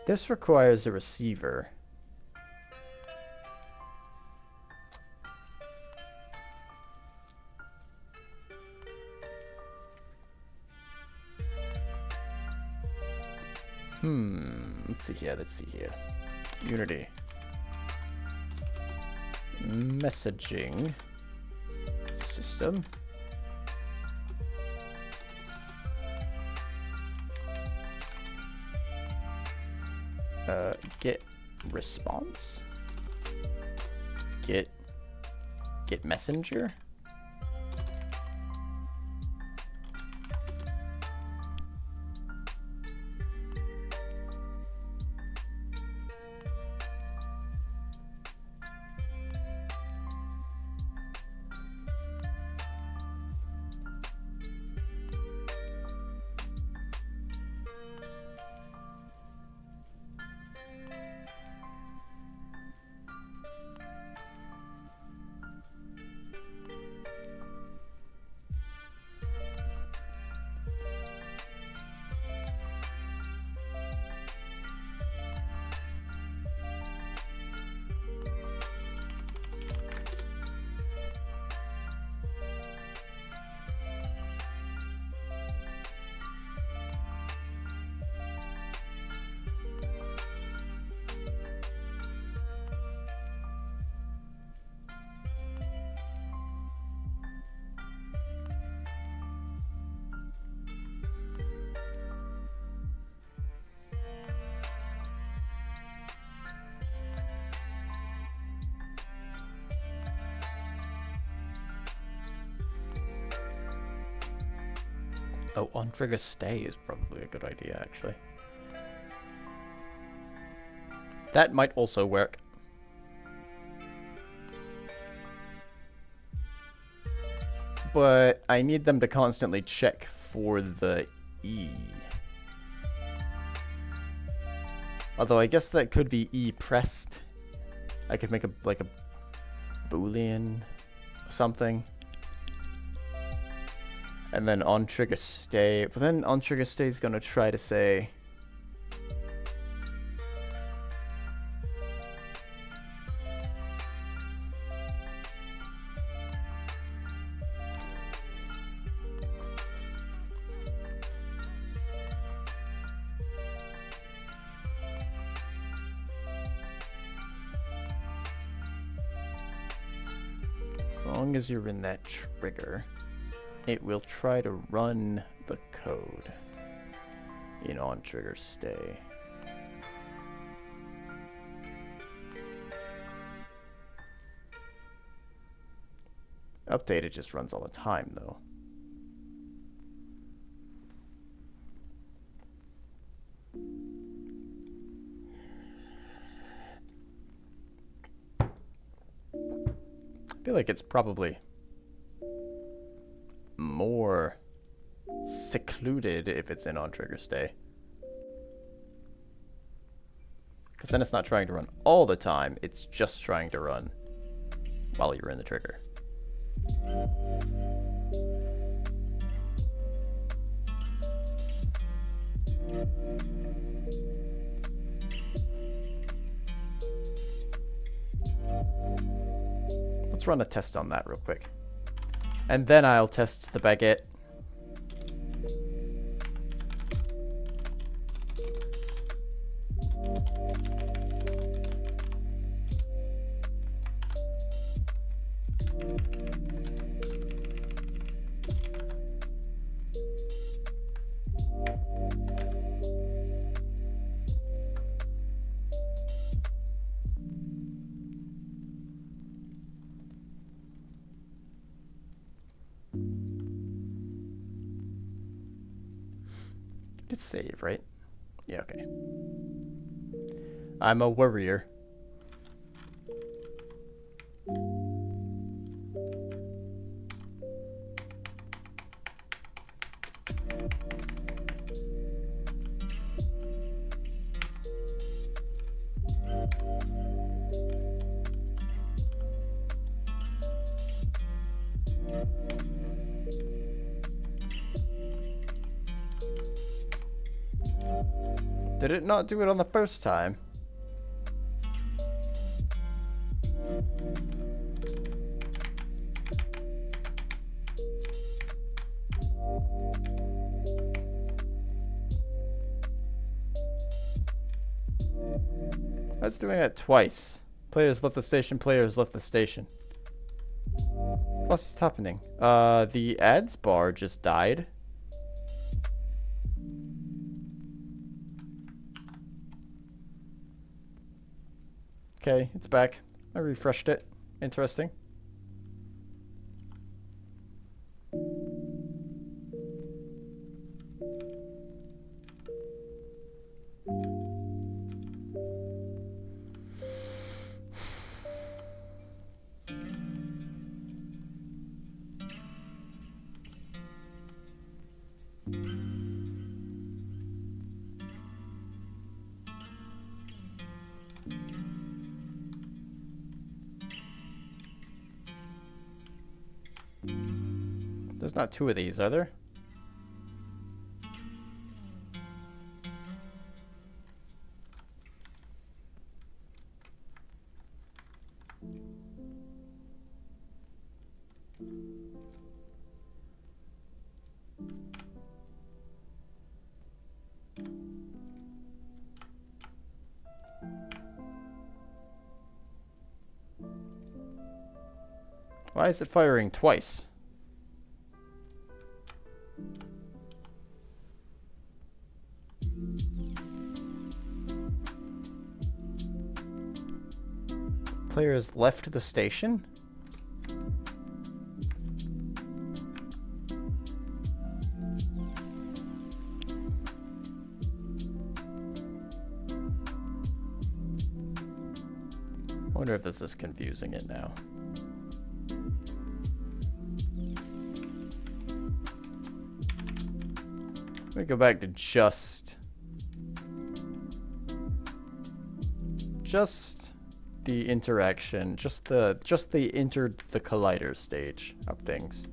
This requires a receiver. Let's see here. Unity. Messaging system. Get response. Get messenger. Oh, on trigger stay is probably a good idea, actually. That might also work. But I need them to constantly check for the E. Although I guess that could be E pressed. I could make a Boolean something. And then on trigger stay, but then on trigger stay is gonna try to say as long as you're in that trigger, it will try to run the code in on trigger stay. Update, it just runs all the time though. I feel like it's probably more secluded if it's in on trigger stay. Because then it's not trying to run all the time, it's just trying to run while you're in the trigger. Let's run a test on that real quick. And then I'll test the baguette. It's save, right? Yeah, okay. I'm a warrior. Did it not do it on the first time? That's doing that twice. Players left the station, players left the station. What's happening? The ads bar just died. Okay, it's back. I refreshed it. Interesting. There's not two of these, are there? Why is it firing twice? Players left the station? I wonder if this is confusing it now. Let me go back to just the interaction, just the collider stage of things.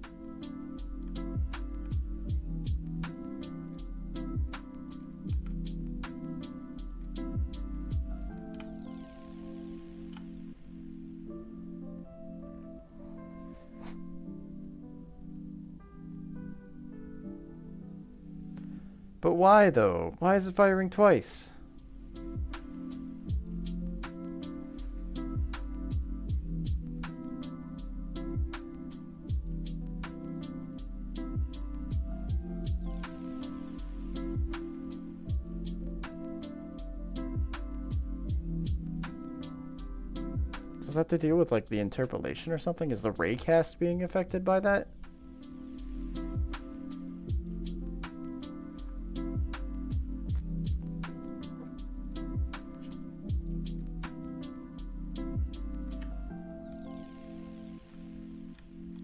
But why though? Why is it firing twice? Does that have to deal with like the interpolation or something? Is the raycast being affected by that?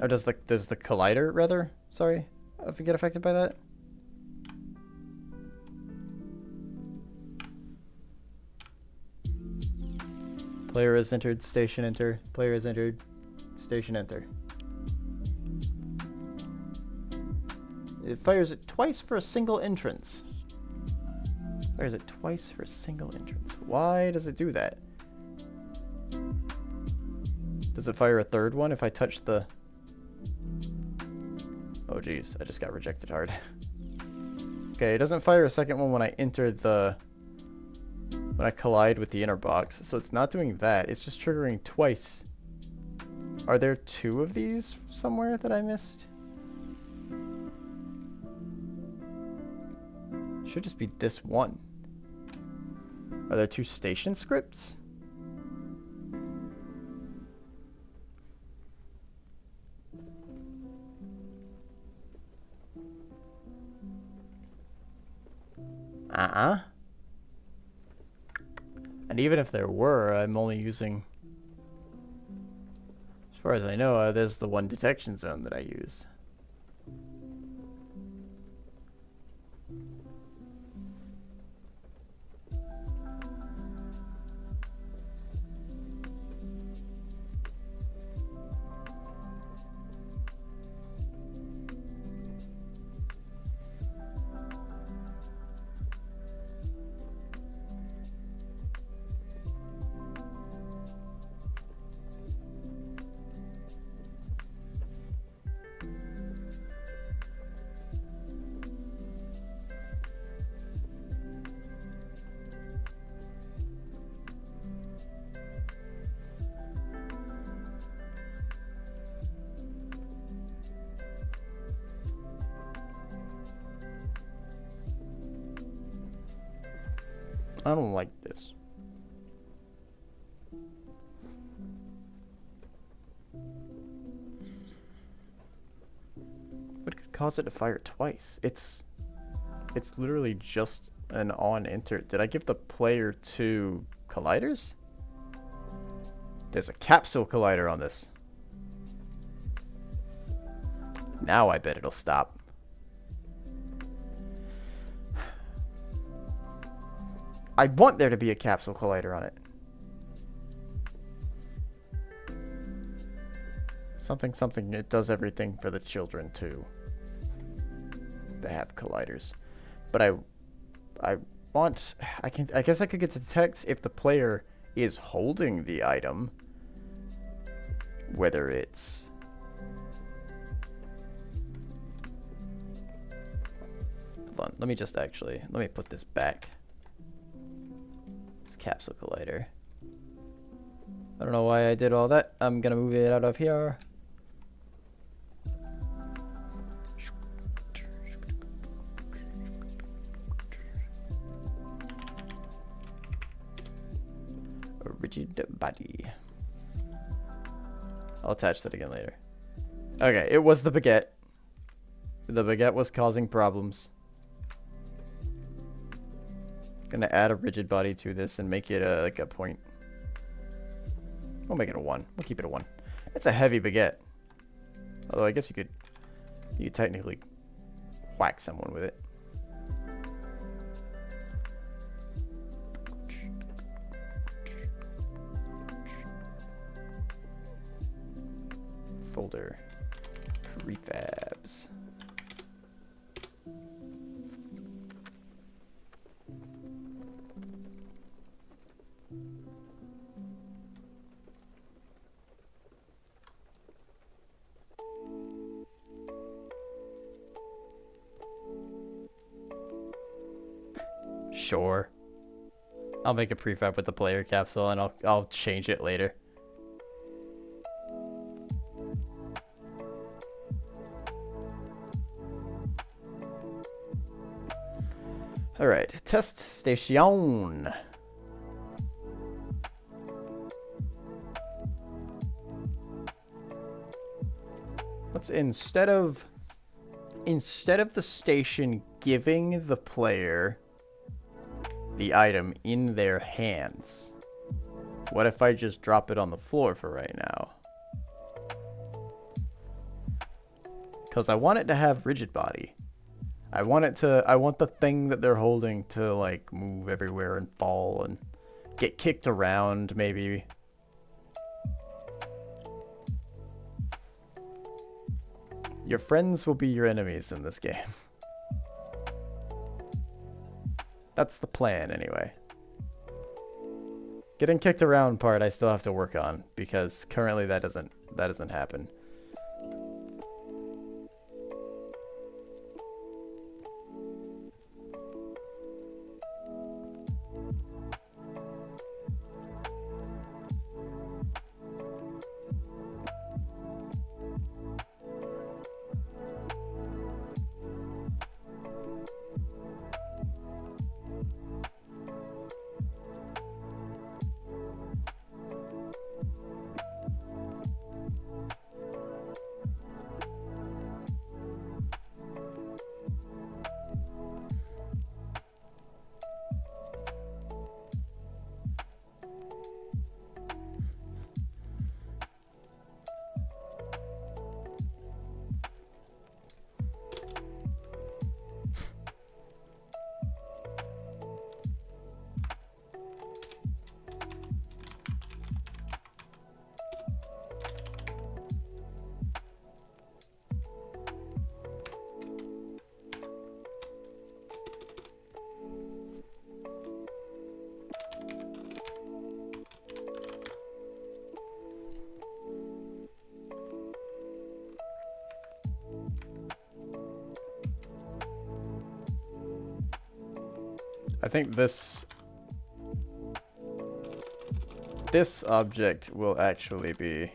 Or does the collider rather? Sorry, if you get affected by that. Player has entered, station enter. Player has entered, station enter. It fires it twice for a single entrance. Fires it twice for a single entrance. Why does it do that? Does it fire a third one if I touch the... Oh geez, I just got rejected hard. Okay, it doesn't fire a second one when I enter the... when I collide with the inner box. So it's not doing that, it's just triggering twice. Are there two of these somewhere that I missed? Should just be this one. Are there two station scripts? And even if there were, I'm only using... As far as I know, there's the one detection zone that I use. I don't like this. What could cause it to fire twice? It's literally just an on-enter. Did I give the player 2 colliders? There's a capsule collider on this. Now I bet it'll stop. I want there to be a capsule collider on it. Something, something, it does everything for the children too. They have colliders. But I want, I guess I could get to detect if the player is holding the item. Whether it's... Hold on, let me just actually, let me put this back. This capsule collider. I don't know why I did all that. I'm gonna move it out of here. A rigid body. I'll attach that again later. Okay, it was the baguette. The baguette was causing problems. Gonna add a rigid body to this and make it like a point. We'll make it a 1. We'll keep it a 1. It's a heavy baguette. Although I guess you could technically whack someone with it. Folder. Prefabs. Sure. I'll make a prefab with the player capsule and I'll change it later. Alright, test station. Let's instead of the station giving the player the item in their hands, what if I just drop it on the floor for right now? Because I want it to have rigid body. I want the thing that they're holding to like move everywhere and fall and get kicked around maybe. Your friends will be your enemies in this game. That's the plan anyway. Getting kicked around part I still have to work on because currently that doesn't happen. I think this object will actually be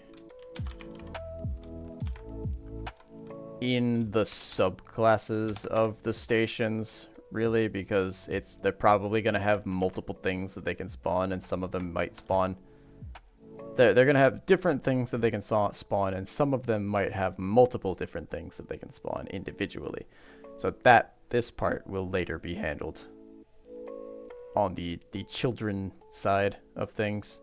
in the subclasses of the stations really, because they're probably gonna have multiple things that they can spawn, and some of them might spawn. They're gonna have different things that they can spawn, and some of them might have multiple different things that they can spawn individually. So this part will later be handled on the children side of things.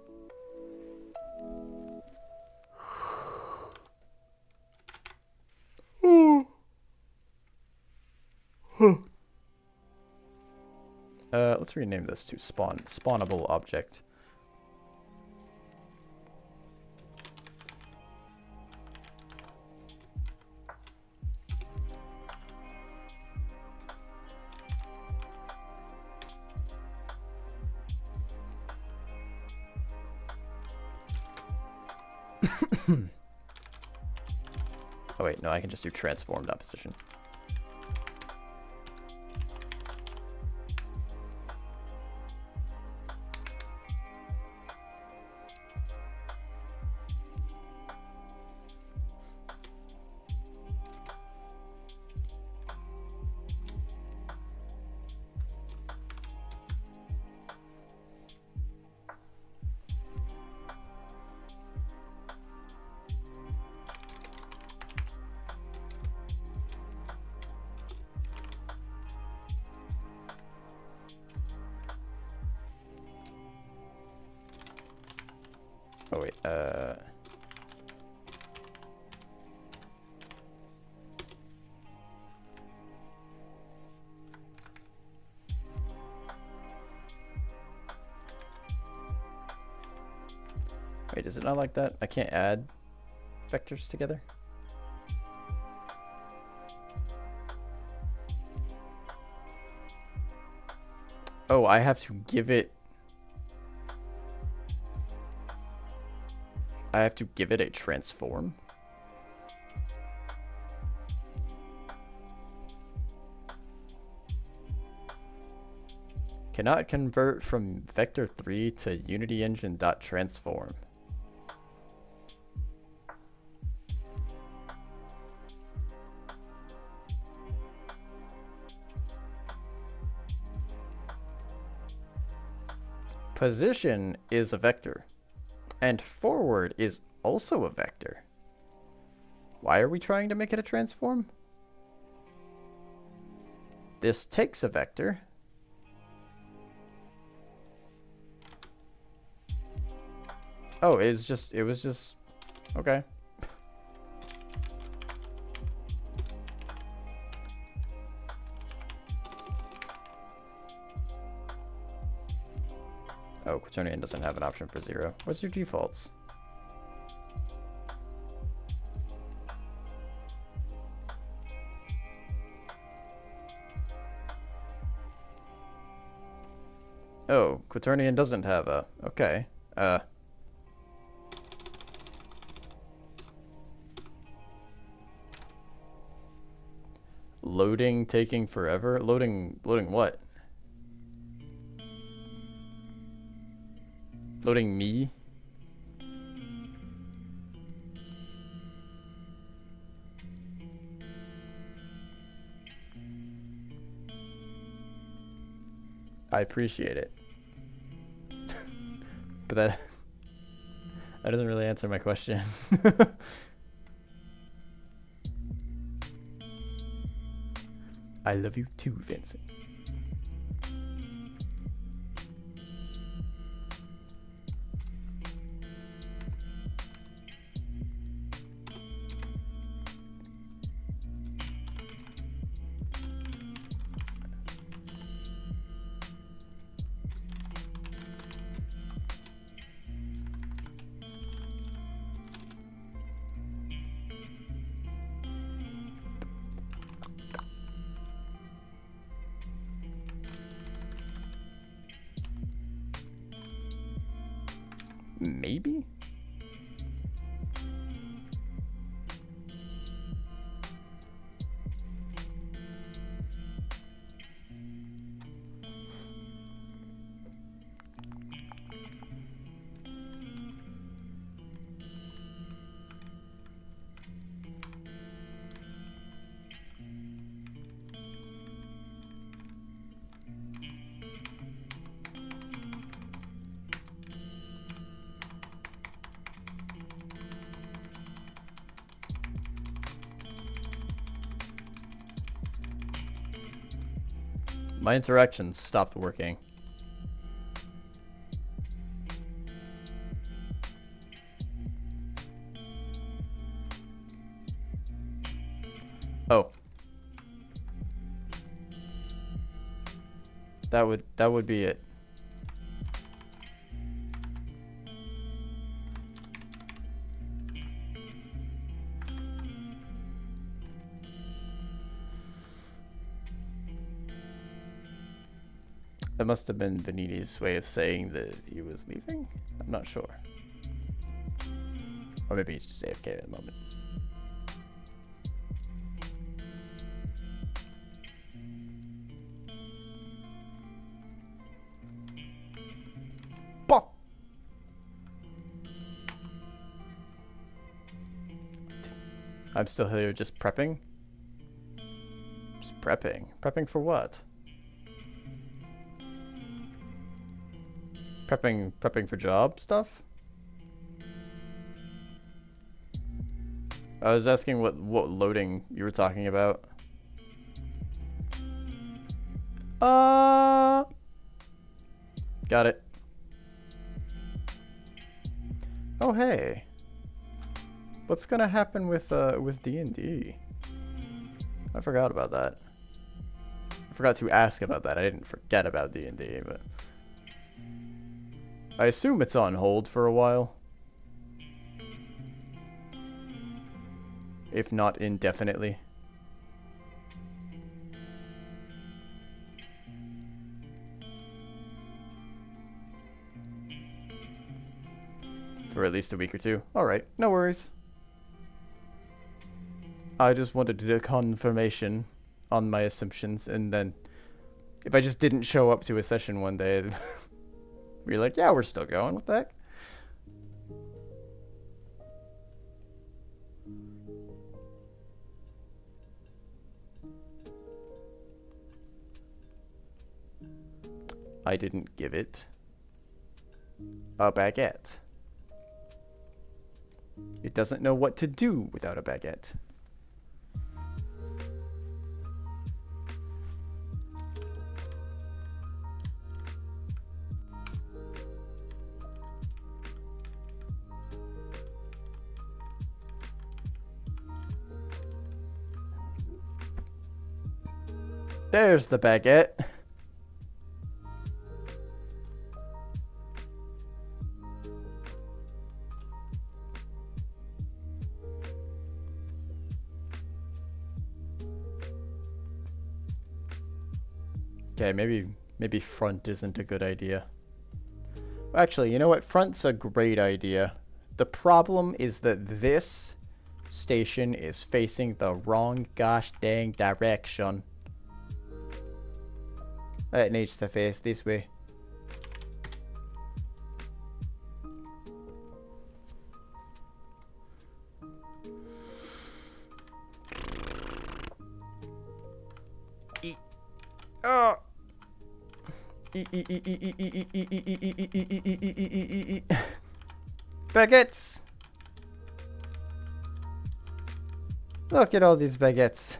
Let's rename this to spawnable object. Oh wait, no, I can just do transformed opposition. Oh wait, wait, is it not like that? I can't add vectors together? Oh, I have to give it... I have to give it a transform? Cannot convert from vector 3 to Unity Engine.transform. Position is a vector, and forward is also a vector. Why are we trying to make it a transform? This takes a vector. Oh, it was just, okay. Oh, Quaternion doesn't have an option for 0. What's your defaults? Oh, Quaternion doesn't have a... Okay. Loading taking forever? Loading what? Loading me? I appreciate it. But that doesn't really answer my question. I love you too, Vincent. My interactions stopped working. Oh. That would be it. That must have been Veniti's way of saying that he was leaving? I'm not sure. Or maybe he's just AFK at the moment. Bah! I'm still here just prepping? Just prepping. Prepping for what? Prepping for job stuff? I was asking what loading you were talking about. Got it. Oh hey. What's gonna happen with D&D? I forgot about that. I forgot to ask about that. I didn't forget about D&D, but I assume it's on hold for a while. If not indefinitely. For at least a week or two. Alright, no worries. I just wanted a confirmation on my assumptions, and then if I just didn't show up to a session one day, we're like, yeah, we're still going. What the heck? I didn't give it a baguette. It doesn't know what to do without a baguette. There's the baguette. Okay, maybe front isn't a good idea. Actually, you know what? Front's a great idea. The problem is that this station is facing the wrong gosh dang direction. It needs to face this way. Oh. Baguettes! Look at all these baguettes.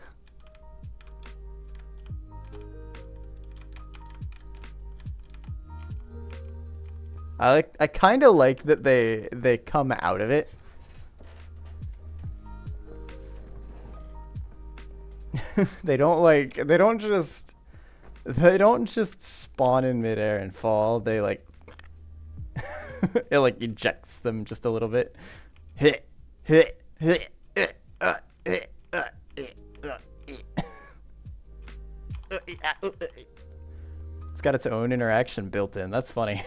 I kind of like that they come out of it. They don't just spawn in midair and fall. They like it like ejects them just a little bit. It's got its own interaction built in. That's funny.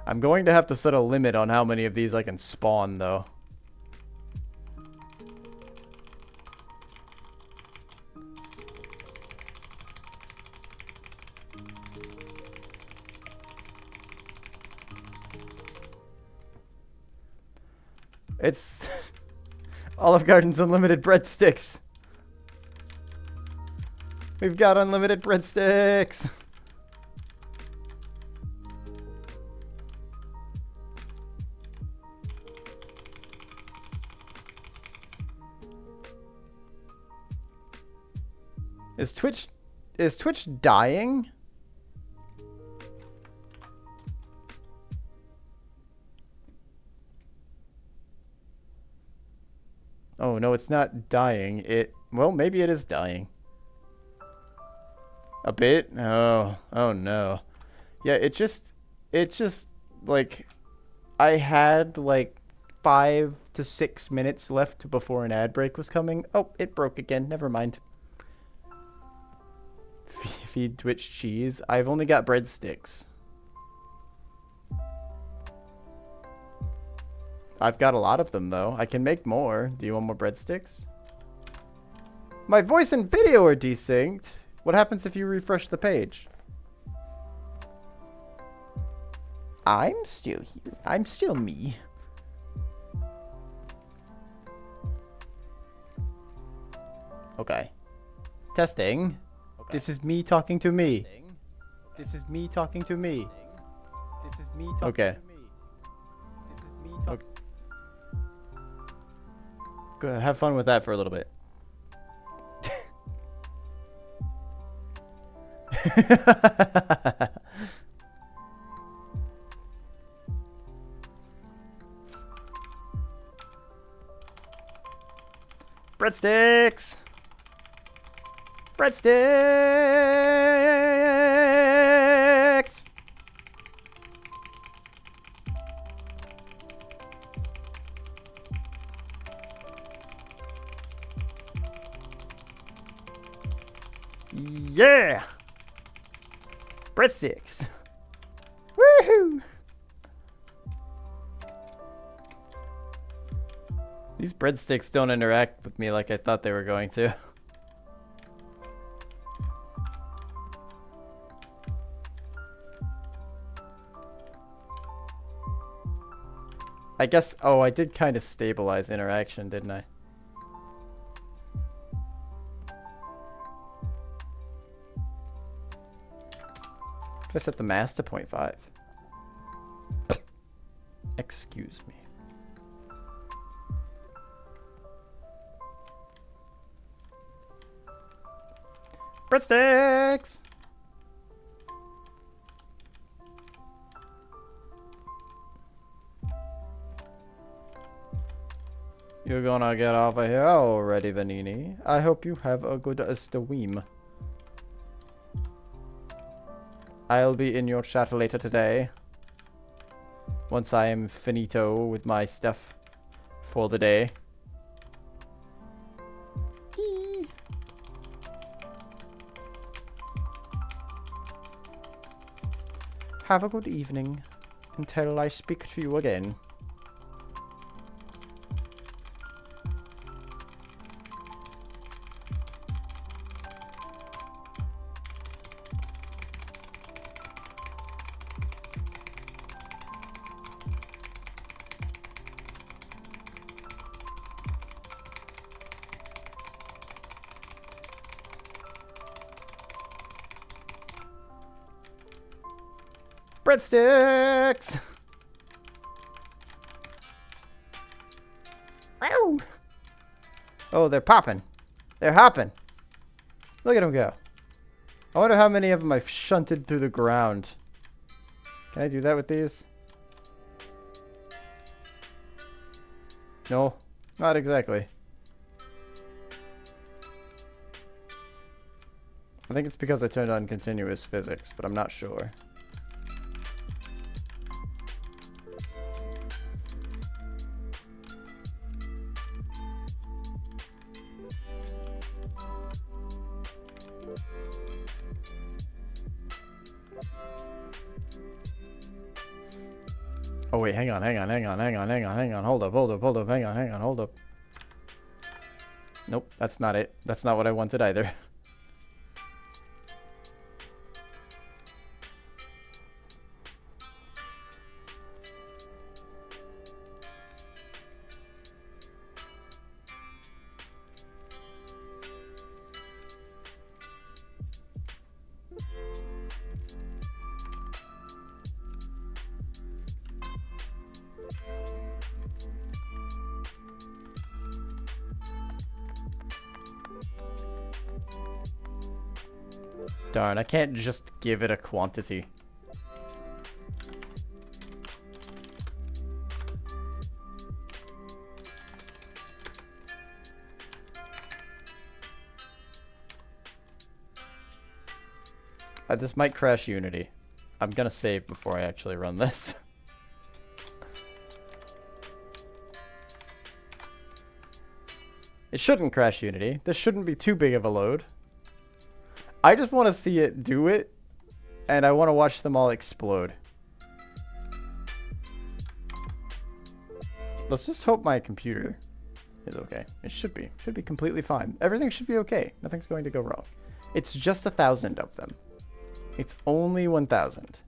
I'm going to have to set a limit on how many of these I can spawn, though. It's Olive Garden's unlimited breadsticks. We've got unlimited breadsticks. Is Twitch dying? Oh no, it's not dying. Well, maybe it is dying. A bit? Oh no. Yeah, it's just like I had like 5 to 6 minutes left before an ad break was coming. Oh, it broke again. Never mind. Feed Twitch cheese. I've only got breadsticks. I've got a lot of them though. I can make more. Do you want more breadsticks? My voice and video are desynced. What happens if you refresh the page? I'm still here. I'm still me. Okay. Testing. Okay. This is me talking to me. This is me talking to me. This is me talking to me. This is me talking. Go have fun with that for a little bit. Breadsticks! Breadsticks! Yeah! Breadsticks! Woohoo! These breadsticks don't interact with me like I thought they were going to. I guess, oh, I did kind of stabilize interaction, didn't I? Did I set the mass to 0.5? Excuse me. Breadsticks! You're gonna get off of here already, Vanini. I hope you have a good stream. I'll be in your chat later today. Once I am finito with my stuff for the day. Hee. Have a good evening until I speak to you again. Breadsticks! Ow! Oh, they're popping. They're hopping. Look at them go. I wonder how many of them I've shunted through the ground. Can I do that with these? No, not exactly. I think it's because I turned on continuous physics, but I'm not sure. Oh wait, hang on, hold up, hang on, hold up. Nope, that's not it. That's not what I wanted either. Darn, I can't just give it a quantity. This might crash Unity. I'm gonna save before I actually run this. It shouldn't crash Unity. This shouldn't be too big of a load. I just want to see it do it, and I want to watch them all explode. Let's just hope my computer is okay. It should be. Should be completely fine. Everything should be okay. Nothing's going to go wrong. It's just 1,000 of them. It's only 1,000.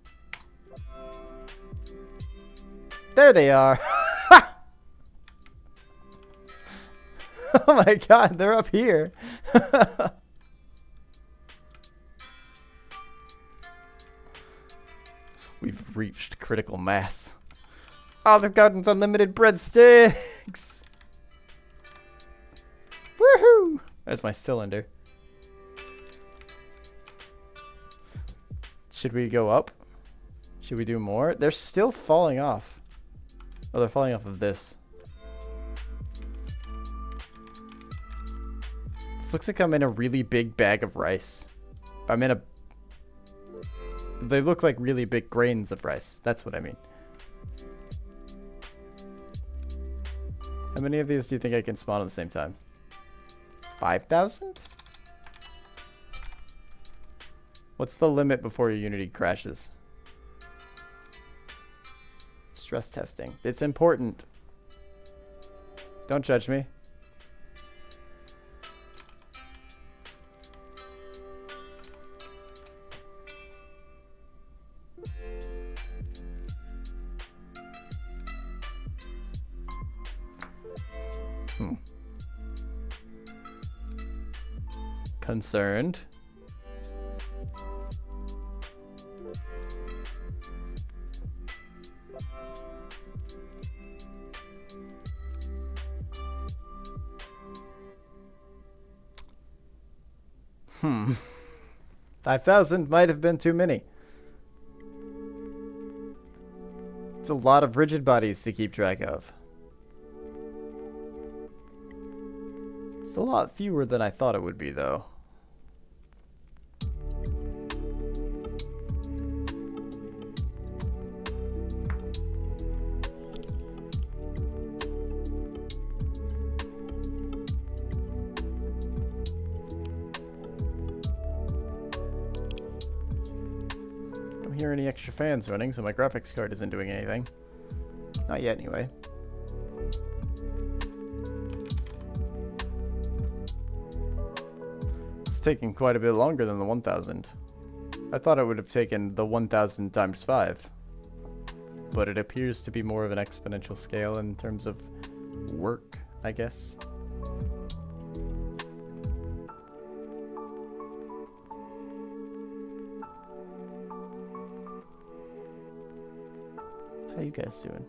There they are. Oh my god, they're up here. We've reached critical mass. Olive Garden's unlimited breadsticks. Woohoo! There's my cylinder. Should we go up? Should we do more? They're still falling off. Oh, they're falling off of this. This looks like I'm in a really big bag of rice. I'm in a... They look like really big grains of rice. That's what I mean. How many of these do you think I can spawn at the same time? 5,000? What's the limit before your Unity crashes? Stress testing. It's important. Don't judge me. Concerned. Hmm. 5,000 might have been too many. It's a lot of rigid bodies to keep track of. It's a lot fewer than I thought it would be, though. Don't hear any extra fans running, so my graphics card isn't doing anything. Not yet, anyway. Taking quite a bit longer than the 1,000. I thought it would have taken the 1,000 times 5. But it appears to be more of an exponential scale in terms of work, I guess. How you guys doing?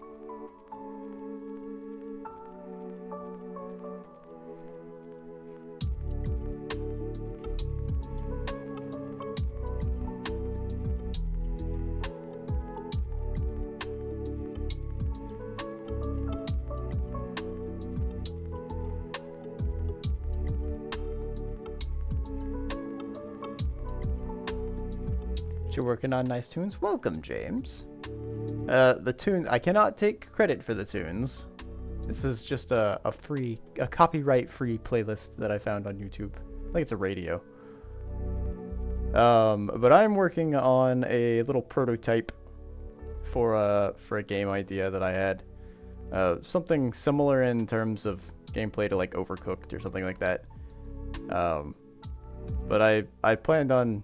You're working on nice tunes. Welcome, James. The tune, I cannot take credit for the tunes. This is just a copyright-free playlist that I found on YouTube. I think it's a radio. But I'm working on a little prototype for a game idea that I had. Something similar in terms of gameplay to like Overcooked or something like that. But I planned on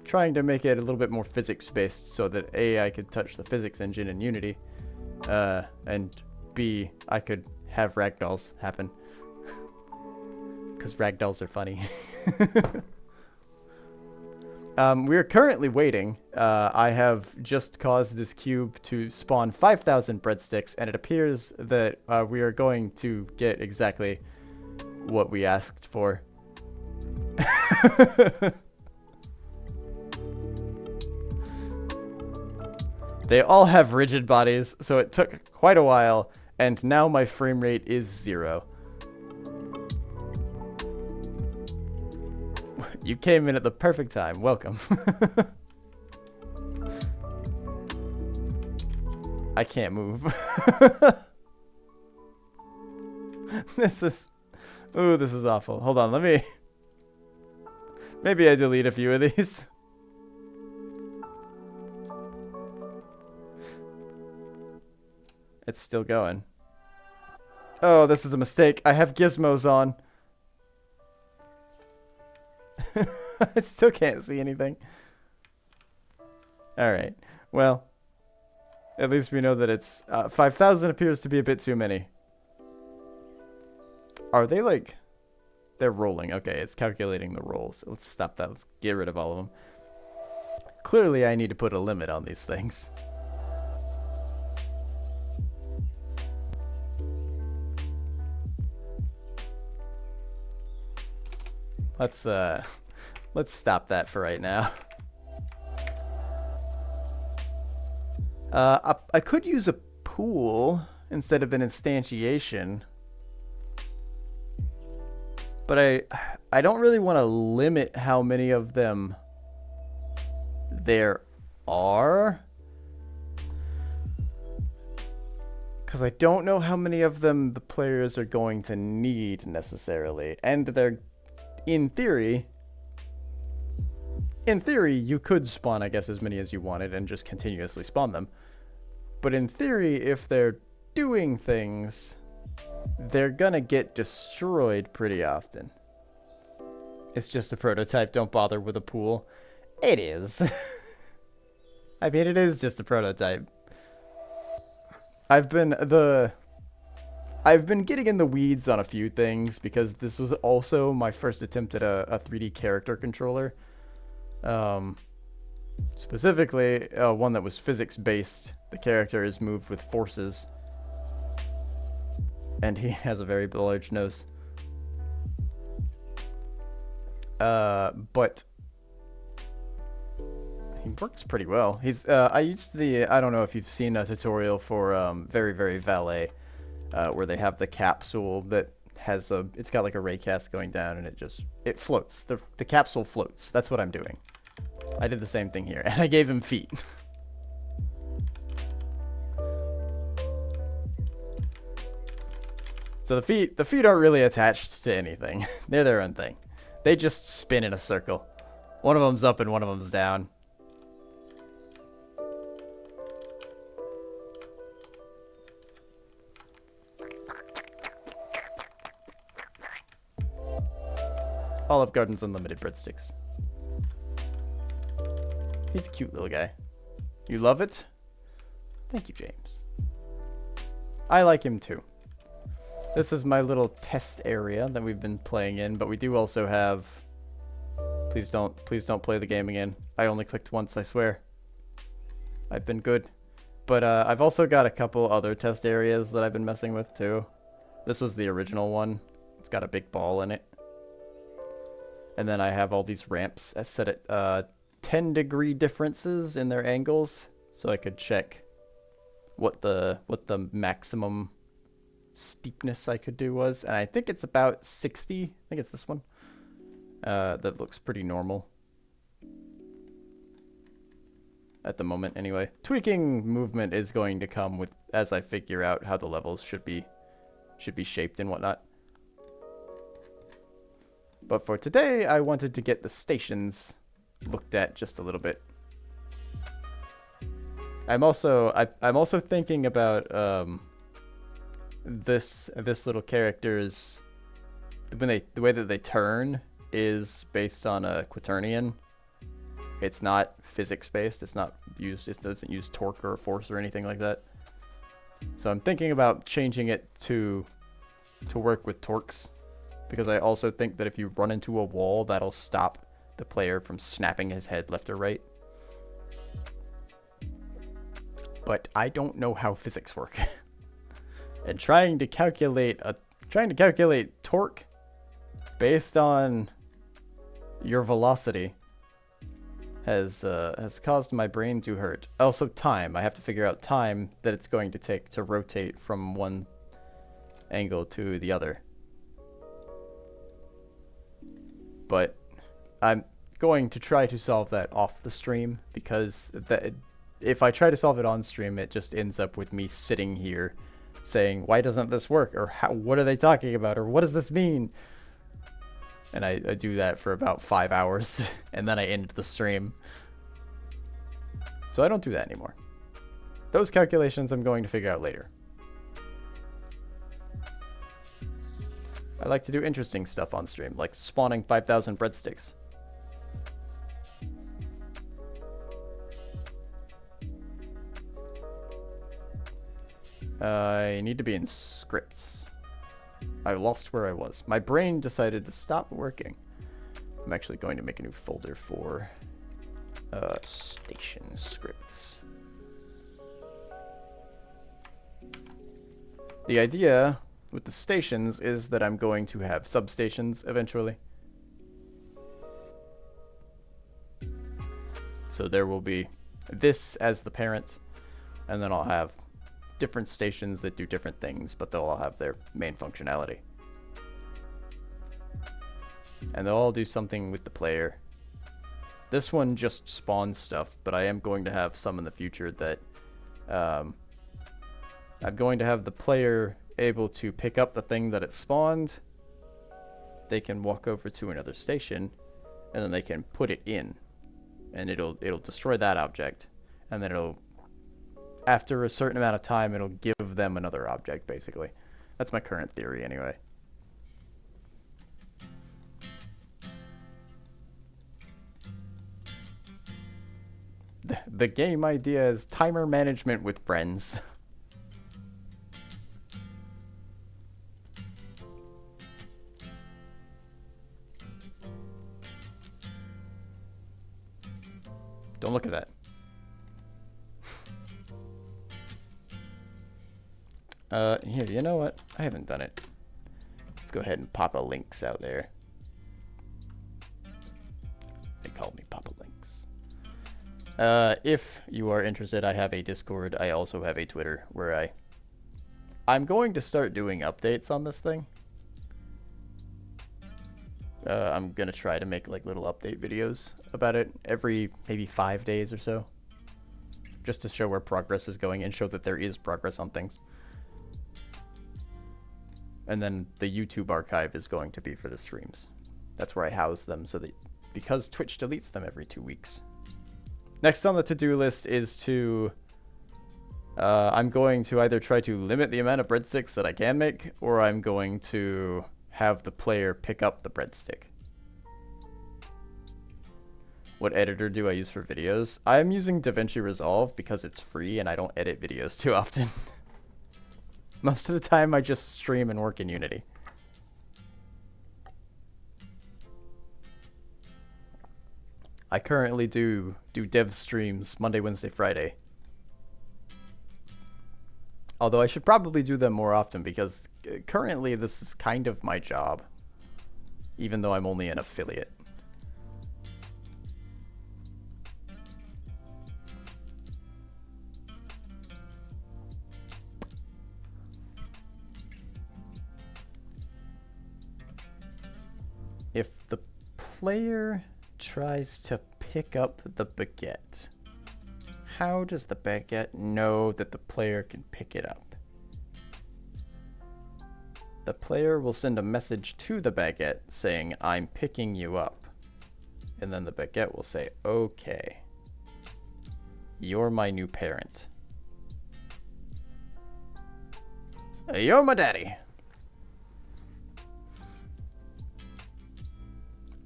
trying to make it a little bit more physics-based so that A, I could touch the physics engine in Unity, and B, I could have ragdolls happen. Because ragdolls are funny. We are currently waiting. I have just caused this cube to spawn 5,000 breadsticks, and it appears that we are going to get exactly what we asked for. They all have rigid bodies, so it took quite a while, and now my frame rate is 0. You came in at the perfect time. Welcome. I can't move. This is... Ooh, this is awful. Hold on, let me... Maybe I delete a few of these. It's still going. Oh, this is a mistake. I have gizmos on. I still can't see anything. Alright. Well, at least we know that it's... 5,000 appears to be a bit too many. Are they like... They're rolling. Okay, it's calculating the rolls. Let's stop that. Let's get rid of all of them. Clearly, I need to put a limit on these things. Let's stop that for right now. I could use a pool instead of an instantiation. But I don't really want to limit how many of them there are. Because I don't know how many of them the players are going to need necessarily. And they're, in theory, you could spawn, I guess, as many as you wanted and just continuously spawn them. But in theory, if they're doing things... they're gonna get destroyed pretty often. It's just a prototype, don't bother with a pool. It is. I mean, it is just a prototype. I've been getting in the weeds on a few things because this was also my first attempt at a 3D character controller. Specifically, one that was physics-based. The character is moved with forces. And he has a very large nose. But he works pretty well. He's I used I don't know if you've seen a tutorial for Very Very Valet, where they have the capsule that has it's got like a raycast going down and it floats. The capsule floats. That's what I'm doing. I did the same thing here, and I gave him feet. So the feet aren't really attached to anything. They're their own thing. They just spin in a circle. One of them's up and one of them's down. Olive Garden's unlimited breadsticks. He's a cute little guy. You love it? Thank you, James. I like him too. This is my little test area that we've been playing in, but we do also have... Please don't play the game again. I only clicked once, I swear. I've been good. But I've also got a couple other test areas that I've been messing with too. This was the original one. It's got a big ball in it. And then I have all these ramps set at 10-degree differences in their angles, so I could check what the maximum steepness I could do was. And I think it's about 60. I think it's this one. That looks pretty normal at the moment anyway. Tweaking movement is going to come with as I figure out how the levels should be shaped and whatnot. But for today, I wanted to get the stations looked at just a little bit. I'm also thinking about this little character's the way that they turn is based on a quaternion. It's not physics based. It doesn't use torque or force or anything like that. So I'm thinking about changing it to work with torques, because I also think that if you run into a wall, that'll stop the player from snapping his head left or right. But I don't know how physics work. And trying to calculate torque based on your velocity has caused my brain to hurt. Also time. I have to figure out time that it's going to take to rotate from one angle to the other. But I'm going to try to solve that off the stream, because if I try to solve it on stream, it just ends up with me sitting here saying, why doesn't this work? Or what are they talking about? Or what does this mean? And I do that for about 5 hours, and then I end the stream. So I don't do that anymore. Those calculations I'm going to figure out later. I like to do interesting stuff on stream, like spawning 5,000 breadsticks. I need to be in scripts. I lost where I was. My brain decided to stop working. I'm actually going to make a new folder for station scripts. The idea with the stations is that I'm going to have substations eventually. So there will be this as the parent, and then I'll have different stations that do different things, but they'll all have their main functionality. And they'll all do something with the player. This one just spawns stuff, but I am going to have some in the future that I'm going to have the player able to pick up the thing that it spawned. They can walk over to another station, and then they can put it in, and it'll destroy that object, and then it'll, after a certain amount of time, it'll give them another object, basically. That's my current theory, anyway. The game idea is timer management with friends. Don't look at that. Here, you know what? I haven't done it. Let's go ahead and Papa Links out there. They call me Papa Links. If you are interested, I have a Discord. I also have a Twitter where I'm going to start doing updates on this thing. I'm gonna try to make like little update videos about it every maybe 5 days or so, just to show where progress is going and show that there is progress on things. And then the YouTube archive is going to be for the streams. That's where I house them, so that because Twitch deletes them every 2 weeks. Next on the to-do list is to I'm going to either try to limit the amount of breadsticks that I can make, or I'm going to have the player pick up the breadstick. What editor do I use for videos? I'm using DaVinci Resolve because it's free and I don't edit videos too often. Most of the time I just stream and work in Unity. I currently do dev streams Monday, Wednesday, Friday. Although I should probably do them more often, because currently this is kind of my job, even though I'm only an affiliate. If the player tries to pick up the baguette, how does the baguette know that the player can pick it up? The player will send a message to the baguette saying, I'm picking you up. And then the baguette will say, okay, you're my new parent. You're my daddy.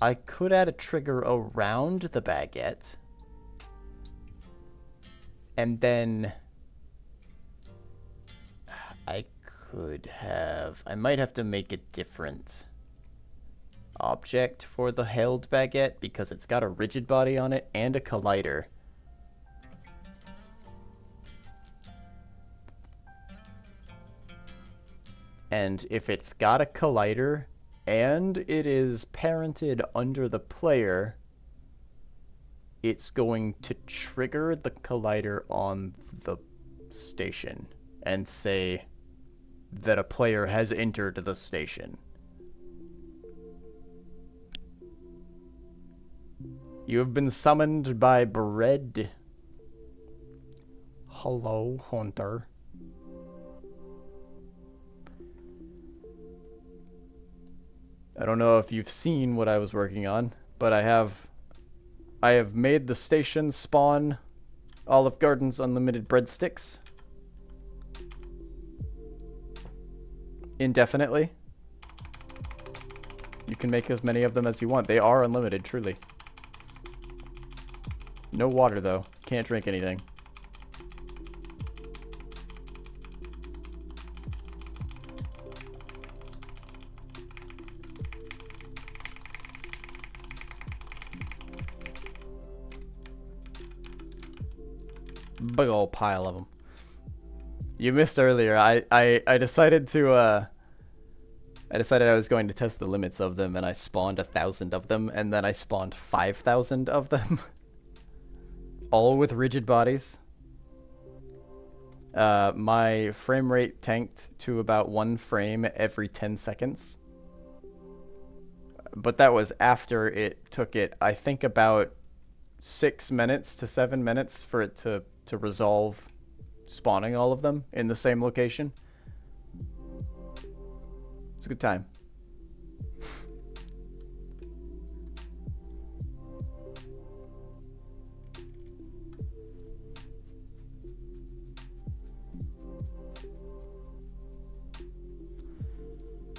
I could add a trigger around the baguette, and then I might have to make a different object for the held baguette, because it's got a rigid body on it and a collider. And if it's got a collider and it is parented under the player, it's going to trigger the collider on the station and say that a player has entered the station. You have been summoned by Bread. Hello, Hunter. I don't know if you've seen what I was working on, but I have made the station spawn Olive Garden's unlimited breadsticks indefinitely. You can make as many of them as you want. They are unlimited, truly. No water, though. Can't drink anything. Big old pile of them. You missed earlier. I decided to I decided I was going to test the limits of them, and I spawned 1,000 of them, and then I spawned 5,000 of them. All with rigid bodies. My frame rate tanked to about 1 frame every 10 seconds. But that was after it took it, I think, about 6 minutes to 7 minutes for it to resolve spawning all of them in the same location. It's a good time.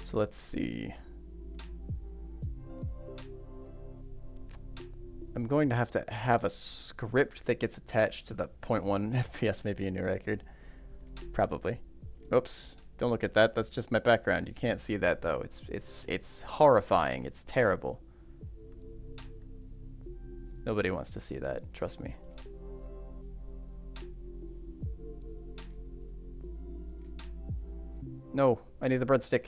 So let's see. I'm going to have a script that gets attached to the 0.1 FPS, maybe a new record. Probably. Oops. Don't look at that. That's just my background. You can't see that though. It's horrifying. It's terrible. Nobody wants to see that. Trust me. No, I need the breadstick.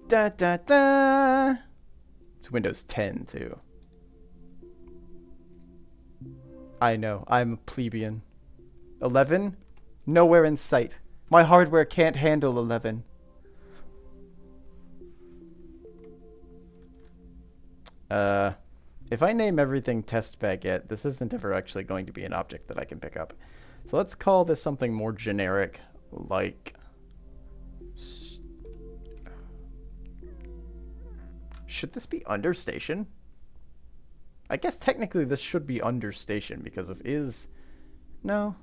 Da da da. It's Windows 10 too. I know. I'm a plebeian. 11? Nowhere in sight. My hardware can't handle 11. If I name everything test baguette, this isn't ever actually going to be an object that I can pick up. So let's call this something more generic, like... Should this be under station? I guess technically this should be under station because this is... No.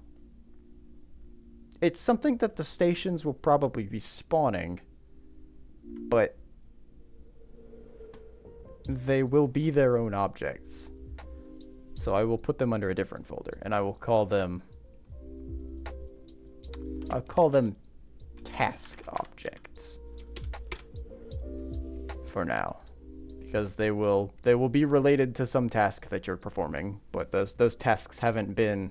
It's something that the stations will probably be spawning, but they will be their own objects. So I will put them under a different folder, and I will call them... I'll call them task objects for now. Because they will be related to some task that you're performing, but those tasks haven't been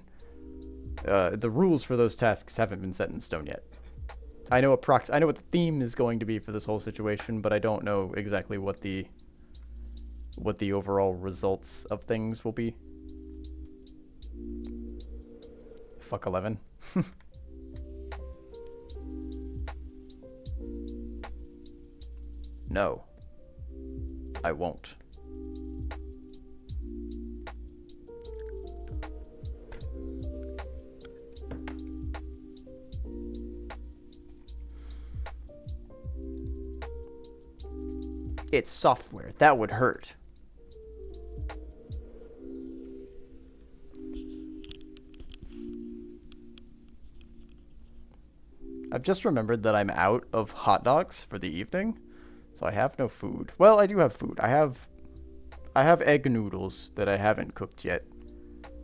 the rules for those tasks haven't been set in stone yet. I know what the theme is going to be for this whole situation, but I don't know exactly what the overall results of things will be. Fuck 11. No. I won't. It's software. That would hurt. I've just remembered that I'm out of hot dogs for the evening. So I have no food. Well, I do have food. I have egg noodles that I haven't cooked yet.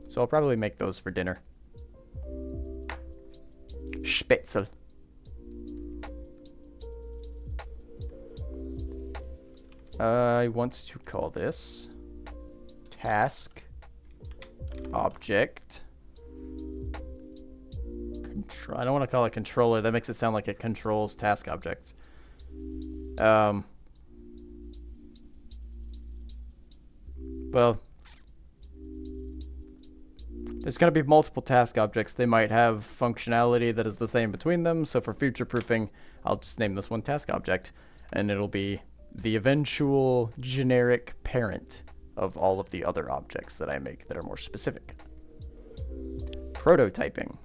So I'll probably make those for dinner. Spätzle. I want to call this task object. I don't want to call it controller. That makes it sound like it controls task objects. well, there's going to be multiple task objects. They might have functionality that is the same between them. So for future proofing, I'll just name this one task object, and it'll be the eventual generic parent of all of the other objects that I make that are more specific. Prototyping.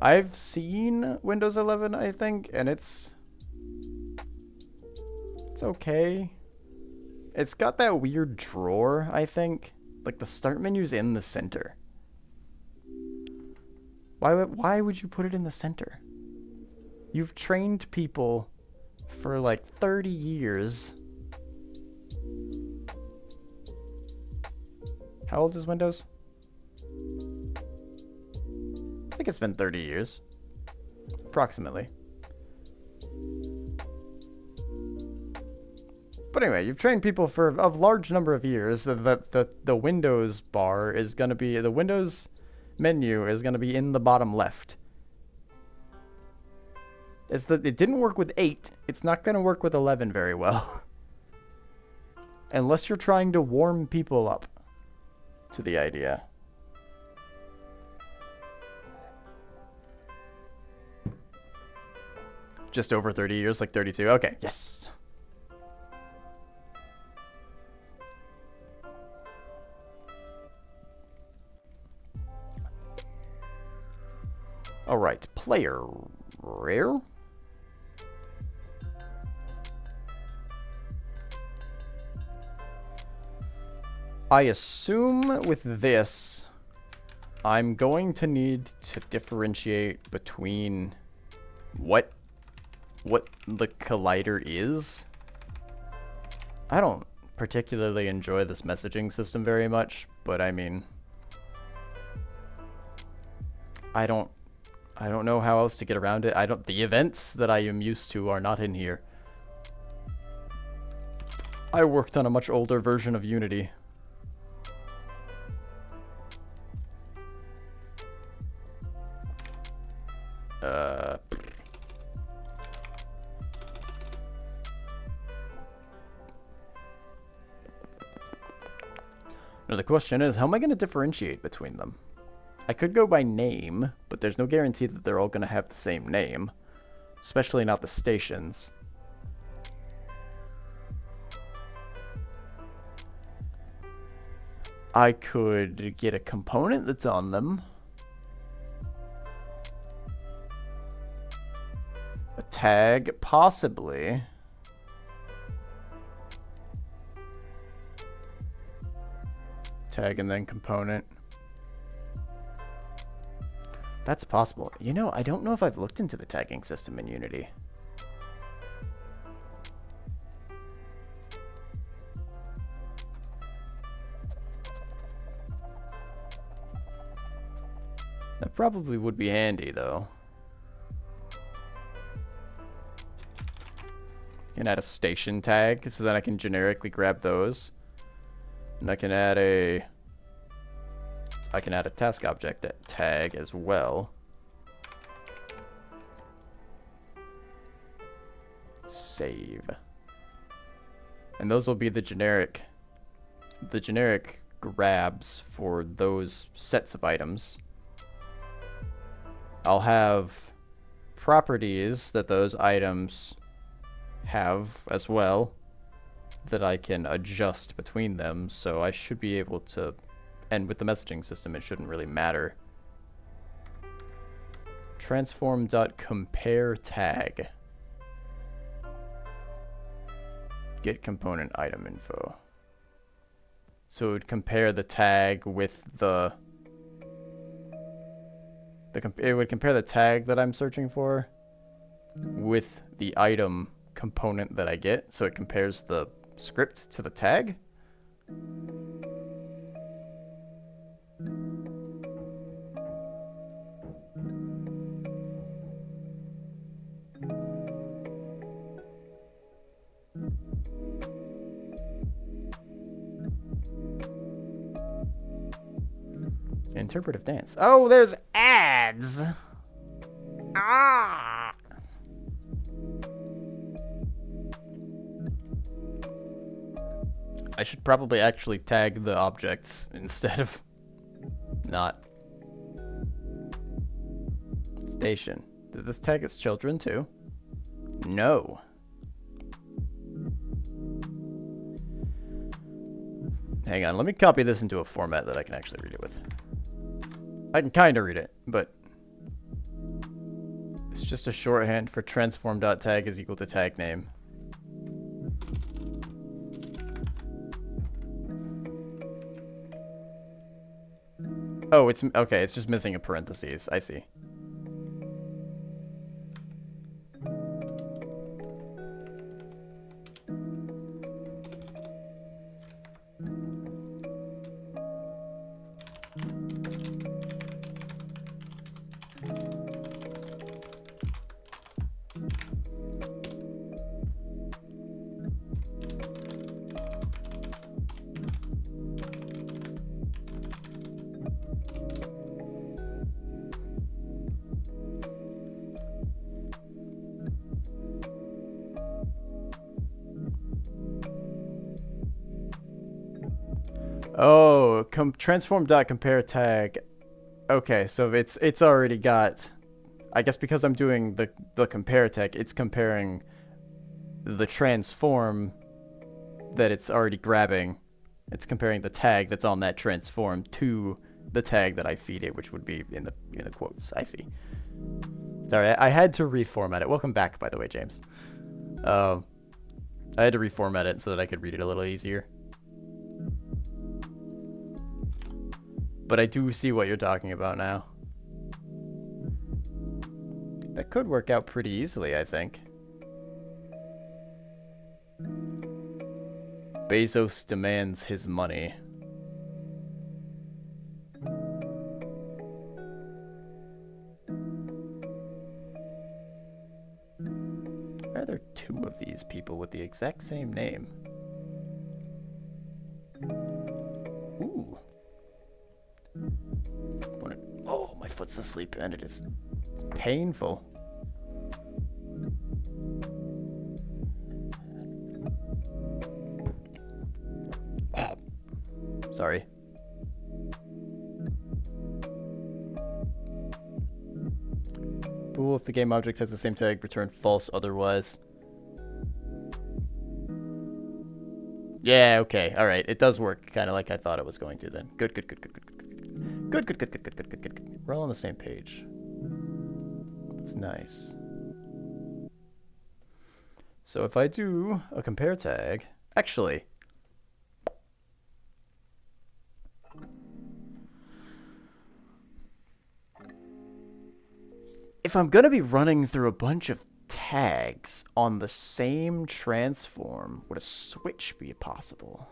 I've seen Windows 11, I think, and it's okay. It's got that weird drawer, I think. Like, the start menu's in the center. Why would you put it in the center? You've trained people for like 30 years. How old is Windows? I think it's been 30 years. Approximately. But anyway, you've trained people for a large number of years that the Windows bar is going to be, the Windows menu is going to be in the bottom left. It didn't work with 8. It's not going to work with 11 very well. Unless you're trying to warm people up to the idea. Just over 30 years, like 32. Okay, yes. All right, player rare. I assume with this, I'm going to need to differentiate between what the collider is. I don't particularly enjoy this messaging system very much, but I mean, I don't know how else to get around it. The events that I am used to are not in here. I worked on a much older version of Unity. Now the question is, how am I going to differentiate between them? I could go by name, but there's no guarantee that they're all going to have the same name. Especially not the stations. I could get a component that's on them. A tag, possibly. Tag and then component. That's possible. You know, I don't know if I've looked into the tagging system in Unity. That probably would be handy, though. Can add a station tag, so that I can generically grab those. And I can add a task object tag as well. Save. And those will be the generic grabs for those sets of items. I'll have properties that those items have as well that I can adjust between them, so I should be able to, and with the messaging system it shouldn't really matter. Transform.compare tag. Get component item info. So it would compare the tag with it would compare the tag that I'm searching for with the item component that I get, so it compares the script to the tag. Interpretive dance. Oh, there's ads. Ah. I should probably actually tag the objects instead of not. Station. Did this tag its children too? No. Hang on, let me copy this into a format that I can actually read it with. I can kind of read it, but it's just a shorthand for transform.tag is equal to tag name. Oh, it's okay, it's just missing a parentheses. I see. Oh, transform.compare tag. Okay, so it's already got, I guess because I'm doing the compare tag, it's comparing the transform that it's already grabbing. It's comparing the tag that's on that transform to the tag that I feed it, which would be in the quotes. I see. Sorry, I had to reformat it. Welcome back, by the way, James. I had to reformat it so that I could read it a little easier. But I do see what you're talking about now. That could work out pretty easily, I think. Bezos demands his money. Why are there two of these people with the exact same name? Ooh. Oh, my foot's asleep and it is painful. Sorry. Bool, if the game object has the same tag, return false otherwise. Yeah, okay, alright. It does work kind of like I thought it was going to then. Good. Good. We're all on the same page. That's nice. So if I do a compare tag, actually, if I'm going to be running through a bunch of tags on the same transform, would a switch be possible?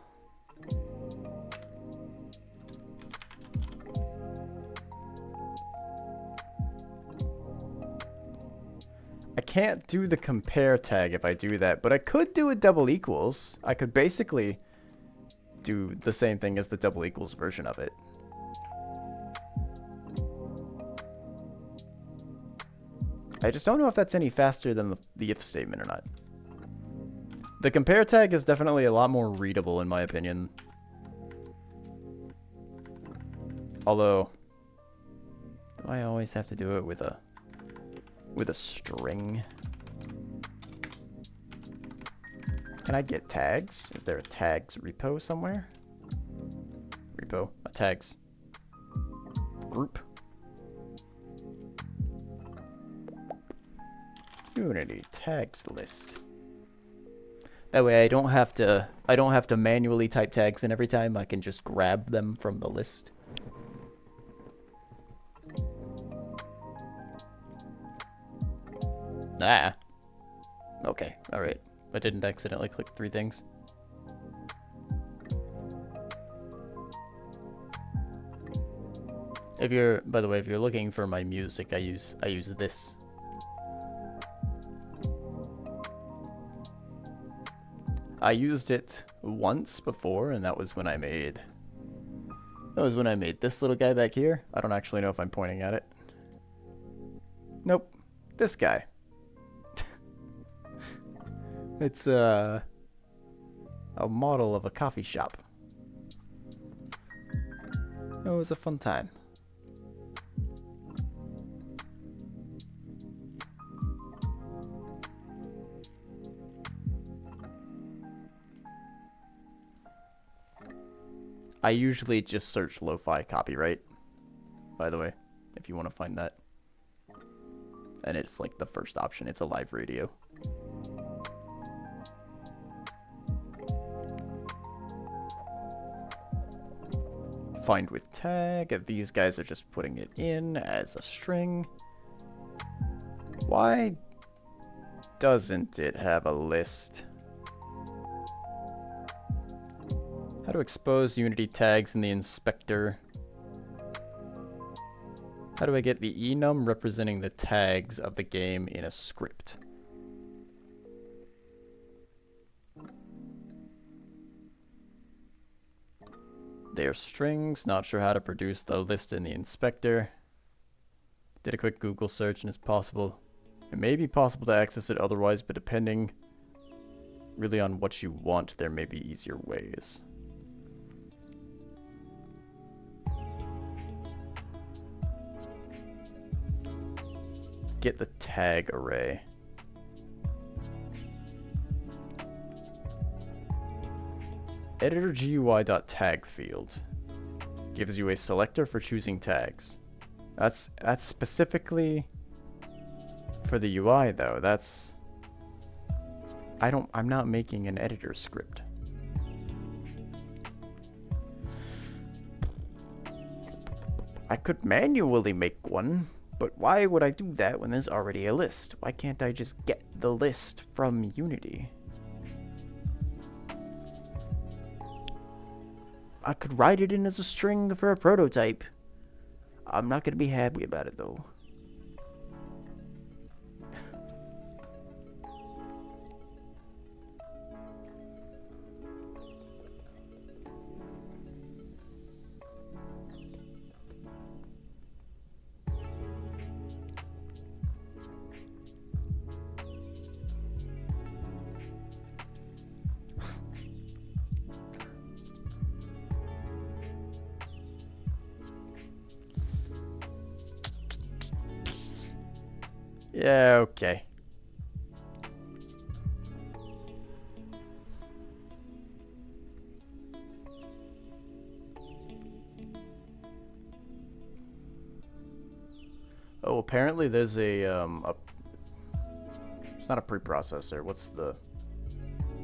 I can't do the compare tag if I do that, but I could do a double equals. I could basically do the same thing as the double equals version of it. I just don't know if that's any faster than the if statement or not. The compare tag is definitely a lot more readable in my opinion. Although, do I always have to do it with a string? Can I get tags? Is there a tags repo somewhere? Repo, a tags group. Unity tags list. That way I don't have to manually type tags in every time. I can just grab them from the list. Ah. Okay, alright. I didn't accidentally click 3 things. If you're, by the way, if you're looking for my music, I use this. I used it once before, and that was when I made this little guy back here. I don't actually know if I'm pointing at it. Nope. This guy. It's, I a model of a coffee shop. It was a fun time. I usually just search lo-fi copyright, by the way, if you want to find that. And it's like the first option. It's a live radio. Find with tag. These guys are just putting it in as a string. Why doesn't it have a list? How to expose Unity tags in the inspector. How do I get the enum representing the tags of the game in a script? They are strings, not sure how to produce the list in the inspector. Did a quick Google search and it's possible. It may be possible to access it otherwise, but depending really on what you want, there may be easier ways. Get the tag array. Editor GUI.tag field gives you a selector for choosing tags. That's specifically for the UI though. I'm not making an editor script. I could manually make one, but why would I do that when there's already a list? Why can't I just get the list from Unity? I could write it in as a string for a prototype. I'm not going to be happy about it though. Yeah, okay. Oh, apparently there's a it's not a preprocessor. What's the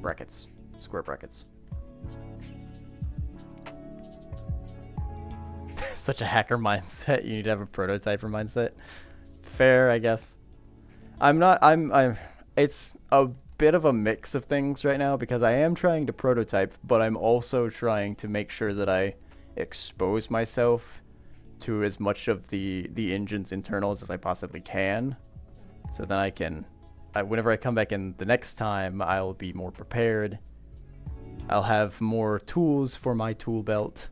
brackets? Square brackets. Such a hacker mindset. You need to have a prototyper mindset. Fair, I guess. It's a bit of a mix of things right now because I am trying to prototype, but I'm also trying to make sure that I expose myself to as much of the engine's internals as I possibly can. So then I can, whenever I come back in the next time, I'll be more prepared. I'll have more tools for my tool belt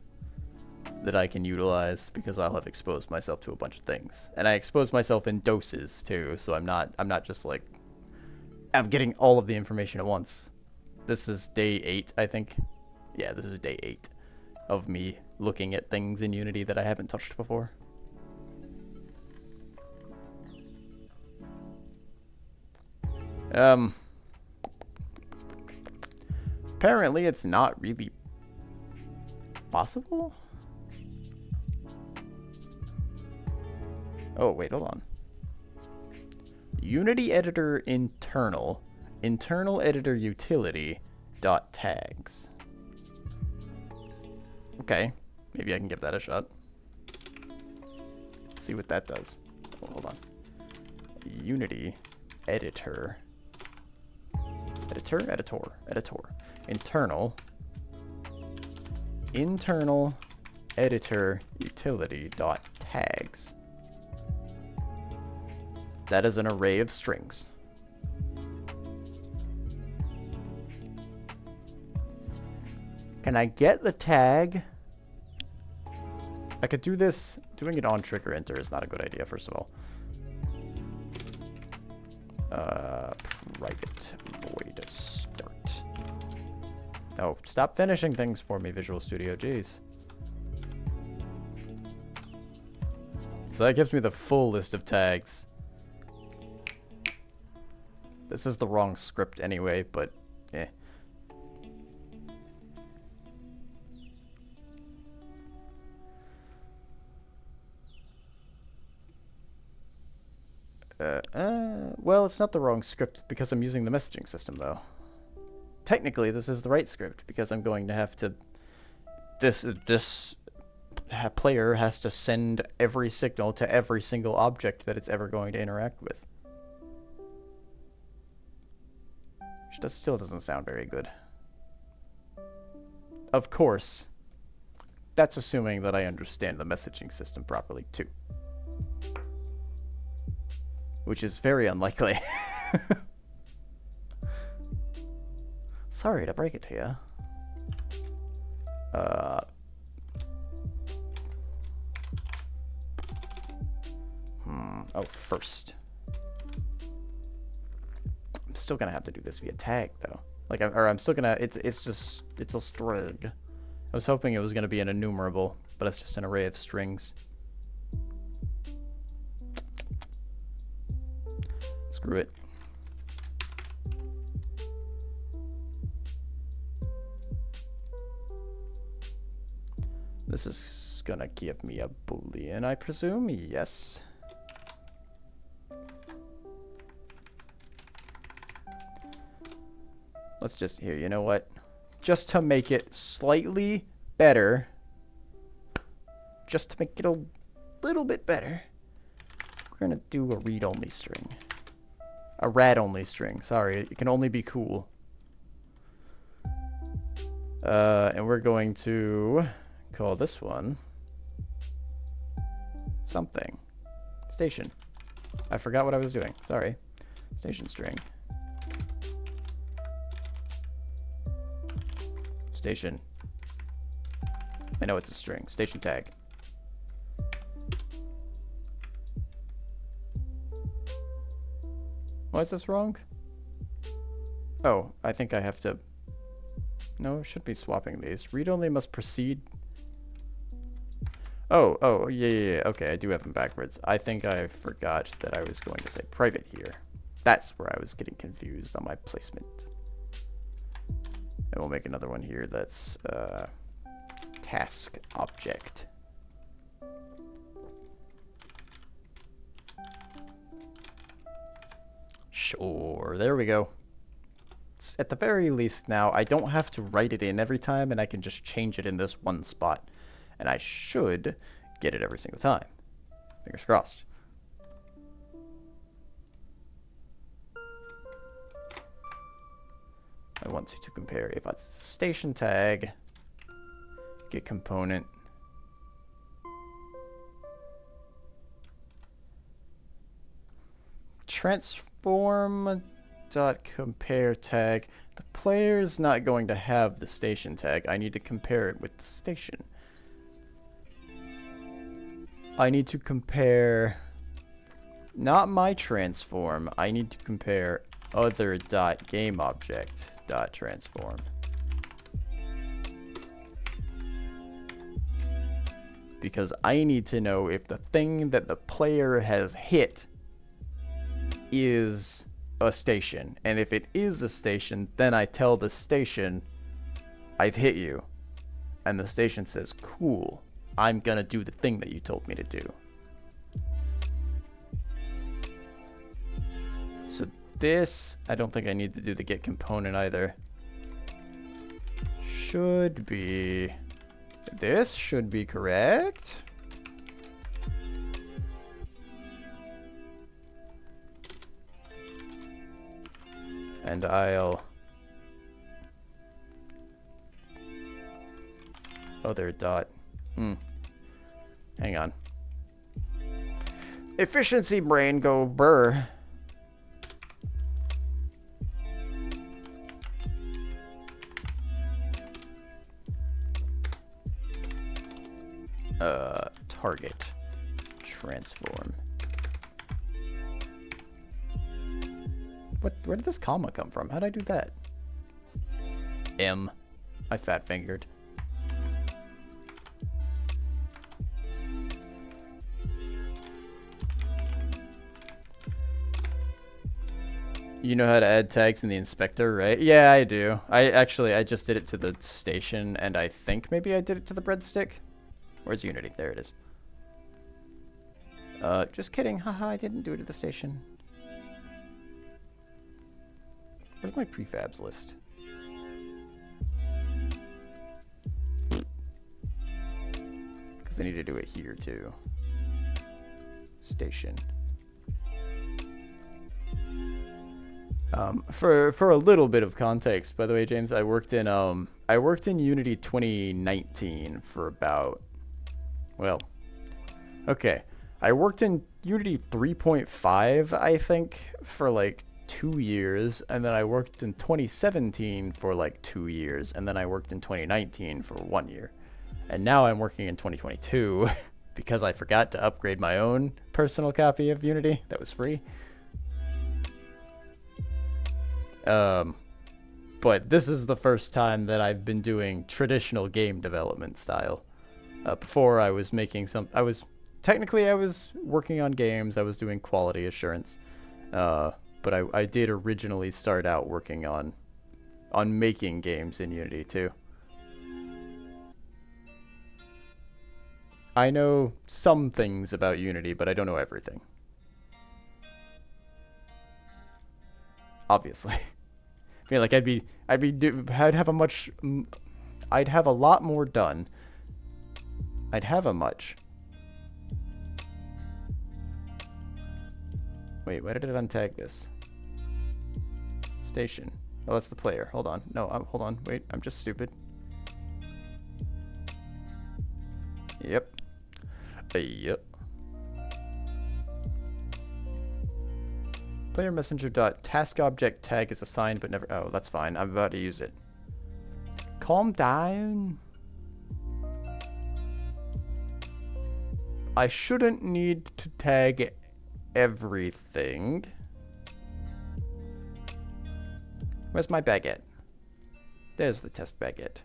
that I can utilize because I'll have exposed myself to a bunch of things. And I expose myself in doses too, so I'm not just like I'm getting all of the information at once. This is day 8, I think. Yeah, this is day 8 of me looking at things in Unity that I haven't touched before. Apparently it's not really possible. Oh, wait, hold on. Unity editor internal editor utility dot tags. Okay, maybe I can give that a shot. See what that does. Oh, hold on. Unity editor internal editor utility dot tags. That is an array of strings. Can I get the tag? I could do this. Doing it on trigger enter is not a good idea, first of all. Private void start. Oh, stop finishing things for me, Visual Studio. Jeez. So that gives me the full list of tags. This is the wrong script anyway, but eh. Well, it's not the wrong script because I'm using the messaging system, though. Technically, this is the right script because I'm going to have to... This player has to send every signal to every single object that it's ever going to interact with. Which still doesn't sound very good. Of course, that's assuming that I understand the messaging system properly, too. Which is very unlikely. Sorry to break it to you. Oh, first. I'm still gonna have to do this via tag, though. Like, I'm still gonna... It's a string. I was hoping it was gonna be an enumerable, but it's just an array of strings. Screw it. This is gonna give me a boolean, I presume? Yes. Let's just, here, you know what? Just to make it slightly better, just to make it a little bit better, we're gonna do a read-only string. A rad-only string, sorry, it can only be cool. And we're going to call this one something. Station. I forgot what I was doing, sorry. Station string. Station. I know it's a string. Station tag. Why is this wrong? Oh, I think I have to... No, I should be swapping these. Read only must proceed. Oh, yeah. Okay, I do have them backwards. I think I forgot that I was going to say private here. That's where I was getting confused on my placement. And we'll make another one here that's task object. Sure, there we go. At the very least now, I don't have to write it in every time, and I can just change it in this one spot. And I should get it every single time. Fingers crossed. I want to compare if it's station tag, get component, transform dot compare tag. The player's not going to have the station tag. I need to compare it with the station. I need to compare not my transform. I need to compare other dot game object dot transform. Because I need to know if the thing that the player has hit is a station. And if it is a station, then I tell the station, I've hit you. And the station says, cool, I'm gonna do the thing that you told me to do. So this, I don't think I need to do the get component either. Should be, this should be correct. And I'll other dot. Hang on. Efficiency brain go burr. Target transform. Where did this comma come from? How'd I do that? M. I fat fingered. You know how to add tags in the inspector, right? Yeah, I do. I just did it to the station, and I think maybe I did it to the breadstick. Where's Unity? There it is. Just kidding. Haha, I didn't do it at the station. Where's my prefabs list? Because I need to do it here, too. Station. For a little bit of context, by the way, James, I worked in Unity 2019 for about, well, okay. I worked in Unity 3.5, I think, for like 2 years, and then I worked in 2017 for like 2 years, and then I worked in 2019 for 1 year. And now I'm working in 2022 because I forgot to upgrade my own personal copy of Unity that was free. But this is the first time that I've been doing traditional game development style. Before I was making I was working on games, I was doing quality assurance. But I did originally start out working on making games in Unity too. I know some things about Unity, but I don't know everything. Obviously. I feel like I'd have a lot more done. I'd have a much. Wait, why did it untag this? Station. Oh, that's the player. Hold on. No, hold on. Wait, I'm just stupid. Yep. Yep. Player messenger dot task object tag is assigned but never. Oh, that's fine. I'm about to use it. Calm down. I shouldn't need to tag everything. Where's my baguette? There's the test baguette.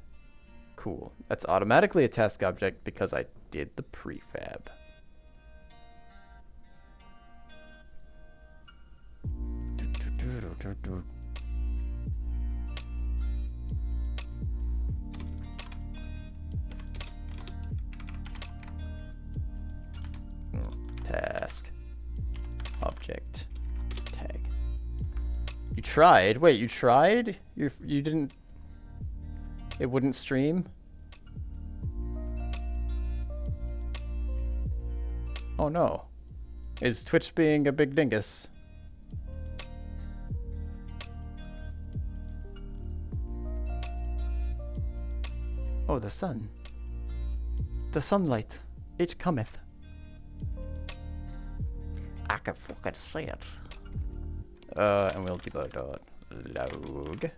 Cool. That's automatically a task object because I did the prefab. Task object tag. You tried? Wait, you tried? You didn't. It wouldn't stream? Oh no. Is Twitch being a big dingus? Oh, the sun. The sunlight. It cometh. I can fucking see it. And we'll debug log.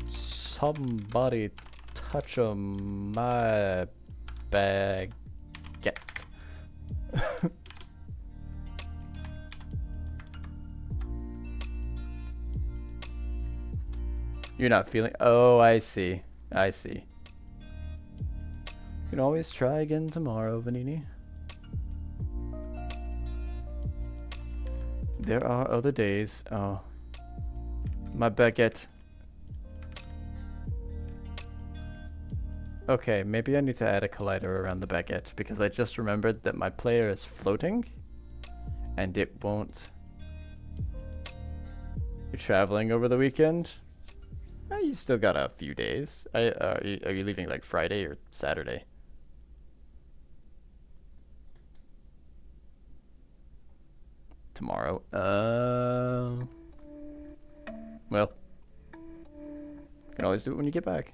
Somebody touch my baguette. You're not feeling. Oh, I see. I see. You can always try again tomorrow, Vanini. There are other days. Oh. My baguette. Okay, maybe I need to add a collider around the baguette because I just remembered that my player is floating and it won't. You're traveling over the weekend? You still got a few days. Are you leaving like Friday or Saturday? Tomorrow. Well, you can always do it when you get back.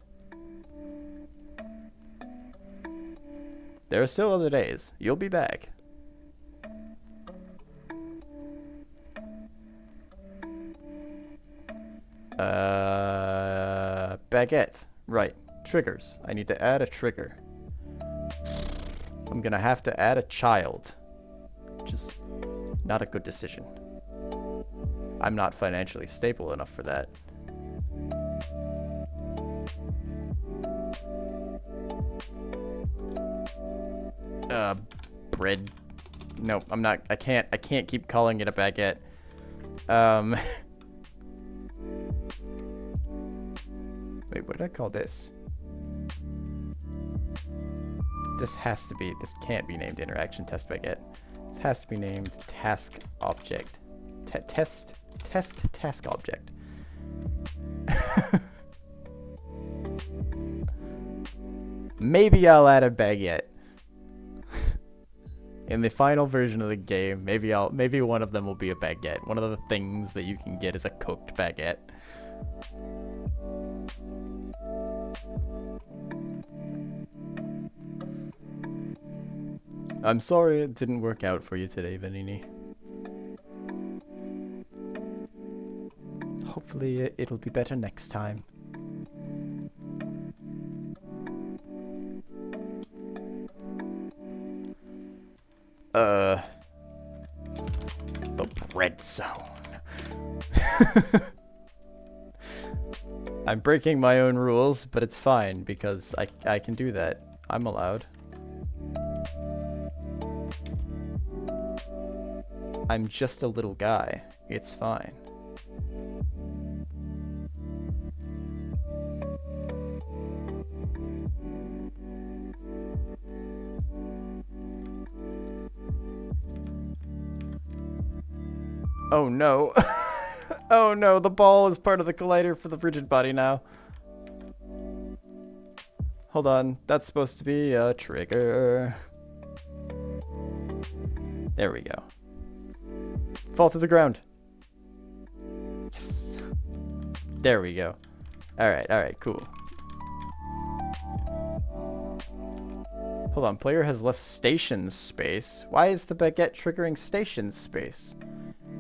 There are still other days. You'll be back. Baguette. Right. Triggers. I need to add a trigger. I'm gonna have to add a child. Just Not a good decision. I'm not financially stable enough for that. Bread. Nope, I'm not. I can't keep calling it a baguette. Wait, what did I call this? This can't be named interaction test baguette. This has to be named task object. Test task object. Maybe I'll add a baguette. In the final version of the game, maybe one of them will be a baguette. One of the things that you can get is a cooked baguette. I'm sorry it didn't work out for you today, Vanini. Hopefully it'll be better next time. The bread zone. I'm breaking my own rules, but it's fine because I can do that. I'm allowed. I'm just a little guy. It's fine. Oh no. Oh no, the ball is part of the collider for the rigid body now. Hold on, that's supposed to be a trigger. There we go. Fall to the ground. Yes. There we go. Alright, cool. Hold on, player has left station space. Why is the baguette triggering station space?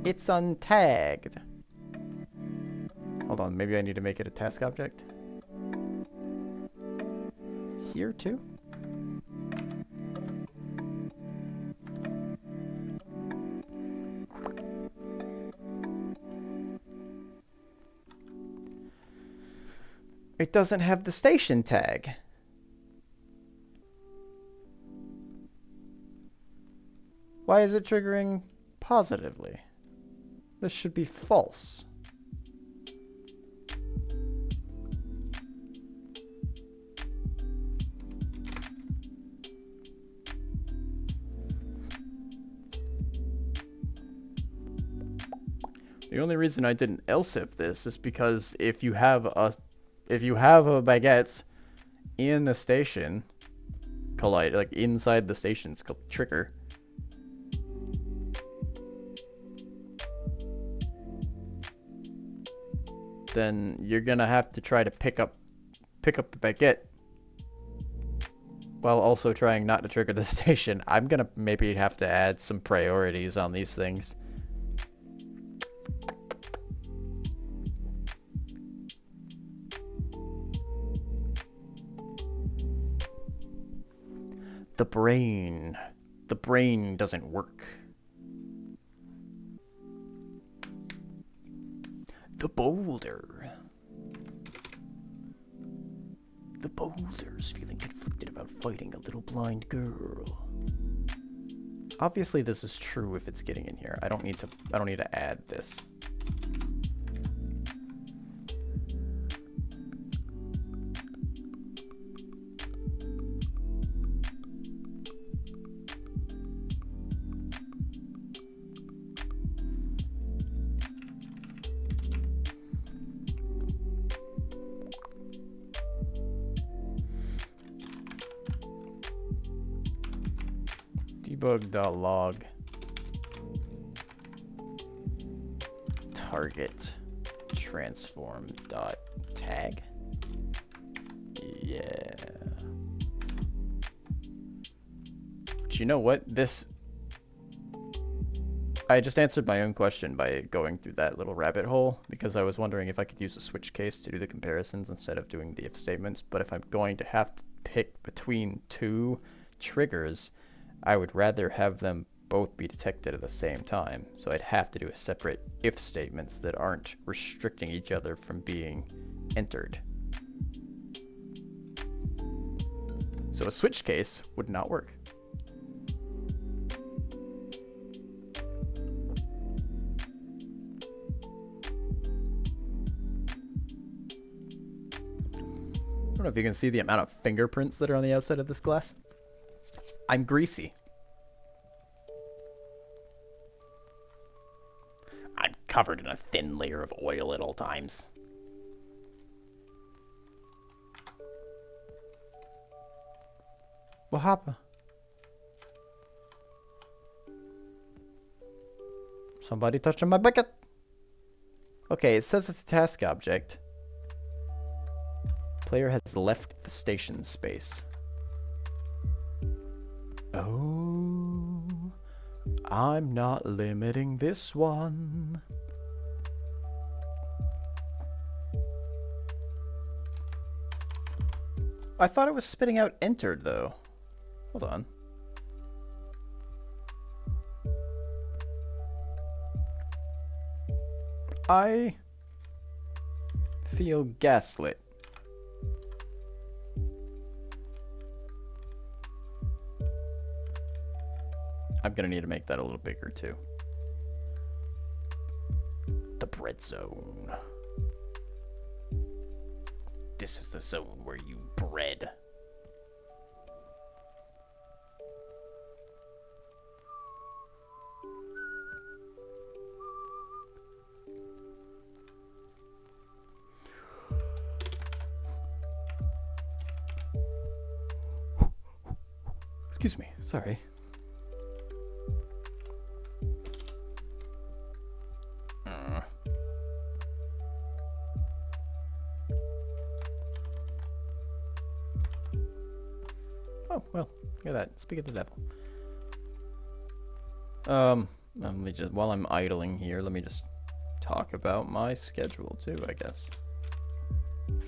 It's untagged. Hold on, maybe I need to make it a task object. Here too? It doesn't have the station tag. Why is it triggering positively? This should be false. The only reason I didn't else if this is because if you have a baguette in the station collide, like inside the station's trigger, then you're gonna have to try to pick up the baguette while also trying not to trigger the station. I'm gonna maybe have to add some priorities on these things. The brain doesn't work. The boulder's feeling conflicted about fighting a little blind girl. Obviously this is true if it's getting in here. I don't need to add this. Debug.log target transform.tag. Yeah. But you know what? I just answered my own question by going through that little rabbit hole because I was wondering if I could use a switch case to do the comparisons instead of doing the if statements. But if I'm going to have to pick between two triggers, I would rather have them both be detected at the same time. So I'd have to do a separate if statements that aren't restricting each other from being entered. So a switch case would not work. I don't know if you can see the amount of fingerprints that are on the outside of this glass. I'm greasy. I'm covered in a thin layer of oil at all times. What happened? Somebody touching my bucket. Okay, it says it's a task object. Player has left the station space. Oh, I'm not limiting this one. I thought it was spitting out entered though. Hold on. I feel gaslit. I'm gonna need to make that a little bigger too. The bread zone. This is the zone where you bread. Excuse me, sorry. Oh, well, look at that. Speak of the devil. Let me just, while I'm idling here, let me just talk about my schedule too, I guess.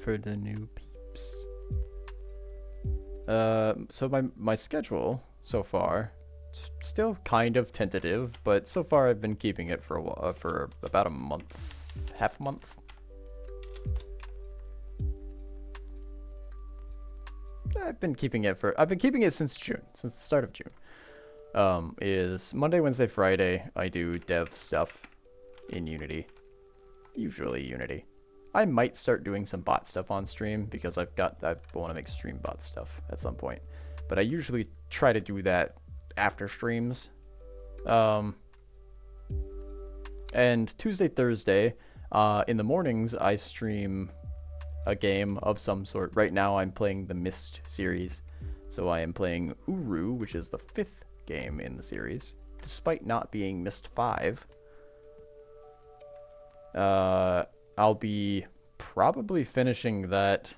For the new peeps. So my schedule so far, still kind of tentative, but so far I've been keeping it for a while, for about a month, half a month. I've been keeping it since June, since the start of June. Is Monday, Wednesday, Friday, I do dev stuff in Unity. Usually Unity. I might start doing some bot stuff on stream because I want to make stream bot stuff at some point. But I usually try to do that after streams. And Tuesday, Thursday, in the mornings, I stream a game of some sort. Right now I'm playing the Myst series. So I am playing Uru, which is the 5th game in the series, despite not being Myst 5. I'll be probably finishing that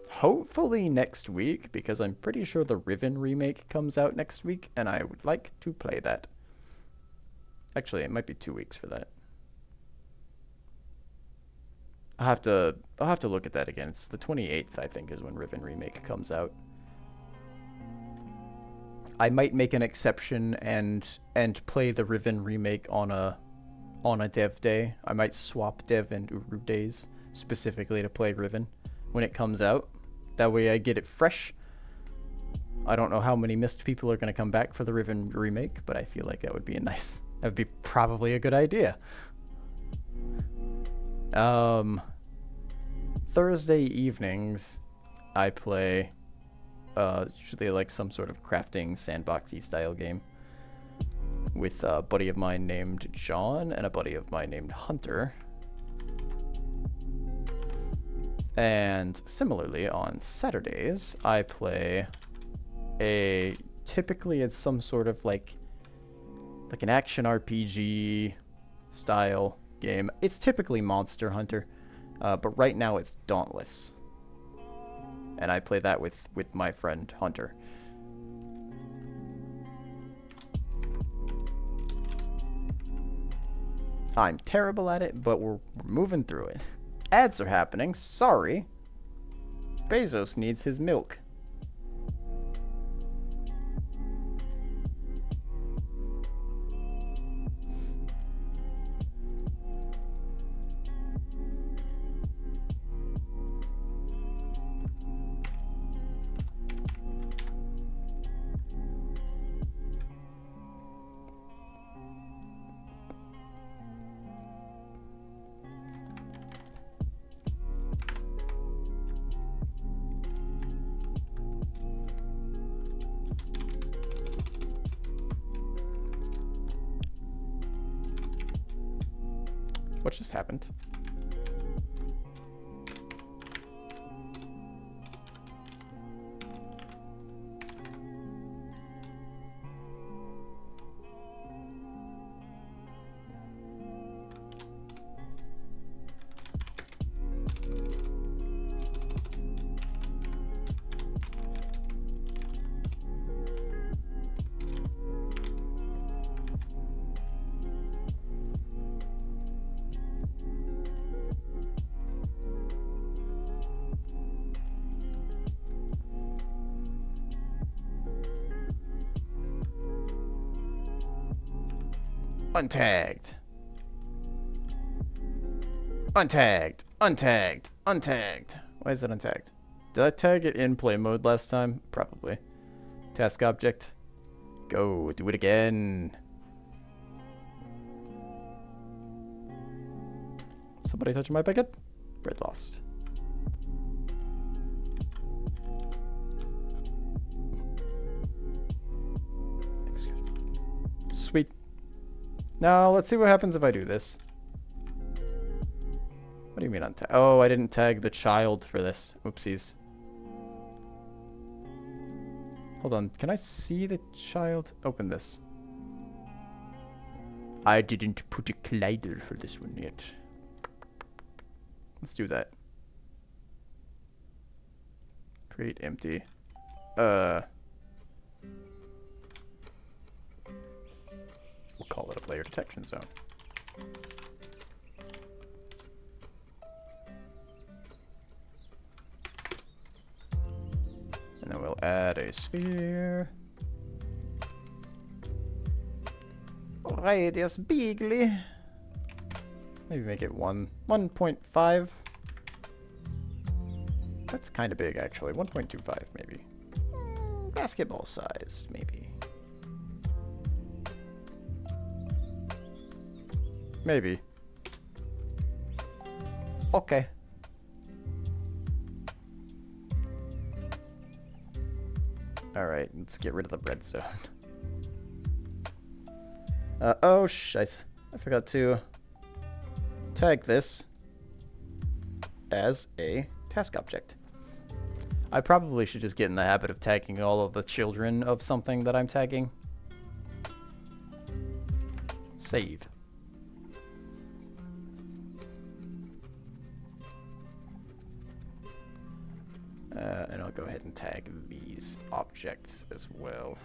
hopefully next week, because I'm pretty sure the Riven remake comes out next week, and I would like to play that. Actually, it might be 2 weeks for that. I'll have to look at that again. It's the 28th, I think, is when Riven remake comes out. I might make an exception and play the Riven remake on a dev day. I might swap dev and Uru days specifically to play Riven when it comes out. That way I get it fresh. I don't know how many Myst people are going to come back for the Riven remake, but I feel like that would be that would be probably a good idea. Thursday evenings I play usually like some sort of crafting sandboxy style game with a buddy of mine named John and a buddy of mine named Hunter. And similarly on Saturdays I play typically it's some sort of like an action RPG style game. It's typically Monster Hunter, but right now it's Dauntless. And I play that with my friend Hunter. I'm terrible at it, but we're moving through it. Ads are happening. Sorry. Bezos needs his milk. What just happened? Untagged. Untagged. Untagged. Untagged. Why is it untagged? Did I tag it in play mode last time? Probably. Task object. Go. Do it again. Somebody touching my baguette? Bread lost. Excuse me. Sweet. Now, let's see what happens if I do this. What do you mean untag? Oh, I didn't tag the child for this. Oopsies. Hold on. Can I see the child? Open this. I didn't put a collider for this one yet. Let's do that. Create empty. We'll call it a player detection zone. And then we'll add a sphere. Radius bigly. Maybe make it 1.5. That's kind of big, actually. 1.25, maybe. Basketball sized, maybe. Maybe. Okay. Alright, let's get rid of the red zone. Oh, shice. I forgot to tag this as a task object. I probably should just get in the habit of tagging all of the children of something that I'm tagging. Save. And I'll go ahead and tag these objects as well.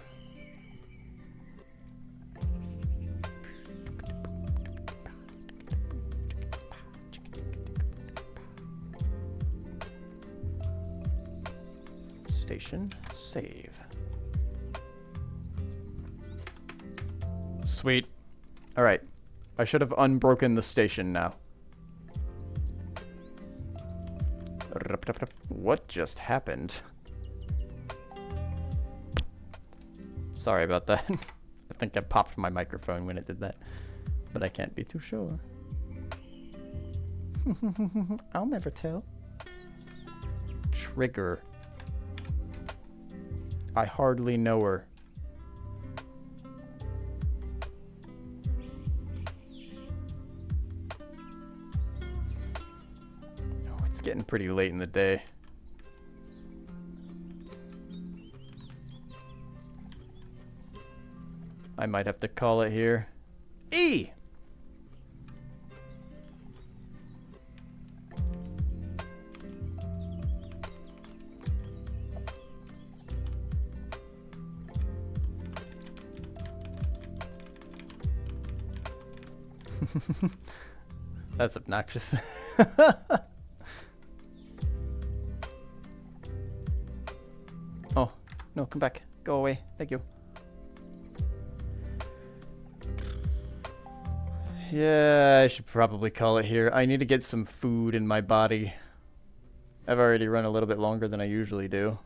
Station, save. Sweet. Alright. I should have unbroken the station now. What just happened? Sorry about that. I think I popped my microphone when it did that. But I can't be too sure. I'll never tell. Trigger. I hardly know her. Oh, it's getting pretty late in the day. I might have to call it here. E! That's obnoxious. Oh, no, come back. Go away. Thank you. Yeah, I should probably call it here. I need to get some food in my body. I've already run a little bit longer than I usually do.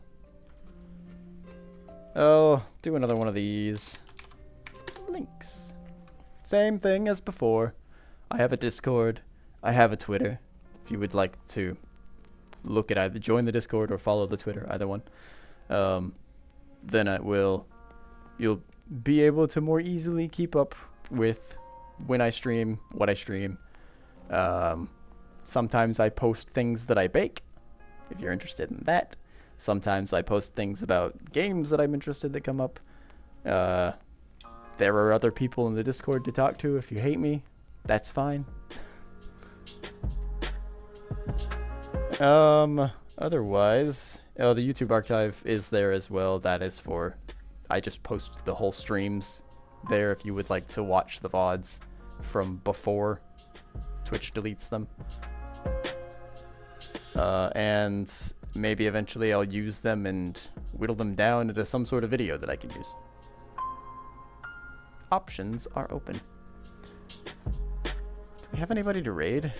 Oh, do another one of these. Links. Same thing as before. I have a Discord. I have a Twitter. If you would like to look at either join the Discord or follow the Twitter, either one. Then you'll be able to more easily keep up with when I stream, what I stream, Sometimes I post things that I bake, if you're interested in that. Sometimes I post things about games that I'm interested that come up. There are other people in the Discord to talk to. If you hate me, that's fine. Otherwise, oh, the YouTube archive is there as well. That is for, I just post the whole streams there if you would like to watch the VODs from before Twitch deletes them. And maybe eventually I'll use them and whittle them down into some sort of video that I can use. Options are open. Do we have anybody to raid?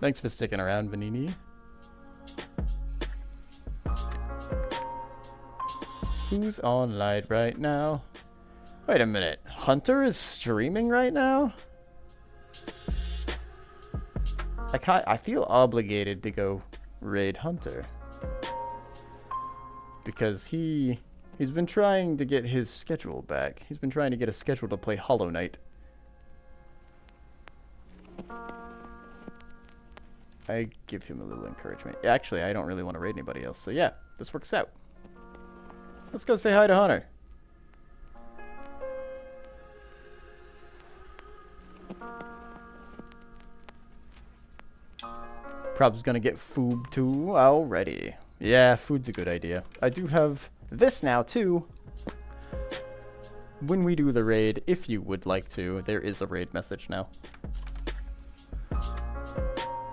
Thanks for sticking around, Vanini. Who's online right now? Wait a minute. Hunter is streaming right now? I feel obligated to go raid Hunter. Because he's been trying to get his schedule back. He's been trying to get a schedule to play Hollow Knight. I give him a little encouragement. Actually, I don't really want to raid anybody else. So yeah, this works out. Let's go say hi to Hunter. Prob's gonna get food too already. Yeah, food's a good idea. I do have this now too. When we do the raid, if you would like to, there is a raid message now.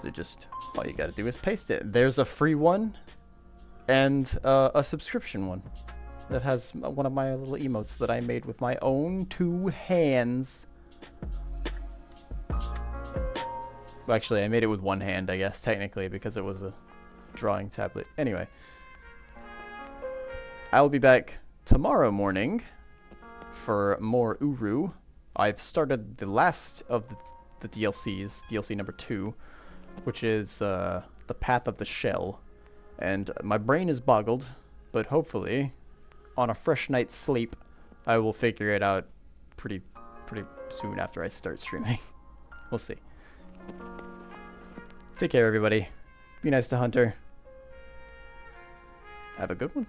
So just, all you gotta do is paste it. There's a free one and a subscription one that has one of my little emotes that I made with my own 2 hands. Well, actually, I made it with 1 hand, I guess, technically, because it was a drawing tablet. Anyway, I'll be back tomorrow morning for more Uru. I've started the last of the DLCs, DLC number 2, which is the Path of the Shell. And my brain is boggled, but hopefully, on a fresh night's sleep, I will figure it out pretty soon after I start streaming. We'll see. Take care, everybody. Be nice to Hunter. Have a good one.